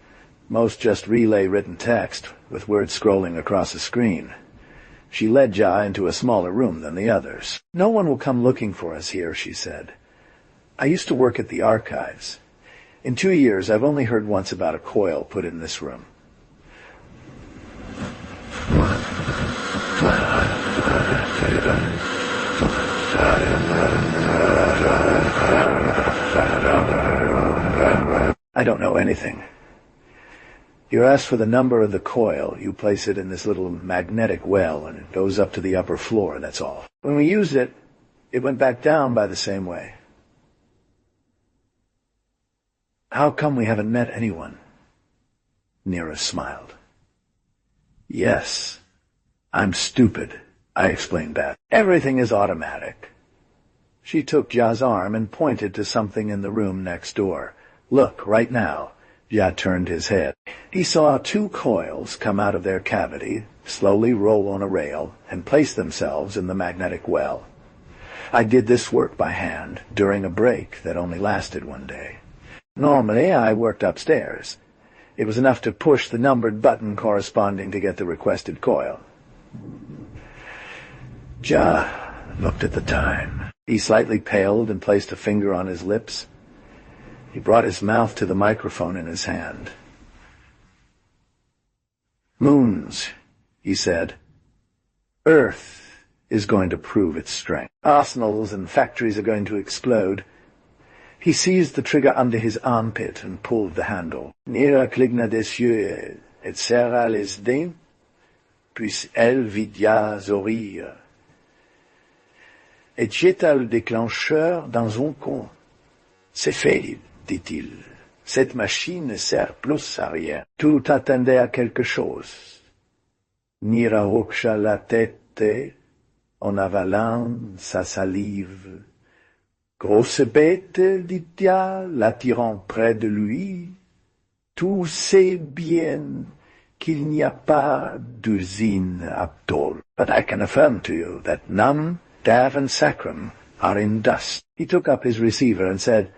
Most just relay written text, with words scrolling across a screen." She led Jia into a smaller room than the others. "No one will come looking for us here," she said. "I used to work at the archives. In 2 years, I've only heard once about a coil put in this room." "I don't know anything. You ask for the number of the coil, you place it in this little magnetic well, and it goes up to the upper floor, that's all. When we used it, it went back down by the same way." "How come we haven't met anyone?" Nira smiled. "Yes, I'm stupid," I explained back. "Everything is automatic." She took Jia's arm and pointed to something in the room next door. "Look, right now." Jia turned his head. He saw 2 coils come out of their cavity, slowly roll on a rail, and place themselves in the magnetic well. I did this work by hand during a break that only lasted 1 day. Normally, I worked upstairs. It was enough to push the numbered button corresponding to get the requested coil. Jia looked at the time. He slightly paled and placed a finger on his lips. He brought his mouth to the microphone in his hand. "Moons," he said. "Earth is going to prove its strength. Arsenals and factories are going to explode." He seized the trigger under his armpit and pulled the handle. "Nira cligna des yeux et serra les dents, puis elle vidia sourire. Et jeta le déclencheur dans un coin. C'est fait, dit-il. Cette machine ne sert plus à rien. Tout attendait à quelque chose." Nira hocha la tête en avalant sa salive. "Grosse bête, dit-il, l'attirant près de lui. Tu sais bien qu'il n'y a pas d'usine à Ptol. But I can affirm to you that Nam, Dav, and Sacram are in dust." He took up his receiver and said,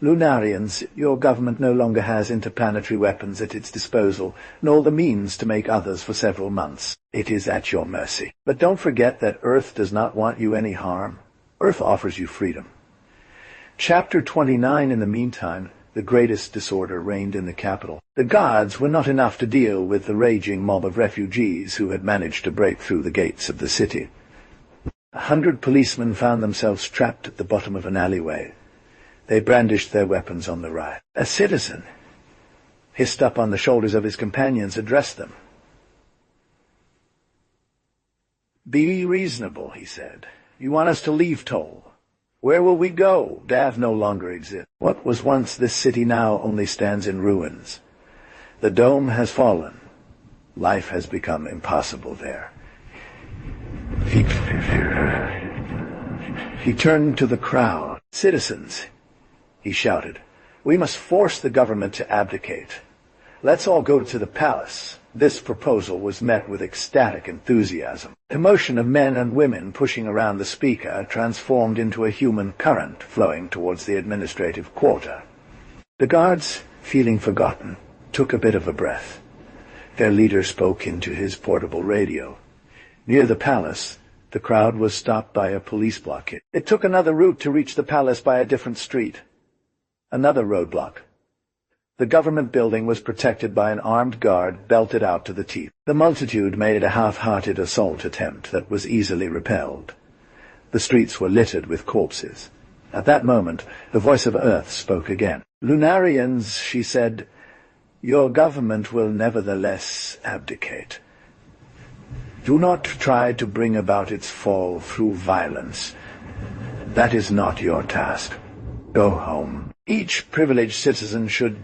"Lunarians, your government no longer has interplanetary weapons at its disposal, nor the means to make others for several months. It is at your mercy. But don't forget that Earth does not want you any harm. Earth offers you freedom." Chapter 29. In the meantime, the greatest disorder reigned in the capital. The guards were not enough to deal with the raging mob of refugees who had managed to break through the gates of the city. 100 policemen found themselves trapped at the bottom of an alleyway. They brandished their weapons on the right. A citizen, hissed up on the shoulders of his companions, addressed them. "Be reasonable," he said. "You want us to leave Toll. Where will we go? Dav no longer exists. What was once this city now only stands in ruins. The dome has fallen. Life has become impossible there." He turned to the crowd. "Citizens," he shouted, "we must force the government to abdicate. Let's all go to the palace. This proposal was met with ecstatic enthusiasm. The motion of men and women pushing around the speaker transformed into a human current flowing towards the administrative quarter. The guards, feeling forgotten, took a bit of a breath. Their leader spoke into his portable radio. Near the palace, the crowd was stopped by a police blockade. It took another route to reach the palace by a different street. Another roadblock. The government building was protected by an armed guard belted out to the teeth. The multitude made a half-hearted assault attempt that was easily repelled. The streets were littered with corpses. At that moment, the voice of Earth spoke again. "Lunarians," she said, "your government will nevertheless abdicate. Do not try to bring about its fall through violence. That is not your task. Go home. Each privileged citizen should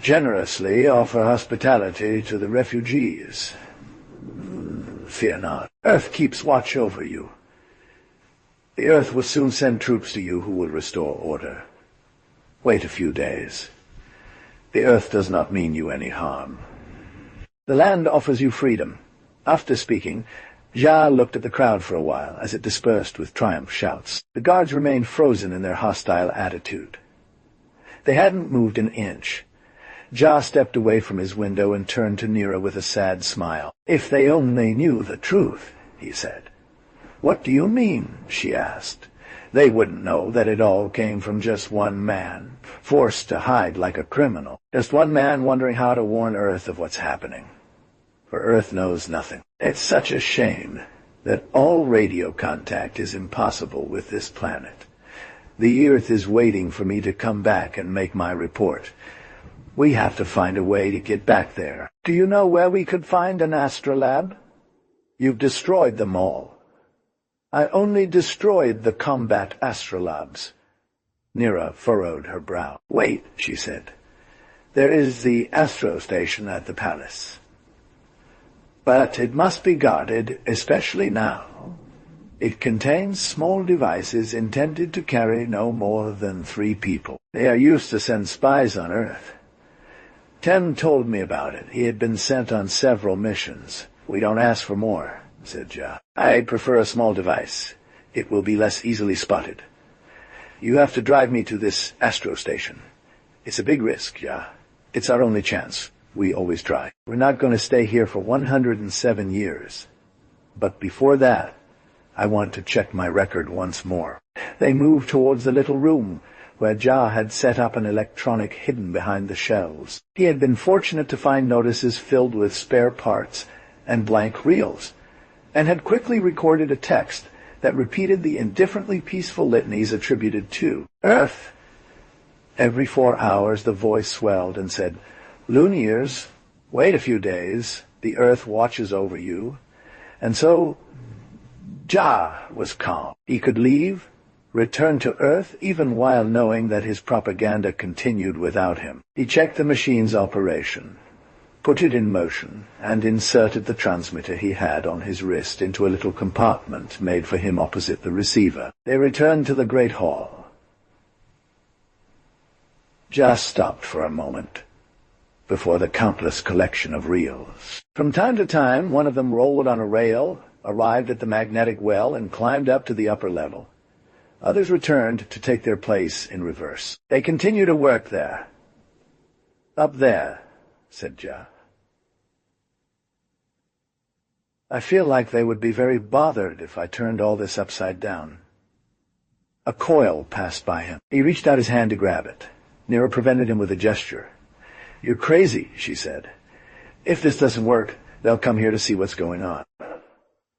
generously offer hospitality to the refugees. Fear not. Earth keeps watch over you. The Earth will soon send troops to you who will restore order. Wait a few days. The Earth does not mean you any harm. The land offers you freedom." After speaking, Jia looked at the crowd for a while as it dispersed with triumph shouts. The guards remained frozen in their hostile attitude. They hadn't moved an inch. Jia stepped away from his window and turned to Nira with a sad smile. "If they only knew the truth," he said. "What do you mean?" she asked. "They wouldn't know that it all came from just one man, forced to hide like a criminal. Just one man wondering how to warn Earth of what's happening. For Earth knows nothing. It's such a shame that all radio contact is impossible with this planet. The Earth is waiting for me to come back and make my report. We have to find a way to get back there. Do you know where we could find an astrolab? You've destroyed them all." "I only destroyed the combat astrolabs." Nira furrowed her brow. "Wait," she said. "There is the astro station at the palace. But it must be guarded, especially now. It contains small devices intended to carry no more than 3 people. They are used to send spies on Earth. Ten told me about it. He had been sent on several missions. We don't ask for more," said Jia. "I prefer a small device. It will be less easily spotted. You have to drive me to this astro station. It's a big risk, Jia. It's our only chance. We always try. We're not going to stay here for 107 years. But before that, I want to check my record once more." They moved towards the little room where Jia had set up an electronic hidden behind the shelves. He had been fortunate to find notices filled with spare parts and blank reels, and had quickly recorded a text that repeated the indifferently peaceful litanies attributed to Earth. Every 4 hours the voice swelled and said, "Luniers, wait a few days. The Earth watches over you." And so Jia was calm. He could leave, return to Earth, even while knowing that his propaganda continued without him. He checked the machine's operation, put it in motion, and inserted the transmitter he had on his wrist into a little compartment made for him opposite the receiver. They returned to the great hall. Jia stopped for a moment before the countless collection of reels. From time to time, one of them rolled on a rail, arrived at the magnetic well, and climbed up to the upper level. Others returned to take their place in reverse. They continue to work there. "Up there," said Jia. "I feel like they would be very bothered if I turned all this upside down." A coil passed by him. He reached out his hand to grab it. Nira prevented him with a gesture. "You're crazy," she said. "If this doesn't work, they'll come here to see what's going on.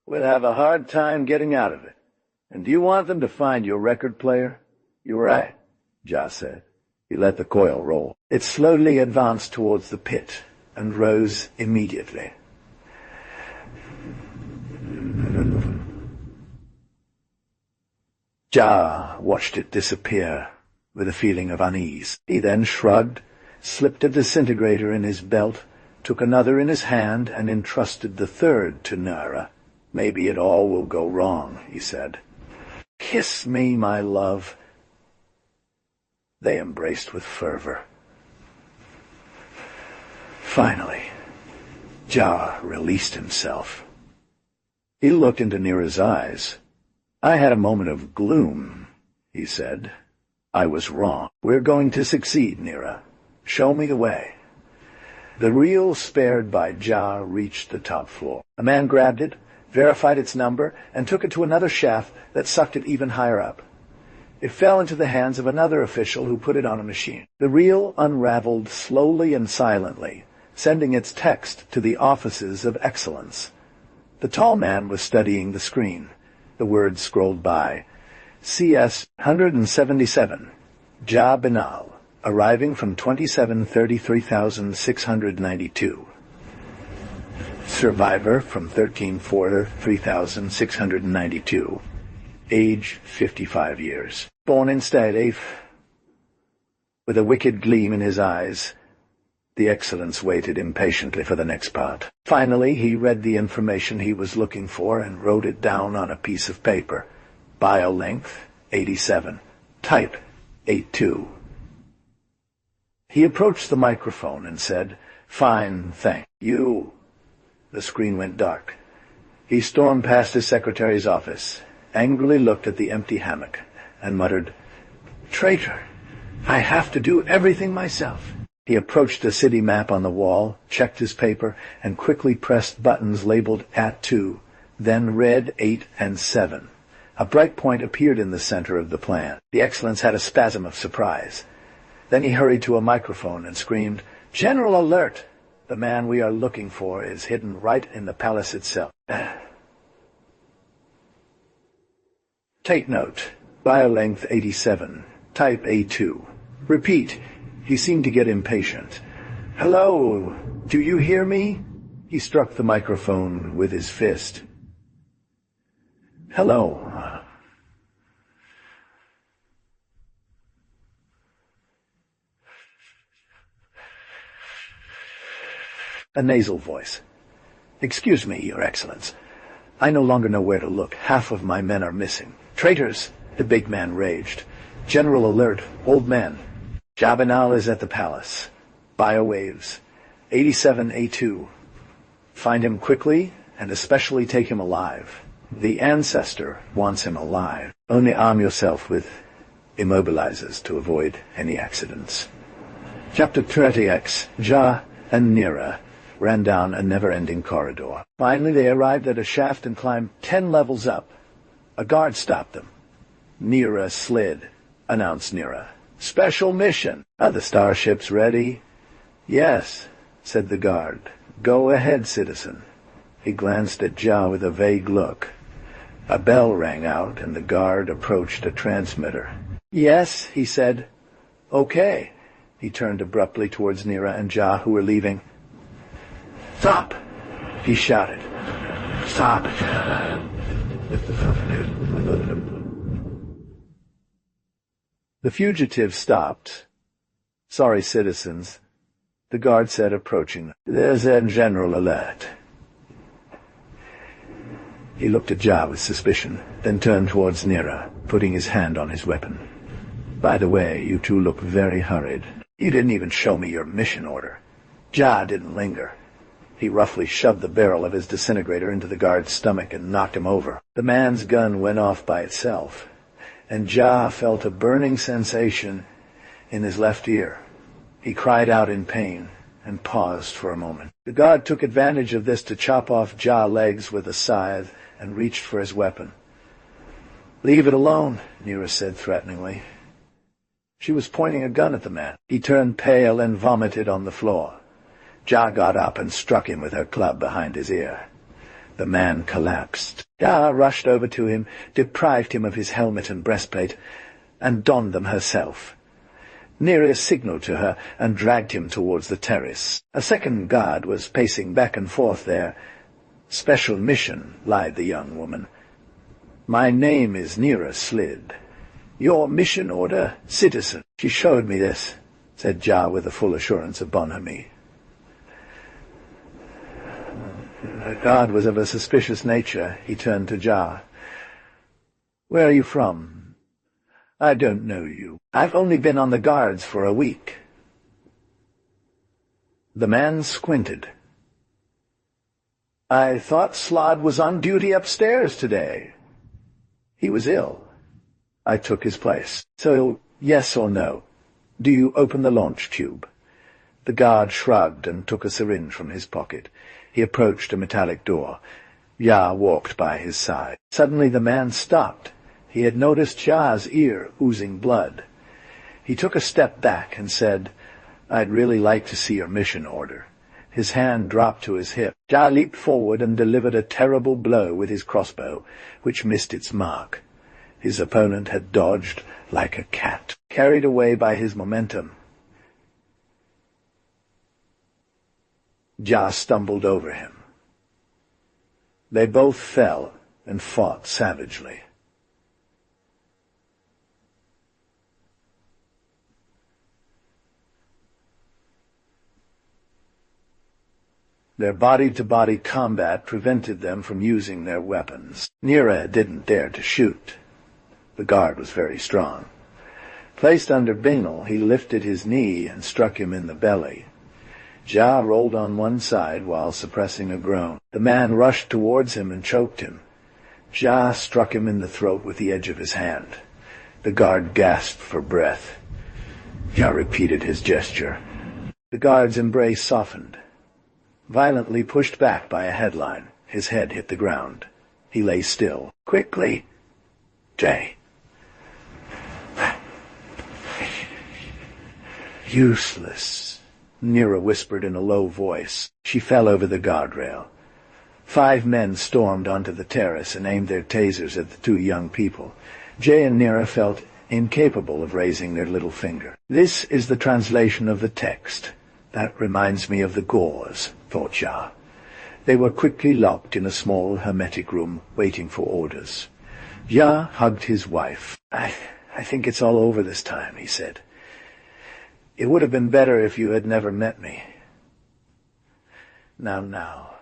We'll have a hard time getting out of it. And do you want them to find your record player?" "You're right," Jia said. He let the coil roll. It slowly advanced towards the pit and rose immediately. Jia watched it disappear with a feeling of unease. He then shrugged, slipped a disintegrator in his belt, took another in his hand, and entrusted the third to Nira. "Maybe it all will go wrong," he said. "Kiss me, my love." They embraced with fervor. Finally, Jah released himself. He looked into Nira's eyes. "I had a moment of gloom," he said. "I was wrong. We're going to succeed, Nira. Show me the way." The reel spared by Jah reached the top floor. A man grabbed it, verified its number, and took it to another shaft that sucked it even higher up. It fell into the hands of another official who put it on a machine. The reel unraveled slowly and silently, sending its text to the offices of excellence. The tall man was studying the screen. The words scrolled by. CS 177, Jah Binal, arriving from 2733,692. Survivor from 13/4/3692. Age 55 years. Born in Stadif. With a wicked gleam in his eyes, the Excellence waited impatiently for the next part. Finally, he read the information he was looking for and wrote it down on a piece of paper. Bio length, 87. Type, 82. He approached the microphone and said, "Fine, thank you." The screen went dark. He stormed past his secretary's office, angrily looked at the empty hammock, and muttered, "Traitor! I have to do everything myself." He approached the city map on the wall, checked his paper, and quickly pressed buttons labeled @2, then read 8 and 7. A bright point appeared in the center of the plan. The Excellence had a spasm of surprise. Then he hurried to a microphone and screamed, "General alert! The man we are looking for is hidden right in the palace itself." Take note. Bio length 87. Type A2. Repeat. He seemed to get impatient. "Hello, do you hear me?" He struck the microphone with his fist. "Hello." A nasal voice. "Excuse me, Your Excellence. I no longer know where to look. Half of my men are missing." "Traitors!" the big man raged. "General alert, old men. Jah Binal is at the palace. Biowaves. 87A2. Find him quickly, and especially take him alive. The ancestor wants him alive. Only arm yourself with immobilizers to avoid any accidents." Chapter 30X. Jah and Nira ran down a never-ending corridor. Finally, they arrived at a shaft and climbed 10 levels up. A guard stopped them. "Nira slid," announced Nira. "Special mission. Are the starships ready?" "Yes," said the guard. "Go ahead, citizen." He glanced at Jah with a vague look. A bell rang out, and the guard approached a transmitter. "Yes," he said. "Okay." He turned abruptly towards Nira and Jah, who were leaving. "Stop!" he shouted. "Stop!" The fugitive stopped. "Sorry, citizens," the guard said, approaching them. "There's a general alert." He looked at Jah with suspicion, then turned towards Nira, putting his hand on his weapon. "By the way, you two look very hurried. You didn't even show me your mission order." Jah didn't linger. He roughly shoved the barrel of his disintegrator into the guard's stomach and knocked him over. The man's gun went off by itself, and Jah felt a burning sensation in his left ear. He cried out in pain and paused for a moment. The guard took advantage of this to chop off Jah's legs with a scythe and reached for his weapon. "Leave it alone," Nira said threateningly. She was pointing a gun at the man. He turned pale and vomited on the floor. Jah got up and struck him with her club behind his ear. The man collapsed. Jah rushed over to him, deprived him of his helmet and breastplate, and donned them herself. Nira signaled to her and dragged him towards the terrace. A second guard was pacing back and forth there. "Special mission," lied the young woman. "My name is Nira Slid. Your mission order, citizen." "She showed me this," said Jah with the full assurance of bonhomie. The guard was of a suspicious nature. He turned to Jah. "Where are you from?" "I don't know you. I've only been on the guards for a week." The man squinted. I thought Slod was on duty upstairs today. He was ill. I took his place. So, yes or no? Do you open the launch tube? The guard shrugged and took a syringe from his pocket. He approached a metallic door. Ya walked by his side. Suddenly the man stopped. He had noticed Ya's ear oozing blood. He took a step back and said, "I'd really like to see your mission order." His hand dropped to his hip. Ya leaped forward and delivered a terrible blow with his crossbow, which missed its mark. His opponent had dodged like a cat, carried away by his momentum. Ja stumbled over him. They both fell and fought savagely. Their body-to-body combat prevented them from using their weapons. Nira didn't dare to shoot. The guard was very strong. Placed under Binal, he lifted his knee and struck him in the belly. Ja rolled on one side while suppressing a groan. The man rushed towards him and choked him. Ja struck him in the throat with the edge of his hand. The guard gasped for breath. Ja repeated his gesture. The guard's embrace softened. Violently pushed back by a headline, his head hit the ground. He lay still. "Quickly, Jay." "Useless," Nira whispered in a low voice. She fell over the guardrail. 5 men stormed onto the terrace and aimed their tasers at the 2 young people. Jay and Nira felt incapable of raising their little finger. This is the translation of the text. That reminds me of the Gauls, thought Ja. They were quickly locked in a small hermetic room, waiting for orders. Ja hugged his wife. I think it's all over this time," he said. "It would have been better if you had never met me." Now.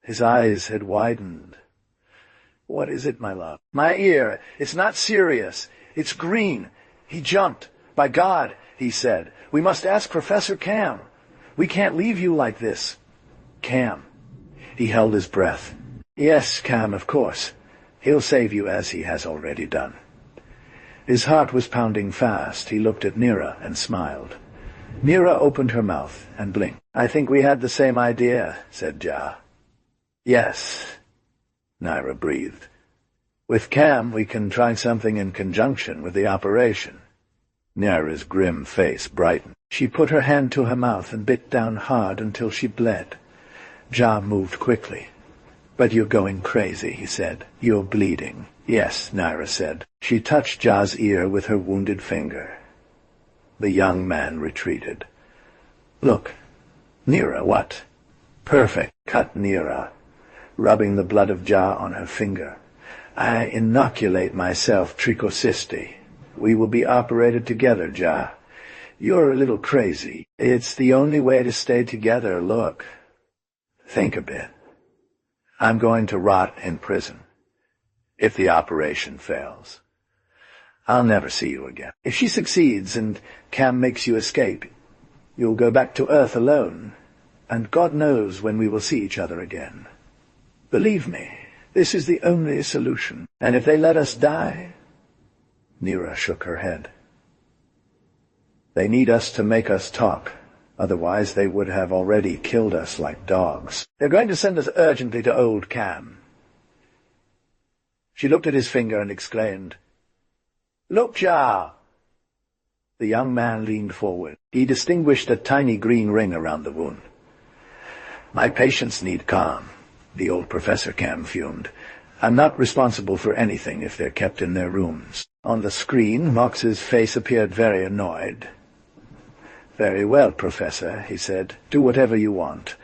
His eyes had widened. "What is it, my love?" "My ear. It's not serious. It's green. He jumped. By God," he said. "We must ask Professor Cam. We can't leave you like this." "Cam." He held his breath. "Yes, Cam, of course. He'll save you as he has already done." His heart was pounding fast. He looked at Nira and smiled. Nira opened her mouth and blinked. "I think we had the same idea," said Ja. "Yes," Nira breathed. "With Cam, we can try something in conjunction with the operation." Nira's grim face brightened. She put her hand to her mouth and bit down hard until she bled. Ja moved quickly. "But you're going crazy," he said. "You're bleeding." "Yes," Nira said. She touched Ja's ear with her wounded finger. The young man retreated. "Look, Nira, what?" "Perfect," cut Nira, rubbing the blood of Ja on her finger. "I inoculate myself trichocyste. We will be operated together, Ja. You're a little crazy. It's the only way to stay together. Look. Think a bit. I'm going to rot in prison. If the operation fails, I'll never see you again. If she succeeds and Cam makes you escape, you'll go back to Earth alone, and God knows when we will see each other again. Believe me, this is the only solution. And if they let us die..." Nira shook her head. "They need us to make us talk. Otherwise they would have already killed us like dogs. They're going to send us urgently to old Cam." She looked at his finger and exclaimed, "Look, Ja!" The young man leaned forward. He distinguished a tiny green ring around the wound. "My patients need calm," the old Professor Cam fumed. "I'm not responsible for anything if they're kept in their rooms." On the screen, Mox's face appeared very annoyed. "Very well, Professor," he said. "Do whatever you want.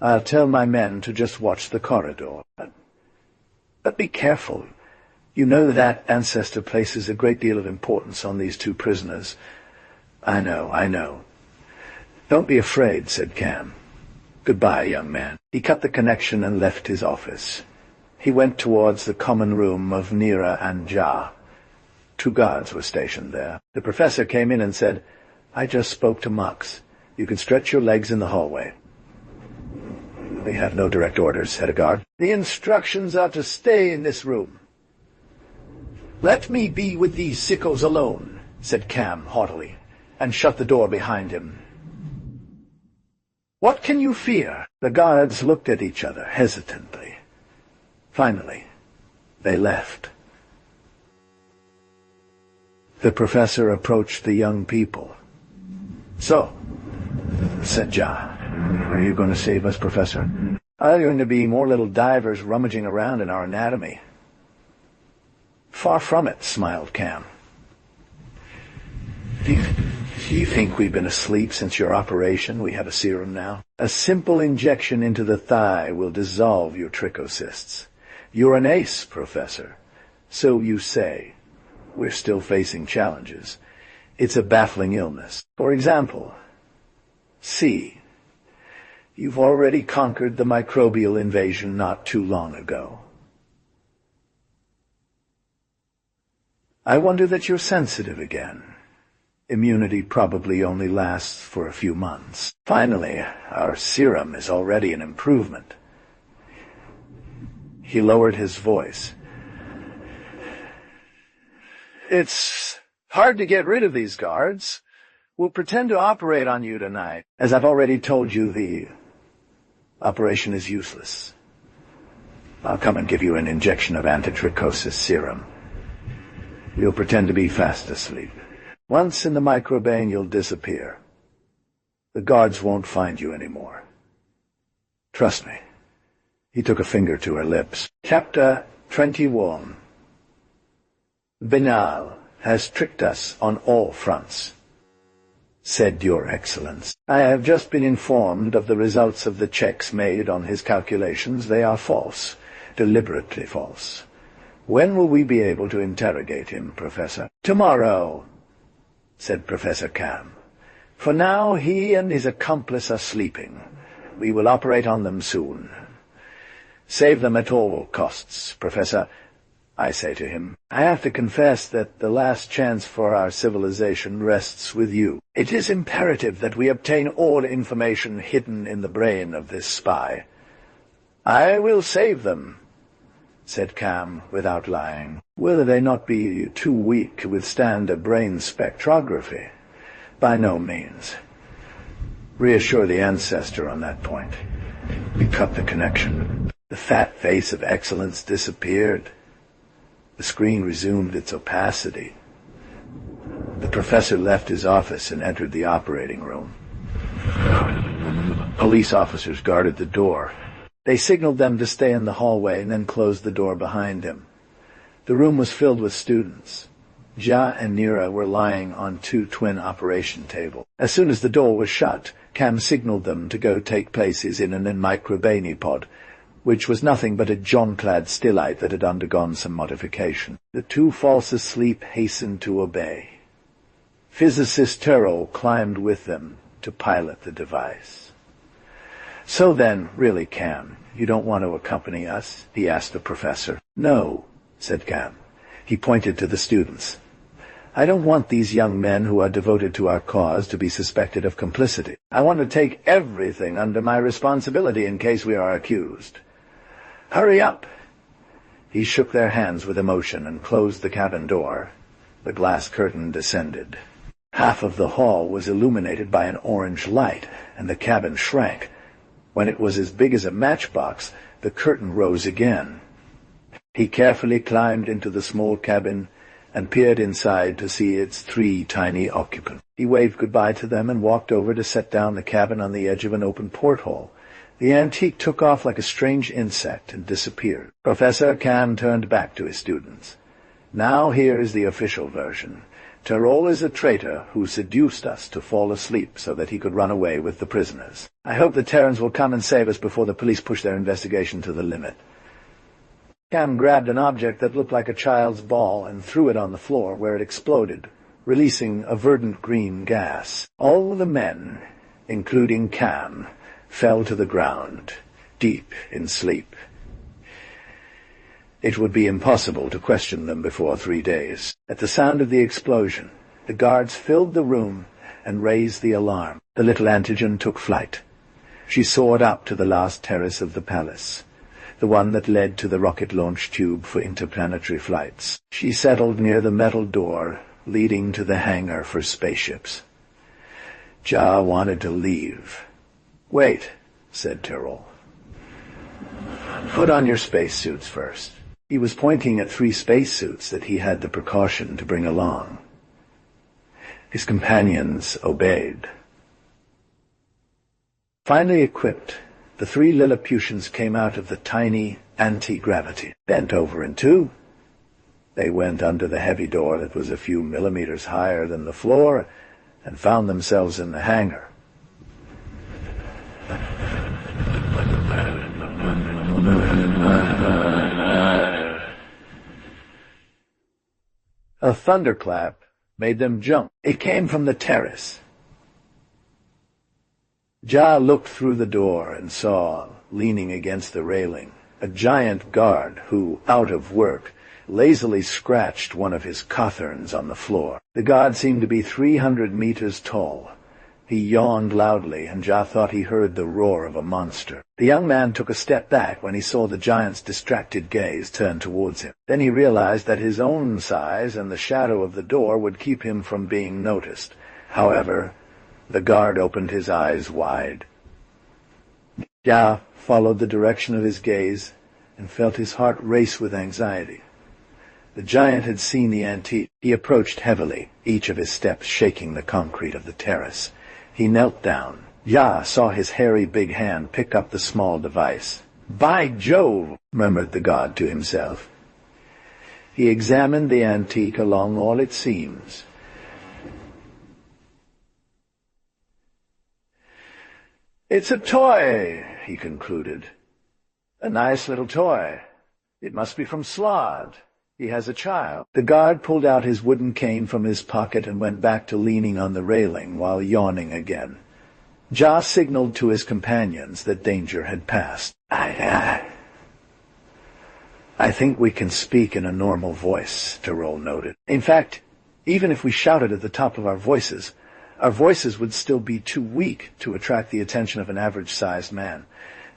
I'll tell my men to just watch the corridor. But be careful. You know that ancestor places a great deal of importance on these 2 prisoners." I know. "Don't be afraid," said Cam. "Goodbye, young man." He cut the connection and left his office. He went towards the common room of Nira and Ja. 2 guards were stationed there. The professor came in and said, "I just spoke to Mox. You can stretch your legs in the hallway." We have no direct orders, said a guard. The instructions are to stay in this room. Let me be with these sickos alone, said Cam haughtily, and shut the door behind him. What can you fear? The guards looked at each other hesitantly. Finally, they left. The professor approached the young people. So, said Ja, are you going to save us, Professor? Are there going to be more little divers rummaging around in our anatomy? Far from it, smiled Cam. Do you think we've been asleep since your operation? We have a serum now. A simple injection into the thigh will dissolve your trichocysts. You're an ace, Professor. So you say. We're still facing challenges. It's a baffling illness. For example, C. You've already conquered the microbial invasion not too long ago. I wonder that you're sensitive again. Immunity probably only lasts for a few months. Finally, our serum is already an improvement. He lowered his voice. It's hard to get rid of these guards. We'll pretend to operate on you tonight. As I've already told you, the operation is useless. I'll come and give you an injection of antitrichosis serum. You'll pretend to be fast asleep. Once in the microbane, you'll disappear. The guards won't find you anymore. Trust me. He took a finger to her lips. Chapter 21. Binal has tricked us on all fronts, said Your Excellence. I have just been informed of the results of the checks made on his calculations. They are false, deliberately false. When will we be able to interrogate him, Professor? Tomorrow, said Professor Cam. For now, he and his accomplice are sleeping. We will operate on them soon. Save them at all costs, Professor. I say to him, I have to confess that the last chance for our civilization rests with you. It is imperative that we obtain all information hidden in the brain of this spy. I will save them, said Cam, without lying. Will they not be too weak to withstand a brain spectrography? By no means. Reassure the ancestor on that point. We cut the connection. The fat face of Excellence disappeared. The screen resumed its opacity. The professor left his office and entered the operating room. Police officers guarded the door. They signaled them to stay in the hallway and then closed the door behind him. The room was filled with students. Ja and Nira were lying on two twin operation tables. As soon as the door was shut, Cam signaled them to go take places in an microbany pod, which was nothing but a John-clad stillite that had undergone some modification. The two false asleep hastened to obey. Physicist Terrell climbed with them to pilot the device. So then, really, Cam, you don't want to accompany us? He asked the professor. No, said Cam. He pointed to the students. I don't want these young men who are devoted to our cause to be suspected of complicity. I want to take everything under my responsibility in case we are accused. Hurry up! He shook their hands with emotion and closed the cabin door. The glass curtain descended. Half of the hall was illuminated by an orange light, and the cabin shrank. When it was as big as a matchbox, the curtain rose again. He carefully climbed into the small cabin and peered inside to see its 3 tiny occupants. He waved goodbye to them and walked over to set down the cabin on the edge of an open porthole. The antique took off like a strange insect and disappeared. Professor Cam turned back to his students. Now here is the official version. Terrell is a traitor who seduced us to fall asleep so that he could run away with the prisoners. I hope the Terrans will come and save us before the police push their investigation to the limit. Cam grabbed an object that looked like a child's ball and threw it on the floor, where it exploded, releasing a verdant green gas. All the men, including Cam, fell to the ground, deep in sleep. It would be impossible to question them before 3 days. At the sound of the explosion, the guards filled the room and raised the alarm. The little antigen took flight. She soared up to the last terrace of the palace, the one that led to the rocket launch tube for interplanetary flights. She settled near the metal door leading to the hangar for spaceships. Ja wanted to leave. "Wait," said Tyrrell. "Put on your spacesuits first." He was pointing at 3 spacesuits that he had the precaution to bring along. His companions obeyed. Finally equipped, the 3 Lilliputians came out of the tiny anti-gravity. Bent over in 2, they went under the heavy door that was a few millimeters higher than the floor and found themselves in the hangar. A thunderclap made them jump. It came from the terrace. Ja looked through the door and saw, leaning against the railing, a giant guard who, out of work, lazily scratched one of his cothurns on the floor. The guard seemed to be 300 meters tall. He yawned loudly, and Ja thought he heard the roar of a monster. The young man took a step back when he saw the giant's distracted gaze turn towards him. Then he realized that his own size and the shadow of the door would keep him from being noticed. However, the guard opened his eyes wide. Ja followed the direction of his gaze and felt his heart race with anxiety. The giant had seen the antique. He approached heavily, each of his steps shaking the concrete of the terrace. He knelt down. Ja saw his hairy big hand pick up the small device. "By Jove!" murmured the god to himself. He examined the antique along all its seams. "It's a toy," he concluded. "A nice little toy. It must be from Slod. He has a child." The guard pulled out his wooden cane from his pocket and went back to leaning on the railing while yawning again. Ja signaled to his companions that danger had passed. I think we can speak in a normal voice," Tyrrell noted. "In fact, even if we shouted at the top of our voices would still be too weak to attract the attention of an average-sized man.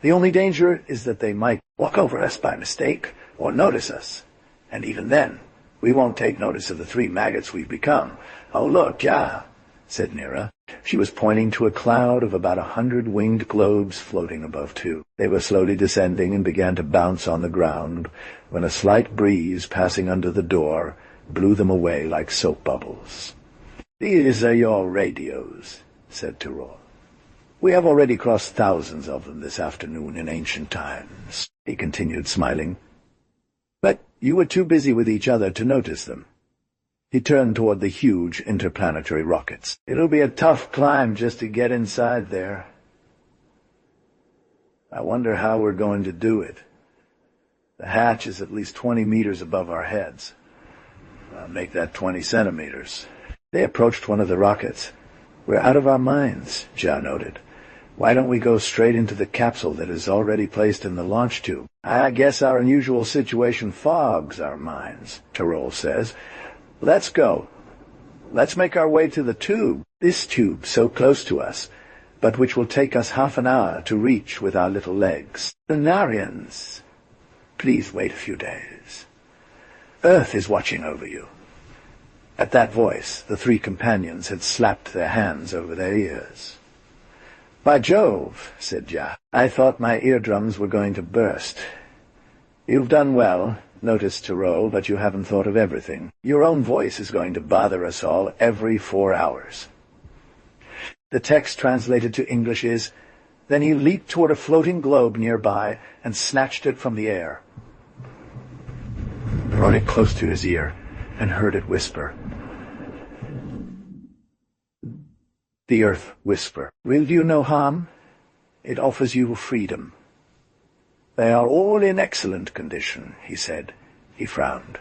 The only danger is that they might walk over us by mistake or notice us. And even then, we won't take notice of the 3 maggots we've become." "Oh, look, Ja," said Nira. She was pointing to a cloud of about 100 winged globes floating above 2. They were slowly descending and began to bounce on the ground when a slight breeze passing under the door blew them away like soap bubbles. "These are your radios," said Tyrrell. "We have already crossed thousands of them this afternoon in ancient times," he continued, smiling. "But you were too busy with each other to notice them." He turned toward the huge interplanetary rockets. "It'll be a tough climb just to get inside there. I wonder how we're going to do it. The hatch is at least 20 meters above our heads. I'll make that 20 centimeters. They approached one of the rockets. "We're out of our minds," Ja noted. "Why don't we go straight into the capsule that is already placed in the launch tube?" "I guess our unusual situation fogs our minds," Tyrrell says. "Let's go. Let's make our way to the tube. This tube so close to us, but which will take us half an hour to reach with our little legs. The Narians, please wait a few days. Earth is watching over you." At that voice, the 3 companions had slapped their hands over their ears. "By Jove," said Ja, "I thought my eardrums were going to burst." "You've done well," noticed Tyrrell, "but you haven't thought of everything. Your own voice is going to bother us all every 4 hours. The text translated to English is, "Then he leaped toward a floating globe nearby and snatched it from the air." Brought it close to his ear and heard it whisper. The earth whisper. "Will do you no harm. It offers you freedom." "They are all in excellent condition," he said. He frowned.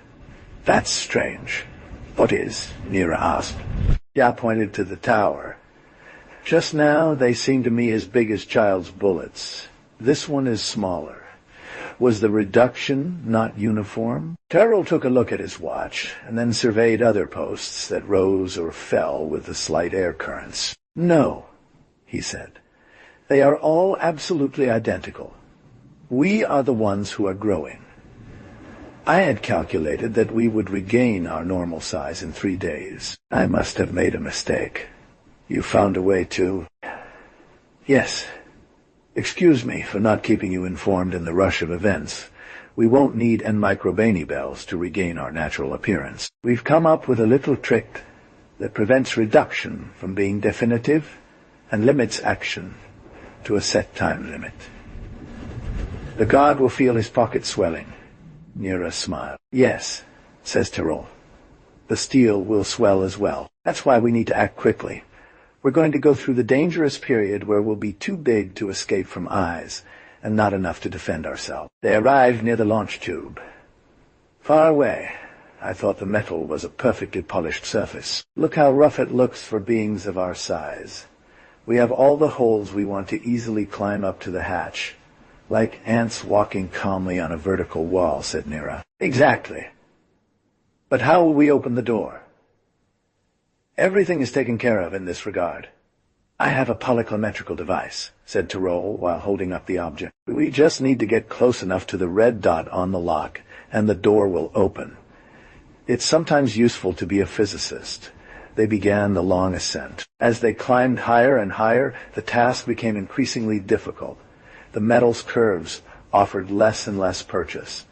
"That's strange." "What is?" Nira asked. Ja pointed to the tower. "Just now they seem to me as big as child's bullets. This one is smaller. Was the reduction not uniform?" Tyrrell took a look at his watch, and then surveyed other posts that rose or fell with the slight air currents. "No," he said. They are all absolutely identical. We are the ones who are growing. I had calculated that we would regain our normal size in 3 days. I must have made a mistake. You found a way to... Yes. Excuse me for not keeping you informed in the rush of events. We won't need N-microbany bells to regain our natural appearance. We've come up with a little trick that prevents reduction from being definitive and limits action to a set time limit. The guard will feel his pocket swelling. Nira smiled. Yes, says Tyrol. The steel will swell as well. That's why we need to act quickly. We're going to go through the dangerous period where we'll be too big to escape from eyes and not enough to defend ourselves. They arrived near the launch tube. Far away, I thought the metal was a perfectly polished surface. Look how rough it looks for beings of our size. We have all the holes we want to easily climb up to the hatch. Like ants walking calmly on a vertical wall, said Nira. Exactly. But how will we open the door? Everything is taken care of in this regard. I have a polychrometrical device, said Tyrol while holding up the object. We just need to get close enough to the red dot on the lock, and the door will open. It's sometimes useful to be a physicist. They began the long ascent. As they climbed higher and higher, the task became increasingly difficult. The metal's curves offered less and less purchase.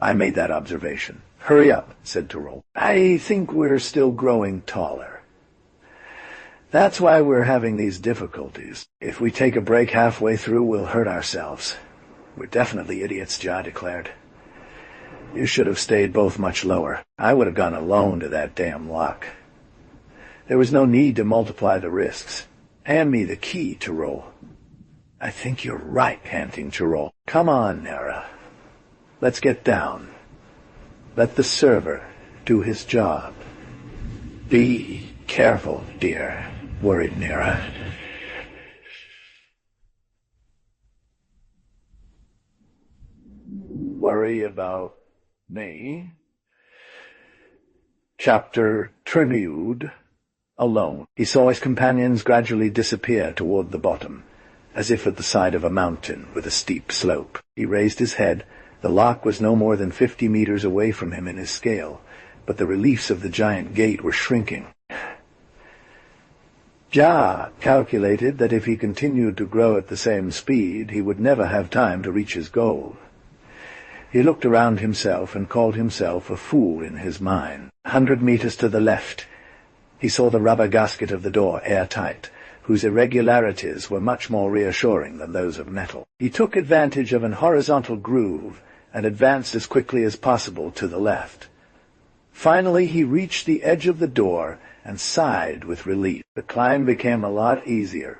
I made that observation. Hurry up, said Tyrol. I think we're still growing taller. That's why we're having these difficulties. If we take a break halfway through, we'll hurt ourselves. We're definitely idiots, Ja declared. You should have stayed both much lower. I would have gone alone to that damn lock. There was no need to multiply the risks. Hand me the key, Tyrol. I think you're right, panting Tyrol. Come on, Nira. Let's get down. Let the server do his job. Be careful, dear, worried Nira. Worry about me? Chapter Tremewed, alone. He saw his companions gradually disappear toward the bottom, as if at the side of a mountain with a steep slope. He raised his head. The lock was no more than 50 meters away from him in his scale, but the reliefs of the giant gate were shrinking. Ja calculated that if he continued to grow at the same speed, he would never have time to reach his goal. He looked around himself and called himself a fool in his mind. 100 meters to the left, he saw the rubber gasket of the door airtight, whose irregularities were much more reassuring than those of metal. He took advantage of an horizontal groove and advanced as quickly as possible to the left. Finally, he reached the edge of the door and sighed with relief. The climb became a lot easier.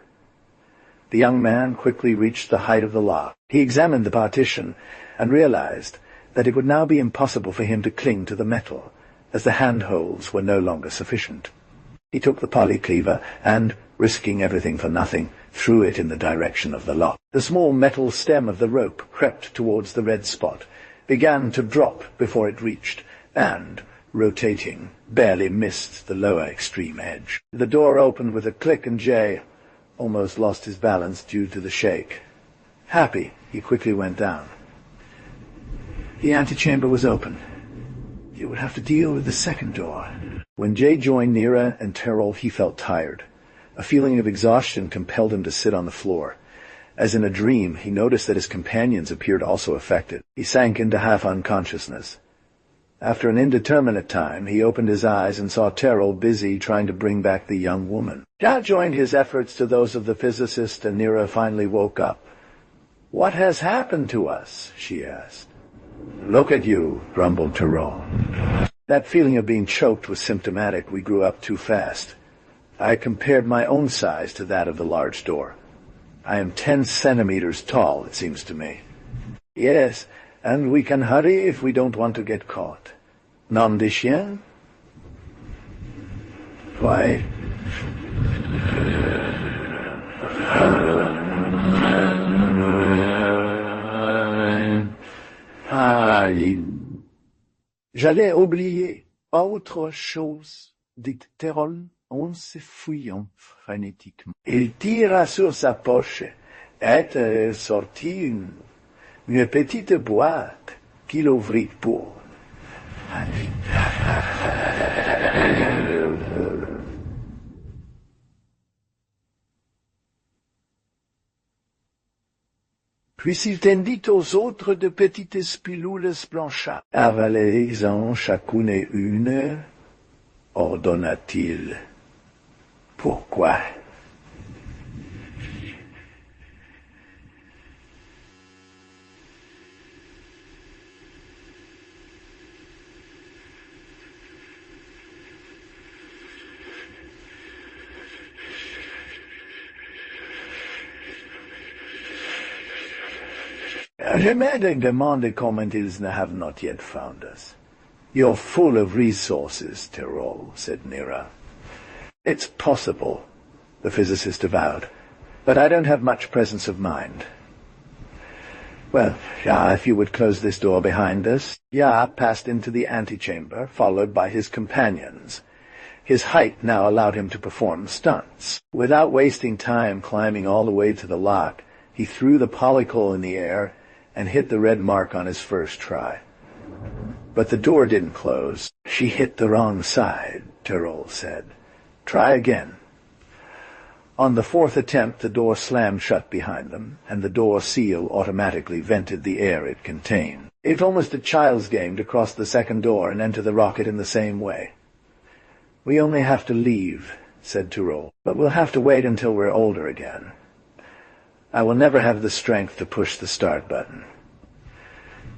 The young man quickly reached the height of the lock. He examined the partition and realized that it would now be impossible for him to cling to the metal, as the handholds were no longer sufficient. He took the polycleaver and, risking everything for nothing, threw it in the direction of the lock. The small metal stem of the rope crept towards the red spot, began to drop before it reached, and, rotating, barely missed the lower extreme edge. The door opened with a click, and Jay almost lost his balance due to the shake. Happy, he quickly went down. The antechamber was open. He would have to deal with the second door. When Jay joined Nira and Tyrol, he felt tired. A feeling of exhaustion compelled him to sit on the floor. As in a dream, he noticed that his companions appeared also affected. He sank into half unconsciousness. After an indeterminate time, he opened his eyes and saw Tyrol busy trying to bring back the young woman. Ja joined his efforts to those of the physicist, and Nira finally woke up. "What has happened to us?" she asked. "Look at you," grumbled Tyrol. That feeling of being choked was symptomatic. We grew up too fast. I compared my own size to that of the large door. I am 10 centimeters tall, it seems to me. Yes, and we can hurry if we don't want to get caught. Nom de chien? Why? J'allais oublier autre chose, dit Tyrol en s'effuyant frénétiquement. Il tira sur sa poche est sorti une petite boîte qu'il ouvrit pour. Puis il tendit aux autres de petites pilules blanchâtres. Avalez-en chacune une, ordonna-t-il. Pourquoi? Je me demande comment ils have not yet found us. You're full of resources, Tyrol, said Nira. It's possible, the physicist avowed, but I don't have much presence of mind. Well, ja, if you would close this door behind us. Ja passed into the antechamber, followed by his companions. His height now allowed him to perform stunts. Without wasting time climbing all the way to the lock, he threw the polycule in the air and hit the red mark on his first try. But the door didn't close. She hit the wrong side, Tyrol said. Try again. On the fourth attempt, the door slammed shut behind them, and the door seal automatically vented the air it contained. It's almost a child's game to cross the second door and enter the rocket in the same way. We only have to leave, said Tyrol, but we'll have to wait until we're older again. I will never have the strength to push the start button.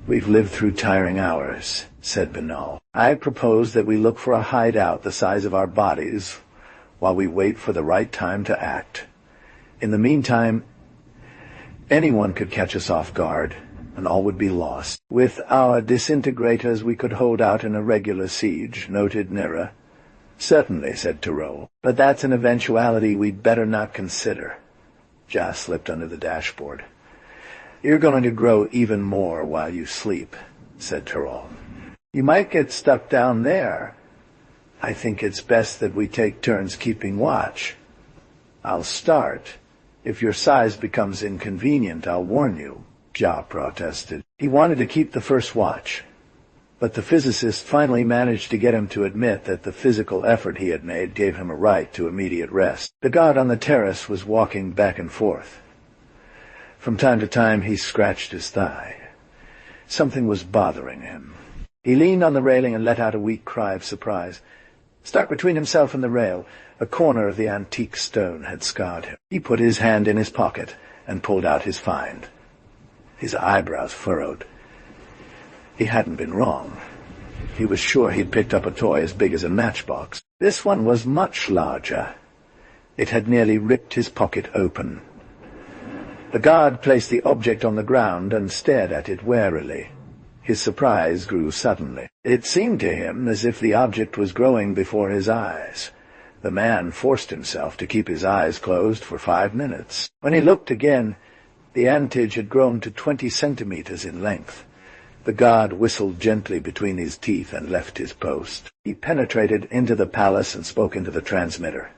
We've lived through tiring hours, said Binal. I propose that we look for a hideout the size of our bodies while we wait for the right time to act. In the meantime, anyone could catch us off guard, and all would be lost. With our disintegrators we could hold out in a regular siege, noted Nira. Certainly, said Tyrol, but that's an eventuality we'd better not consider. Jas slipped under the dashboard. You're going to grow even more while you sleep, said Tyrol. You might get stuck down there. I think it's best that we take turns keeping watch. I'll start. If your size becomes inconvenient, I'll warn you, Ja protested. He wanted to keep the first watch, but the physicist finally managed to get him to admit that the physical effort he had made gave him a right to immediate rest. The guard on the terrace was walking back and forth. From time to time he scratched his thigh. Something was bothering him. He leaned on the railing and let out a weak cry of surprise. Stuck between himself and the rail, a corner of the antique stone had scarred him. He put his hand in his pocket and pulled out his find. His eyebrows furrowed. He hadn't been wrong. He was sure he'd picked up a toy as big as a matchbox. This one was much larger. It had nearly ripped his pocket open. The guard placed the object on the ground and stared at it warily. His surprise grew suddenly. It seemed to him as if the object was growing before his eyes. The man forced himself to keep his eyes closed for 5 minutes. When he looked again, the antage had grown to 20 centimeters in length. The guard whistled gently between his teeth and left his post. He penetrated into the palace and spoke into the transmitter.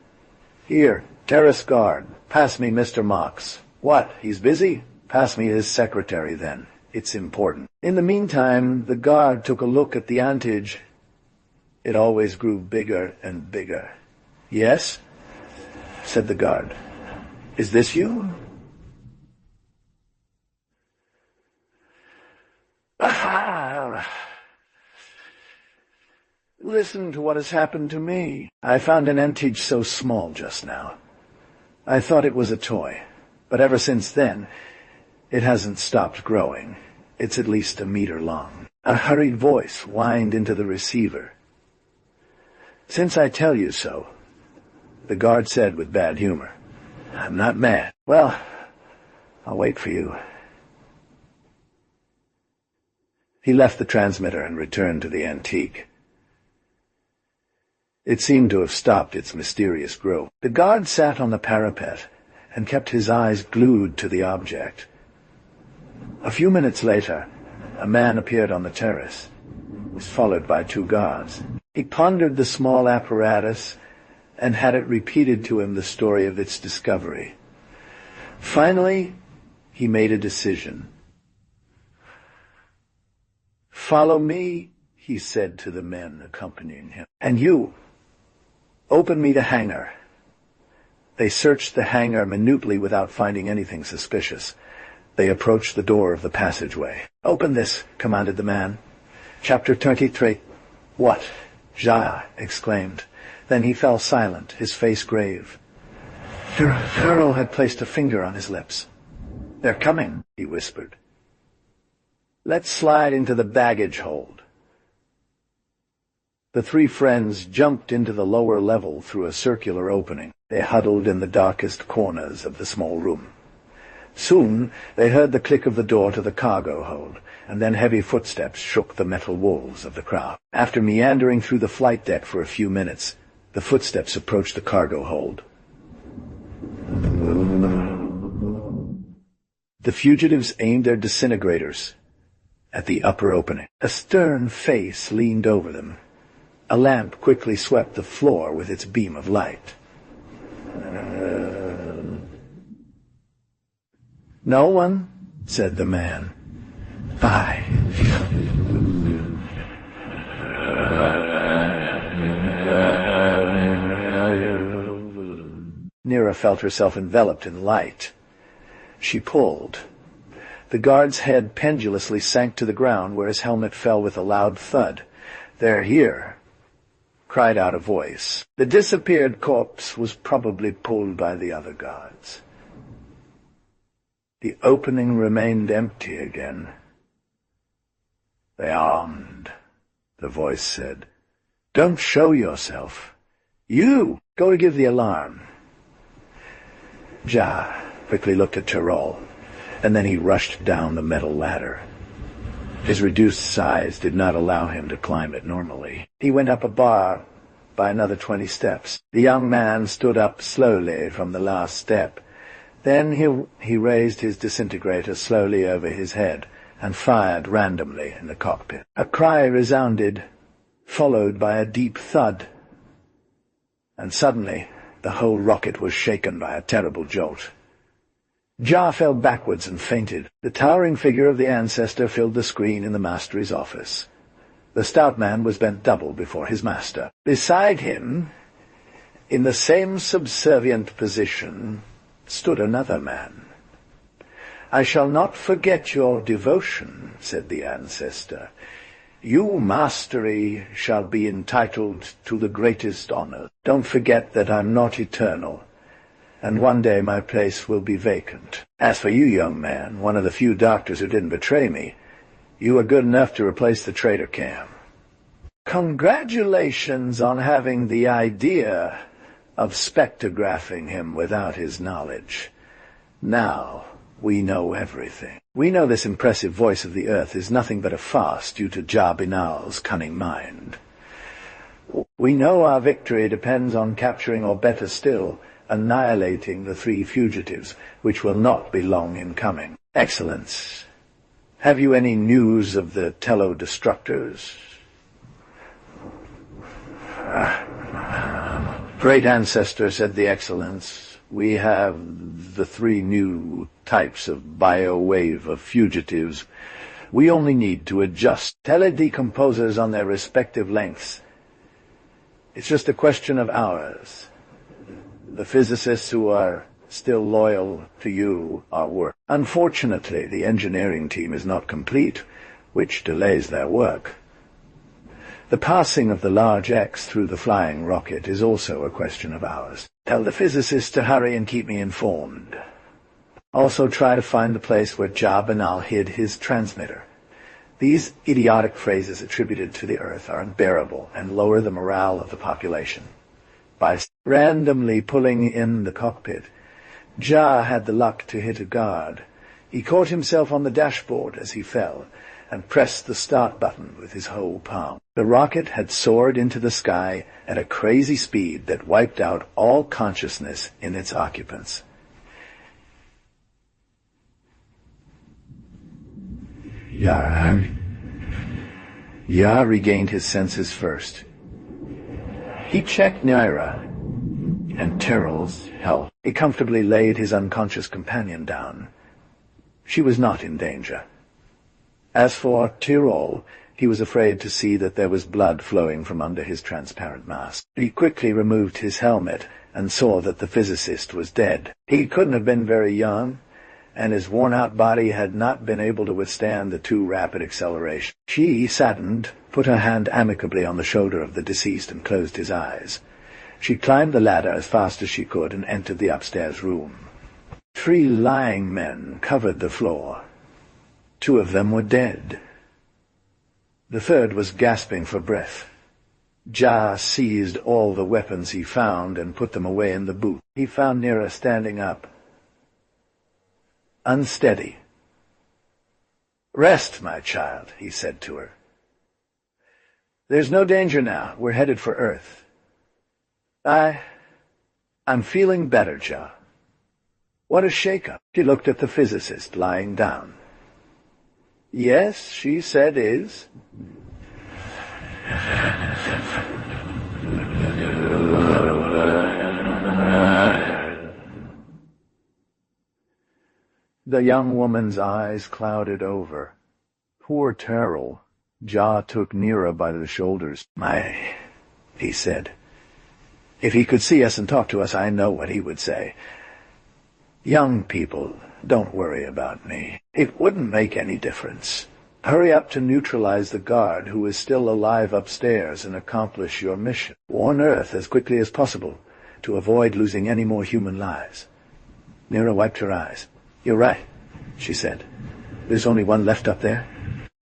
Here, terrace guard, pass me Mr. Mox. What, he's busy? Pass me his secretary, then. It's important. In the meantime, the guard took a look at the antage. It always grew bigger and bigger. Yes? Said the guard. Is this you? Aha! Listen to what has happened to me. I found an antage so small just now. I thought it was a toy, but ever since then, it hasn't stopped growing. It's at least 1 meter long. A hurried voice whined into the receiver. Since I tell you so, the guard said with bad humor. I'm not mad. Well, I'll wait for you. He left the transmitter and returned to the antique. It seemed to have stopped its mysterious growth. The guard sat on the parapet and kept his eyes glued to the object. A few minutes later, a man appeared on the terrace. He was followed by 2 guards. He pondered the small apparatus and had it repeated to him the story of its discovery. Finally, He made a decision. "Follow me," he said to the men accompanying him. "And you, open me the hangar." They searched the hangar minutely without finding anything suspicious. They approached the door of the passageway. "Open this," commanded the man. Chapter 33. "What?" Ja exclaimed. Then he fell silent, his face grave. Farrell had placed a finger on his lips. "They're coming," he whispered. "Let's slide into the baggage hold." The three friends jumped into the lower level through a circular opening. They huddled in the darkest corners of the small room. Soon they heard the click of the door to the cargo hold, and then heavy footsteps shook the metal walls of the crowd. After meandering through the flight deck for a few minutes, the footsteps approached the cargo hold. The fugitives aimed their disintegrators at the upper opening. A stern face leaned over them. A lamp quickly swept the floor with its beam of light. "No one," said the man. "I." Nira felt herself enveloped in light. She pulled. The guard's head pendulously sank to the ground, where his helmet fell with a loud thud. "They're here," cried out a voice. The disappeared corpse was probably pulled by the other guards. The opening remained empty again. "They armed," the voice said. "Don't show yourself. You, go give the alarm." Ja quickly looked at Tyrol, and then he rushed down the metal ladder. His reduced size did not allow him to climb it normally. He went up a bar by another 20 steps. The young man stood up slowly from the last step. Then he raised his disintegrator slowly over his head and fired randomly in the cockpit. A cry resounded, followed by a deep thud. And suddenly the whole rocket was shaken by a terrible jolt. Ja fell backwards and fainted. The towering figure of the ancestor filled the screen in the mastery's office. The stout man was bent double before his master. Beside him, in the same subservient position, stood another man. "I shall not forget your devotion," said the ancestor. "You, mastery, shall be entitled to the greatest honor. Don't forget that I'm not eternal, and one day my place will be vacant. As for you, young man, one of the few doctors who didn't betray me, you are good enough to replace the traitor Cam. Congratulations on having the idea of spectrographing him without his knowledge. Now we know everything. We know this impressive voice of the earth is nothing but a farce due to Ja Binal's cunning mind. We know our victory depends on capturing, or better still, annihilating the three fugitives, which will not be long in coming. Excellence, have you any news of the Tello-destructors?" "Great ancestor," said the Excellence, "we have the three new types of bio-wave of fugitives. We only need to adjust teledecomposers on their respective lengths. It's just a question of hours. The physicists who are still loyal to you are working. Unfortunately, the engineering team is not complete, which delays their work. The passing of the large X through the flying rocket is also a question of hours. Tell the physicists to hurry and keep me informed. Also try to find the place where Ja Binal hid his transmitter. These idiotic phrases attributed to the Earth are unbearable and lower the morale of the population. By randomly pulling in the cockpit, Ja had the luck to hit a guard. He caught himself on the dashboard as he fell, and pressed the start button with his whole palm. The rocket had soared into the sky at a crazy speed that wiped out all consciousness in its occupants. Ya regained his senses first. He checked Nira and Tyrol's health. He comfortably laid his unconscious companion down. She was not in danger. As for Tyrol, he was afraid to see that there was blood flowing from under his transparent mask. He quickly removed his helmet and saw that the physicist was dead. He couldn't have been very young, and his worn-out body had not been able to withstand the too rapid acceleration. She, saddened, put her hand amicably on the shoulder of the deceased and closed his eyes. She climbed the ladder as fast as she could and entered the upstairs room. 3 lying men covered the floor. 2 of them were dead. The third was gasping for breath. Ja seized all the weapons he found and put them away in the boot. He found Nira standing up, unsteady. "Rest, my child," he said to her. "There's no danger now. We're headed for Earth." I'm feeling better, Ja." "What a shake-up." She looked at the physicist lying down. "Yes, she said is." The young woman's eyes clouded over. Poor Terrell. Ja took Nira by the shoulders. He said. If he could see us and talk to us, I know what he would say. "Young people, don't worry about me. It wouldn't make any difference. Hurry up to neutralize the guard who is still alive upstairs and accomplish your mission. Warn Earth as quickly as possible to avoid losing any more human lives." Nira wiped her eyes. "You're right," she said. "There's only one left up there?"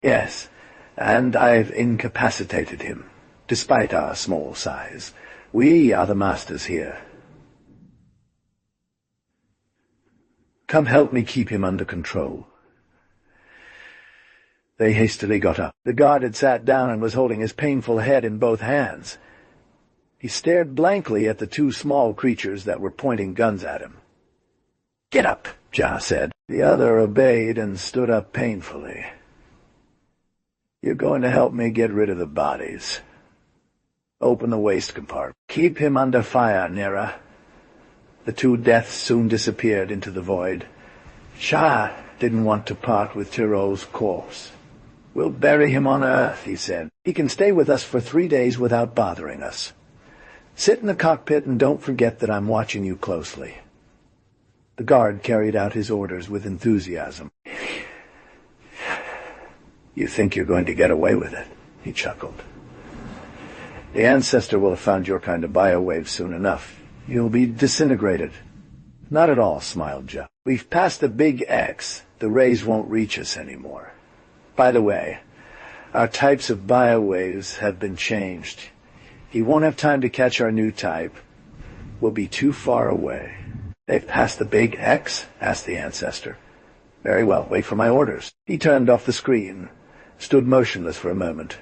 "Yes, and I've incapacitated him, despite our small size. We are the masters here. Come help me keep him under control." They hastily got up. The guard had sat down and was holding his painful head in both hands. He stared blankly at the 2 small creatures that were pointing guns at him. "Get up," Ja said. The other obeyed and stood up painfully. "You're going to help me get rid of the bodies. Open the waste compartment. Keep him under fire, Nira." The 2 deaths soon disappeared into the void. Shah didn't want to part with Tyrol's corpse. "We'll bury him on Earth," he said. "He can stay with us for 3 days without bothering us. Sit in the cockpit and don't forget that I'm watching you closely." The guard carried out his orders with enthusiasm. "You think you're going to get away with it?" he chuckled. "The ancestor will have found your kind of biowave soon enough. You'll be disintegrated." "Not at all," smiled Joe. "We've passed the big X. The rays won't reach us anymore. By the way, our types of biowaves have been changed. He won't have time to catch our new type. We'll be too far away." "They've passed the big X?" asked the ancestor. "Very well, wait for my orders." He turned off the screen, stood motionless for a moment,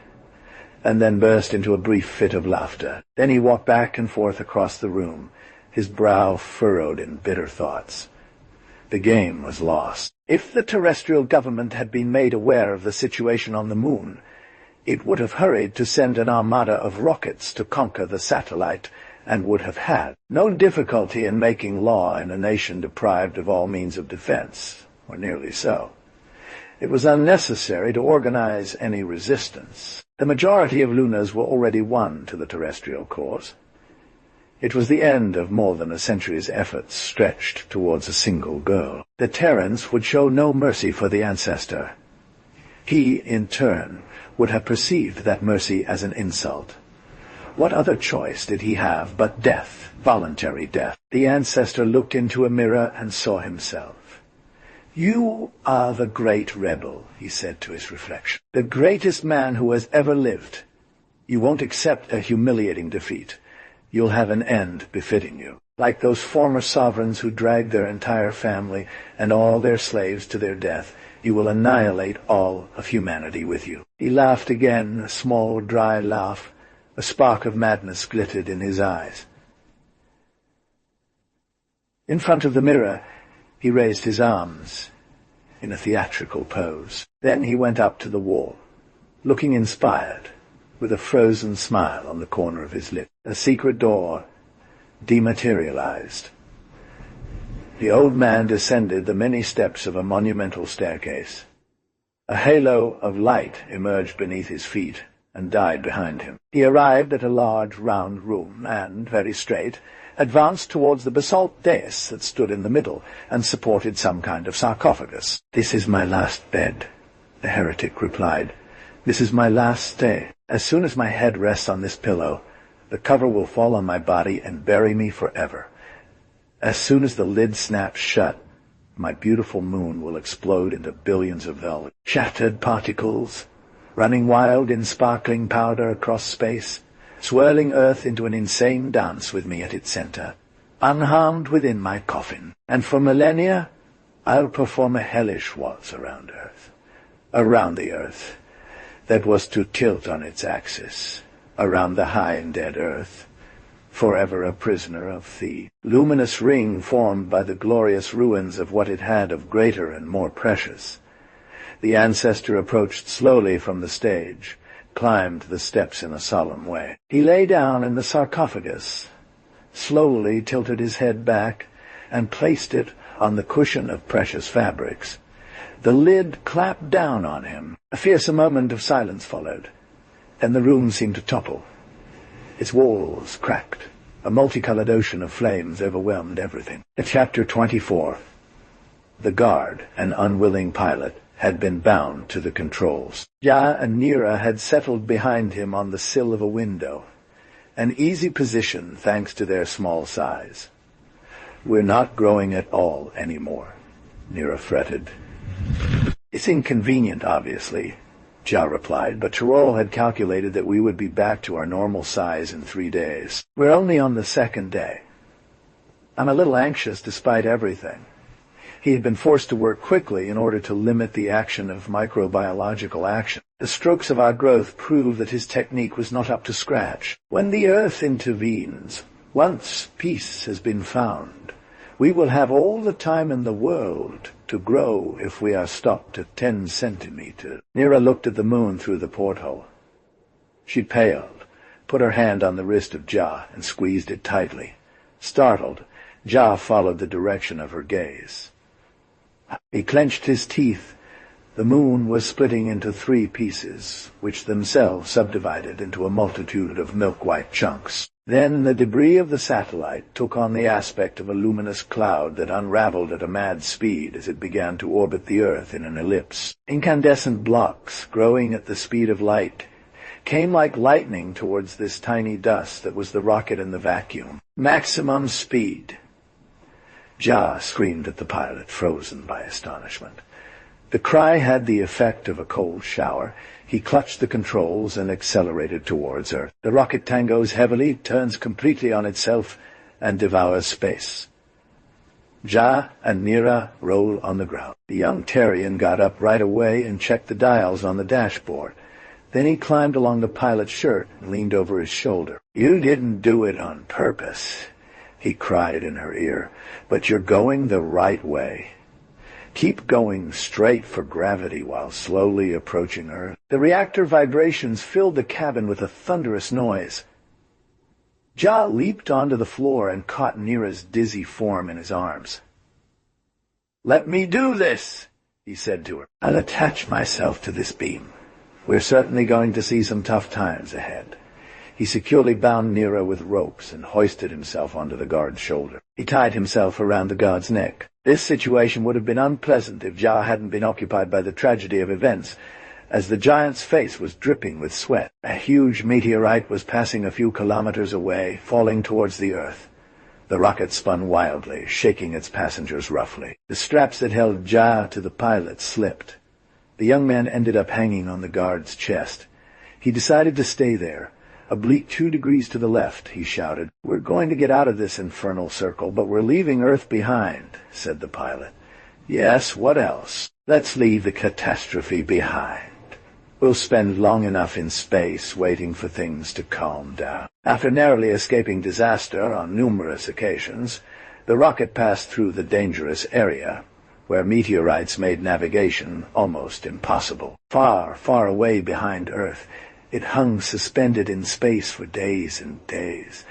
and then burst into a brief fit of laughter. Then he walked back and forth across the room, his brow furrowed in bitter thoughts. The game was lost. If the terrestrial government had been made aware of the situation on the moon, it would have hurried to send an armada of rockets to conquer the satellite, and would have had no difficulty in making law in a nation deprived of all means of defense, or nearly so. It was unnecessary to organize any resistance. The majority of Lunas were already won to the terrestrial cause. It was the end of more than a century's efforts stretched towards a single goal. The Terrans would show no mercy for the ancestor. He, in turn, would have perceived that mercy as an insult. What other choice did he have but death, voluntary death? The ancestor looked into a mirror and saw himself. "You are the great rebel," he said to his reflection. "The greatest man who has ever lived. You won't accept a humiliating defeat. You'll have an end befitting you. Like those former sovereigns who dragged their entire family and all their slaves to their death, you will annihilate all of humanity with you." He laughed again, a small, dry laugh. A spark of madness glittered in his eyes. In front of the mirror, he raised his arms in a theatrical pose. Then he went up to the wall, looking inspired, with a frozen smile on the corner of his lip. A secret door dematerialized. The old man descended the many steps of a monumental staircase. A halo of light emerged beneath his feet and died behind him. He arrived at a large, round room and, very straight, advanced towards the basalt dais that stood in the middle and supported some kind of sarcophagus. "This is my last bed," the heretic replied. "This is my last stay. As soon as my head rests on this pillow, the cover will fall on my body and bury me forever. As soon as the lid snaps shut, my beautiful moon will explode into billions of velvet, shattered particles, running wild in sparkling powder across space, swirling Earth into an insane dance with me at its center, unharmed within my coffin. And for millennia, I'll perform a hellish waltz around the Earth, that was to tilt on its axis, around the high and dead Earth, forever a prisoner of the luminous ring formed by the glorious ruins of what it had of greater and more precious." The ancestor approached slowly from the stage, climbed the steps in a solemn way. He lay down in the sarcophagus, slowly tilted his head back, and placed it on the cushion of precious fabrics. The lid clapped down on him. A fearsome moment of silence followed. Then the room seemed to topple. Its walls cracked. A multicolored ocean of flames overwhelmed everything. Chapter 24. The guard, an unwilling pilot, had been bound to the controls. Ja and Nira had settled behind him on the sill of a window, an easy position thanks to their small size. "We're not growing at all anymore," Nira fretted. "It's inconvenient, obviously," Ja replied, "but Tirol had calculated that we would be back to our normal size in 3 days. We're only on the 2nd day. I'm a little anxious despite everything." He had been forced to work quickly in order to limit the action of microbiological action. The strokes of our growth prove that his technique was not up to scratch. "When the Earth intervenes, once peace has been found, we will have all the time in the world to grow if we are stopped at 10 centimeters. Nira looked at the moon through the porthole. She paled, put her hand on the wrist of Ja, and squeezed it tightly. Startled, Ja followed the direction of her gaze. He clenched his teeth. The moon was splitting into 3 pieces, which themselves subdivided into a multitude of milk-white chunks. Then the debris of the satellite took on the aspect of a luminous cloud that unraveled at a mad speed as it began to orbit the Earth in an ellipse. Incandescent blocks, growing at the speed of light, came like lightning towards this tiny dust that was the rocket in the vacuum. Maximum speed. Ja screamed at the pilot, frozen by astonishment. The cry had the effect of a cold shower. He clutched the controls and accelerated towards Earth. The rocket tangos heavily, turns completely on itself, and devours space. Ja and Nira roll on the ground. The young Terrian got up right away and checked the dials on the dashboard. Then he climbed along the pilot's shirt and leaned over his shoulder. "You didn't do it on purpose," he cried in her ear, "but you're going the right way. Keep going straight for gravity while slowly approaching Earth." The reactor vibrations filled the cabin with a thunderous noise. Ja leaped onto the floor and caught Nira's dizzy form in his arms. "Let me do this," he said to her. "I'll attach myself to this beam. We're certainly going to see some tough times ahead." He securely bound Nira with ropes and hoisted himself onto the guard's shoulder. He tied himself around the guard's neck. This situation would have been unpleasant if Ja hadn't been occupied by the tragedy of events, as the giant's face was dripping with sweat. A huge meteorite was passing a few kilometers away, falling towards the Earth. The rocket spun wildly, shaking its passengers roughly. The straps that held Ja to the pilot slipped. The young man ended up hanging on the guard's chest. He decided to stay there. "Oblique 2 degrees to the left," he shouted. "We're going to get out of this infernal circle, but we're leaving Earth behind," said the pilot. "Yes, what else? Let's leave the catastrophe behind. We'll spend long enough in space waiting for things to calm down." After narrowly escaping disaster on numerous occasions, the rocket passed through the dangerous area, where meteorites made navigation almost impossible. Far, far away behind Earth, it hung suspended in space for days and days.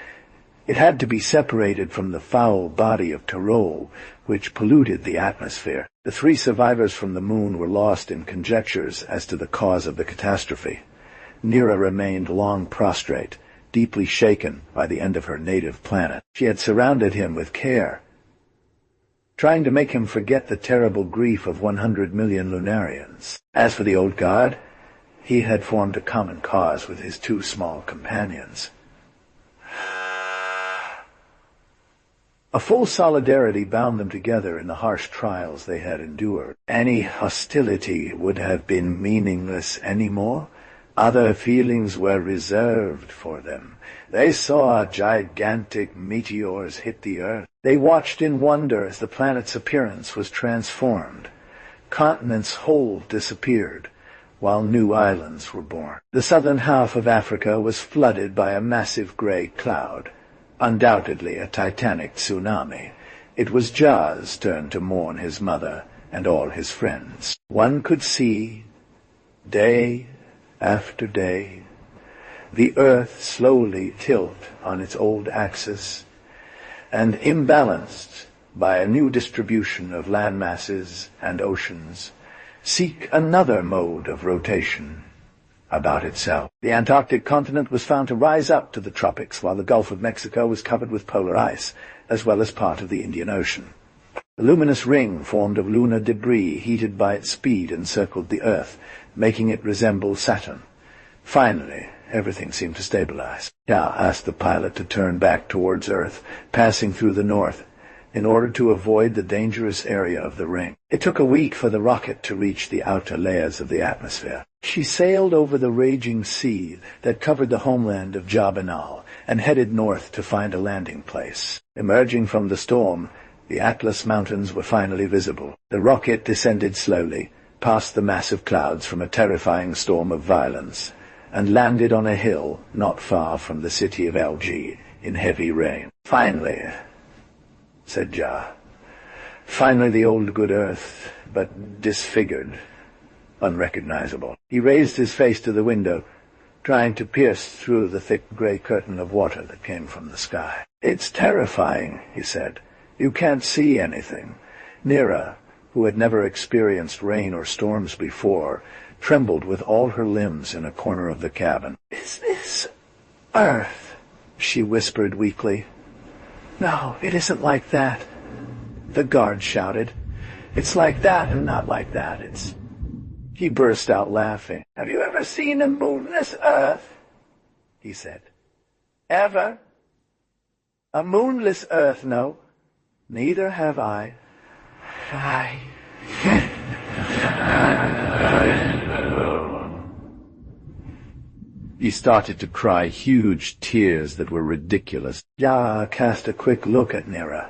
It had to be separated from the foul body of Tyrol, which polluted the atmosphere. The 3 survivors from the moon were lost in conjectures as to the cause of the catastrophe. Nira remained long prostrate, deeply shaken by the end of her native planet. She had surrounded him with care, trying to make him forget the terrible grief of 100 million Lunarians. As for the old god, he had formed a common cause with his 2 small companions. A full solidarity bound them together in the harsh trials they had endured. Any hostility would have been meaningless anymore. Other feelings were reserved for them. They saw gigantic meteors hit the Earth. They watched in wonder as the planet's appearance was transformed. Continents whole disappeared, while new islands were born. The southern half of Africa was flooded by a massive gray cloud, undoubtedly a titanic tsunami. It was Ja's turn to mourn his mother and all his friends. One could see, day after day, the Earth slowly tilt on its old axis, and imbalanced by a new distribution of land masses and oceans, seek another mode of rotation about itself. The Antarctic continent was found to rise up to the tropics, while the Gulf of Mexico was covered with polar ice, as well as part of the Indian Ocean. A luminous ring formed of lunar debris heated by its speed encircled the Earth, making it resemble Saturn. Finally, everything seemed to stabilize. Ja asked the pilot to turn back towards Earth, passing through the north, in order to avoid the dangerous area of the ring. It took a week for the rocket to reach the outer layers of the atmosphere. She sailed over the raging sea that covered the homeland of Jabanal and headed north to find a landing place. Emerging from the storm, the Atlas Mountains were finally visible. The rocket descended slowly, past the massive clouds from a terrifying storm of violence, and landed on a hill not far from the city of Algiers in heavy rain. "Finally," said Ja. "Finally the old good Earth, but disfigured, unrecognizable." He raised his face to the window, trying to pierce through the thick gray curtain of water that came from the sky. "It's terrifying," he said. "You can't see anything." Nira, who had never experienced rain or storms before, trembled with all her limbs in a corner of the cabin. "Is this Earth?" she whispered weakly. "No, it isn't like that," the guard shouted. "It's like that and not like that. It's—" He burst out laughing. "Have you ever seen a moonless Earth?" he said. "Ever? A moonless Earth, no. Neither have I." He started to cry huge tears that were ridiculous. Ja cast a quick look at Nira.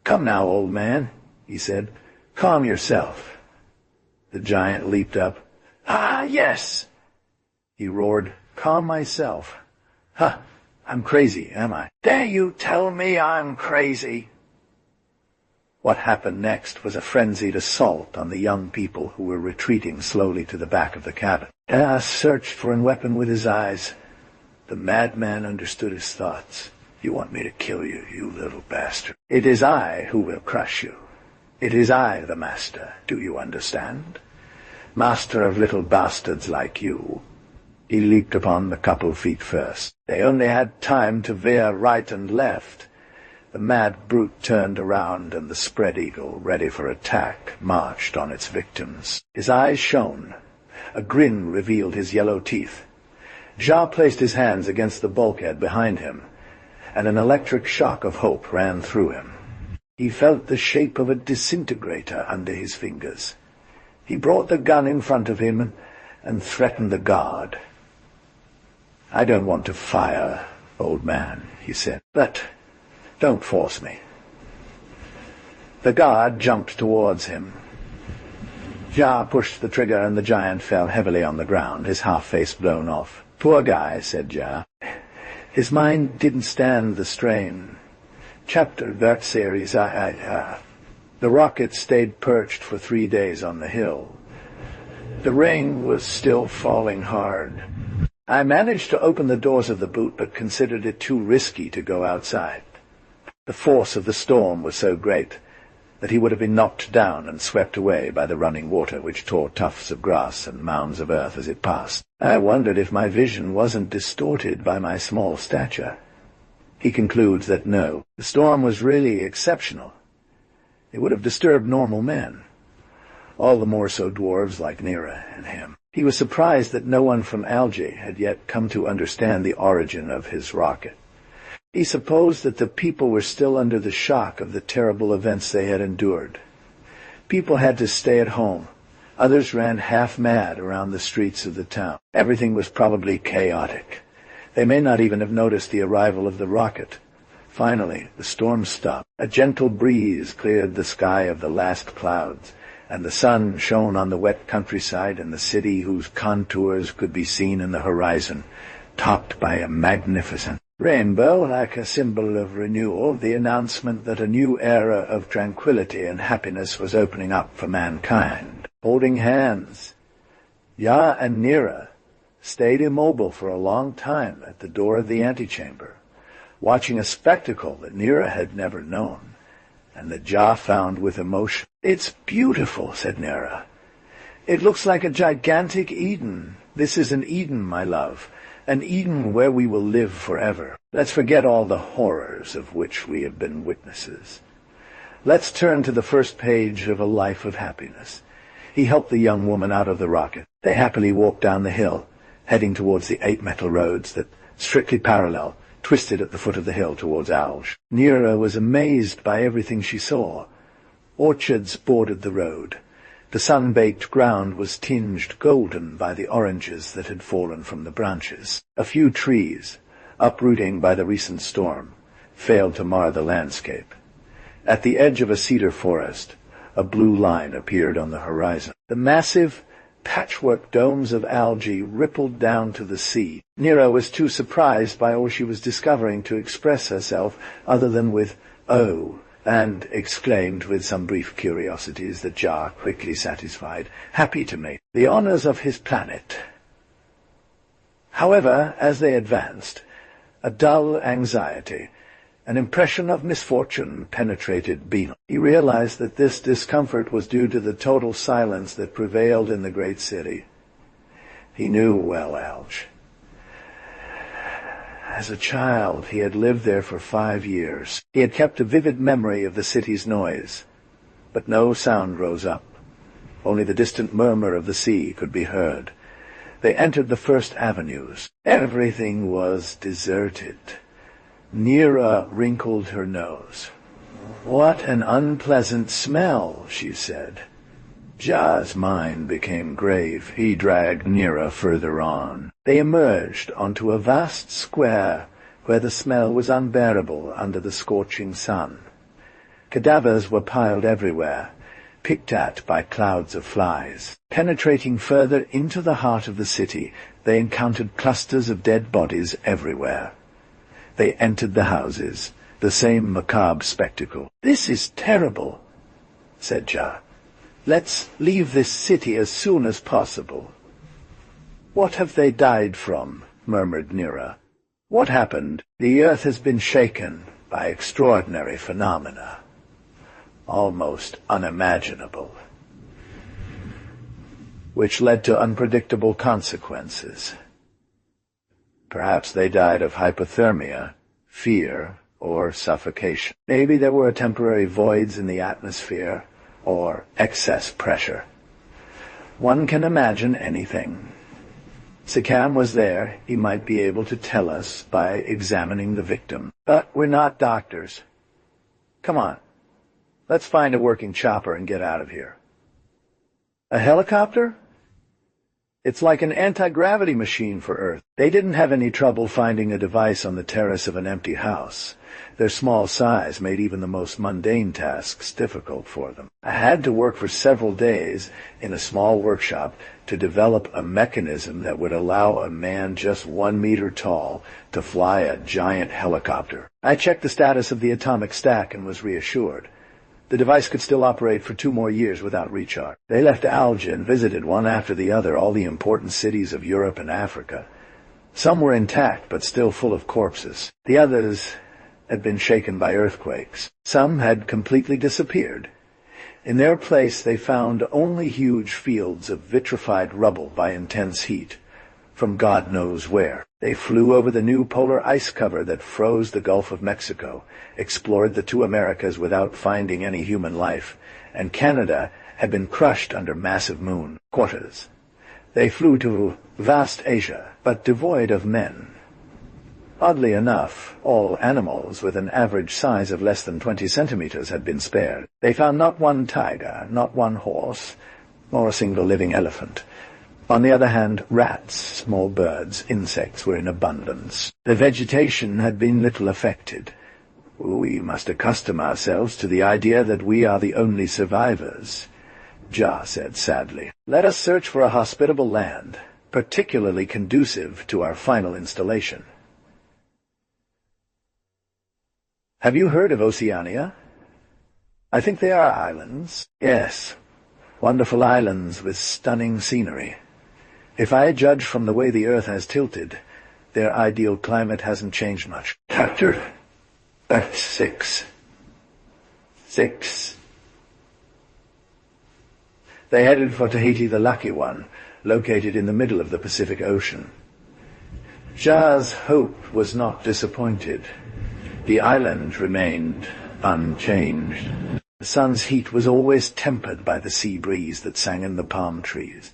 "Come now, old man," he said. "Calm yourself." The giant leaped up. "Ah, yes!" he roared. "Calm myself. Huh, I'm crazy, am I? Dare you tell me I'm crazy?" What happened next was a frenzied assault on the young people who were retreating slowly to the back of the cabin. Ja searched for a weapon with his eyes. The madman understood his thoughts. "You want me to kill you, you little bastard. It is I who will crush you. It is I, the master. Do you understand? Master of little bastards like you." He leaped upon the couple feet first. They only had time to veer right and left. The mad brute turned around, and the spread eagle, ready for attack, marched on its victims. His eyes shone. A grin revealed his yellow teeth. Ja placed his hands against the bulkhead behind him, and an electric shock of hope ran through him. He felt the shape of a disintegrator under his fingers. He brought the gun in front of him and threatened the guard. "I don't want to fire, old man," he said, "but don't force me." The guard jumped towards him. Ja pushed the trigger and the giant fell heavily on the ground, his half-face blown off. "Poor guy," said Ja. His mind didn't stand the strain. Chapter that series, The rocket stayed perched for 3 days on the hill. The rain was still falling hard. I managed to open the doors of the boot, but considered it too risky to go outside. The force of the storm was so great that he would have been knocked down and swept away by the running water, which tore tufts of grass and mounds of earth as it passed. I wondered if my vision wasn't distorted by my small stature. He concludes that no, the storm was really exceptional. It would have disturbed normal men, all the more so dwarves like Nera and him. He was surprised that no one from Algae had yet come to understand the origin of his rocket. He supposed that the people were still under the shock of the terrible events they had endured. People had to stay at home. Others ran half-mad around the streets of the town. Everything was probably chaotic. They may not even have noticed the arrival of the rocket. Finally, the storm stopped. A gentle breeze cleared the sky of the last clouds, and the sun shone on the wet countryside and the city whose contours could be seen in the horizon, topped by a magnificent rainbow, like a symbol of renewal, the announcement that a new era of tranquility and happiness was opening up for mankind. Holding hands, Ya and Nera stayed immobile for a long time at the door of the antechamber, watching a spectacle that Nera had never known, and that Ja found with emotion. "It's beautiful," said Nera. "It looks like a gigantic Eden. This is an Eden, my love. An Eden where we will live forever. Let's forget all the horrors of which we have been witnesses. Let's turn to the first page of a life of happiness." He helped the young woman out of the rocket. They happily walked down the hill, heading towards the 8 metal roads that, strictly parallel, twisted at the foot of the hill towards Alge. Nera was amazed by everything she saw. Orchards bordered the road. The sun-baked ground was tinged golden by the oranges that had fallen from the branches. A few trees, uprooting by the recent storm, failed to mar the landscape. At the edge of a cedar forest, a blue line appeared on the horizon. The massive, patchwork domes of Algae rippled down to the sea. Nera was too surprised by all she was discovering to express herself other than with "Oh," and exclaimed with some brief curiosities that Ja quickly satisfied, happy to make the honors of his planet. However, as they advanced, a dull anxiety, an impression of misfortune penetrated Beano. He realized that this discomfort was due to the total silence that prevailed in the great city. He knew well Alge. As a child, he had lived there for 5 years. He had kept a vivid memory of the city's noise, but no sound rose up. Only the distant murmur of the sea could be heard. They entered the first avenues. Everything was deserted. Nera wrinkled her nose. "What an unpleasant smell," she said. Ja's mind became grave. He dragged Nera further on. They emerged onto a vast square where the smell was unbearable under the scorching sun. Cadavers were piled everywhere, picked at by clouds of flies. Penetrating further into the heart of the city, they encountered clusters of dead bodies everywhere. They entered the houses, the same macabre spectacle. "This is terrible," said Ja. "Let's leave this city as soon as possible." "What have they died from?" murmured Nera. "What happened? The earth has been shaken by extraordinary phenomena, almost unimaginable, which led to unpredictable consequences. Perhaps they died of hypothermia, fear, or suffocation. Maybe there were temporary voids in the atmosphere, or excess pressure. One can imagine anything. Sikam was there. He might be able to tell us by examining the victim. But we're not doctors. Come on. Let's find a working chopper and get out of here." "A helicopter?" "It's like an anti-gravity machine for Earth." They didn't have any trouble finding a device on the terrace of an empty house. Their small size made even the most mundane tasks difficult for them. I had to work for several days in a small workshop to develop a mechanism that would allow a man just 1 meter tall to fly a giant helicopter. I checked the status of the atomic stack and was reassured. The device could still operate for 2 more years without recharge. They left Alge and visited one after the other all the important cities of Europe and Africa. Some were intact but still full of corpses. The others had been shaken by earthquakes. Some had completely disappeared. In their place they found only huge fields of vitrified rubble by intense heat, from God knows where. They flew over the new polar ice cover that froze the Gulf of Mexico, explored the two Americas without finding any human life, and Canada had been crushed under massive moon quarters. They flew to vast Asia, but devoid of men. Oddly enough, all animals with an average size of less than 20 centimeters had been spared. They found not one tiger, not one horse, nor a single living elephant. On the other hand, rats, small birds, insects were in abundance. The vegetation had been little affected. We must accustom ourselves to the idea that we are the only survivors, Ja said sadly. Let us search for a hospitable land, particularly conducive to our final installation. Have you heard of Oceania? I think they are islands. Yes, wonderful islands with stunning scenery. If I judge from the way the earth has tilted, their ideal climate hasn't changed much. Chapter 6. They headed for Tahiti, the Lucky One, located in the middle of the Pacific Ocean. Ja's hope was not disappointed. The island remained unchanged. The sun's heat was always tempered by the sea breeze that sang in the palm trees.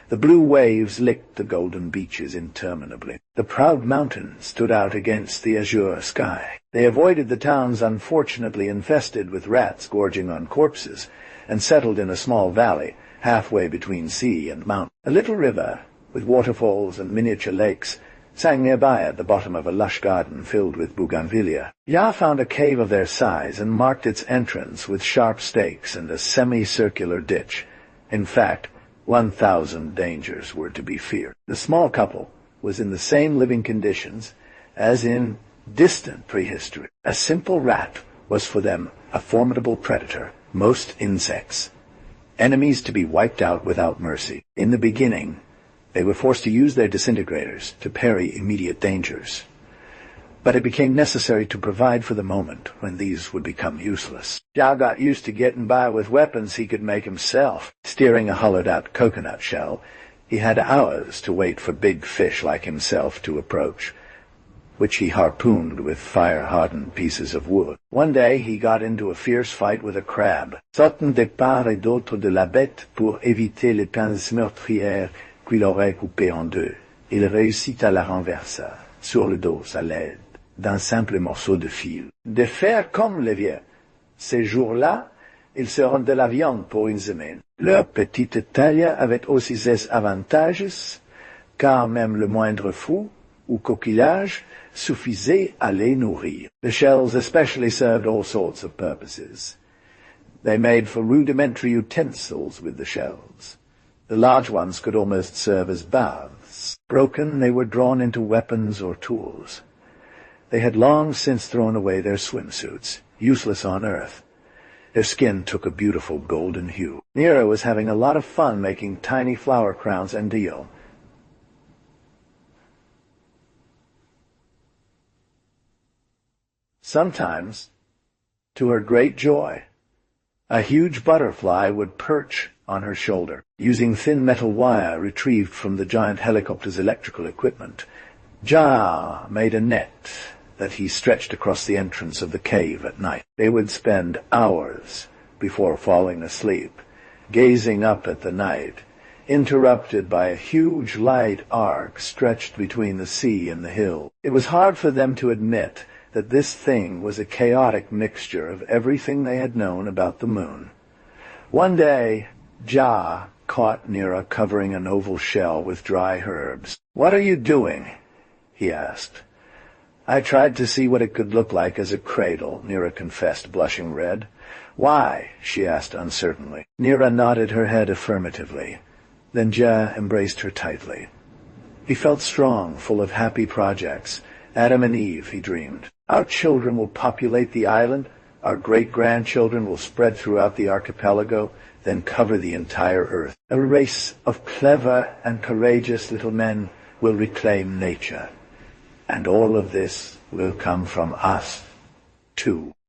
The blue waves licked the golden beaches interminably. The proud mountains stood out against the azure sky. They avoided the towns unfortunately infested with rats gorging on corpses, and settled in a small valley halfway between sea and mountain. A little river, with waterfalls and miniature lakes, sang nearby at the bottom of a lush garden filled with bougainvillea. Ya found a cave of their size and marked its entrance with sharp stakes and a semicircular ditch. In fact, 1,000 dangers were to be feared. The small couple was in the same living conditions as in distant prehistory. A simple rat was for them a formidable predator, most insects, enemies to be wiped out without mercy. In the beginning, they were forced to use their disintegrators to parry immediate dangers. But it became necessary to provide for the moment when these would become useless. Ja got used to getting by with weapons he could make himself. Steering a hollowed-out coconut shell, he had hours to wait for big fish like himself to approach, which he harpooned with fire-hardened pieces of wood. One day he got into a fierce fight with a crab. Sautant de part et d'autre de la bête pour éviter les pinces meurtrières qu'il aurait coupé en deux. Il réussit à la renverser sur le dos à l'aide d'un simple morceau de fil. De faire comme les vieux. Ces jours-là, ils seront de la viande pour une semaine. Leur petite taille avait aussi ses avantages, car même le moindre fruit ou coquillage suffisait à les nourrir. The shells especially served all sorts of purposes. They made for rudimentary utensils with the shells. The large ones could almost serve as baths. Broken, they were drawn into weapons or tools. They had long since thrown away their swimsuits, useless on Earth. Their skin took a beautiful golden hue. Nero was having a lot of fun making tiny flower crowns and deal. Sometimes, to her great joy, a huge butterfly would perch on her shoulder. Using thin metal wire retrieved from the giant helicopter's electrical equipment, Ja made a net that he stretched across the entrance of the cave at night. They would spend hours before falling asleep, gazing up at the night, interrupted by a huge light arc stretched between the sea and the hill. It was hard for them to admit that this thing was a chaotic mixture of everything they had known about the moon. One day, Ja caught Nira covering an oval shell with dry herbs. "What are you doing?" he asked. "I tried to see what it could look like as a cradle," Nira confessed, blushing red. "Why?" she asked uncertainly. Nira nodded her head affirmatively. Then Ja embraced her tightly. He felt strong, full of happy projects. Adam and Eve, he dreamed. Our children will populate the island. Our great-grandchildren will spread throughout the archipelago, then cover the entire earth. A race of clever and courageous little men will reclaim nature. And all of this will come from us, too.